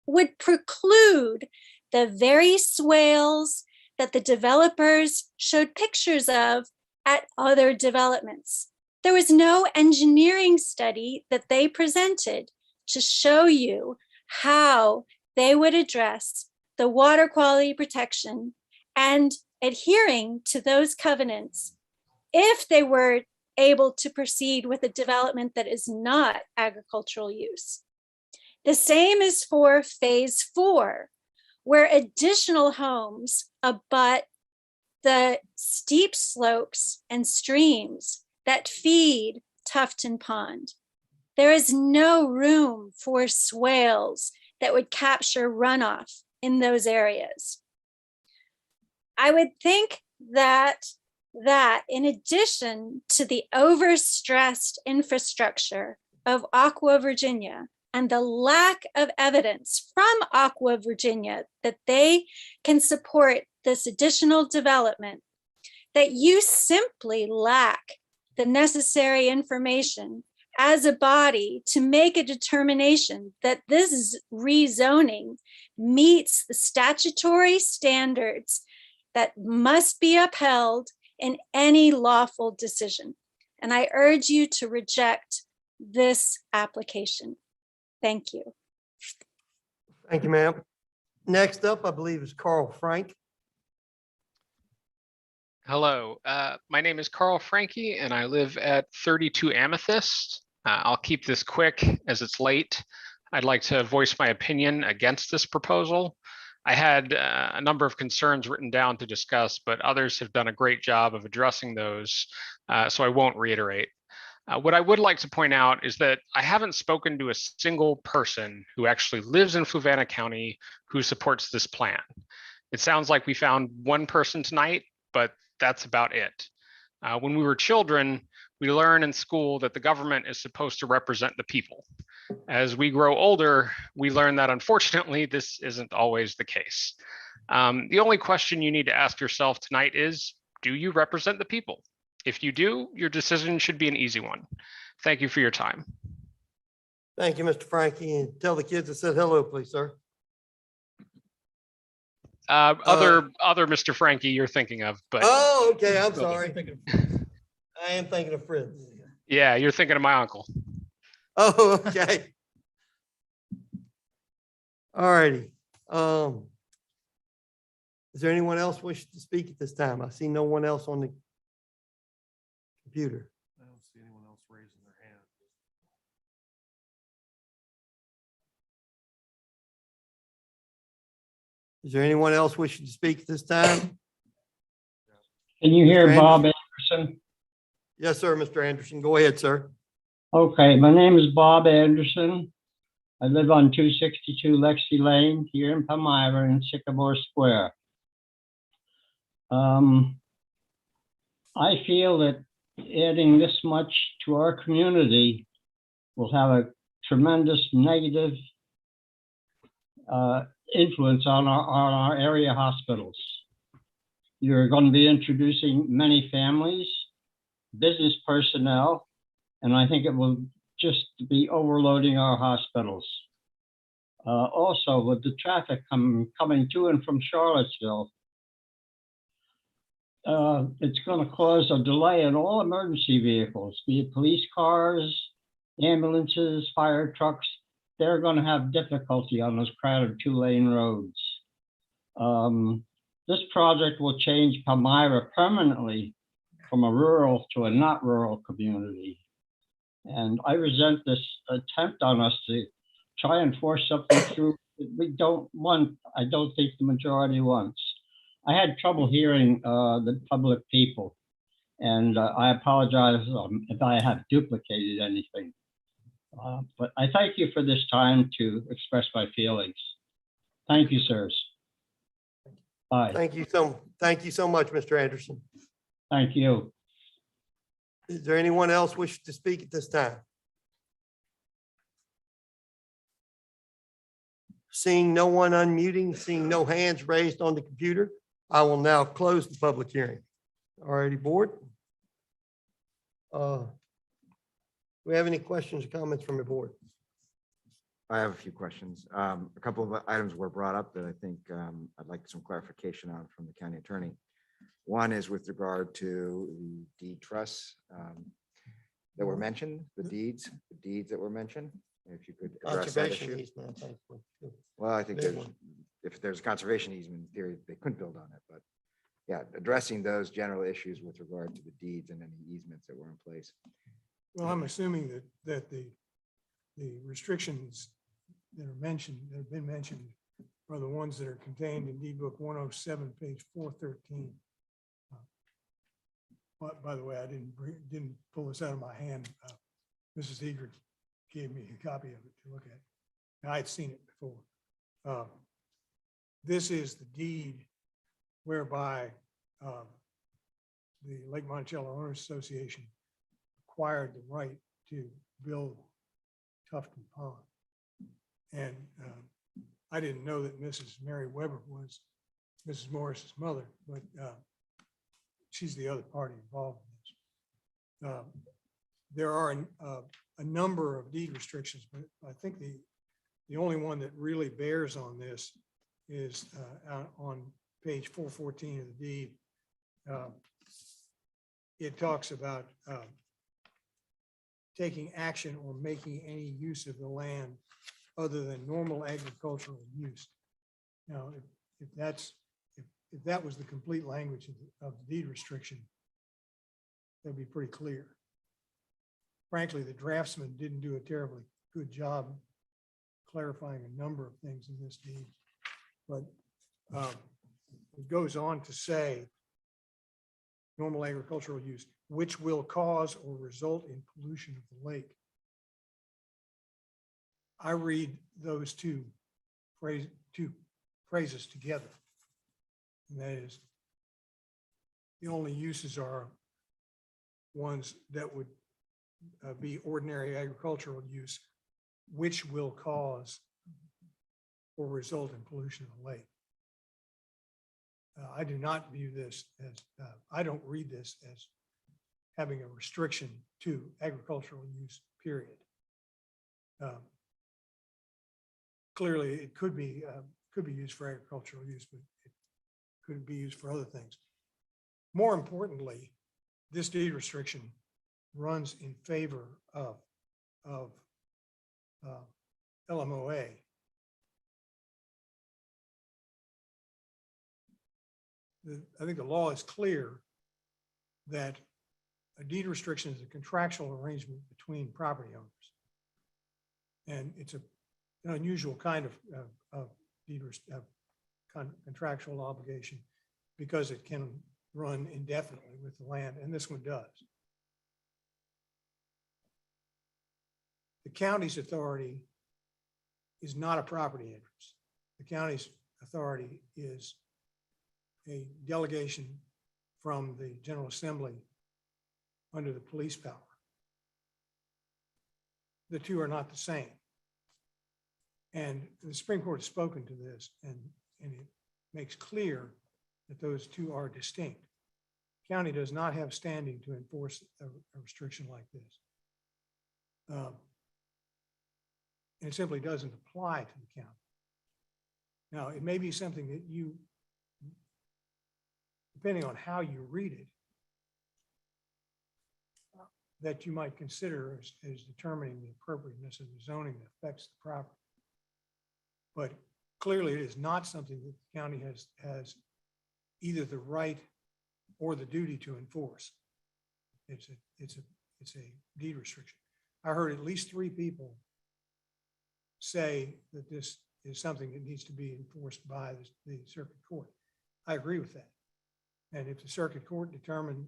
[SPEAKER 11] would preclude the very swales that the developers showed pictures of at other developments. There was no engineering study that they presented to show you how they would address the water quality protection and adhering to those covenants if they were able to proceed with a development that is not agricultural use. The same is for phase 4, where additional homes abut the steep slopes and streams that feed Tufton Pond. There is no room for swales that would capture runoff in those areas. I would think that in addition to the overstressed infrastructure of Aqua Virginia and the lack of evidence from Aqua Virginia that they can support this additional development, that you simply lack the necessary information as a body to make a determination that this rezoning meets the statutory standards that must be upheld in any lawful decision. And I urge you to reject this application. Thank you.
[SPEAKER 4] Thank you, ma'am. Next up, I believe, is Carl Frank.
[SPEAKER 13] Hello, my name is Carl Frankie and I live at 32 Amethyst. I'll keep this quick as it's late. I'd like to voice my opinion against this proposal. I had a number of concerns written down to discuss, but others have done a great job of addressing those, so I won't reiterate. What I would like to point out is that I haven't spoken to a single person who actually lives in Fluvanna County who supports this plan. It sounds like we found one person tonight, but that's about it. When we were children, we learn in school that the government is supposed to represent the people. As we grow older, we learn that unfortunately, this isn't always the case. The only question you need to ask yourself tonight is, do you represent the people? If you do, your decision should be an easy one. Thank you for your time.
[SPEAKER 4] Thank you, Mr. Frankie, and tell the kids I said hello, please, sir.
[SPEAKER 13] Other Mr. Frankie you're thinking of, but.
[SPEAKER 4] Oh, okay, I'm sorry. I am thinking of Fritz.
[SPEAKER 13] Yeah, you're thinking of my uncle.
[SPEAKER 4] Oh, okay. All righty. Is there anyone else wishing to speak at this time? I see no one else on the computer.
[SPEAKER 22] I don't see anyone else raising their hand.
[SPEAKER 4] Is there anyone else wishing to speak at this time?
[SPEAKER 14] Can you hear
[SPEAKER 4] Mr.
[SPEAKER 14] Bob
[SPEAKER 4] Anderson?
[SPEAKER 14] Anderson?
[SPEAKER 4] Yes, sir, Mr. Anderson. Go ahead, sir.
[SPEAKER 14] Okay, my name is Bob Anderson. I live on 262 Lexi Lane here in Palmyra in Sycamore Square. I feel that adding this much to our community will have a tremendous negative influence on our area hospitals. You're going to be introducing many families, business personnel, and I think it will just be overloading our hospitals. Also, with the traffic coming to and from Charlottesville, it's going to cause a delay in all emergency vehicles, be it police cars, ambulances, fire trucks. They're going to have difficulty on those crowded two-lane roads. This project will change Palmyra permanently from a rural to a not rural community. And I resent this attempt on us to try and force something through that we don't want. I don't think the majority wants. I had trouble hearing the public people, and I apologize if I have duplicated anything. But I thank you for this time to express my feelings. Thank you, sirs. Bye.
[SPEAKER 4] Thank you so much, Mr. Anderson.
[SPEAKER 14] Thank you.
[SPEAKER 4] Is there anyone else wishing to speak at this time? Seeing no one unmuting, seeing no hands raised on the computer, I will now close the public hearing. All righty, board. Do we have any questions or comments from the board?
[SPEAKER 9] I have a few questions. A couple of items were brought up that I think I'd like some clarification on from the county attorney. One is with regard to the deed trusts that were mentioned, the deeds that were mentioned. If you could address that
[SPEAKER 4] Conservation
[SPEAKER 9] issue.
[SPEAKER 4] easement, I think.
[SPEAKER 9] Well, I think if there's a conservation easement, in theory, they couldn't build on it, but yeah, addressing those general issues with regard to the deeds and any easements that were in place.
[SPEAKER 22] Well, I'm assuming that the restrictions that have been mentioned are the ones that are contained in deed book 107, page 413. By the way, I didn't pull this out of my hand. Mrs. Eager gave me a copy of it to look at. And I had seen it before. This is the deed whereby the Lake Monticello Owners Association acquired the right to build Tufton Pond. And I didn't know that Mrs. Mary Weber was Mrs. Morris's mother, but she's the other party involved in this. There are a number of deed restrictions, but I think the only one that really bears on this is on page 414 of the deed. It talks about taking action or making any use of the land other than normal agricultural use. Now, if that was the complete language of the deed restriction, that'd be pretty clear. Frankly, the draftsman didn't do a terribly good job clarifying a number of things in this deed, but it goes on to say normal agricultural use, which will cause or result in pollution of the lake. I read those two phrases together. And that is, the only uses are ones that would be ordinary agricultural use, which will cause or result in pollution of the lake. I do not view this as, I don't read this as having a restriction to agricultural use, period. Clearly, it could be used for agricultural use, but it could be used for other things. More importantly, this deed restriction runs in favor of LMOA. I think the law is clear that a deed restriction is a contractual arrangement between property owners. And it's an unusual kind of contractual obligation because it can run indefinitely with the land, and this one does. The county's authority is not a property interest. The county's authority is a delegation from the General Assembly under the police power. The two are not the same. And the Supreme Court has spoken to this, and it makes clear that those two are distinct. County does not have standing to enforce a restriction like this. And it simply doesn't apply to the county. Now, it may be something that you, depending on how you read it, that you might consider as determining the appropriateness of the zoning that affects the property. But clearly it is not something that the county has either the right or the duty to enforce. It's a deed restriction. I heard at least 3 people say that this is something that needs to be enforced by the circuit court. I agree with that. And if the circuit court determined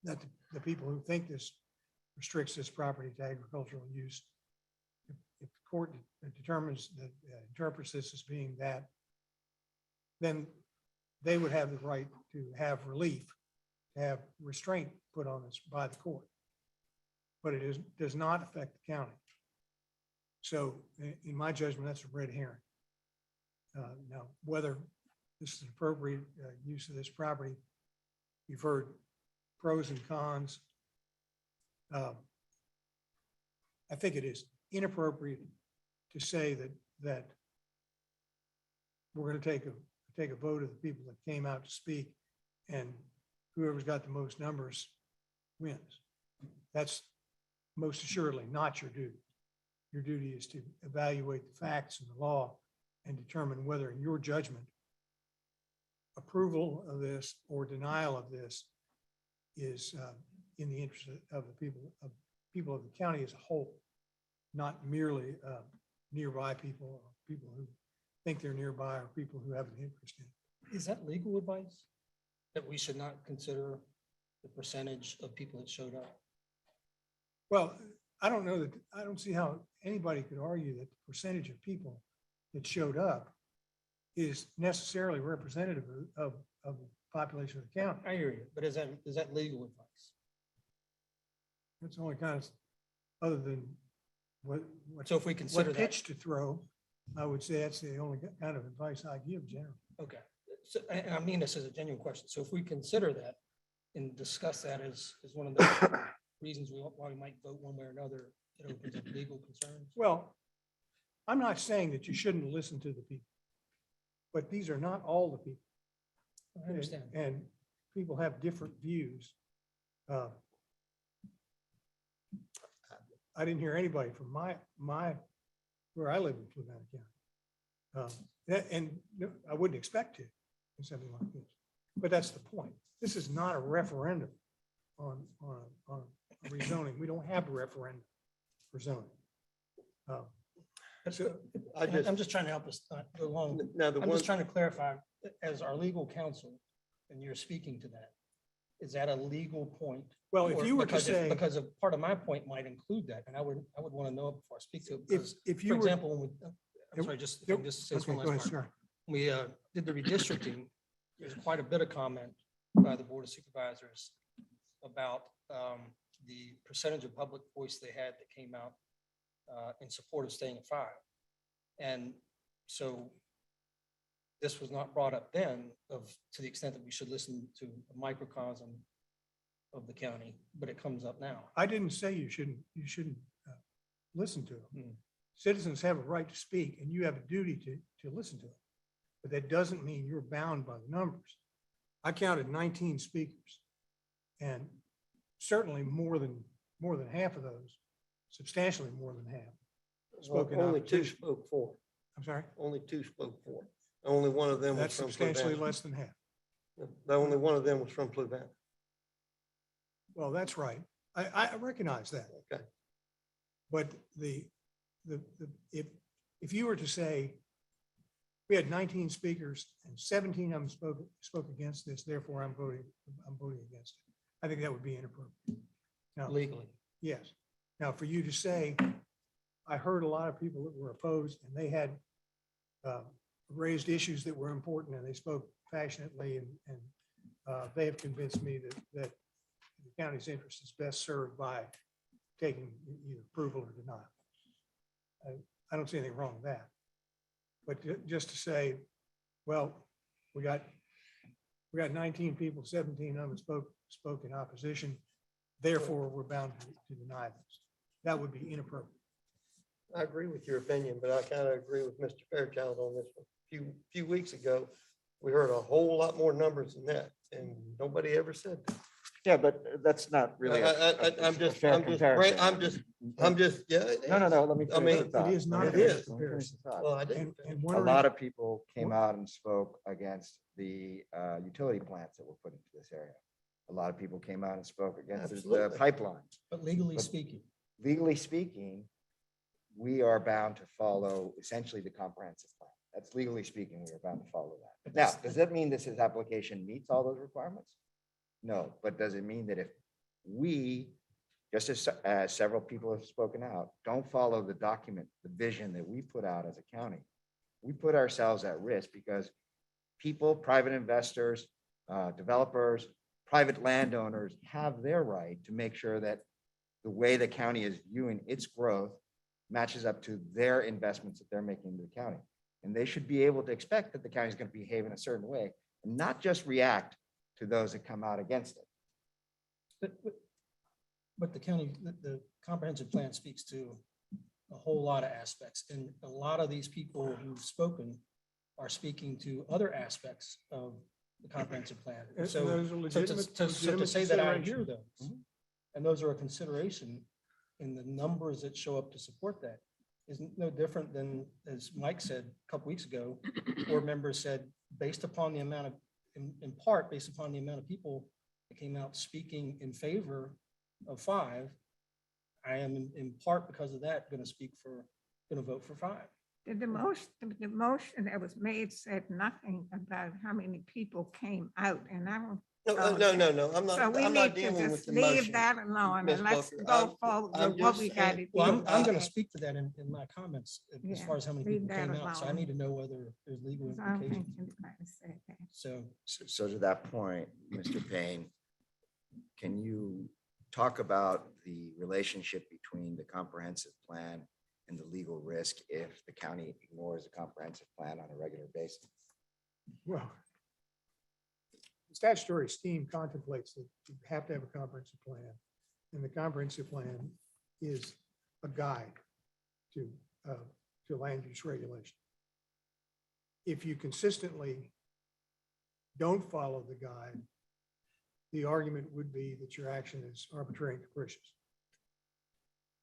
[SPEAKER 22] that the people who think this restricts this property to agricultural use, if the court determines that interprets this as being that, then they would have the right to have relief, to have restraint put on this by the court. But it does not affect the county. So in my judgment, that's a red herring. Now, whether this is an appropriate use of this property, you've heard pros and cons. I think it is inappropriate to say that we're going to take a vote of the people that came out to speak, and whoever's got the most numbers wins. That's most assuredly not your duty. Your duty is to evaluate the facts and the law and determine whether, in your judgment, approval of this or denial of this is in the interest of the people of the county as a whole, not merely nearby people or people who think they're nearby or people who have an interest in it.
[SPEAKER 3] Is that legal advice that we should not consider the percentage of people that showed up?
[SPEAKER 22] Well, I don't know that, I don't see how anybody could argue that the percentage of people that showed up is necessarily representative of the population of the county.
[SPEAKER 3] I hear you, but is that legal advice?
[SPEAKER 22] It's only kind of, other than what.
[SPEAKER 3] So if we consider
[SPEAKER 22] what
[SPEAKER 3] that-
[SPEAKER 22] pitch to throw, I would say that's the only kind of advice I give generally.
[SPEAKER 3] Okay, so, and I mean this as a genuine question. So if we consider that and discuss that as one of the reasons why we might vote one way or another, it opens up legal concerns.
[SPEAKER 22] Well, I'm not saying that you shouldn't listen to the people, but these are not all the people.
[SPEAKER 3] I understand.
[SPEAKER 22] And people have different views. I didn't hear anybody from where I live in Fluvanna County. And no, I wouldn't expect to in something like this. But that's the point. This is not a referendum on rezoning. We don't have a referendum for zoning. So
[SPEAKER 3] I'm just trying to help us go along. I'm just trying to clarify, as our legal counsel, and you're speaking to that, is that a legal point?
[SPEAKER 22] Well, if
[SPEAKER 3] Or
[SPEAKER 22] you were to
[SPEAKER 3] because
[SPEAKER 22] say.
[SPEAKER 3] because of part of my point might include that, and I would want to know it before I speak to it. Because,
[SPEAKER 22] if you
[SPEAKER 3] for
[SPEAKER 22] were-
[SPEAKER 3] example, when I'm sorry, just, if I can just say
[SPEAKER 22] Okay,
[SPEAKER 3] one
[SPEAKER 22] go ahead,
[SPEAKER 3] last part.
[SPEAKER 22] sir.
[SPEAKER 3] We did the redistricting. There's quite a bit of comment by the Board of Supervisors about the percentage of public voice they had that came out in support of staying at 5. And so this was not brought up then to the extent that we should listen to a microcosm of the county, but it comes up now.
[SPEAKER 22] I didn't say you shouldn't listen to them. Citizens have a right to speak and you have a duty to listen to them. But that doesn't mean you're bound by the numbers. I counted 19 speakers and certainly more than half of those, substantially more than half. spoke in
[SPEAKER 15] Only 2
[SPEAKER 22] opposition.
[SPEAKER 15] spoke for.
[SPEAKER 22] I'm sorry?
[SPEAKER 15] Only 2 spoke for. Only one of them was
[SPEAKER 22] That's
[SPEAKER 15] from
[SPEAKER 22] substantially
[SPEAKER 15] Fluvanna.
[SPEAKER 22] less than half.
[SPEAKER 15] The only one of them was from Fluvanna.
[SPEAKER 22] Well, that's right. I recognize that.
[SPEAKER 15] Okay.
[SPEAKER 22] But if you were to say, we had 19 speakers and 17 of them spoke against this, therefore I'm voting against it. I think that would be inappropriate. Now,
[SPEAKER 3] Legally.
[SPEAKER 22] yes. Now, for you to say, I heard a lot of people that were opposed and they had raised issues that were important and they spoke passionately and they have convinced me that the county's interest is best served by taking either approval or denial. I don't see anything wrong with that. But just to say, well, we got 19 people, 17 of them spoke in opposition, therefore we're bound to deny this. That would be inappropriate.
[SPEAKER 15] I agree with your opinion, but I kind of agree with Mr. Fairchild on this one. Few weeks ago, we heard a whole lot more numbers than that, and nobody ever said that.
[SPEAKER 9] Yeah, but that's not really.
[SPEAKER 15] I'm just, yeah.
[SPEAKER 9] No, let me.
[SPEAKER 15] I mean,
[SPEAKER 9] finish the thought.
[SPEAKER 22] it is not
[SPEAKER 9] Let
[SPEAKER 22] a
[SPEAKER 9] me
[SPEAKER 22] fair
[SPEAKER 9] finish the
[SPEAKER 22] comparison.
[SPEAKER 9] thought.
[SPEAKER 15] Well, I didn't.
[SPEAKER 22] And
[SPEAKER 9] A
[SPEAKER 22] one
[SPEAKER 9] lot
[SPEAKER 22] reason-
[SPEAKER 9] of people came out and spoke against the utility plants that were put into this area. A lot of people came out and spoke against the
[SPEAKER 15] Absolutely.
[SPEAKER 9] pipeline.
[SPEAKER 3] But legally
[SPEAKER 9] But-
[SPEAKER 3] speaking,
[SPEAKER 9] Legally speaking, we are bound to follow essentially the comprehensive plan. That's legally speaking, we are bound to follow that. Now, does that mean this application meets all those requirements? No, but does it mean that if we, just as several people have spoken out, don't follow the document, the vision that we put out as a county, we put ourselves at risk because people, private investors, developers, private landowners have their right to make sure that the way the county is viewing its growth matches up to their investments that they're making in the county. And they should be able to expect that the county is going to behave in a certain way and not just react to those that come out against it.
[SPEAKER 3] but the county, the comprehensive plan speaks to a whole lot of aspects. And a lot of these people who've spoken are speaking to other aspects of the comprehensive plan.
[SPEAKER 22] And
[SPEAKER 3] So
[SPEAKER 22] those are
[SPEAKER 3] so
[SPEAKER 22] legitimate-
[SPEAKER 3] to
[SPEAKER 22] legitimate
[SPEAKER 3] say that I hear
[SPEAKER 22] considerations.
[SPEAKER 3] those, and those are a consideration in the numbers that show up to support that, is no different than, as Mike said a couple weeks ago, board members said, based upon the amount of, in part, based upon the amount of people that came out speaking in favor of 5, I am in part because of that going to vote for 5.
[SPEAKER 16] The motion that was made said nothing about how many people came out, and I don't.
[SPEAKER 15] No, I'm
[SPEAKER 16] So
[SPEAKER 15] not,
[SPEAKER 16] we
[SPEAKER 15] I'm not
[SPEAKER 16] need to
[SPEAKER 15] dealing with
[SPEAKER 16] just
[SPEAKER 15] the
[SPEAKER 16] leave
[SPEAKER 15] motion.
[SPEAKER 16] that alone
[SPEAKER 15] Ms.
[SPEAKER 16] and let's
[SPEAKER 15] Booker.
[SPEAKER 16] go forward
[SPEAKER 15] I'm
[SPEAKER 16] with what
[SPEAKER 15] just
[SPEAKER 16] we got to
[SPEAKER 15] saying-
[SPEAKER 16] do.
[SPEAKER 2] Well, I'm going to
[SPEAKER 16] Okay.
[SPEAKER 2] speak to that in my comments as
[SPEAKER 16] Yeah,
[SPEAKER 2] far as how many
[SPEAKER 16] leave
[SPEAKER 2] people
[SPEAKER 16] that
[SPEAKER 2] came out. So I
[SPEAKER 16] alone.
[SPEAKER 2] need to know whether there's legal
[SPEAKER 16] I don't think
[SPEAKER 2] implications.
[SPEAKER 16] anybody said that.
[SPEAKER 2] So
[SPEAKER 9] So to that point, Mr. Payne, can you talk about the relationship between the comprehensive plan and the legal risk if the county ignores a comprehensive plan on a regular basis?
[SPEAKER 22] Well, the statutory scheme contemplates that you have to have a comprehensive plan, and the comprehensive plan is a guide to land use regulation. If you consistently don't follow the guide, the argument would be that your action is arbitrary and capricious.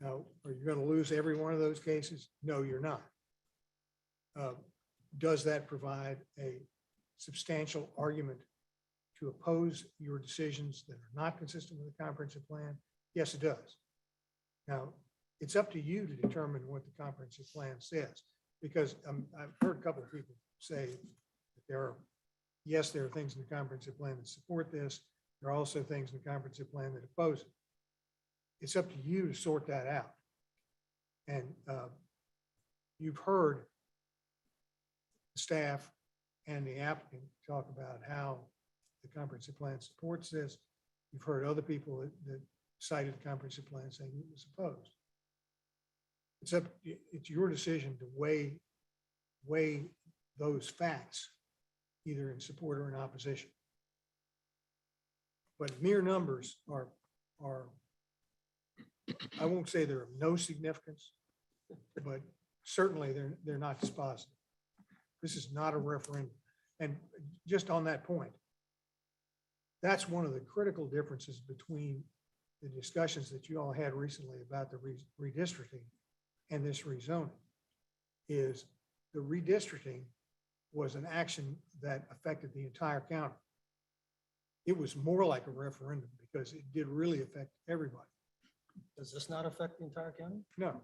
[SPEAKER 22] Now, are you going to lose every one of those cases? No, you're not. Does that provide a substantial argument to oppose your decisions that are not consistent with the comprehensive plan? Yes, it does. Now, it's up to you to determine what the comprehensive plan says, because I've heard a couple of people say that there are things in the comprehensive plan that support this. There are also things in the comprehensive plan that oppose it. It's up to you to sort that out. And you've heard the staff and the applicant talk about how the comprehensive plan supports this. You've heard other people that cited the comprehensive plan saying it was opposed. It's your decision to weigh those facts, either in support or in opposition. But mere numbers are, I won't say they're of no significance, but certainly they're not dispositive. This is not a referendum. And just on that point, that's one of the critical differences between the discussions that you all had recently about the redistricting and this rezoning, is the redistricting was an action that affected the entire county. It was more like a referendum because it did really affect everybody.
[SPEAKER 2] does this not affect the entire county?
[SPEAKER 22] No,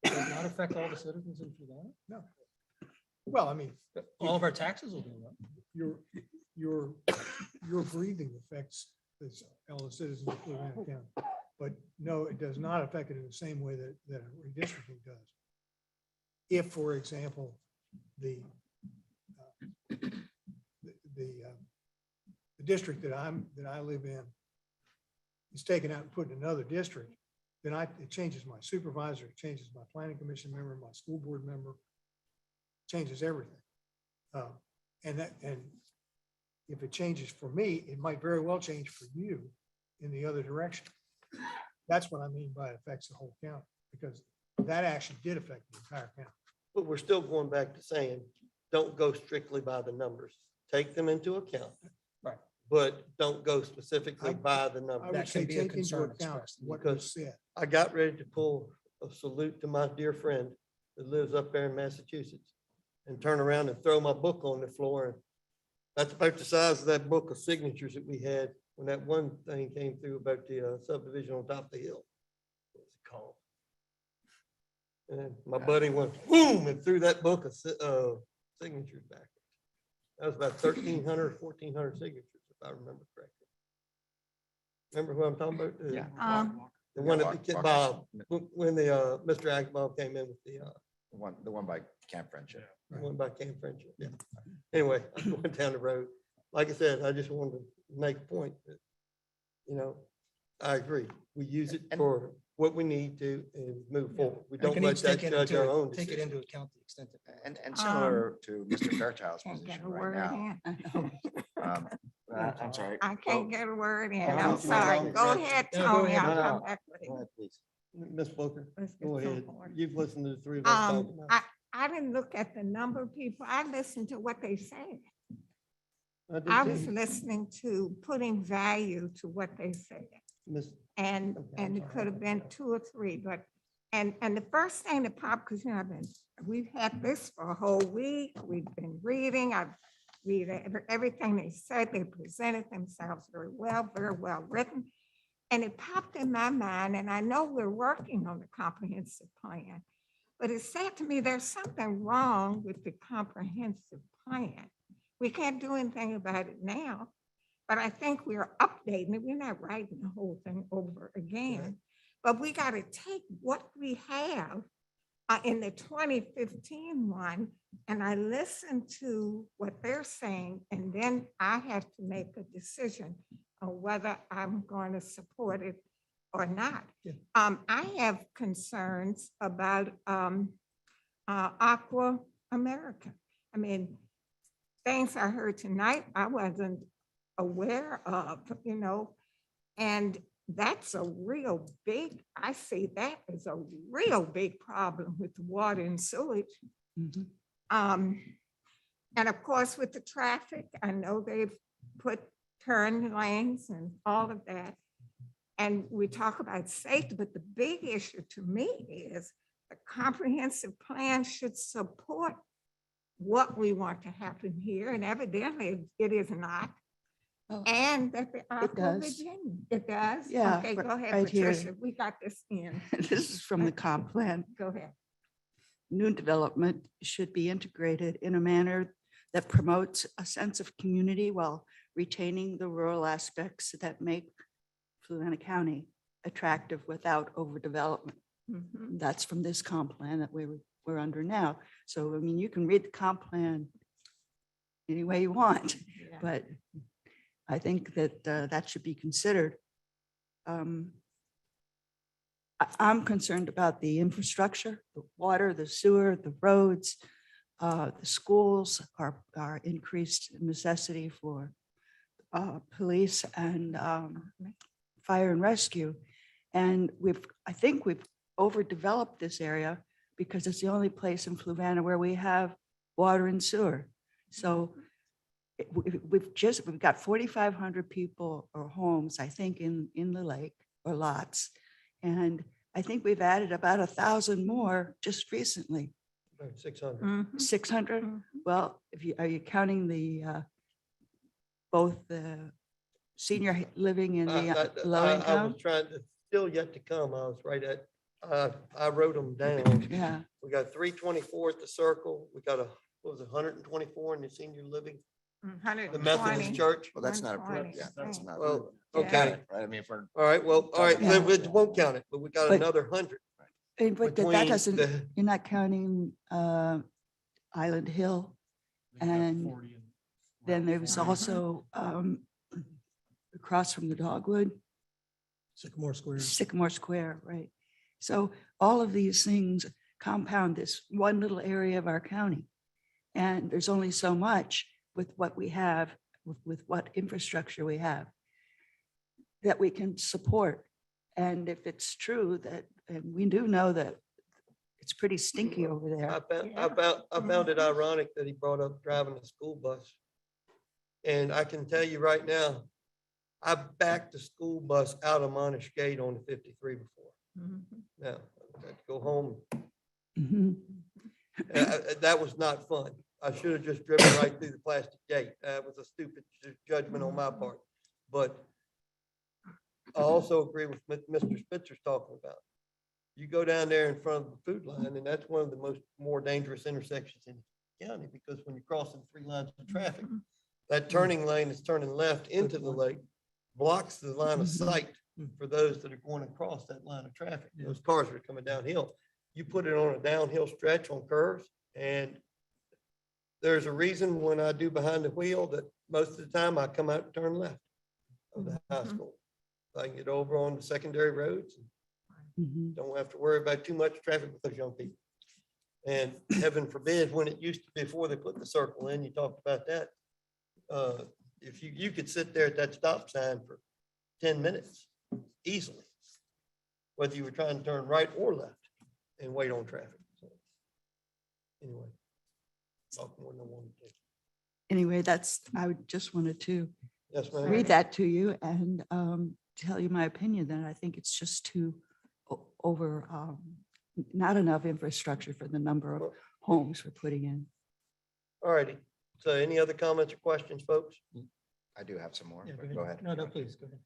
[SPEAKER 2] Does it not affect all the citizens in Fluvanna?
[SPEAKER 22] no. Well, I mean,
[SPEAKER 2] All of our taxes will go up.
[SPEAKER 22] your breathing affects all the citizens of Fluvanna County. But no, it does not affect it in the same way that redistricting does. If, for example, the district that I live in is taken out and put in another district, then it changes my supervisor, it changes my planning commission member, my school board member, changes everything. And if it changes for me, it might very well change for you in the other direction. That's what I mean by it affects the whole county, because that action did affect the entire county.
[SPEAKER 15] But we're still going back to saying, don't go strictly by the numbers. Take them into account.
[SPEAKER 2] Right.
[SPEAKER 15] But don't go specifically by the
[SPEAKER 22] I
[SPEAKER 15] numbers.
[SPEAKER 22] would
[SPEAKER 2] That
[SPEAKER 22] say
[SPEAKER 2] can be a
[SPEAKER 22] take into
[SPEAKER 2] concern
[SPEAKER 22] account
[SPEAKER 2] expressed.
[SPEAKER 22] what you
[SPEAKER 15] Because-
[SPEAKER 22] said.
[SPEAKER 15] I got ready to pull a salute to my dear friend that lives up there in Massachusetts and turn around and throw my book on the floor. And that's about the size of that book of signatures that we had when that one thing came through about the subdivision on top of the hill. What's it called? And my buddy went boom and threw that book of signatures back. That was about 1,300, 1,400 signatures, if I remember correctly. Remember who I'm talking about?
[SPEAKER 9] Yeah.
[SPEAKER 15] The one
[SPEAKER 9] Yeah,
[SPEAKER 15] that,
[SPEAKER 9] Walk-
[SPEAKER 15] Bob, when the, Mr. Akbal came in with the
[SPEAKER 9] The one by Camp Friendship.
[SPEAKER 15] one by Camp Friendship, yeah. Anyway, I went down the road. Like I said, I just wanted to make a point that, I agree. We use it for what we need to and move forward. We
[SPEAKER 2] And
[SPEAKER 15] don't
[SPEAKER 2] can
[SPEAKER 15] let
[SPEAKER 2] each
[SPEAKER 15] that
[SPEAKER 2] take it
[SPEAKER 15] judge our own
[SPEAKER 2] take it
[SPEAKER 15] decision.
[SPEAKER 2] into account the extent that.
[SPEAKER 9] And similar to Mr. Fairchild's
[SPEAKER 16] Can't get
[SPEAKER 9] position
[SPEAKER 16] a
[SPEAKER 9] right
[SPEAKER 16] word
[SPEAKER 9] now.
[SPEAKER 16] in.
[SPEAKER 9] I'm sorry.
[SPEAKER 16] I can't get a word in.
[SPEAKER 9] Oh,
[SPEAKER 16] I'm
[SPEAKER 9] no,
[SPEAKER 16] sorry.
[SPEAKER 9] no,
[SPEAKER 16] Go
[SPEAKER 9] no.
[SPEAKER 16] ahead,
[SPEAKER 15] No, go
[SPEAKER 16] Tony.
[SPEAKER 15] ahead.
[SPEAKER 16] I'll
[SPEAKER 9] No,
[SPEAKER 16] come
[SPEAKER 9] no.
[SPEAKER 16] back with
[SPEAKER 9] Go
[SPEAKER 16] it.
[SPEAKER 9] ahead, please.
[SPEAKER 15] Ms. Booker,
[SPEAKER 16] Let's get
[SPEAKER 15] go
[SPEAKER 16] some
[SPEAKER 15] ahead.
[SPEAKER 16] order.
[SPEAKER 15] You've listened to the three of us talking now.
[SPEAKER 16] I didn't look at the number of people. I listened to what they said.
[SPEAKER 15] did
[SPEAKER 16] I
[SPEAKER 15] too.
[SPEAKER 16] was listening to putting value to what they said.
[SPEAKER 15] Miss-
[SPEAKER 16] And,
[SPEAKER 15] Okay,
[SPEAKER 16] and
[SPEAKER 15] I'm
[SPEAKER 16] it
[SPEAKER 15] sorry.
[SPEAKER 16] could have been 2 or 3, but, and the first thing that popped, because we've had this for a whole week. We've been reading, I've read everything they said. They presented themselves very well written. And it popped in my mind, and I know we're working on the comprehensive plan, But it said to me, there's something wrong with the comprehensive plan. We can't do anything about it now, but I think we're updating it. We're not writing the whole thing over again. But we got to take what we have in the 2015 one, and I listened to what they're saying, and then I have to make a decision on whether I'm going to support it or not. I have concerns about Aqua America. I mean, things I heard tonight I wasn't aware of, you know, and that's a real big, I see that as a real big problem with the water and sewage. And of course, with the traffic, I know they've put turn lanes and all of that. And we talk about safety, but the big issue to me is the comprehensive plan should support what we want to happen here, and evidently it is not. And that the Aqua
[SPEAKER 17] does.
[SPEAKER 16] Virginia, it does?
[SPEAKER 17] Yeah,
[SPEAKER 16] Okay, go ahead,
[SPEAKER 17] right here.
[SPEAKER 16] Patricia, we got this in.
[SPEAKER 17] This is from the comp plan.
[SPEAKER 16] Go ahead.
[SPEAKER 17] New development should be integrated in a manner that promotes a sense of community while retaining the rural aspects that make Fluvanna County attractive without overdevelopment. That's from this comp plan that we're under now. So, I mean, you can read the comp plan any way you want, but I think that that should be considered. I'm concerned about the infrastructure, the water, the sewer, the roads, the schools, our increased necessity for police and fire and rescue. And I think we've overdeveloped this area because it's the only place in Fluvanna where we have water and sewer. So we've got 4,500 people or homes, I think, in the lake or lots. And I think we've added about 1,000 more just recently.
[SPEAKER 15] About 600.
[SPEAKER 17] 600? Well, are you counting the both the senior living and the low
[SPEAKER 15] I
[SPEAKER 17] income?
[SPEAKER 15] was trying to, still yet to come. I was right at, I wrote them down.
[SPEAKER 17] Yeah.
[SPEAKER 15] We got 324 at the Circle. We got what was it, 124 in the senior living? The Methodist Church.
[SPEAKER 9] Well, that's not approved yet. That's not.
[SPEAKER 15] Well,
[SPEAKER 9] Can't
[SPEAKER 15] okay.
[SPEAKER 9] count it, right? I mean, for.
[SPEAKER 15] All right, well, all right,
[SPEAKER 17] Yeah.
[SPEAKER 15] it won't count it, but we got
[SPEAKER 17] But-
[SPEAKER 15] another 100.
[SPEAKER 17] But that
[SPEAKER 15] between
[SPEAKER 17] doesn't,
[SPEAKER 15] the-
[SPEAKER 17] you're not counting Island Hill. And then there was also across from the Dogwood. Sycamore Square, right. So all of these things compound this one little area of our county. And there's only so much with what we have, with what infrastructure we have that we can support. And if it's true that, and we do know that it's pretty stinky over there.
[SPEAKER 15] I found it ironic that he brought up driving a school bus. And I can tell you right now, I backed the school bus out of Monash Gate on the 53 before. Now, I had to go home. That was not fun. I should have just driven right through the plastic gate. That was a stupid judgment on my part. But I also agree with what Mr. Spitzer's talking about. You go down there in front of the food line, and that's one of the more dangerous intersections in the county, because when you're crossing 3 lines of traffic, that turning lane is turning left into the lake, blocks the line of sight for those that are going across that line of traffic. Those cars are coming downhill. You put it on a downhill stretch on curves, and there's a reason when I do behind the wheel that most of the time I come out and turn left of the high school. I can get over on the secondary roads and don't have to worry about too much traffic with those young people. And heaven forbid, when it used to, before they put the circle in, you talked about that. If you could sit there at that stop sign for 10 minutes easily, whether you were trying to turn right or left and wait on traffic. So anyway, talk more than I wanted to.
[SPEAKER 17] Anyway, I just wanted to
[SPEAKER 15] Yes, ma'am.
[SPEAKER 17] read that to you and tell you my opinion that I think it's just too over, not enough infrastructure for the number of homes we're putting in.
[SPEAKER 15] All righty. So any other comments or questions, folks?
[SPEAKER 9] I do have some more,
[SPEAKER 15] Yeah,
[SPEAKER 9] but go ahead.
[SPEAKER 15] No, please, go ahead.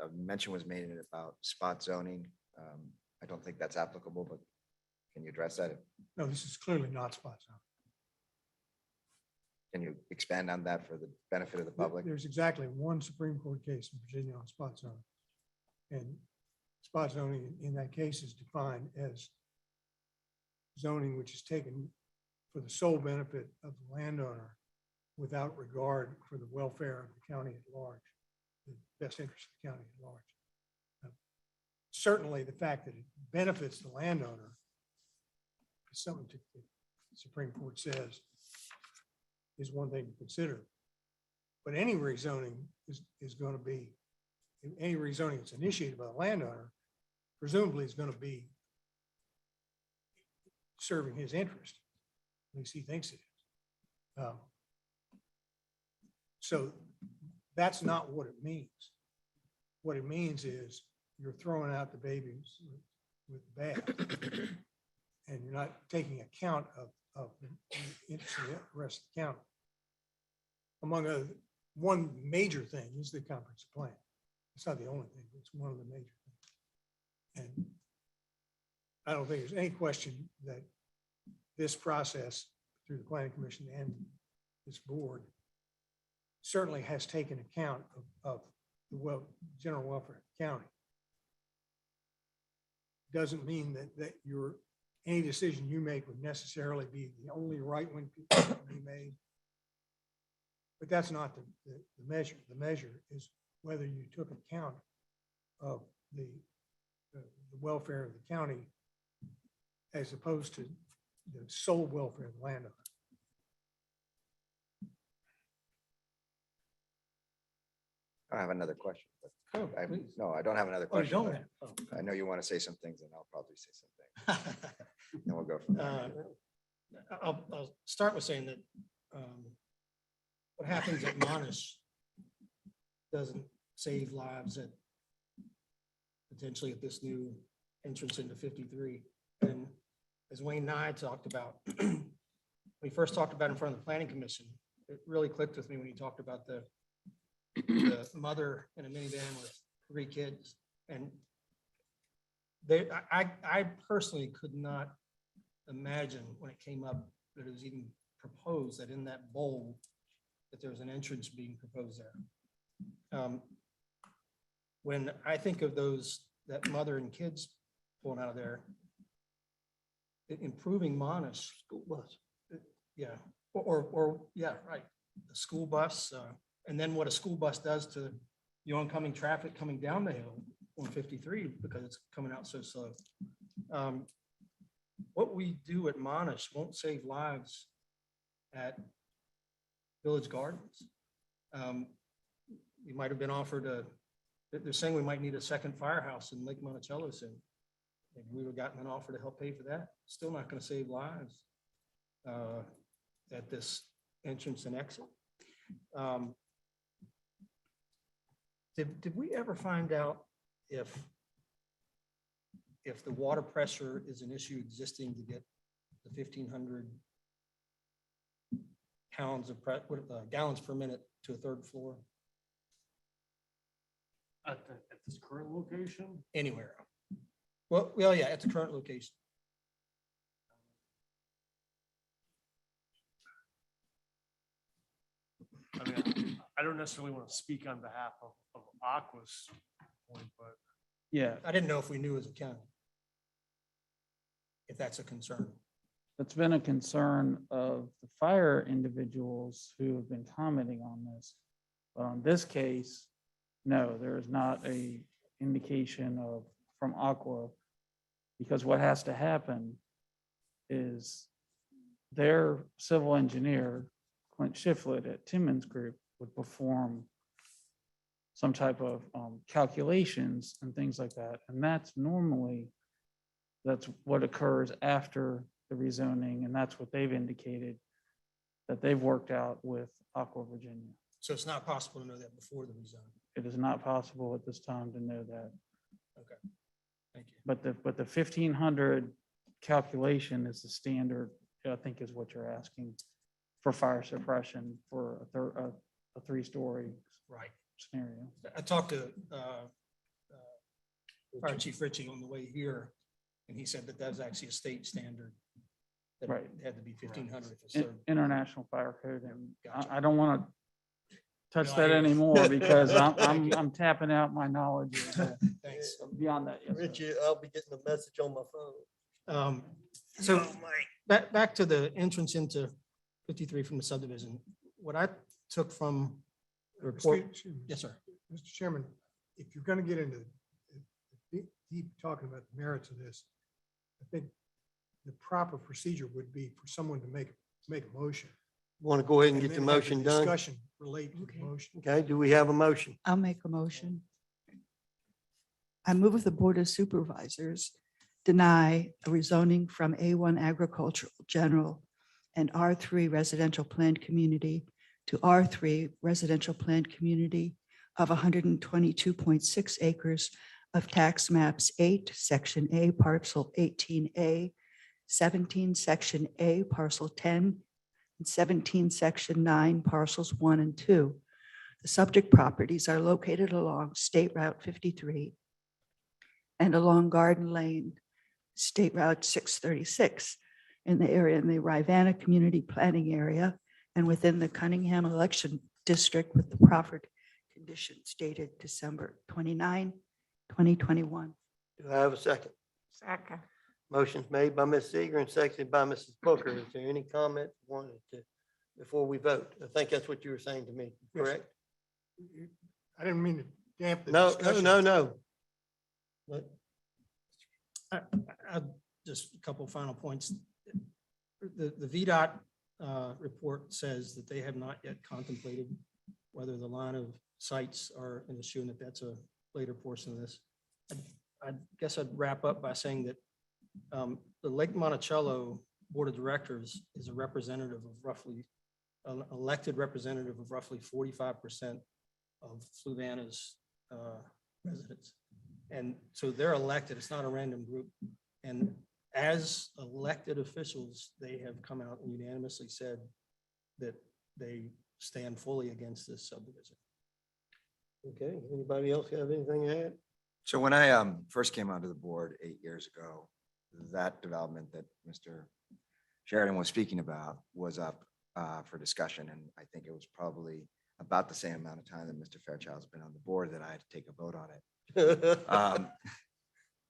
[SPEAKER 9] A mention was made about spot zoning. I don't think that's applicable, but can you address that?
[SPEAKER 22] No, this is clearly not spot zone.
[SPEAKER 9] Can you expand on that for the benefit of the public?
[SPEAKER 22] There's exactly one Supreme Court case in Virginia on spot zoning. And spot zoning in that case is defined as zoning which is taken for the sole benefit of the landowner without regard for the welfare of the county at large, the best interest of the county at large. Certainly the fact that it benefits the landowner is something the Supreme Court says is one thing to consider. But any rezoning is going to be, any rezoning that's initiated by the landowner, presumably is going to be serving his interest. At least he thinks it is. So that's not what it means. What it means is you're throwing out the babies with the bath, and you're not taking account of the interest of the rest of the county. Among other, one major thing is the comprehensive plan. It's not the only thing, but it's one of the major things. And I don't think there's any question that this process through the Planning Commission and this board certainly has taken account of the general welfare of the county. Doesn't mean that any decision you make would necessarily be the only right one to be made. But that's not the measure. The measure is whether you took account of the welfare of the county as opposed to the sole welfare of the landowner.
[SPEAKER 9] I have another question. But
[SPEAKER 22] Oh,
[SPEAKER 9] no, I don't have another
[SPEAKER 22] Oh, you
[SPEAKER 9] question.
[SPEAKER 22] don't
[SPEAKER 9] but
[SPEAKER 22] have?
[SPEAKER 9] I know you want to say some things and I'll probably say something. And we'll go from there.
[SPEAKER 3] I'll start with saying that what happens at Monash doesn't save lives at potentially at this new entrance into 53. And as Wayne and I talked about, when we first talked about in front of the Planning Commission, it really clicked with me when he talked about the mother in a minivan with 3 kids. And I personally could not imagine when it came up that it was even proposed that in that bowl that there was an entrance being proposed there. When I think of that mother and kids pulling out of there, improving Monash school bus, yeah, or yeah, right, the school bus, and then what a school bus does to the oncoming traffic coming down the hill on 53 because it's coming out so slow. What we do at Monash won't save lives at Village Gardens. We might have been offered they're saying we might need a second firehouse in Lake Monticello soon. Maybe we would have gotten an offer to help pay for that. Still not going to save lives at this entrance and exit. Did we ever find out if the water pressure is an issue existing to get the 1,500 pounds of gallons per minute to a 3rd floor?
[SPEAKER 18] At this current location?
[SPEAKER 3] Anywhere. Well, yeah, at the current location.
[SPEAKER 18] I mean, I don't necessarily want to speak on behalf of Aqua's point, but.
[SPEAKER 3] Yeah. I didn't know if we knew as a county, if that's a concern.
[SPEAKER 20] That's been a concern of the fire individuals who have been commenting on this. But on this case, no, there is not a indication from Aqua, because what has to happen is their civil engineer, Clint Shiflett at Timmons Group, would perform some type of calculations and things like that. And that's what occurs after the rezoning. And that's what they've indicated that they've worked out with Aqua Virginia.
[SPEAKER 3] So it's not possible to know that before the rezoning.
[SPEAKER 20] It is not possible at this time to know that.
[SPEAKER 3] Okay, thank you.
[SPEAKER 20] But the 1,500 calculation is the standard, I think is what you're asking, for fire suppression for a 3-story
[SPEAKER 3] right
[SPEAKER 20] scenario.
[SPEAKER 3] I talked to Fire Chief Ritchie on the way here, And he said that that was actually a state standard. That
[SPEAKER 20] Right.
[SPEAKER 3] it had to be 1,500 for
[SPEAKER 20] In-
[SPEAKER 3] certain.
[SPEAKER 20] International Fire Code, and
[SPEAKER 3] Gotcha.
[SPEAKER 20] I don't want to touch
[SPEAKER 3] No, I
[SPEAKER 20] that
[SPEAKER 3] hear you.
[SPEAKER 20] anymore because
[SPEAKER 3] Thank you.
[SPEAKER 20] I'm tapping out my knowledge
[SPEAKER 3] Thanks.
[SPEAKER 20] beyond that. Yes, sir.
[SPEAKER 15] Richie, I'll be getting a message on my phone.
[SPEAKER 3] So back to the entrance into 53 from the subdivision. What I took from the report.
[SPEAKER 22] Excuse me,
[SPEAKER 3] Yes, sir.
[SPEAKER 22] Mr. Chairman, if you're going to get into deep talking about the merits of this, I think the proper procedure would be for someone to make a motion.
[SPEAKER 15] Want to go ahead and get
[SPEAKER 22] then
[SPEAKER 15] the
[SPEAKER 22] have
[SPEAKER 15] motion done?
[SPEAKER 22] Discussion relate to the motion.
[SPEAKER 15] Okay, do we have a motion?
[SPEAKER 17] I'll make a motion. I move the Board of Supervisors deny a rezoning from A1 agricultural general and R3 residential planned community to R3 residential planned community of 122.6 acres of tax maps 8, Section A, parcel 18A, 17, Section A, parcel 10, and 17, Section 9, parcels 1 and 2. The subject properties are located along State Route 53 and along Garden Lane, State Route 636, in the area, in the Fluvanna Community Planning Area, and within the Cunningham Election District with the proffered conditions dated December 29, 2021.
[SPEAKER 15] Do I have a second?
[SPEAKER 16] Second.
[SPEAKER 15] Motion's made by Ms. Seeger and seconded by Mrs. Booker. Is there any comment wanted to, before we vote? I think that's what you were saying to me, correct?
[SPEAKER 22] I didn't mean to damp the
[SPEAKER 15] No,
[SPEAKER 22] discussion.
[SPEAKER 15] no. What?
[SPEAKER 3] Just a couple final points. The VDOT report says that they have not yet contemplated whether the line of sites are an issue and that that's a later portion of this. I guess I'd wrap up by saying that the Lake Monticello Board of Directors is a representative of roughly, an elected representative of roughly 45% of Fluvanna's residents. And so they're elected, it's not a random group. And as elected officials, they have come out and unanimously said that they stand fully against this subdivision.
[SPEAKER 15] Okay, anybody else have anything to add?
[SPEAKER 9] So when I first came onto the board 8 years ago, that development that Mr. Sheridan was speaking about was up for discussion. And I think it was probably about the same amount of time that Mr. Fairchild's been on the board that I had to take a vote on it.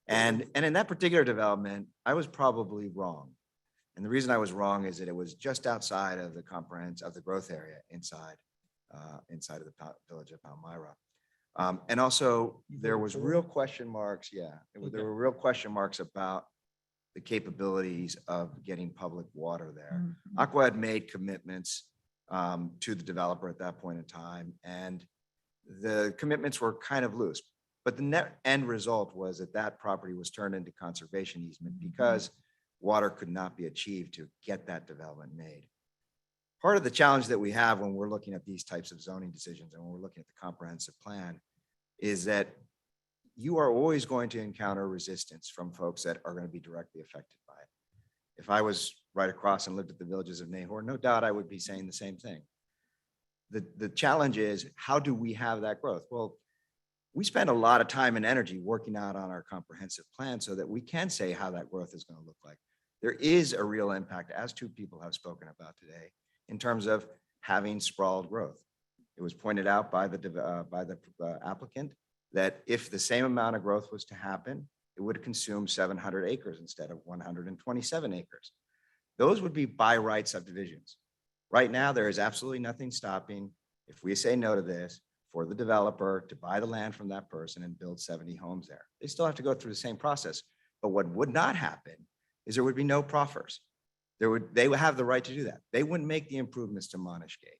[SPEAKER 9] And in that particular development, I was probably wrong. And the reason I was wrong is that it was just outside of the comprehensive, of the growth area inside of the village of Palmyra. And also there was real question marks. Yeah, there were real question marks about the capabilities of getting public water there. Aqua had made commitments to the developer at that point in time, and the commitments were kind of loose. But the net end result was that that property was turned into conservation easement because water could not be achieved to get that development made. Part of the challenge that we have when we're looking at these types of zoning decisions and when we're looking at the comprehensive plan is that you are always going to encounter resistance from folks that are going to be directly affected by it. If I was right across and lived at the villages of Nahor, no doubt I would be saying the same thing. The challenge is, how do we have that growth? Well, we spend a lot of time and energy working out on our comprehensive plan so that we can say how that growth is going to look like. There is a real impact, as two people have spoken about today, in terms of having sprawled growth. It was pointed out by the applicant that if the same amount of growth was to happen, it would consume 700 acres instead of 127 acres. Those would be by right subdivisions. Right now, there is absolutely nothing stopping, if we say no to this, for the developer to buy the land from that person and build 70 homes there. They still have to go through the same process. But what would not happen is there would be no proffers. They would have the right to do that. They wouldn't make the improvements to Monash Gate.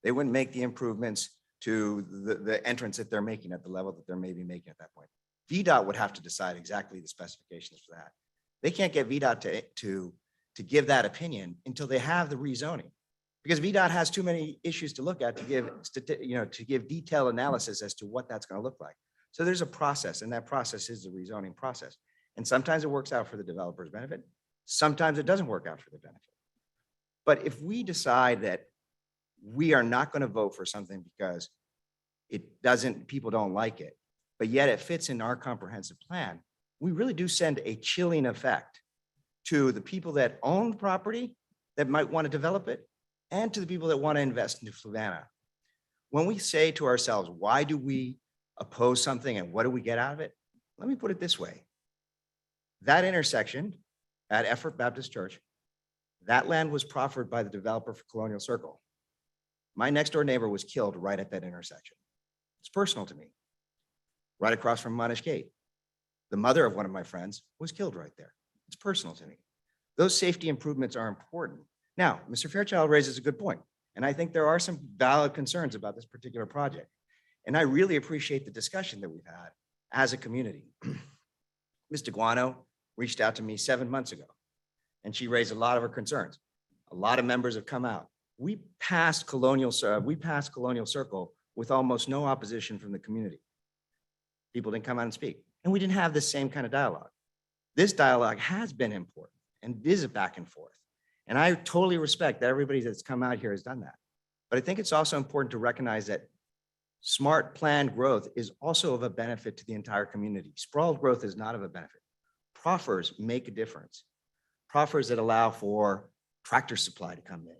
[SPEAKER 9] They wouldn't make the improvements to the entrance that they're making at the level that they're maybe making at that point. VDOT would have to decide exactly the specifications for that. They can't get VDOT to give that opinion until they have the rezoning, because VDOT has too many issues to look at to give detailed analysis as to what that's going to look like. So there's a process, and that process is the rezoning process. And sometimes it works out for the developer's benefit. Sometimes it doesn't work out for the benefit. But if we decide that we are not going to vote for something because people don't like it, but yet it fits in our comprehensive plan, we really do send a chilling effect to the people that own the property that might want to develop it and to the people that want to invest into Fluvanna. When we say to ourselves, why do we oppose something and what do we get out of it? Let me put it this way. That intersection at Effort Baptist Church, that land was proffered by the developer for Colonial Circle. My next door neighbor was killed right at that intersection. It's personal to me. Right across from Monash Gate. The mother of one of my friends was killed right there. It's personal to me. Those safety improvements are important. Now, Mr. Fairchild raises a good point, and I think there are some valid concerns about this particular project. And I really appreciate the discussion that we've had as a community. Mr. Guano reached out to me 7 months ago, and she raised a lot of her concerns. A lot of members have come out. We passed Colonial Circle with almost no opposition from the community. People didn't come out and speak, and we didn't have the same kind of dialogue. This dialogue has been important and is a back and forth. And I totally respect that everybody that's come out here has done that. But I think it's also important to recognize that smart planned growth is also of a benefit to the entire community. Sprawled growth is not of a benefit. Proffers make a difference. Proffers that allow for tractor supply to come in.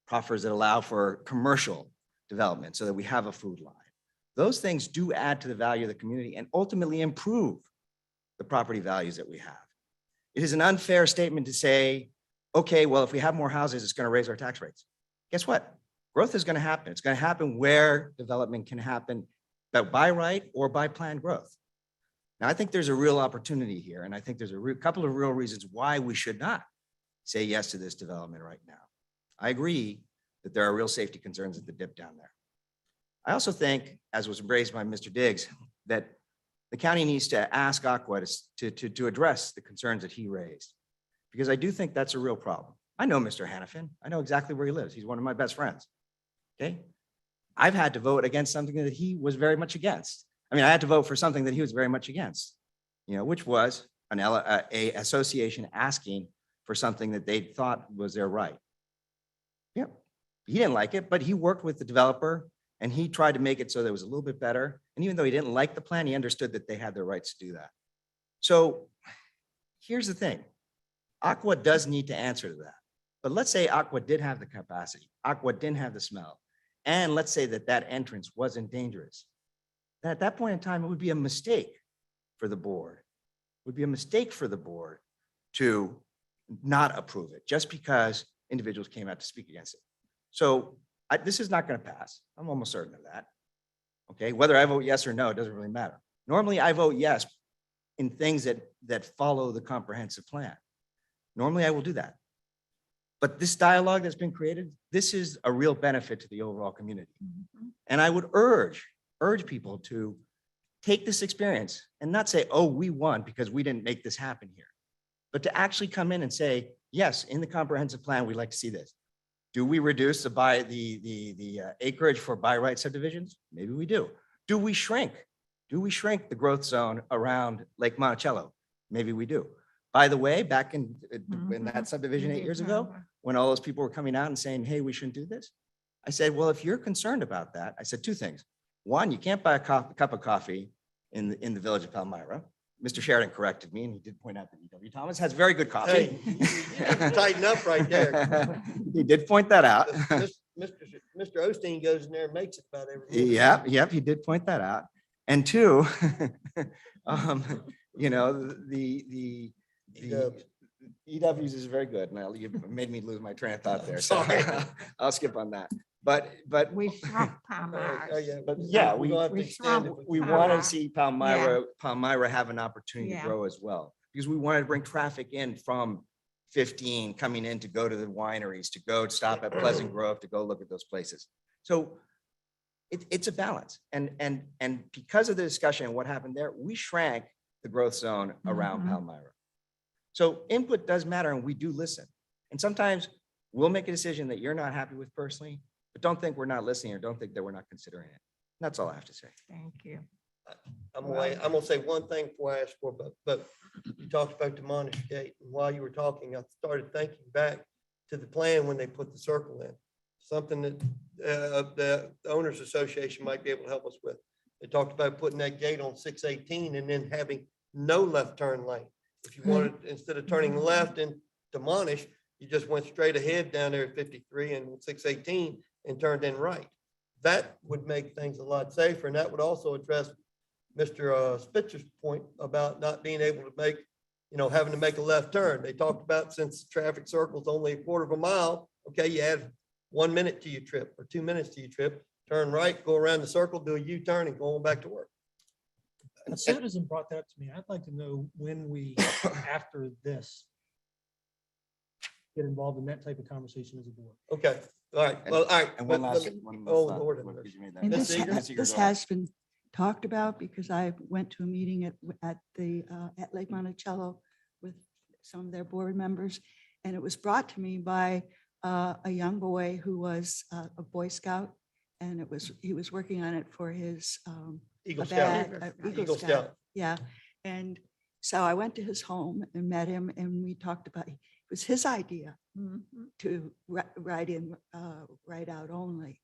[SPEAKER 9] Proffers that allow for commercial development so that we have a food line. Those things do add to the value of the community and ultimately improve the property values that we have. It is an unfair statement to say, okay, well, if we have more houses, it's going to raise our tax rates. Guess what? Growth is going to happen. It's going to happen where development can happen, but by right or by planned growth. Now, I think there's a real opportunity here, and I think there's a couple of real reasons why we should not say yes to this development right now. I agree that there are real safety concerns at the dip down there. I also think, as was raised by Mr. Diggs, that the county needs to ask Aqua to address the concerns that he raised, because I do think that's a real problem. I know Mr. Hannafin. I know exactly where he lives. He's one of my best friends. Okay. I've had to vote against something that he was very much against. I mean, I had to vote for something that he was very much against, which was a association asking for something that they thought was their right. Yeah, he didn't like it, but he worked with the developer and he tried to make it so that it was a little bit better. And even though he didn't like the plan, he understood that they had the rights to do that. So here's the thing. Aqua does need to answer to that. But let's say Aqua did have the capacity. Aqua didn't have the smell. And let's say that that entrance wasn't dangerous. Then at that point in time, it would be a mistake for the board. It would be a mistake for the board to not approve it just because individuals came out to speak against it. So this is not going to pass. I'm almost certain of that. Okay, whether I vote yes or no, it doesn't really matter. Normally, I vote yes in things that follow the comprehensive plan. Normally, I will do that. But this dialogue that's been created, this is a real benefit to the overall community. And I would urge people to take this experience and not say, oh, we won because we didn't make this happen here, but to actually come in and say, yes, in the comprehensive plan, we'd like to see this. Do we reduce the acreage for by right subdivisions? Maybe we do. Do we shrink? Do we shrink the growth zone around Lake Monticello? Maybe we do. By the way, back in that subdivision 8 years ago, when all those people were coming out and saying, hey, we shouldn't do this, I said, well, if you're concerned about that, I said two things. One, you can't buy a cup of coffee in the village of Palmyra. Mr. Sheridan corrected me, and he did point out that E.W. Thomas has very good coffee.
[SPEAKER 15] Hey, tighten up right there.
[SPEAKER 9] He did point that out.
[SPEAKER 15] Mr. Osteen goes in there and makes it about every morning.
[SPEAKER 9] Yep, he did point that out. And two, the EWs is very good. Now you made me lose my train of thought there. So I'll skip on that. But
[SPEAKER 16] We shrunk Palmyra.
[SPEAKER 9] we want to see Palmyra have an opportunity to grow as well, because we wanted to bring traffic in from 15 coming in to go to the wineries, to go stop at Pleasant Grove, to go look at those places. So it's a balance. And because of the discussion and what happened there, we shrank the growth zone around Palmyra. So input does matter, and we do listen. And sometimes we'll make a decision that you're not happy with personally, but don't think we're not listening or don't think that we're not considering it. That's all I have to say.
[SPEAKER 16] Thank you.
[SPEAKER 15] I'm gonna say one thing before I ask for, but you talked about the Monash Gate, and while you were talking, I started thinking back to the plan when they put the circle in. Something that the owners association might be able to help us with. They talked about putting that gate on 618 and then having no left turn lane. If you wanted, instead of turning left into Monish, you just went straight ahead down there at 53 and 618 and turned in right. That would make things a lot safer. And that would also address Mr. Spitzer's point about not being able to make, having to make a left turn. They talked about, since the traffic circle is only a quarter of a mile, okay, you add 1 minute to your trip or 2 minutes to your trip, turn right, go around the circle, do a U-turn and go on back to work.
[SPEAKER 2] A citizen brought that up to me. I'd like to know when we, after this, get involved in that type of conversation as a board.
[SPEAKER 15] Okay, all right, well, all right.
[SPEAKER 9] And one
[SPEAKER 15] but
[SPEAKER 9] last.
[SPEAKER 15] let me-
[SPEAKER 9] one
[SPEAKER 15] Oh,
[SPEAKER 9] last thought.
[SPEAKER 15] Lord.
[SPEAKER 9] What- you made that-
[SPEAKER 17] And
[SPEAKER 15] Ms.
[SPEAKER 17] this,
[SPEAKER 15] Seeger?
[SPEAKER 9] Ms. Seeger,
[SPEAKER 17] this
[SPEAKER 9] go ahead.
[SPEAKER 17] has been talked about because I went to a meeting at Lake Monticello with some of their board members. And it was brought to me by a young boy who was a Boy Scout. And he was working on it for his
[SPEAKER 15] Eagle
[SPEAKER 17] a
[SPEAKER 15] Scout.
[SPEAKER 17] badge,
[SPEAKER 15] Eagle Scout.
[SPEAKER 17] Yeah. And so I went to his home and met him and we talked about, it was his idea to write in, write out only.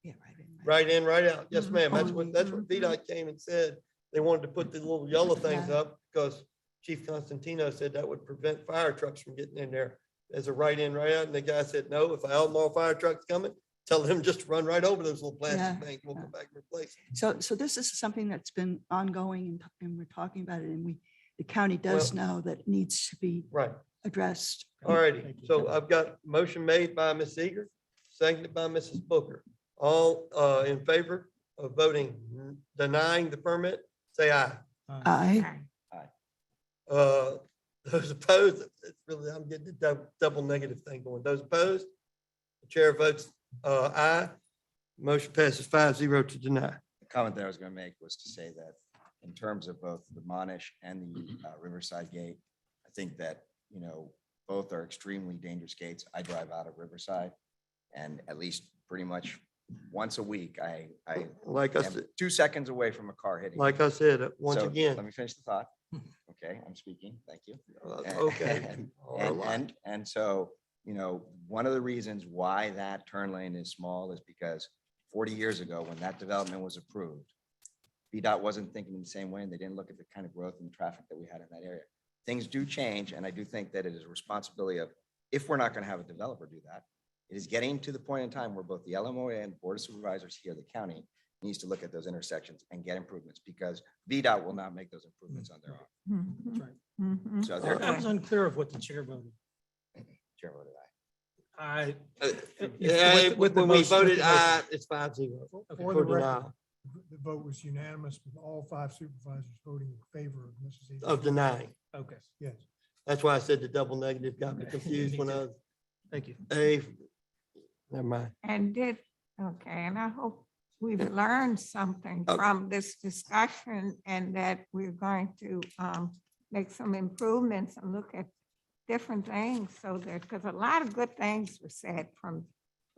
[SPEAKER 17] Yeah, right in.
[SPEAKER 15] Right in, right out. Yes,
[SPEAKER 17] Mhm.
[SPEAKER 15] ma'am. That's
[SPEAKER 17] Only.
[SPEAKER 15] what VDOT came and said. They wanted to put the little yellow things up because Chief Constantino said that would prevent fire trucks from getting in there as a right in, right out. And the guy said, no, if Albemarle fire truck's coming, tell them just to run right over those little plastic
[SPEAKER 17] Yeah.
[SPEAKER 15] things. We'll come back and replace it.
[SPEAKER 17] So this is something that's been ongoing and we're talking about it and the county does know that it needs to be
[SPEAKER 15] Right.
[SPEAKER 17] addressed.
[SPEAKER 15] All righty. So I've got motion made by Ms. Eager, seconded by Mrs. Booker. All in favor of voting denying the permit, say aye.
[SPEAKER 17] Aye.
[SPEAKER 15] Those opposed, it's really, I'm getting the double negative thing going. Those opposed, the chair votes aye. Motion passes 5-0 to deny.
[SPEAKER 9] The comment that I was going to make was to say that in terms of both the Monish and the Riverside Gate, I think that, both are extremely dangerous gates. I drive out of Riverside and at least pretty much once a week, I
[SPEAKER 15] Like I
[SPEAKER 9] am
[SPEAKER 15] said,
[SPEAKER 9] 2 seconds away from a car hitting.
[SPEAKER 15] like I said, once
[SPEAKER 9] So,
[SPEAKER 15] again.
[SPEAKER 9] Let me finish the thought. Okay, I'm speaking. Thank you.
[SPEAKER 15] Okay.
[SPEAKER 9] And so, one of the reasons why that turn lane is small is because 40 years ago, when that development was approved, VDOT wasn't thinking in the same way and they didn't look at the kind of growth and traffic that we had in that area. Things do change, and I do think that it is a responsibility of, if we're not going to have a developer do that, it is getting to the point in time where both the LMOA and Board of Supervisors here, the county, needs to look at those intersections and get improvements because VDOT will not make those improvements on their own.
[SPEAKER 2] That's right.
[SPEAKER 9] So
[SPEAKER 2] I was unclear of what the chair voted.
[SPEAKER 9] Chair voted aye.
[SPEAKER 15] Yeah,
[SPEAKER 2] with the
[SPEAKER 15] when we
[SPEAKER 2] motion-
[SPEAKER 15] voted
[SPEAKER 2] with the motion.
[SPEAKER 15] aye, it's 5-0
[SPEAKER 22] For
[SPEAKER 15] for
[SPEAKER 22] the record,
[SPEAKER 15] denial
[SPEAKER 22] the vote was unanimous with all 5 supervisors voting in favor of Mrs. Eager's.
[SPEAKER 15] of denying.
[SPEAKER 2] Okay,
[SPEAKER 22] Yes.
[SPEAKER 15] That's why I said the double negative got me confused when I was
[SPEAKER 2] thank you.
[SPEAKER 15] never mind.
[SPEAKER 16] And and I hope we've learned something from this discussion and that we're going to make some improvements and look at different things so that, because a lot of good things were said from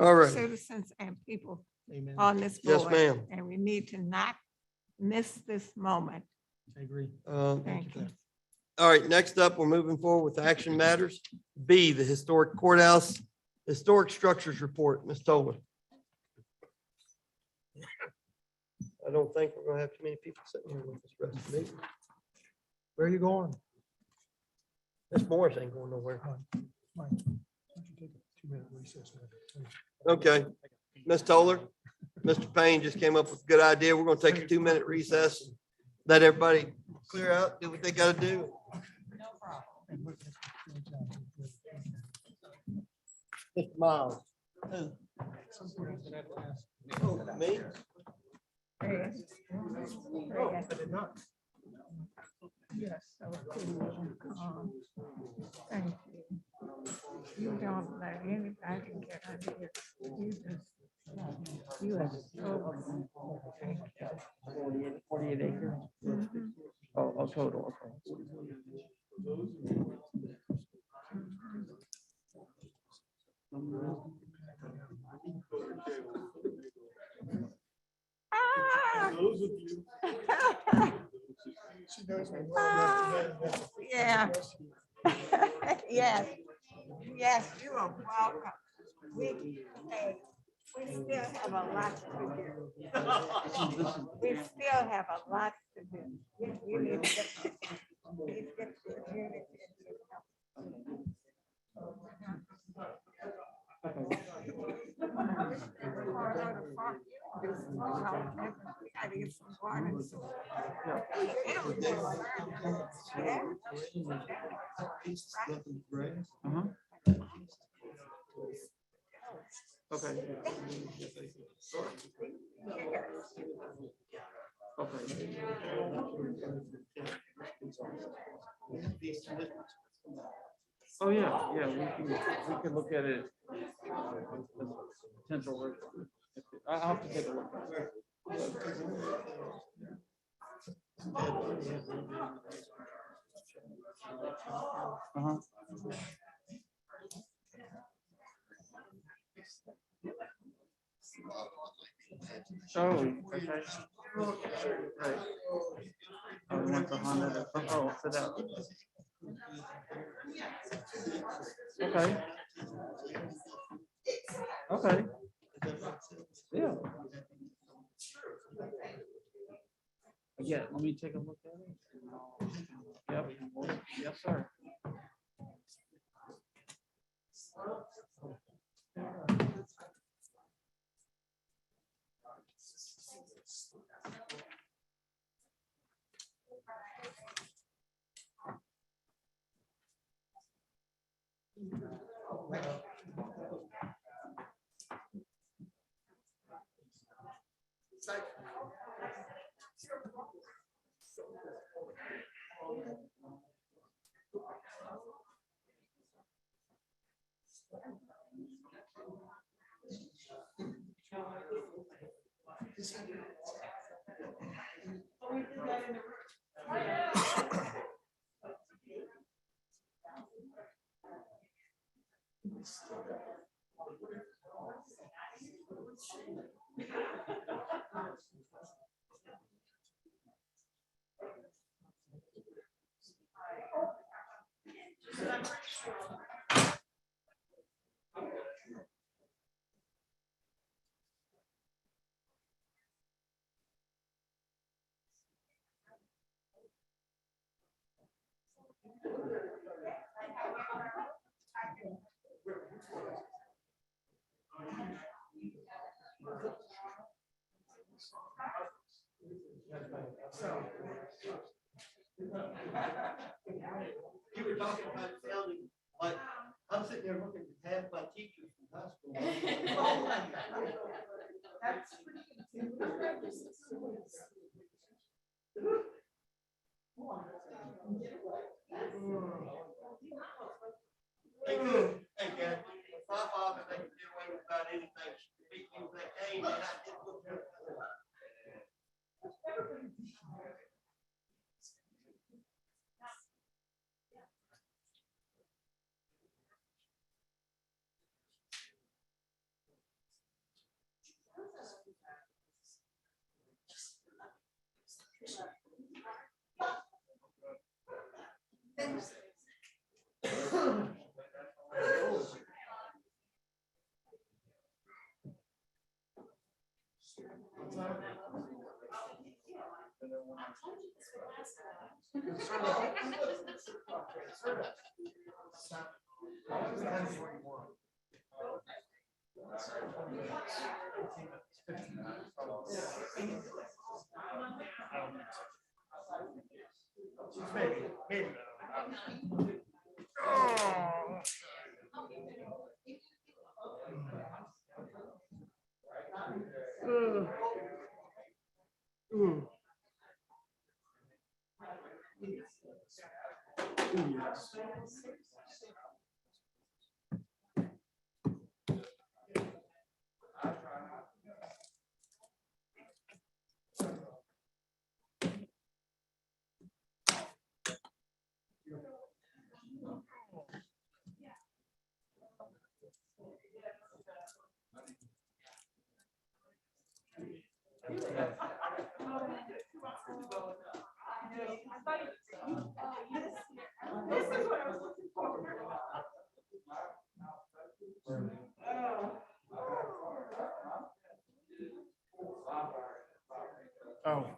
[SPEAKER 15] All right.
[SPEAKER 16] citizens and people
[SPEAKER 2] Amen.
[SPEAKER 16] on this
[SPEAKER 15] Yes,
[SPEAKER 16] board.
[SPEAKER 15] ma'am.
[SPEAKER 16] And we need to not miss this moment.
[SPEAKER 2] I agree.
[SPEAKER 16] Thank you.
[SPEAKER 15] All right, next up, we're moving forward with action matters. B, the historic courthouse, historic structures report. Ms. Toller. I don't think we're gonna have too many people sitting here with us rest of the meeting. Where are you going? Miss Morris ain't going nowhere.
[SPEAKER 22] Mike, why don't you take a 2-minute recess? now?
[SPEAKER 15] Okay, Ms. Toller, Mr. Payne just came up with a good idea. We're gonna take a 2-minute recess. Let everybody clear out, do what they gotta do. Mr. Miles. Oh, me?
[SPEAKER 16] Yes. Thank you. You don't let anybody get under here. You have so. Thank you.
[SPEAKER 20] 48 acres. Oh, total, okay.
[SPEAKER 16] Yeah. Yes. Yes, you are welcome. We still have a lot to do. We still have a lot to do. You need to get- you need to get the community.
[SPEAKER 20] Okay. Oh, yeah, we can look at it. Potential risk. I'll have to take a look. Uh-huh. Oh, okay. Right. Oh, we want the Honda. Oh, for that. Okay. Okay. Yeah. Yeah, let me take a look at it. Yep. Yes, sir.
[SPEAKER 15] You were talking about sounding like, I'm sitting there looking at half my teachers from high school. Hey, good. Hey, guys, my father, they can get away with about anything. Beat me with that cane, and I did look at it. Maybe. Oh.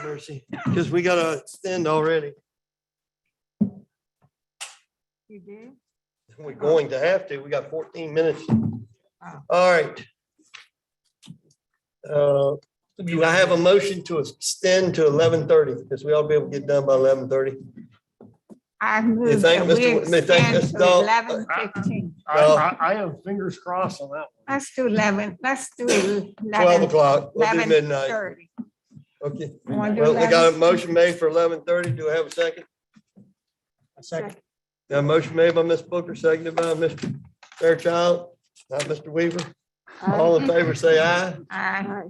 [SPEAKER 15] Mercy, because we got to extend already.
[SPEAKER 16] You did?
[SPEAKER 15] We're going to have to. We got 14 minutes. All right. Do I have a motion to extend to 11:30? Because we ought to be able to get done by 11:30.
[SPEAKER 16] I
[SPEAKER 15] You
[SPEAKER 16] moved
[SPEAKER 15] think,
[SPEAKER 16] that we extend
[SPEAKER 15] Mr.
[SPEAKER 16] to
[SPEAKER 15] Dahl?
[SPEAKER 16] 11:15.
[SPEAKER 18] I have fingers crossed on that one.
[SPEAKER 16] Let's do 11, let's do 11.
[SPEAKER 15] 12 o'clock. We'll do midnight.
[SPEAKER 16] 11:30.
[SPEAKER 15] Okay.
[SPEAKER 16] Wanna do
[SPEAKER 15] Well, we got a
[SPEAKER 16] 11?
[SPEAKER 15] motion made for 11:30. Do I have a second?
[SPEAKER 3] A second.
[SPEAKER 15] Got a motion made by Ms. Booker, seconded by Mr. Fairchild, not Mr. Weaver. All in favor, say aye.
[SPEAKER 16] Aye.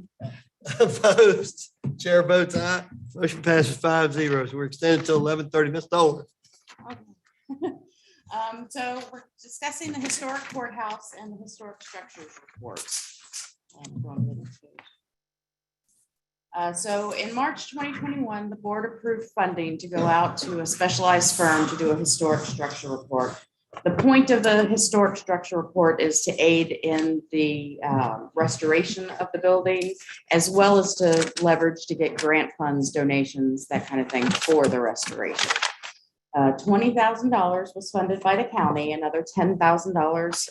[SPEAKER 15] Opposed, chair votes aye. Motion passes 5-0. So we're extended till 11:30. Ms. Dolan.
[SPEAKER 1] So we're discussing the historic courthouse and the historic structures reports. So in March 2021, the board approved funding to go out to a specialized firm to do a historic structure report. The point of the historic structure report is to aid in the restoration of the building, as well as to leverage to get grant funds, donations, that kind of thing for the restoration. $20,000 was funded by the county. Another $10,000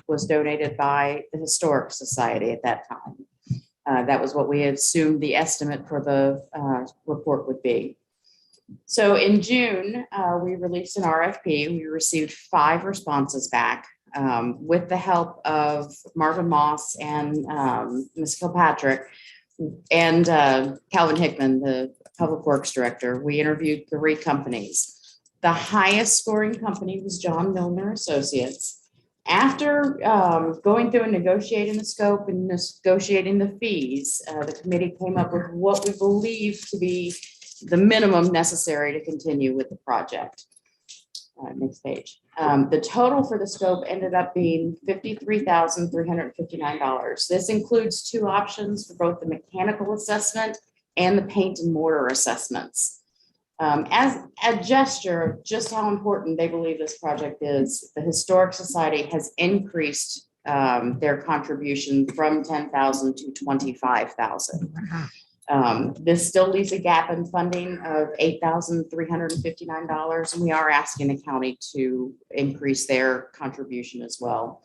[SPEAKER 1] was donated by the Historic Society at that time. That was what we assumed the estimate for the report would be. So in June, we released an RFP. We received 5 responses back with the help of Marvin Moss and Ms. Kilpatrick and Calvin Hickman, the Public Works Director. We interviewed 3 companies. The highest scoring company was John Milner Associates. After going through and negotiating the scope and negotiating the fees, the committee came up with what we believe to be the minimum necessary to continue with the project. Next page. The total for the scope ended up being $53,359. This includes 2 options for both the mechanical assessment and the paint and mortar assessments. As a gesture of just how important they believe this project is, the Historic Society has increased their contribution from $10,000 to $25,000. This still leaves a gap in funding of $8,359, and we are asking the county to increase their contribution as well.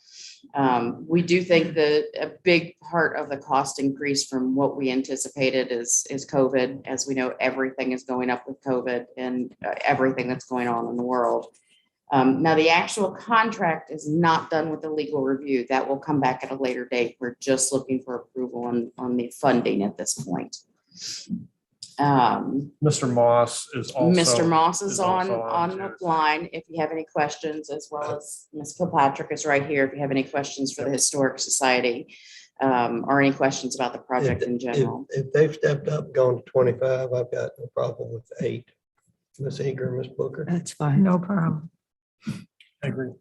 [SPEAKER 1] We do think that a big part of the cost increase from what we anticipated is COVID. As we know, everything is going up with COVID and everything that's going on in the world. Now, the actual contract is not done with the legal review. That will come back at a later date. We're just looking for approval on the funding at this point.
[SPEAKER 18] Mr. Moss is also.
[SPEAKER 1] Mr. Moss is
[SPEAKER 18] also
[SPEAKER 1] on the line. If you have any questions, as well as Ms. Kilpatrick is right here. If you have any questions for the Historic Society, or any questions about the project in general.
[SPEAKER 15] If they've stepped up, and gone to 25, I've got no problem with 8. Ms. Eager, Ms. Booker.
[SPEAKER 17] That's fine.
[SPEAKER 16] No problem.
[SPEAKER 18] I agree.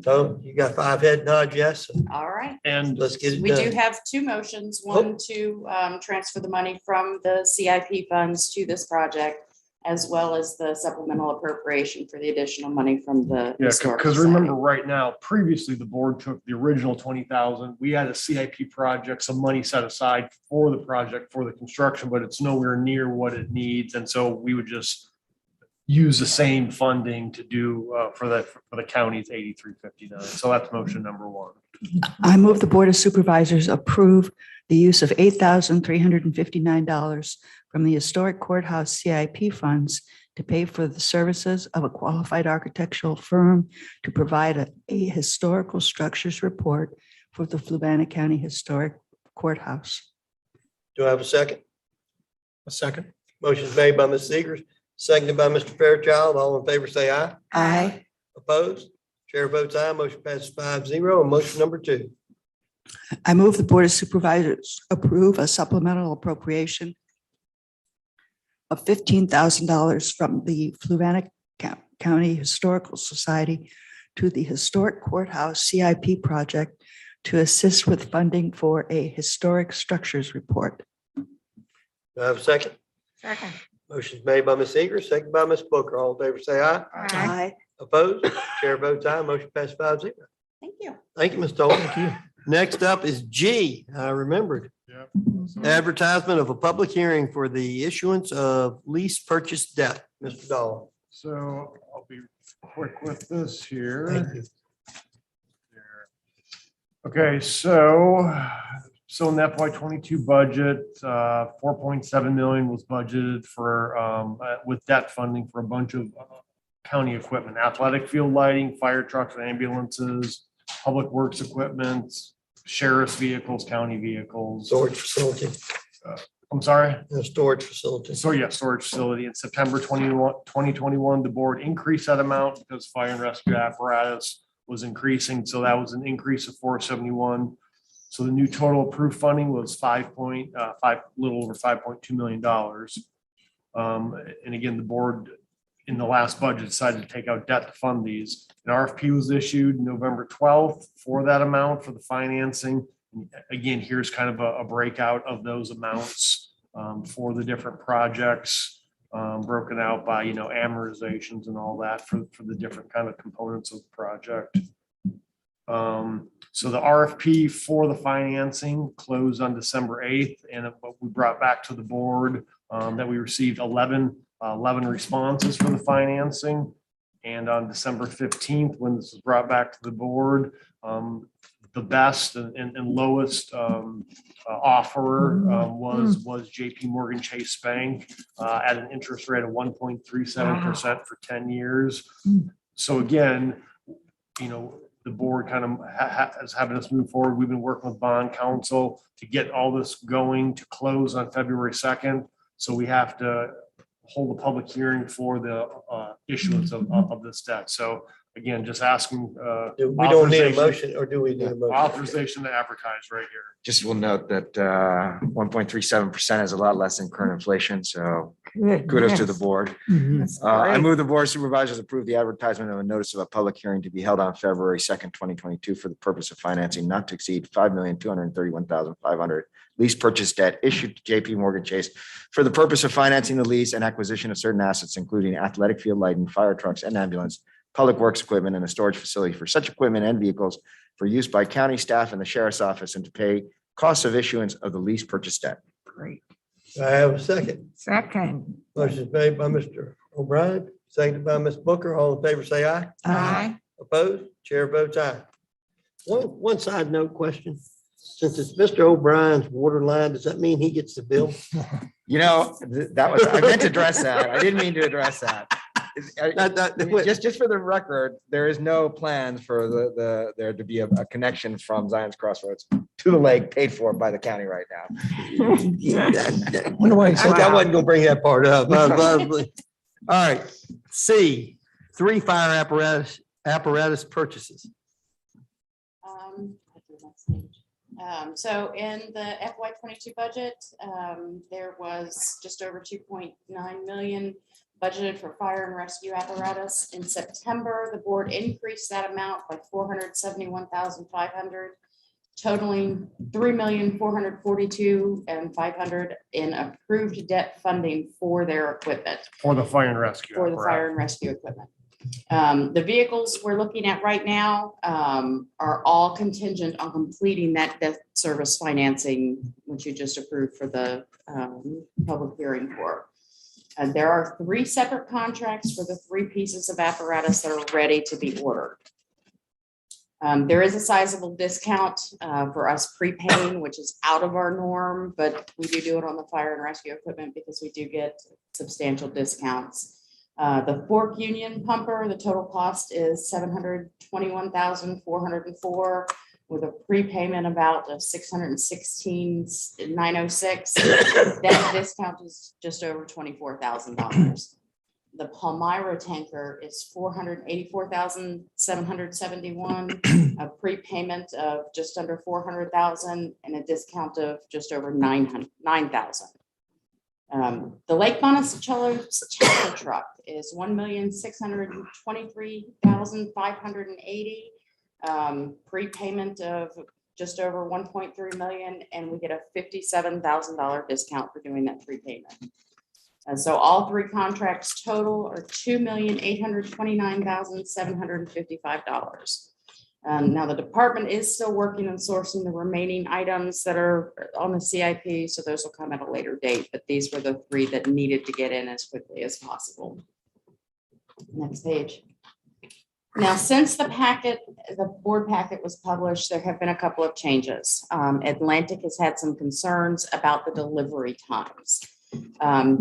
[SPEAKER 15] So you got 5 head nods, yes?
[SPEAKER 1] All right.
[SPEAKER 18] And
[SPEAKER 15] let's get it
[SPEAKER 1] We
[SPEAKER 15] done.
[SPEAKER 1] do have 2 motions, one to transfer the money from the CIP funds to this project, as well as the supplemental appropriation for the additional money from the.
[SPEAKER 18] Yeah,
[SPEAKER 1] Historic
[SPEAKER 18] because
[SPEAKER 1] Society.
[SPEAKER 18] remember right now, previously the board took the original 20,000. We had a CIP project, some money set aside for the project for the construction, but it's nowhere near what it needs. And so we would just use the same funding to do for the county's 8359. So that's motion number 1.
[SPEAKER 17] I move the Board of Supervisors approve the use of $8,359 from the Historic Courthouse CIP funds to pay for the services of a qualified architectural firm to provide a historical structures report for the Fluvanna County Historic Courthouse.
[SPEAKER 15] Do I have a second?
[SPEAKER 3] A second.
[SPEAKER 15] Motion's made by Ms. Seegers, seconded by Mr. Fairchild. All in favor, say aye.
[SPEAKER 17] Aye.
[SPEAKER 15] Opposed? Chair votes aye. Motion passes 5-0. And motion number 2.
[SPEAKER 17] I move the Board of Supervisors approve a supplemental appropriation of $15,000 from the Fluvanna County Historical Society to the Historic Courthouse CIP project to assist with funding for a historic structures report.
[SPEAKER 15] Do I have a second?
[SPEAKER 16] Second.
[SPEAKER 15] Motion's made by Ms. Eager, seconded by Ms. Booker. All in favor, say aye.
[SPEAKER 17] Aye.
[SPEAKER 15] Opposed? Chair votes aye. Motion passes 5-0.
[SPEAKER 1] Thank you.
[SPEAKER 15] Thank you, Ms. Dolan. Thank you. Next up is G. I remembered. Advertisement of a public hearing for the issuance of lease purchase debt. Mr. Dahl.
[SPEAKER 18] So I'll be quick with this here.
[SPEAKER 15] Thank you.
[SPEAKER 18] Okay, so in the FY 22 budget, 4.7 million was budgeted for, with debt funding for a bunch of county equipment, athletic field lighting, fire trucks, ambulances, public works equipment, sheriff's vehicles, county vehicles.
[SPEAKER 15] Storage facility.
[SPEAKER 18] I'm sorry?
[SPEAKER 15] The storage facility.
[SPEAKER 18] So yeah, storage facility. In September 2021, the board increased that amount because fire and rescue apparatus was increasing. So that was an increase of 471. So the new total approved funding was little over $5.2 million. And again, the board in the last budget decided to take out debt to fund these. An RFP was issued November 12th for that amount for the financing. Again, here's kind of a breakout of those amounts for the different projects, broken out by, amortizations and all that for the different kind of components of the project. So the RFP for the financing closed on December 8th, and we brought back to the board that we received 11 responses for the financing. And on December 15th, when this was brought back to the board, the best and lowest offerer was JP Morgan Chase Bank at an interest rate of 1.37% for 10 years. So again, the board kind of is having us move forward. We've been working with bond counsel to get all this going to close on February 2nd. So we have to hold a public hearing for the issuance of this debt. So again, just asking.
[SPEAKER 15] We don't need a motion, or do we need a motion?
[SPEAKER 18] Authorization to advertise right here.
[SPEAKER 9] Just will note that 1.37% is a lot less than current inflation, so kudos to the board. I move the board of supervisors approve the advertisement of a notice of a public hearing to be held on February 2nd, 2022 for the purpose of financing not to exceed $5,231,500 lease purchase debt issued to JP Morgan Chase for the purpose of financing the lease and acquisition of certain assets, including athletic field lighting, fire trucks and ambulance, public works equipment, and a storage facility for such equipment and vehicles for use by county staff and the sheriff's office, and to pay costs of issuance of the lease purchase debt.
[SPEAKER 16] Great.
[SPEAKER 15] I have a second.
[SPEAKER 16] Second.
[SPEAKER 15] Motion made by Mr. O'Brien, seconded by Ms. Booker. All in favor, say aye.
[SPEAKER 16] Aye.
[SPEAKER 15] Opposed? Chair votes aye. One side note question. Since it's Mr. O'Brien's water line, does that mean he gets the bill?
[SPEAKER 9] That was, I meant to address that. I didn't mean to address that. Just for the record, there is no plans for there to be a connection from Zion's Crossroads to the lake paid for by the county right now.
[SPEAKER 15] Wonder why he said that. I wasn't gonna bring that part up. All right. C, 3 fire apparatus purchases.
[SPEAKER 1] So in the FY 22 budget, there was just over 2.9 million budgeted for fire and rescue apparatus. In September, the board increased that amount by 471,500, totaling 3,442,500 in approved debt funding for their equipment.
[SPEAKER 18] For the fire and rescue.
[SPEAKER 1] For the fire and rescue equipment. The vehicles we're looking at right now are all contingent on completing that debt service financing, which you just approved for the public hearing for. There are 3 separate contracts for the 3 pieces of apparatus that are ready to be ordered. There is a sizable discount for us prepaying, which is out of our norm, but we do it on the fire and rescue equipment because we do get substantial discounts. The Fork Union pumper, the total cost is $721,404 with a prepayment about of $616,906. That discount is just over $24,000. The Palmyra tanker is $484,771, a prepayment of just under $400,000 and a discount of just over $9,000. The Lake Monticello chapter truck is $1,623,580, prepayment of just over 1.3 million, and we get a $57,000 discount for doing that prepayment. And so all 3 contracts total are $2,829,755. Now, the department is still working on sourcing the remaining items that are on the CIP, so those will come at a later date, but these were the 3 that needed to get in as quickly as possible. Next page. Now, since the board packet was published, there have been a couple of changes. Atlantic has had some concerns about the delivery times.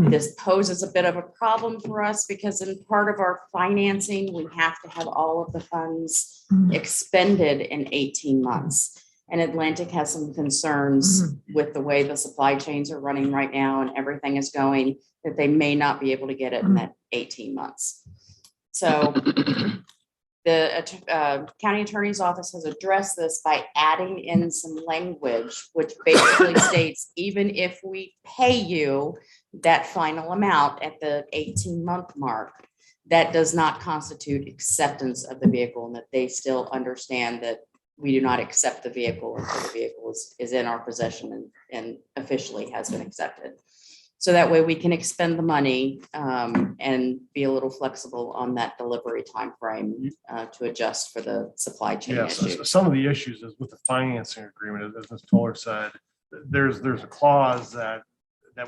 [SPEAKER 1] This poses a bit of a problem for us because in part of our financing, we have to have all of the funds expended in 18 months. And Atlantic has some concerns with the way the supply chains are running right now and everything is going, that they may not be able to get it in that 18 months. So the county attorney's office has addressed this by adding in some language, which basically states, even if we pay you that final amount at the 18-month mark, that does not constitute acceptance of the vehicle, and that they still understand that we do not accept the vehicle until the vehicle is in our possession and officially has been accepted. So that way we can expend the money and be a little flexible on that delivery timeframe to adjust for the supply chain
[SPEAKER 18] Yes,
[SPEAKER 1] issues.
[SPEAKER 18] some of the issues is with the financing agreement, as Ms. Toller said, there's a clause that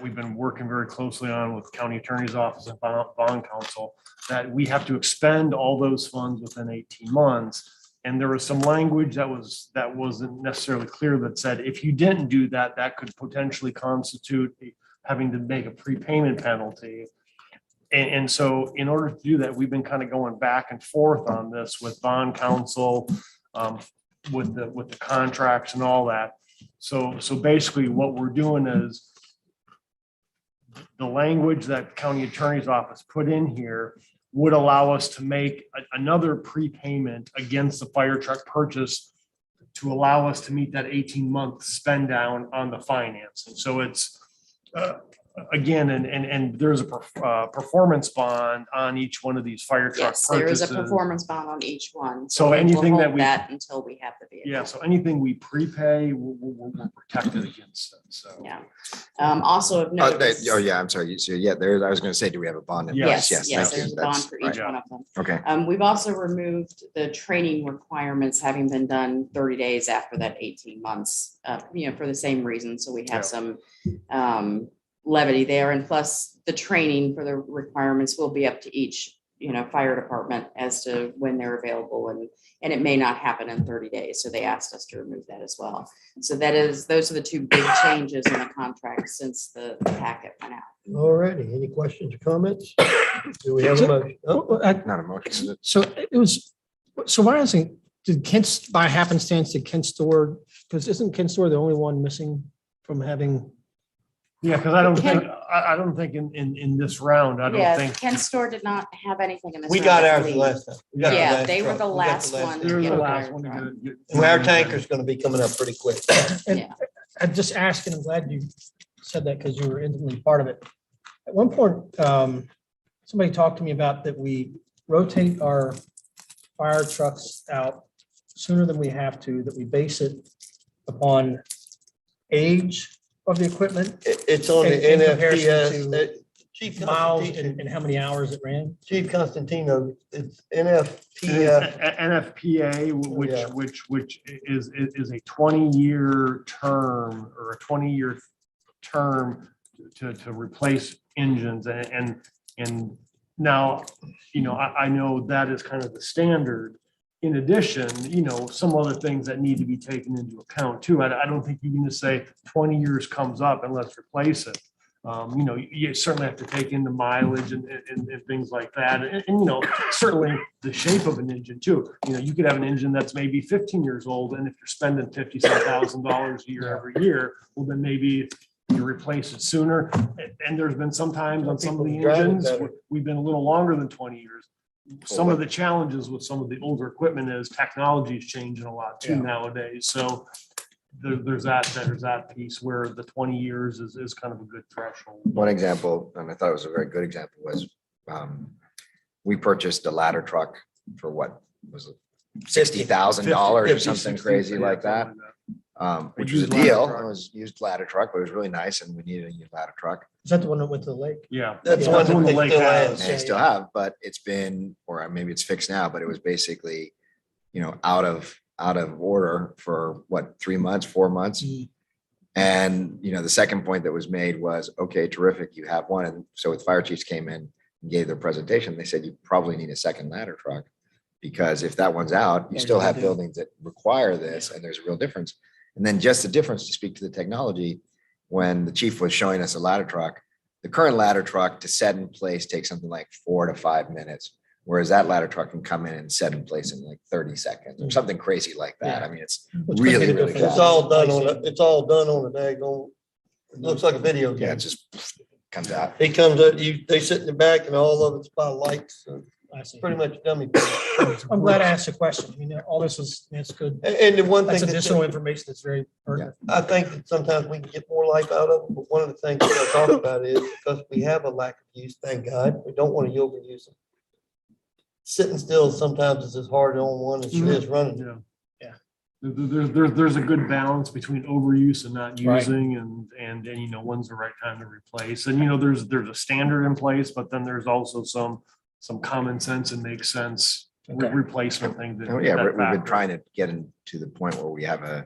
[SPEAKER 18] we've been working very closely on with county attorney's office and bond counsel, that we have to expend all those funds within 18 months. And there was some language that wasn't necessarily clear that said, if you didn't do that, that could potentially constitute having to make a prepayment penalty. And so in order to do that, we've been kind of going back and forth on this with bond counsel, with the contracts and all that. So basically what we're doing is the language that county attorney's office put in here would allow us to make another prepayment against the fire truck purchase to allow us to meet that 18-month spend down on the financing. So it's, again, and there's a performance bond on each one of these fire truck
[SPEAKER 1] Yes, there is
[SPEAKER 18] purchases.
[SPEAKER 1] a performance bond on each one.
[SPEAKER 18] So
[SPEAKER 1] we will
[SPEAKER 18] anything
[SPEAKER 1] hold
[SPEAKER 18] that we-
[SPEAKER 1] that until we have the vehicle.
[SPEAKER 18] Yeah, so anything we prepay, we're protected against it, so.
[SPEAKER 1] Yeah. Also of note.
[SPEAKER 9] Oh, yeah, I'm sorry. So yeah, I was going to say, do we have a bond in place?
[SPEAKER 1] Yes,
[SPEAKER 9] thank you.
[SPEAKER 1] there's a bond
[SPEAKER 9] That's
[SPEAKER 1] for
[SPEAKER 9] right.
[SPEAKER 1] each one of them.
[SPEAKER 9] Okay.
[SPEAKER 1] We've also removed the training requirements having been done 30 days after that 18 months, for the same reason. So we have some levity there, and plus the training for the requirements will be up to each, fire department as to when they're available, and it may not happen in 30 days. So they asked us to remove that as well. So those are the 2 big changes in the contract since the packet went out.
[SPEAKER 15] All righty. Any questions or comments? Do we have a motion? Oh,
[SPEAKER 9] Not a motion, is it?
[SPEAKER 3] So it was, so what I was saying, did Kent, by happenstance, did Kent Store, because isn't Kent Store the only one missing from having?
[SPEAKER 18] Yeah, because I don't think in this round, I don't think.
[SPEAKER 1] Ken Store did not have anything in this.
[SPEAKER 15] We
[SPEAKER 1] round,
[SPEAKER 15] got
[SPEAKER 1] I
[SPEAKER 15] ours the
[SPEAKER 1] believe.
[SPEAKER 15] last time. We got the
[SPEAKER 1] Yeah,
[SPEAKER 15] last
[SPEAKER 1] they were
[SPEAKER 15] truck.
[SPEAKER 1] the
[SPEAKER 15] We got
[SPEAKER 1] last
[SPEAKER 15] the last
[SPEAKER 1] one.
[SPEAKER 15] truck.
[SPEAKER 1] to
[SPEAKER 18] They're
[SPEAKER 1] get
[SPEAKER 18] the
[SPEAKER 1] a
[SPEAKER 18] last
[SPEAKER 1] fire
[SPEAKER 18] one to
[SPEAKER 1] truck.
[SPEAKER 18] get it.
[SPEAKER 15] And our tanker's gonna be coming up pretty quick.
[SPEAKER 3] And
[SPEAKER 1] Yeah.
[SPEAKER 3] I just asked, and I'm glad you said that because you were intimately part of it. At one point, somebody talked to me about that we rotate our fire trucks out sooner than we have to, that we base it upon age of the equipment.
[SPEAKER 15] It's on the
[SPEAKER 3] in comparison
[SPEAKER 15] NFPS.
[SPEAKER 3] to
[SPEAKER 15] Chief
[SPEAKER 3] miles
[SPEAKER 15] Constantino,
[SPEAKER 3] and how many hours it ran.
[SPEAKER 15] Chief Constantino, it's NFPS.
[SPEAKER 18] NFPA,
[SPEAKER 15] Yeah.
[SPEAKER 18] which is a 20-year term or a 20-year term to replace engines. And now, I know that is kind of the standard. In addition, some other things that need to be taken into account too. I don't think you can just say 20 years comes up and let's replace it. You certainly have to take in the mileage and things like that. And certainly the shape of an engine too. You could have an engine that's maybe 15 years old, and if you're spending $50,000 a year every year, well, then maybe you replace it sooner. And there's been some times on some of the
[SPEAKER 15] People drive it
[SPEAKER 18] engines,
[SPEAKER 15] better.
[SPEAKER 18] we've been a little longer than 20 years. Some of the challenges with some of the older equipment is technology is changing a lot too nowadays. So there's that piece where the 20 years is kind of a good threshold.
[SPEAKER 9] One example, and I thought it was a very good example, was we purchased a ladder truck for what was it, $60,000 or something crazy like that. Which was a
[SPEAKER 18] used ladder
[SPEAKER 9] deal.
[SPEAKER 18] truck.
[SPEAKER 9] It was used ladder truck, but it was really nice, and we needed a new ladder truck.
[SPEAKER 3] Is that the one that went to the lake?
[SPEAKER 18] Yeah.
[SPEAKER 15] That's
[SPEAKER 3] Yeah.
[SPEAKER 15] one
[SPEAKER 18] That's one
[SPEAKER 15] that
[SPEAKER 18] the
[SPEAKER 15] they
[SPEAKER 18] lake
[SPEAKER 15] still
[SPEAKER 18] has.
[SPEAKER 15] has.
[SPEAKER 9] And they still have, but it's been, or maybe it's fixed now, but it was basically, out of out of order for what, 3 months, 4 months? And, the second point that was made was, okay, terrific, you have one. And so with fire chiefs came in and gave their presentation, they said, you probably need a second ladder truck. Because if that one's out, you still have buildings that require this, and there's a real difference. And then just the difference, to speak to the technology, when the chief was showing us a ladder truck, the current ladder truck to set in place takes something like 4 to 5 minutes. Whereas that ladder truck can come in and set in place in like 30 seconds or something crazy like that. I mean, it's really, really
[SPEAKER 15] It's
[SPEAKER 9] fast.
[SPEAKER 15] all done on it's all done on a daggone, it looks like a video game.
[SPEAKER 9] Yeah, it just comes out.
[SPEAKER 15] He comes up, they sit in the back and all of it's by lights. So
[SPEAKER 3] I see.
[SPEAKER 15] pretty much dummy.
[SPEAKER 3] I'm glad I asked the question. All this is, it's good.
[SPEAKER 15] And the one thing.
[SPEAKER 3] That's
[SPEAKER 15] that-
[SPEAKER 3] additional information that's very pertinent.
[SPEAKER 15] I think that sometimes we can get more life out of them, but one of the things that I talk about is because we have a lack of use, thank God, we don't want to overuse them. Sitting still sometimes is as hard on one as it is running.
[SPEAKER 18] Yeah. There's a good balance between overuse and not
[SPEAKER 3] Right.
[SPEAKER 18] using and when's the right time to replace. And, there's a standard in place, but then there's also some common sense and makes sense replacement thing.
[SPEAKER 9] Oh, yeah, we've been trying to get into the point where we have a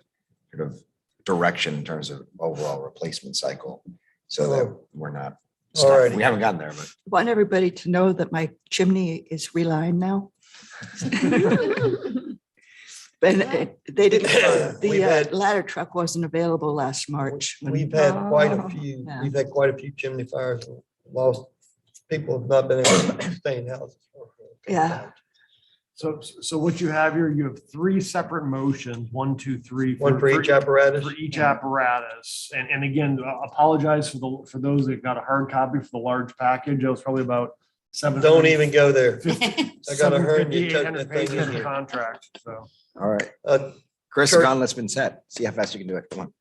[SPEAKER 9] sort of direction in terms of overall replacement cycle. So that we're not, stuck.
[SPEAKER 15] Alrighty.
[SPEAKER 9] We haven't gotten there, but
[SPEAKER 17] Want everybody to know that my chimney is relined now. But they didn't,
[SPEAKER 15] We've
[SPEAKER 17] the
[SPEAKER 15] had-
[SPEAKER 17] ladder truck wasn't available last March. when-
[SPEAKER 15] We've had quite a few,
[SPEAKER 17] Yeah.
[SPEAKER 15] we've had quite a few chimney fires, lost, people have not been able to stay in houses.
[SPEAKER 17] Yeah.
[SPEAKER 18] So what you have here, you have 3 separate motions, 1, 2, 3.
[SPEAKER 15] One for each apparatus.
[SPEAKER 18] For each apparatus. And again, apologize for those that got a hard copy for the large package. It was probably about 7.
[SPEAKER 15] Don't even go there. I got a hernia.
[SPEAKER 18] 800 pages of contract, so.
[SPEAKER 9] all right. Chris,
[SPEAKER 15] Kurt-
[SPEAKER 9] the gauntlet's been set. See how fast you can do it. Come on.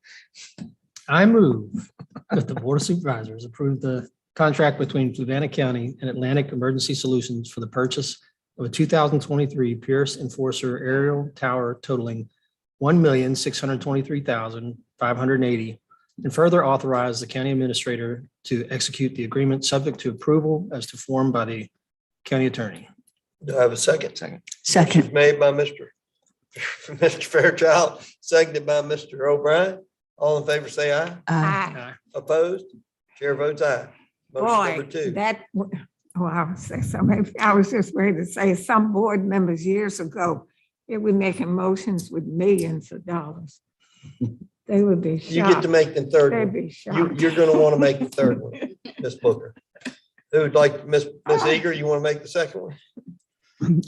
[SPEAKER 3] I move that the Board of Supervisors approve the contract between Fluvanna County and Atlantic Emergency Solutions for the purchase of a 2023 Pierce Enforcer aerial tower totaling $1,623,580, and further authorize the county administrator to execute the agreement subject to approval as to form by the county attorney.
[SPEAKER 15] Do I have a second?
[SPEAKER 9] Second.
[SPEAKER 17] Second.
[SPEAKER 15] Made by Mr. Fairchild, seconded by Mr. O'Brien. All in favor, say aye.
[SPEAKER 16] Aye.
[SPEAKER 15] Opposed? Chair votes aye. Motion number 2.
[SPEAKER 16] I would say so. Maybe I was just ready to say some board members years ago, they were making motions with millions of dollars. They would be shocked.
[SPEAKER 15] You get to make the third
[SPEAKER 16] They'd
[SPEAKER 15] one.
[SPEAKER 16] be shocked.
[SPEAKER 15] You're gonna want to make the third one, Ms. Booker. Who would like, Ms. Eager, you want to make the second one?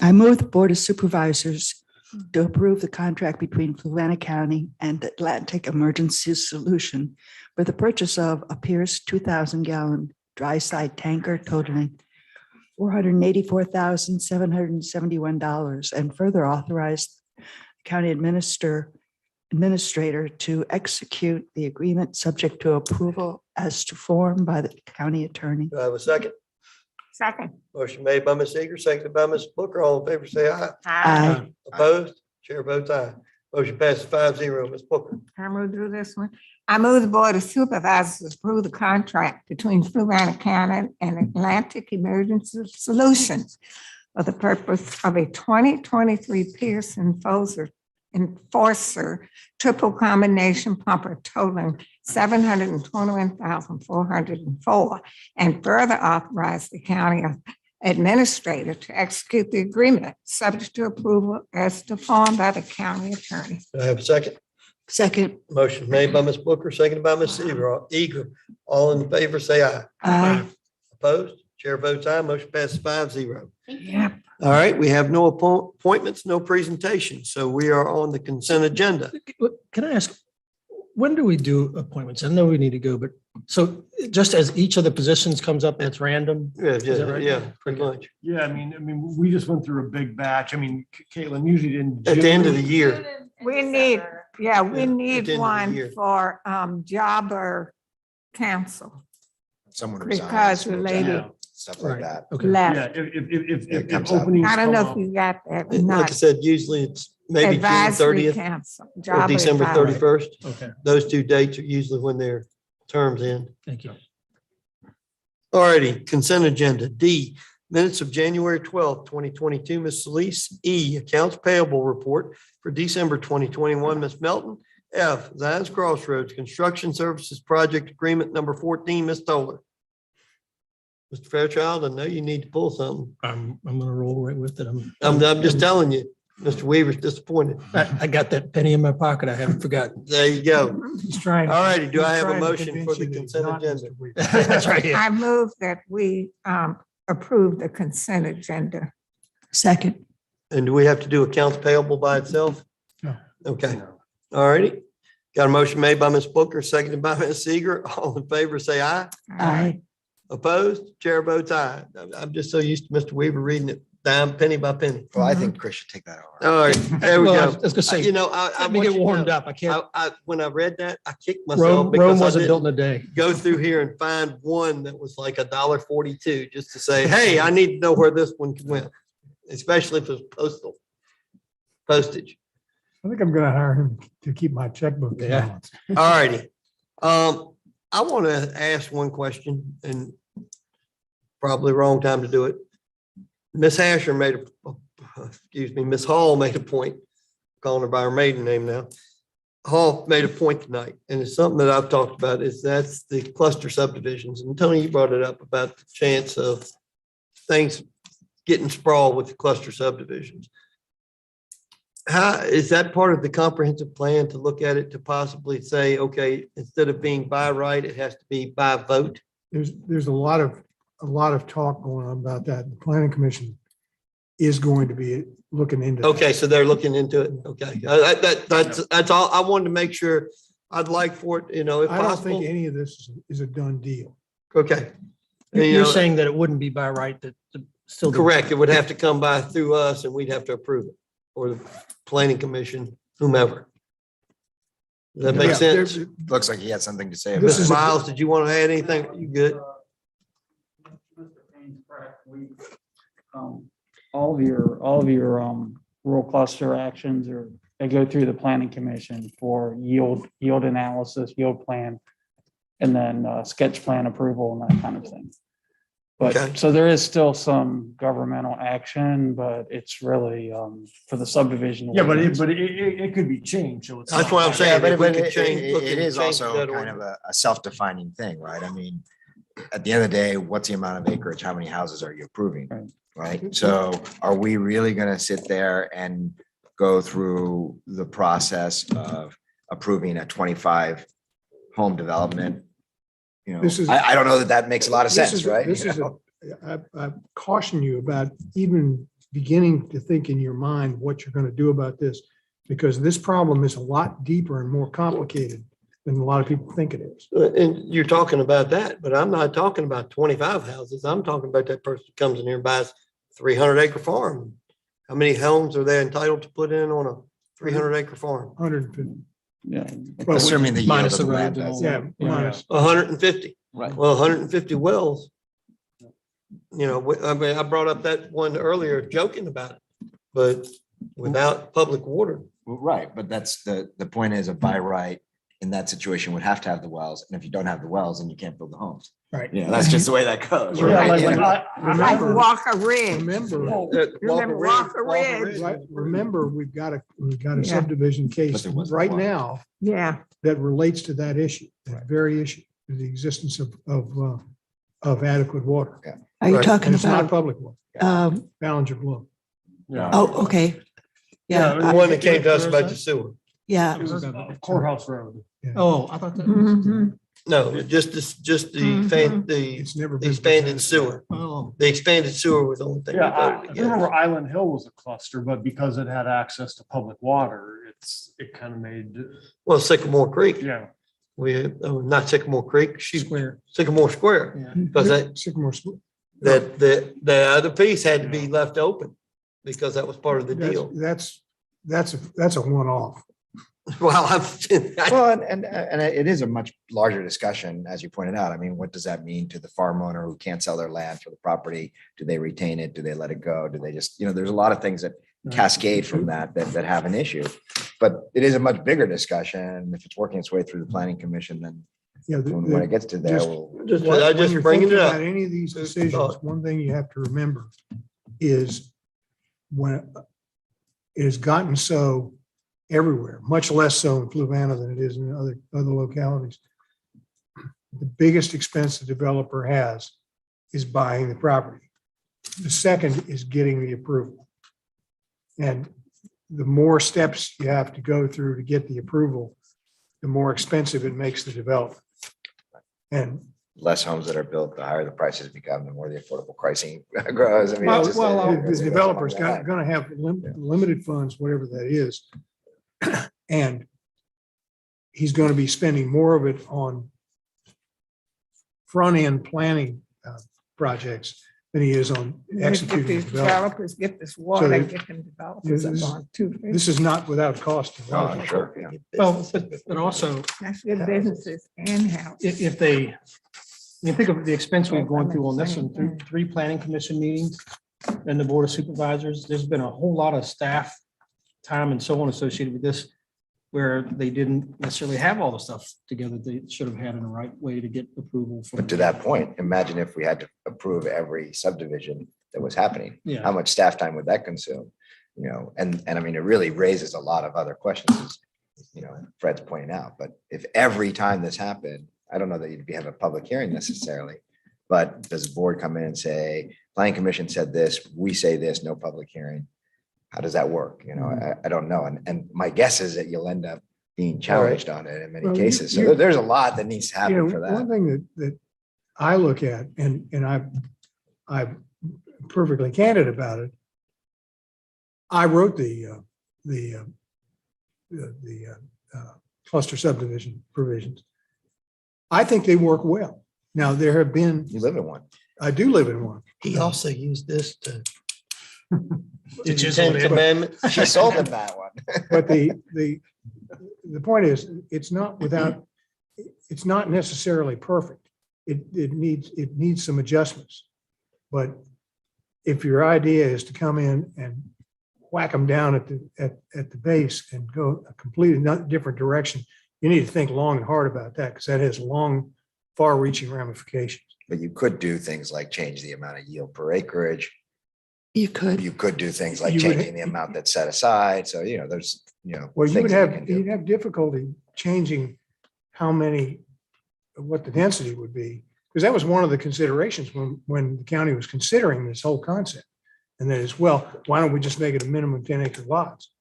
[SPEAKER 17] I move the Board of Supervisors to approve the contract between Fluvanna County and Atlantic Emergency Solution for the purchase of a Pierce 2,000-gallon dry side tanker totaling $484,771, and further authorize the county administrator to execute the agreement subject to approval as to form by the county attorney.
[SPEAKER 15] Do I have a second?
[SPEAKER 16] Second.
[SPEAKER 15] Motion made by Ms. Eager, seconded by Ms. Booker. All in favor, say aye.
[SPEAKER 17] Aye.
[SPEAKER 15] Opposed? Chair votes aye. Motion passes 5-0. Ms. Booker.
[SPEAKER 16] I'm gonna do this one. I move the Board of Supervisors approve the contract between Fluvanna County and Atlantic Emergency Solutions for the purpose of a 2023 Pierce Enforcer triple combination pumper totaling $721,404, and further authorize the county administrator to execute the agreement subject to approval as defined by the county attorney.
[SPEAKER 15] Do I have a second?
[SPEAKER 17] Second.
[SPEAKER 15] Motion made by Ms. Booker, seconded by Ms. Eager. All in favor, say aye.
[SPEAKER 17] Aye.
[SPEAKER 15] Opposed? Chair votes aye. Motion passes 5-0.
[SPEAKER 16] Yep.
[SPEAKER 15] All right, we have no appointments, no presentation, so we are on the consent agenda.
[SPEAKER 3] Can I ask, when do we do appointments? I know we need to go, but so just as each of the positions comes up, it's random?
[SPEAKER 15] Yeah,
[SPEAKER 3] Is that right?
[SPEAKER 15] pretty much.
[SPEAKER 18] Yeah, I mean, we just went through a big batch. I mean, Caitlin, usually didn't.
[SPEAKER 15] At the end of the year.
[SPEAKER 16] We need, we
[SPEAKER 15] at the end
[SPEAKER 16] need
[SPEAKER 15] of the
[SPEAKER 16] one
[SPEAKER 15] year.
[SPEAKER 16] for jobber council.
[SPEAKER 9] Someone
[SPEAKER 16] Because
[SPEAKER 9] resigns,
[SPEAKER 16] the
[SPEAKER 9] moves
[SPEAKER 16] lady
[SPEAKER 9] out, stuff like that.
[SPEAKER 3] Okay.
[SPEAKER 16] left.
[SPEAKER 18] Yeah,
[SPEAKER 9] It
[SPEAKER 18] if
[SPEAKER 9] comes out.
[SPEAKER 18] openings
[SPEAKER 16] I don't know
[SPEAKER 18] come
[SPEAKER 16] if you got that or
[SPEAKER 15] Like I
[SPEAKER 16] not.
[SPEAKER 15] said, usually it's maybe June
[SPEAKER 16] Advisory
[SPEAKER 15] 30th
[SPEAKER 16] council.
[SPEAKER 15] or
[SPEAKER 16] jobber
[SPEAKER 15] December
[SPEAKER 16] advisory.
[SPEAKER 15] 31st.
[SPEAKER 3] Okay,
[SPEAKER 15] Those 2 dates are usually when their terms end.
[SPEAKER 3] thank you.
[SPEAKER 15] All righty, consent agenda. D, Minutes of January 12th, 2022, Ms. Celise E., Accounts Payable Report for December 2021, Ms. Melton F., Zions Crossroads Construction Services Project Agreement Number 14, Ms. Toller. Mr. Fairchild, I know you need to pull something.
[SPEAKER 3] I'm gonna roll right with it.
[SPEAKER 15] I'm just telling you, Mr. Weaver's disappointed.
[SPEAKER 3] I got that penny in my pocket. I haven't forgotten.
[SPEAKER 15] There you go.
[SPEAKER 22] He's trying.
[SPEAKER 15] All righty, do
[SPEAKER 22] he's
[SPEAKER 15] I have a
[SPEAKER 22] trying to
[SPEAKER 15] motion
[SPEAKER 22] convince
[SPEAKER 15] for the
[SPEAKER 22] you that it's
[SPEAKER 15] consent
[SPEAKER 22] not
[SPEAKER 15] agenda?
[SPEAKER 22] Mr. Weaver.
[SPEAKER 3] That's right. Yeah.
[SPEAKER 16] I move that we approve the consent agenda.
[SPEAKER 17] Second.
[SPEAKER 15] And do we have to do accounts payable by itself?
[SPEAKER 22] No.
[SPEAKER 15] Okay, all righty. Got a motion made by Ms. Booker, seconded by Ms. Seeger. All in favor, say aye.
[SPEAKER 17] Aye.
[SPEAKER 15] Opposed? Chair votes aye. I'm just so used to Mr. Weaver reading it down penny by penny.
[SPEAKER 9] Well, I think Chris should take that over.
[SPEAKER 15] All right, there we
[SPEAKER 3] Well, I
[SPEAKER 15] go.
[SPEAKER 3] was gonna say,
[SPEAKER 15] You know, I
[SPEAKER 3] let me
[SPEAKER 15] want
[SPEAKER 3] get
[SPEAKER 15] you to
[SPEAKER 3] warmed
[SPEAKER 15] know,
[SPEAKER 3] up. I can't.
[SPEAKER 15] when I read that, I kicked myself
[SPEAKER 3] Rome
[SPEAKER 15] because I
[SPEAKER 3] wasn't built in
[SPEAKER 15] didn't
[SPEAKER 3] a day.
[SPEAKER 15] go through here and find one that was like $1.42 just to say, hey, I need to know where this one went, especially if it's postage.
[SPEAKER 22] I think I'm gonna hire him to keep my checkbook
[SPEAKER 3] Yeah.
[SPEAKER 22] balance.
[SPEAKER 15] All righty. I want to ask one question and probably wrong time to do it. Ms. Asher Ms. Hall made a point, calling her by her maiden name now. Hall made a point tonight, and it's something that I've talked about, that's the cluster subdivisions. And Tony, you brought it up about the chance of things getting sprawled with the cluster subdivisions. How is that part of the comprehensive plan to look at it to possibly say, okay, instead of being by right, it has to be by vote?
[SPEAKER 22] There's a lot of talk going on about that. The planning commission is going to be looking into.
[SPEAKER 15] Okay, so they're looking into it. Okay, that's all. I wanted to make sure. I'd like for it, if
[SPEAKER 22] I don't
[SPEAKER 15] possible.
[SPEAKER 22] think any of this is a done deal.
[SPEAKER 15] Okay.
[SPEAKER 3] You're saying that it wouldn't be by right that still.
[SPEAKER 15] Correct. It would have to come by through us and we'd have to approve it, or the planning commission, whomever. Does that make
[SPEAKER 22] Yeah,
[SPEAKER 15] sense?
[SPEAKER 9] Looks like he had something to say.
[SPEAKER 22] This
[SPEAKER 9] about
[SPEAKER 22] is
[SPEAKER 9] it.
[SPEAKER 22] a-
[SPEAKER 15] Miles, did you want to add anything? You good?
[SPEAKER 20] Mr. Payne's correct. All of your rural cluster actions they go through the planning commission for yield analysis, yield plan, and then sketch plan approval and that kind of thing.
[SPEAKER 15] Okay.
[SPEAKER 20] But so there is still some governmental action, but it's really for the subdivision.
[SPEAKER 18] Yeah, but
[SPEAKER 20] ordinance.
[SPEAKER 18] it could be changed. So it's
[SPEAKER 15] That's
[SPEAKER 18] not
[SPEAKER 15] what I'm
[SPEAKER 18] like-
[SPEAKER 15] saying.
[SPEAKER 9] Yeah,
[SPEAKER 15] If we
[SPEAKER 9] but
[SPEAKER 15] could
[SPEAKER 9] it
[SPEAKER 15] change- look
[SPEAKER 9] it
[SPEAKER 15] into
[SPEAKER 9] is
[SPEAKER 15] changing
[SPEAKER 9] also
[SPEAKER 15] that
[SPEAKER 9] kind of
[SPEAKER 15] ordinance.
[SPEAKER 9] a self-defining thing, right? I mean, at the end of the day, what's the amount of acreage? How many houses are you approving? Right? So are we really going to sit there and go through the process of approving a 25 home development?
[SPEAKER 22] This is-
[SPEAKER 9] I don't know that makes a lot of
[SPEAKER 22] This
[SPEAKER 9] sense,
[SPEAKER 22] is-
[SPEAKER 9] right?
[SPEAKER 22] This
[SPEAKER 9] You
[SPEAKER 22] is,
[SPEAKER 9] know?
[SPEAKER 22] I caution you about even beginning to think in your mind what you're going to do about this, because this problem is a lot deeper and more complicated than a lot of people think it is.
[SPEAKER 15] And you're talking about that, but I'm not talking about 25 houses. I'm talking about that person who comes in here and buys 300-acre farm. How many homes are they entitled to put in on a 300-acre farm?
[SPEAKER 22] 150.
[SPEAKER 20] Yeah.
[SPEAKER 22] Well,
[SPEAKER 9] Assuming the yield
[SPEAKER 3] minus
[SPEAKER 9] of the
[SPEAKER 3] the
[SPEAKER 9] land.
[SPEAKER 3] roads and
[SPEAKER 9] does
[SPEAKER 3] all
[SPEAKER 9] it.
[SPEAKER 22] Yeah, minus.
[SPEAKER 15] 150.
[SPEAKER 9] Right.
[SPEAKER 15] Well, 150 wells. I mean, I brought up that one earlier joking about it, but without public water.
[SPEAKER 9] Well, right, but that's the point is a by right in that situation would have to have the wells. And if you don't have the wells, then you can't build the homes.
[SPEAKER 22] Right.
[SPEAKER 9] Yeah, that's just the way that goes.
[SPEAKER 22] Yeah,
[SPEAKER 9] right?
[SPEAKER 22] like-
[SPEAKER 9] Yeah.
[SPEAKER 16] Like Walker Ridge.
[SPEAKER 22] Remember,
[SPEAKER 16] Remember Walker Ridge?
[SPEAKER 22] right, remember, we've got a
[SPEAKER 16] Yeah.
[SPEAKER 22] subdivision case
[SPEAKER 9] there wasn't
[SPEAKER 22] right
[SPEAKER 9] one.
[SPEAKER 22] now
[SPEAKER 16] Yeah.
[SPEAKER 22] that relates to that issue, that very issue, the existence of adequate water.
[SPEAKER 17] Are you
[SPEAKER 15] Right.
[SPEAKER 17] talking
[SPEAKER 22] And it's not
[SPEAKER 17] about,
[SPEAKER 22] public water, Ballinger Bloom.
[SPEAKER 18] Yeah.
[SPEAKER 17] oh, okay. Yeah,
[SPEAKER 15] The one that came to us about the sewer.
[SPEAKER 17] yeah.
[SPEAKER 18] It was Courthouse Road.
[SPEAKER 3] Oh, I thought that.
[SPEAKER 16] Mhm.
[SPEAKER 15] No, just the
[SPEAKER 22] It's never been
[SPEAKER 15] expanded
[SPEAKER 22] presented.
[SPEAKER 15] sewer.
[SPEAKER 3] Oh,
[SPEAKER 15] The expanded sewer was the only thing. we
[SPEAKER 18] Yeah, I
[SPEAKER 15] voted against.
[SPEAKER 18] remember Island Hill was a cluster, but because it had access to public water, it kind of made,
[SPEAKER 15] Well, Sycamore Creek,
[SPEAKER 18] yeah.
[SPEAKER 15] not Sycamore Creek,
[SPEAKER 3] square.
[SPEAKER 15] Sycamore Square.
[SPEAKER 3] Yeah.
[SPEAKER 15] Because
[SPEAKER 22] Sycamore School.
[SPEAKER 15] the other piece had to be left open because that was part of the deal.
[SPEAKER 22] That's a one-off.
[SPEAKER 15] Well,
[SPEAKER 9] Well, and it is a much larger discussion, as you pointed out. I mean, what does that mean to the farm owner who can't sell their land for the property? Do they retain it? Do they let it go? Do they just, there's a lot of things that cascade from that have an issue. But it is a much bigger discussion. If it's working its way through the planning commission, then
[SPEAKER 22] you know,
[SPEAKER 9] When it gets to there,
[SPEAKER 22] just-
[SPEAKER 9] we'll.
[SPEAKER 15] Just,
[SPEAKER 22] when
[SPEAKER 15] I just
[SPEAKER 22] you're
[SPEAKER 15] bringing it
[SPEAKER 22] thinking
[SPEAKER 15] up.
[SPEAKER 22] about any of these
[SPEAKER 15] Food for
[SPEAKER 22] decisions,
[SPEAKER 15] thought.
[SPEAKER 22] one thing you have to remember is when it has gotten so everywhere, much less so in Fluvanna than it is in other localities. The biggest expense the developer has is buying the property. The second is getting the approval. And the more steps you have to go through to get the approval, the more expensive it makes the development. And
[SPEAKER 9] Less homes that are built, the higher the prices become, the more the affordable pricing grows. I mean, it's just-
[SPEAKER 22] the developer's gonna have limited funds, whatever that is. And he's gonna be spending more of it on front-end planning projects than he is on
[SPEAKER 16] Get
[SPEAKER 22] executing
[SPEAKER 16] these
[SPEAKER 22] the development.
[SPEAKER 16] developers, get this water,
[SPEAKER 22] they-
[SPEAKER 16] get them developers up on too.
[SPEAKER 22] This is not without cost. to
[SPEAKER 9] Oh,
[SPEAKER 22] developers.
[SPEAKER 9] sure, yeah.
[SPEAKER 3] Well, but also,
[SPEAKER 16] That's good businesses and house.
[SPEAKER 3] if they, you think of the expense we've gone through on this one, through 3 planning commission meetings and the board of supervisors, there's been a whole lot of staff time and so on associated with this, where they didn't necessarily have all the stuff together they should have had in the right way to get approval.
[SPEAKER 9] But to that point, imagine if we had to approve every subdivision that was happening.
[SPEAKER 3] Yeah.
[SPEAKER 9] How much staff time would that consume? You know, and I mean, it really raises a lot of other questions, as, you know, Fred's pointing out. But if every time this happened, I don't know that you'd have a public hearing necessarily. But does the board come in and say, planning commission said this, we say this, no public hearing? How does that work? You know, I don't know. And my guess is that you'll end up being challenged on it in many
[SPEAKER 22] Well,
[SPEAKER 9] cases.
[SPEAKER 22] you-
[SPEAKER 9] So there's a lot that needs to
[SPEAKER 22] You know,
[SPEAKER 9] happen for that.
[SPEAKER 22] one thing that I look at, and I'm perfectly candid about it. I wrote the cluster subdivision provisions. I think they work well. Now, there have been.
[SPEAKER 9] You live in one.
[SPEAKER 22] I do live in one.
[SPEAKER 15] He also used this to.
[SPEAKER 3] To
[SPEAKER 15] to
[SPEAKER 3] chisel
[SPEAKER 15] Ten
[SPEAKER 3] it in.
[SPEAKER 15] Commandments.
[SPEAKER 9] She sold him that one.
[SPEAKER 22] But the point is, it's not necessarily perfect. It needs some adjustments. But if your idea is to come in and whack them down at the base and go a completely different direction, you need to think long and hard about that, because that has long, far-reaching ramifications.
[SPEAKER 9] But you could do things like change the amount of yield per acreage.
[SPEAKER 17] You could.
[SPEAKER 9] You could do things like
[SPEAKER 22] You would-
[SPEAKER 9] changing the amount that's set aside. So, you know, there's, you know.
[SPEAKER 22] Well, you
[SPEAKER 9] things
[SPEAKER 22] would
[SPEAKER 9] that
[SPEAKER 22] have,
[SPEAKER 9] can do.
[SPEAKER 22] you'd have difficulty changing what the density would be, because that was one of the considerations when the county was considering this whole concept. And that is, well, why don't we just make it a minimum 10-acre lots?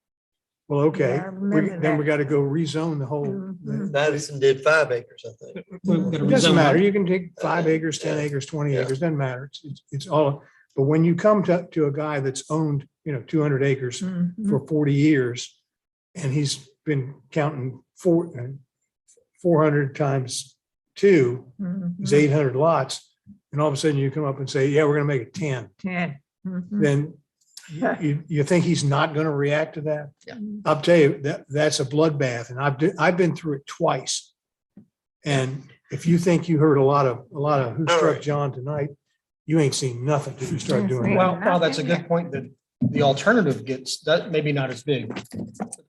[SPEAKER 22] Well, okay,
[SPEAKER 16] Yeah, I remember
[SPEAKER 22] then we
[SPEAKER 16] that.
[SPEAKER 22] got to go rezone the whole.
[SPEAKER 16] Mhm.
[SPEAKER 15] Madison did 5 acres, I think.
[SPEAKER 22] It doesn't matter. You can take 5 acres, 10 acres, 20
[SPEAKER 15] Yeah.
[SPEAKER 22] acres, doesn't matter. It's all, but when you come to a guy that's owned, 200 acres
[SPEAKER 16] Mhm.
[SPEAKER 22] for 40 years, and he's been counting 400 times 2 is
[SPEAKER 16] Mhm.
[SPEAKER 22] 800 lots. And all of a sudden you come up and say, yeah, we're going to make it 10.
[SPEAKER 16] 10. Mhm.
[SPEAKER 22] Then you think he's not going to react to that?
[SPEAKER 9] Yeah.
[SPEAKER 22] I'll tell you, that's a bloodbath, and I've been through it twice. And if you think you heard a lot of Who Struck John Tonight, you ain't seen nothing till you start doing that.
[SPEAKER 3] Well, that's a good point, that the alternative gets, that maybe not as big.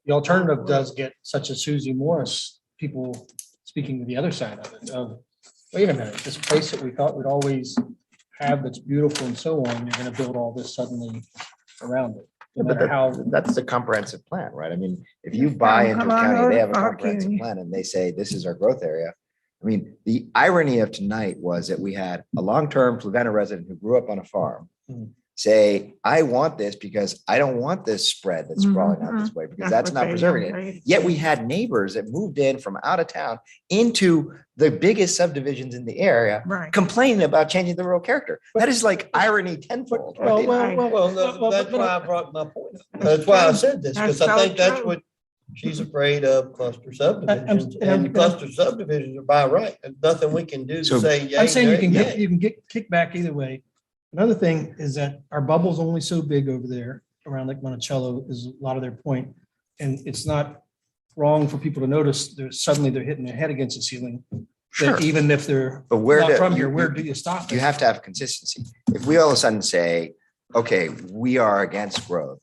[SPEAKER 3] The alternative does get, such as Susie Morris, people speaking to the other side of it, of, wait a minute, this place that we thought we'd always have that's beautiful and so on, you're gonna build all this suddenly around it. No
[SPEAKER 9] But
[SPEAKER 3] matter how,
[SPEAKER 9] that's the comprehensive plan, right? I mean, if you buy into a
[SPEAKER 16] come on
[SPEAKER 9] county, they have a
[SPEAKER 16] over,
[SPEAKER 9] comprehensive
[SPEAKER 16] Kenny.
[SPEAKER 9] plan and they say, this is our growth area. I mean, the irony of tonight was that we had a long-term Fluvanna resident who grew up on a farm
[SPEAKER 3] Mhm.
[SPEAKER 9] say, I want this because I don't want this spread that's sprawling out this way, because that's
[SPEAKER 16] what
[SPEAKER 9] not
[SPEAKER 16] they
[SPEAKER 9] preserving
[SPEAKER 16] don't
[SPEAKER 9] it.
[SPEAKER 16] say.
[SPEAKER 9] Yet we had neighbors that moved in from out of town into the biggest subdivisions in the area,
[SPEAKER 16] Right.
[SPEAKER 9] complaining about changing the rural character. That is like irony tenfold. right?
[SPEAKER 15] Well, no, that's why I brought my point up. That's why I said this, because I
[SPEAKER 16] That's so
[SPEAKER 15] think that's
[SPEAKER 16] true.
[SPEAKER 15] what she's afraid of, cluster subdivisions.
[SPEAKER 3] and-
[SPEAKER 15] And cluster subdivisions are by right. There's nothing we can do to
[SPEAKER 9] So-
[SPEAKER 15] say. yay,
[SPEAKER 3] I'm saying you
[SPEAKER 15] nay,
[SPEAKER 3] can
[SPEAKER 15] nay.
[SPEAKER 3] get kickback either way. Another thing is that our bubble's only so big over there around like Monticello is a lot of their point. And it's not wrong for people to notice suddenly they're hitting their head against the ceiling.
[SPEAKER 9] Sure.
[SPEAKER 3] That even if they're
[SPEAKER 9] But where
[SPEAKER 3] not
[SPEAKER 9] do-
[SPEAKER 3] from
[SPEAKER 9] you-
[SPEAKER 3] here, where
[SPEAKER 9] you-
[SPEAKER 3] do you stop?
[SPEAKER 9] You
[SPEAKER 3] it?
[SPEAKER 9] have to have consistency. If we all of a sudden say, okay, we are against growth,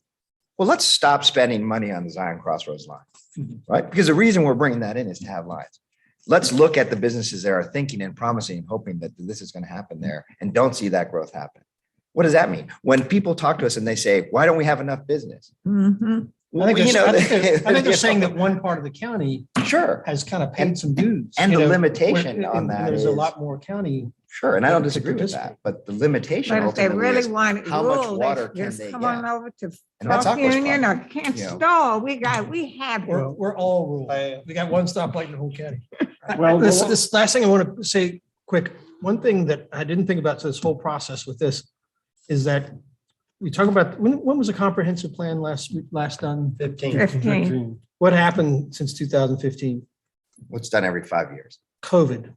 [SPEAKER 9] well, let's stop spending money on the Zion Crossroads line,
[SPEAKER 3] Mhm.
[SPEAKER 9] right? Because the reason we're bringing that in is to have lines. let's look at the businesses that are thinking and promising and hoping that this is going to happen there and don't see that growth happen. What does that mean? When people talk to us and they say, why don't we have enough business?
[SPEAKER 3] I think they're saying that one part of the county
[SPEAKER 9] sure
[SPEAKER 3] has kind of paid some dues.
[SPEAKER 9] And
[SPEAKER 3] you
[SPEAKER 9] the
[SPEAKER 3] know,
[SPEAKER 9] limitation
[SPEAKER 3] where-
[SPEAKER 9] on
[SPEAKER 3] and
[SPEAKER 9] that
[SPEAKER 3] There's
[SPEAKER 9] is,
[SPEAKER 3] a lot more county.
[SPEAKER 9] sure, and I don't
[SPEAKER 3] to
[SPEAKER 9] disagree with
[SPEAKER 3] participate.
[SPEAKER 9] that, but the limitation
[SPEAKER 16] But if they
[SPEAKER 9] ultimately
[SPEAKER 16] really
[SPEAKER 9] is
[SPEAKER 16] want it
[SPEAKER 9] how much
[SPEAKER 16] rural,
[SPEAKER 9] water
[SPEAKER 16] they
[SPEAKER 9] can
[SPEAKER 16] just
[SPEAKER 9] they
[SPEAKER 16] come
[SPEAKER 9] get?
[SPEAKER 16] on over to
[SPEAKER 9] And that's
[SPEAKER 16] Fluff
[SPEAKER 9] Aqua's
[SPEAKER 16] Union or
[SPEAKER 9] problem,
[SPEAKER 16] Kent
[SPEAKER 9] you know.
[SPEAKER 16] Store. We have it.
[SPEAKER 3] We're all rural. We got one stoplight in the whole county.
[SPEAKER 18] Well,
[SPEAKER 3] This last thing I want to say quick, one thing that I didn't think about this whole process with this is that we talk about, when was the comprehensive plan last done?
[SPEAKER 16] 15.
[SPEAKER 3] What happened since 2015?
[SPEAKER 9] What's done every 5 years?
[SPEAKER 3] COVID.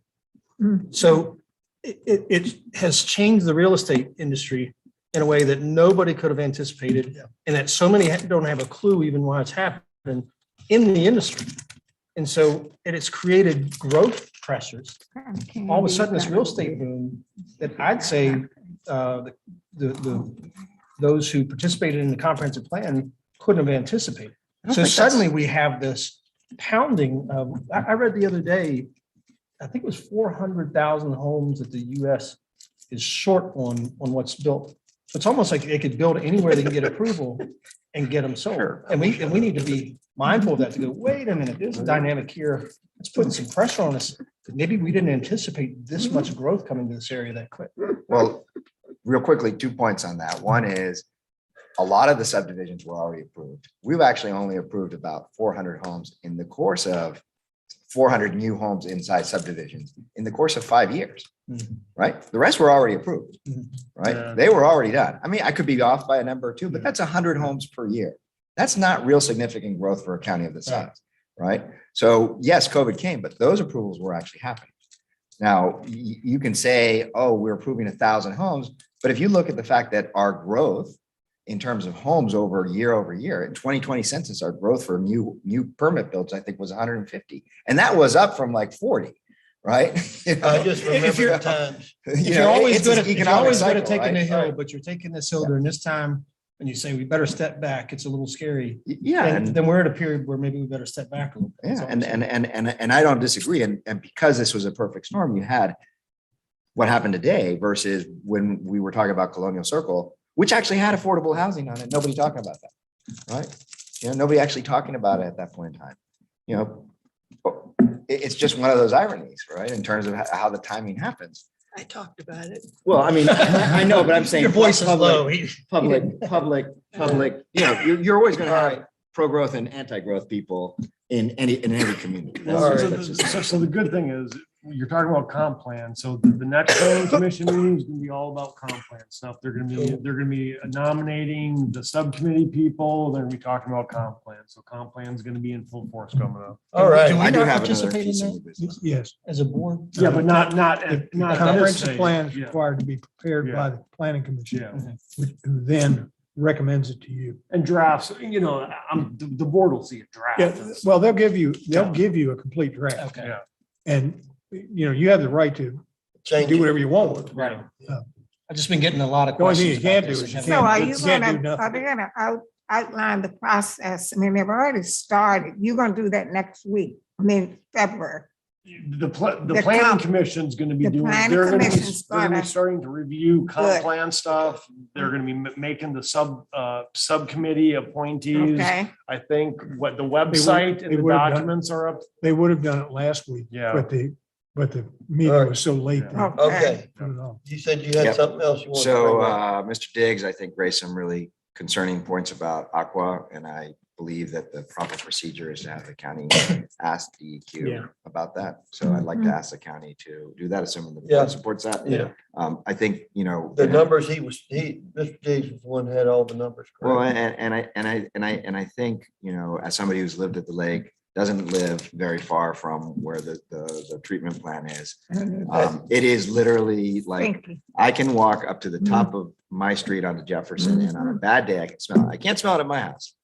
[SPEAKER 3] So it has changed the real estate industry in a way that nobody could have anticipated. And that so many don't have a clue even why it's happened in the industry. And so it's created growth pressures. All of a sudden, this real estate boom that I'd say those who participated in the comprehensive plan couldn't have anticipated. So suddenly we have this pounding of, I read the other day, I think it was 400,000 homes that the US is short on what's built. It's almost like they could build anywhere they can get approval and get them sold. And we need to be mindful of that to go, wait a minute, there's a dynamic here. It's putting some pressure on us. Maybe we didn't anticipate this much growth coming to this area that quick.
[SPEAKER 9] Well, real quickly, 2 points on that. One is a lot of the subdivisions were already approved. We've actually only approved about 400 homes in the course of 400 new homes inside subdivisions in the course of 5 years, right? The rest were already approved, right?
[SPEAKER 3] Yeah.
[SPEAKER 9] They were already done. I mean, I could be off by a number or two, but that's 100 homes per year. That's not real significant growth for a county of this size, right? So yes, COVID came, but those approvals were actually happening. Now, you can say, oh, we're approving 1,000 homes, but if you look at the fact that our growth in terms of homes over year, in 2020 census, our growth for new permit builds, I think, was 150. And that was up from like 40, right?
[SPEAKER 15] I just remember the times.
[SPEAKER 3] You're always good at
[SPEAKER 9] cycle,
[SPEAKER 3] taking
[SPEAKER 9] right?
[SPEAKER 3] the hill, but you're taking this hill during this time and you say, we better step back. It's a little scary.
[SPEAKER 9] Yeah.
[SPEAKER 3] And then we're at a period where maybe we better step back a little bit.
[SPEAKER 9] Yeah, and I don't disagree. And because this was a perfect storm, you had what happened today versus when we were talking about Colonial Circle, which actually had affordable housing on it. Nobody talking about that, right? You know, nobody actually talking about it at that point in time. You know, it's just one of those ironies, right? In terms of how the timing happens.
[SPEAKER 10] I talked about it.
[SPEAKER 9] Well, I mean, I know, but I'm saying
[SPEAKER 3] Your voice is low.
[SPEAKER 9] public. You know, you're always going to have pro-growth and anti-growth people in every community.
[SPEAKER 18] So the good thing is, you're talking about comp plan. So the next planning commission meeting is gonna be all about comp plan stuff. They're gonna be nominating the subcommittee people. They're gonna be talking about comp plan. So comp plan is gonna be in full force coming up.
[SPEAKER 15] All right.
[SPEAKER 3] Do we
[SPEAKER 9] I do
[SPEAKER 3] not
[SPEAKER 9] have another
[SPEAKER 3] participate in
[SPEAKER 9] piece of
[SPEAKER 3] that?
[SPEAKER 9] new business.
[SPEAKER 22] Yes.
[SPEAKER 3] As a board?
[SPEAKER 18] Yeah, but not
[SPEAKER 22] The
[SPEAKER 18] at this
[SPEAKER 22] comprehensive
[SPEAKER 18] stage.
[SPEAKER 22] plan is
[SPEAKER 18] Yeah.
[SPEAKER 22] required to be prepared
[SPEAKER 18] Yeah.
[SPEAKER 22] by the planning commission,
[SPEAKER 18] Yeah.
[SPEAKER 22] who then recommends it to you.
[SPEAKER 18] And drafts, you know, the board will see a draft.
[SPEAKER 22] Yeah, well, they'll give you a complete draft.
[SPEAKER 3] Okay.
[SPEAKER 18] Yeah.
[SPEAKER 22] And, you know, you have the right to
[SPEAKER 15] Change
[SPEAKER 22] do
[SPEAKER 15] it.
[SPEAKER 22] whatever you want with it.
[SPEAKER 3] Right. I've just been getting a lot of
[SPEAKER 22] The only thing
[SPEAKER 3] questions.
[SPEAKER 22] you can't
[SPEAKER 3] about
[SPEAKER 22] do
[SPEAKER 3] this
[SPEAKER 22] is you
[SPEAKER 3] and
[SPEAKER 16] So
[SPEAKER 3] haven't-
[SPEAKER 16] are
[SPEAKER 22] You
[SPEAKER 16] you
[SPEAKER 22] can't do
[SPEAKER 16] gonna,
[SPEAKER 22] nothing.
[SPEAKER 16] are they gonna outline the process? I mean, they've already started. You're gonna do that next week, I mean, February.
[SPEAKER 18] The
[SPEAKER 16] The
[SPEAKER 18] planning
[SPEAKER 16] comp-
[SPEAKER 18] commission's gonna be
[SPEAKER 16] the
[SPEAKER 18] doing,
[SPEAKER 16] planning
[SPEAKER 18] they're gonna be
[SPEAKER 16] commission's gonna-
[SPEAKER 18] starting to review comp
[SPEAKER 16] Good.
[SPEAKER 18] plan stuff. They're gonna be making the subcommittee appointees.
[SPEAKER 16] Okay,
[SPEAKER 18] I think what the website
[SPEAKER 22] they
[SPEAKER 18] and the
[SPEAKER 22] would have done-
[SPEAKER 18] documents are up.
[SPEAKER 22] They would have done it last week.
[SPEAKER 18] Yeah.
[SPEAKER 22] But the meeting
[SPEAKER 15] All right.
[SPEAKER 22] was so late. they
[SPEAKER 15] Okay.
[SPEAKER 22] put it off.
[SPEAKER 15] You said you had
[SPEAKER 9] Yep.
[SPEAKER 15] something else you wanted to
[SPEAKER 9] So,
[SPEAKER 15] bring up.
[SPEAKER 9] Mr. Diggs, I think raised some really concerning points about Aqua, and I believe that the proper procedure is to have the county ask
[SPEAKER 3] Yeah.
[SPEAKER 9] DEQ about that. So I'd like to ask the county to do that, assuming the
[SPEAKER 15] Yeah.
[SPEAKER 9] board supports that.
[SPEAKER 15] Yeah.
[SPEAKER 9] I think, you know.
[SPEAKER 15] The numbers Mr. Diggs was the one that had all the numbers.
[SPEAKER 9] Well,
[SPEAKER 15] correct.
[SPEAKER 9] and I think, you know, as somebody who's lived at the lake, doesn't live very far from where the treatment plant is. It is literally like,
[SPEAKER 16] thank you.
[SPEAKER 9] I can walk up to the top of my street onto Jefferson, and on a bad day, I can smell it. I can't smell it at my house,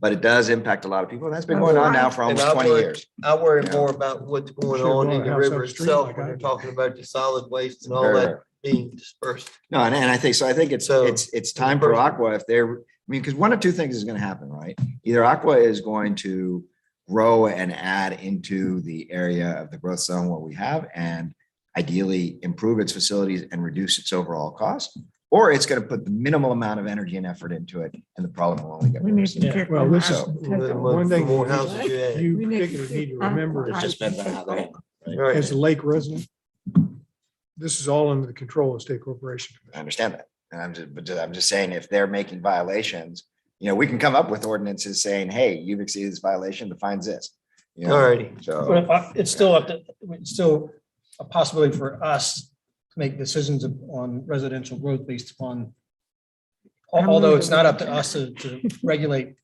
[SPEAKER 9] but it does impact a lot of people. And that's been going on now for
[SPEAKER 15] And
[SPEAKER 9] almost 20 years.
[SPEAKER 15] I worry
[SPEAKER 9] Yeah.
[SPEAKER 15] more about what's going
[SPEAKER 22] Sure,
[SPEAKER 15] on
[SPEAKER 22] going
[SPEAKER 15] in the
[SPEAKER 22] house
[SPEAKER 15] river
[SPEAKER 22] upstream
[SPEAKER 15] itself
[SPEAKER 22] like
[SPEAKER 15] when
[SPEAKER 22] I
[SPEAKER 15] they're
[SPEAKER 22] do.
[SPEAKER 15] talking about the solid waste and all
[SPEAKER 9] Very
[SPEAKER 15] that being dispersed.
[SPEAKER 9] No, and I think, so I think it's
[SPEAKER 15] So,
[SPEAKER 9] time for Aqua, if they're, I mean, because one of two things is going to happen, right? Either Aqua is going to grow and add into the area of the growth zone what we have and ideally improve its facilities and reduce its overall cost, or it's going to put the minimal amount of energy and effort into it, and the problem will only get worse.
[SPEAKER 22] Well, this is
[SPEAKER 9] So-
[SPEAKER 22] one thing
[SPEAKER 15] More houses you add.
[SPEAKER 22] you particularly need to remember
[SPEAKER 9] It just depends on how they handle it, right?
[SPEAKER 15] Right.
[SPEAKER 22] as a lake resident. This is all under the control of state corporation.
[SPEAKER 9] I understand that. And I'm just saying, if they're making violations, we can come up with ordinances saying, hey, you've exceeded this violation, the fine's this.
[SPEAKER 15] Alrighty.
[SPEAKER 9] So.
[SPEAKER 3] But it's still it's still a possibility for us to make decisions on residential growth based upon, although it's not up to us to regulate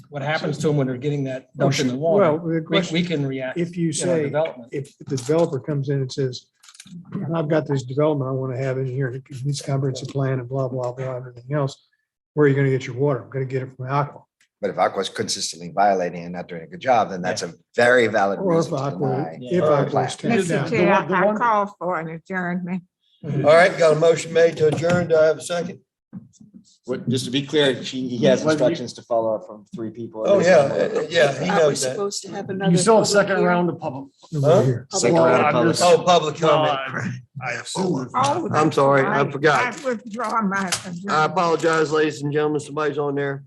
[SPEAKER 3] what happens to them when they're getting that dumped in the
[SPEAKER 22] Well,
[SPEAKER 3] water.
[SPEAKER 22] the question,
[SPEAKER 3] We can react.
[SPEAKER 22] if you
[SPEAKER 3] in our
[SPEAKER 22] say,
[SPEAKER 3] development.
[SPEAKER 22] if the developer comes in and says, I've got this development I want to have in here, and it needs comprehensive plan and blah, blah, blah, everything else. Where are you going to get your water? I'm going to get it from Aqua.
[SPEAKER 9] But if Aqua's consistently violating and not doing a good job, then that's a very valid
[SPEAKER 22] Or if
[SPEAKER 9] reason to
[SPEAKER 22] Aqua,
[SPEAKER 9] deny.
[SPEAKER 22] if
[SPEAKER 9] the
[SPEAKER 22] Aqua
[SPEAKER 9] plan.
[SPEAKER 22] is taken down.
[SPEAKER 16] Mr. Chair, I call for an adjournment.
[SPEAKER 15] All right, got a motion made to adjourn. Do I have a second?
[SPEAKER 9] Just to be clear, he has instructions to follow up from 3 people.
[SPEAKER 15] Oh, yeah, yeah, he
[SPEAKER 17] Aren't we
[SPEAKER 15] knows that.
[SPEAKER 17] supposed to have another?
[SPEAKER 18] You still have a
[SPEAKER 17] public
[SPEAKER 18] second
[SPEAKER 17] hearing?
[SPEAKER 18] round of public.
[SPEAKER 15] Huh?
[SPEAKER 9] Second round of
[SPEAKER 18] I'm
[SPEAKER 9] public.
[SPEAKER 18] just-
[SPEAKER 15] Oh, public
[SPEAKER 18] Well,
[SPEAKER 15] comment.
[SPEAKER 18] I assume.
[SPEAKER 16] Oh,
[SPEAKER 15] I'm sorry, I
[SPEAKER 16] right.
[SPEAKER 15] forgot.
[SPEAKER 16] I withdraw my.
[SPEAKER 15] I apologize, ladies and gentlemen, somebody's on there.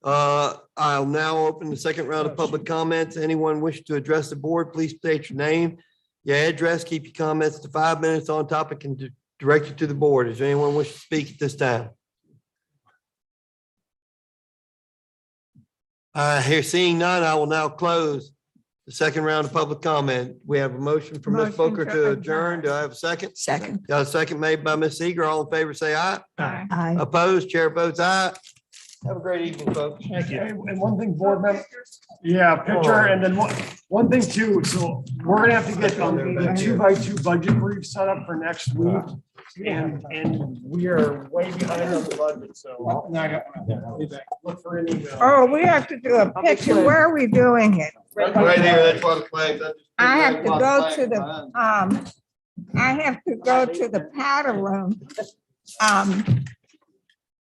[SPEAKER 15] I'll now open the second round of public comments. Anyone wish to address the board, please state your name, your address, keep your comments to 5 minutes on topic and direct it to the board. Does anyone wish to speak at this time? Here seeing none, I will now close the second round of public comment. We have a motion from Ms.
[SPEAKER 16] Motion
[SPEAKER 15] Booker
[SPEAKER 16] to
[SPEAKER 15] to adjourn.
[SPEAKER 16] adjourn.
[SPEAKER 15] Do I have a second?
[SPEAKER 17] Second.
[SPEAKER 15] Got a second made by Ms. Eager. All in favor, say aye.
[SPEAKER 17] Aye.
[SPEAKER 15] Opposed, chair votes aye. Have a great evening, folks.
[SPEAKER 3] Thank you.
[SPEAKER 18] And one thing, board member. Yeah, picture, and then one thing too, so we're gonna have to get the 2x2 budget brief set up for next week. And we are way behind on the budget, so. Look for an email.
[SPEAKER 16] Oh, we have to do a picture. Where are we doing it?
[SPEAKER 15] Right here, that's why the flags.
[SPEAKER 16] I have to go to the, I have to go to the powder room.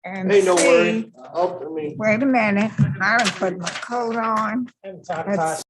[SPEAKER 16] And
[SPEAKER 15] Hey, no
[SPEAKER 16] see,
[SPEAKER 15] worry.
[SPEAKER 16] wait a minute, I done put my coat on. Let's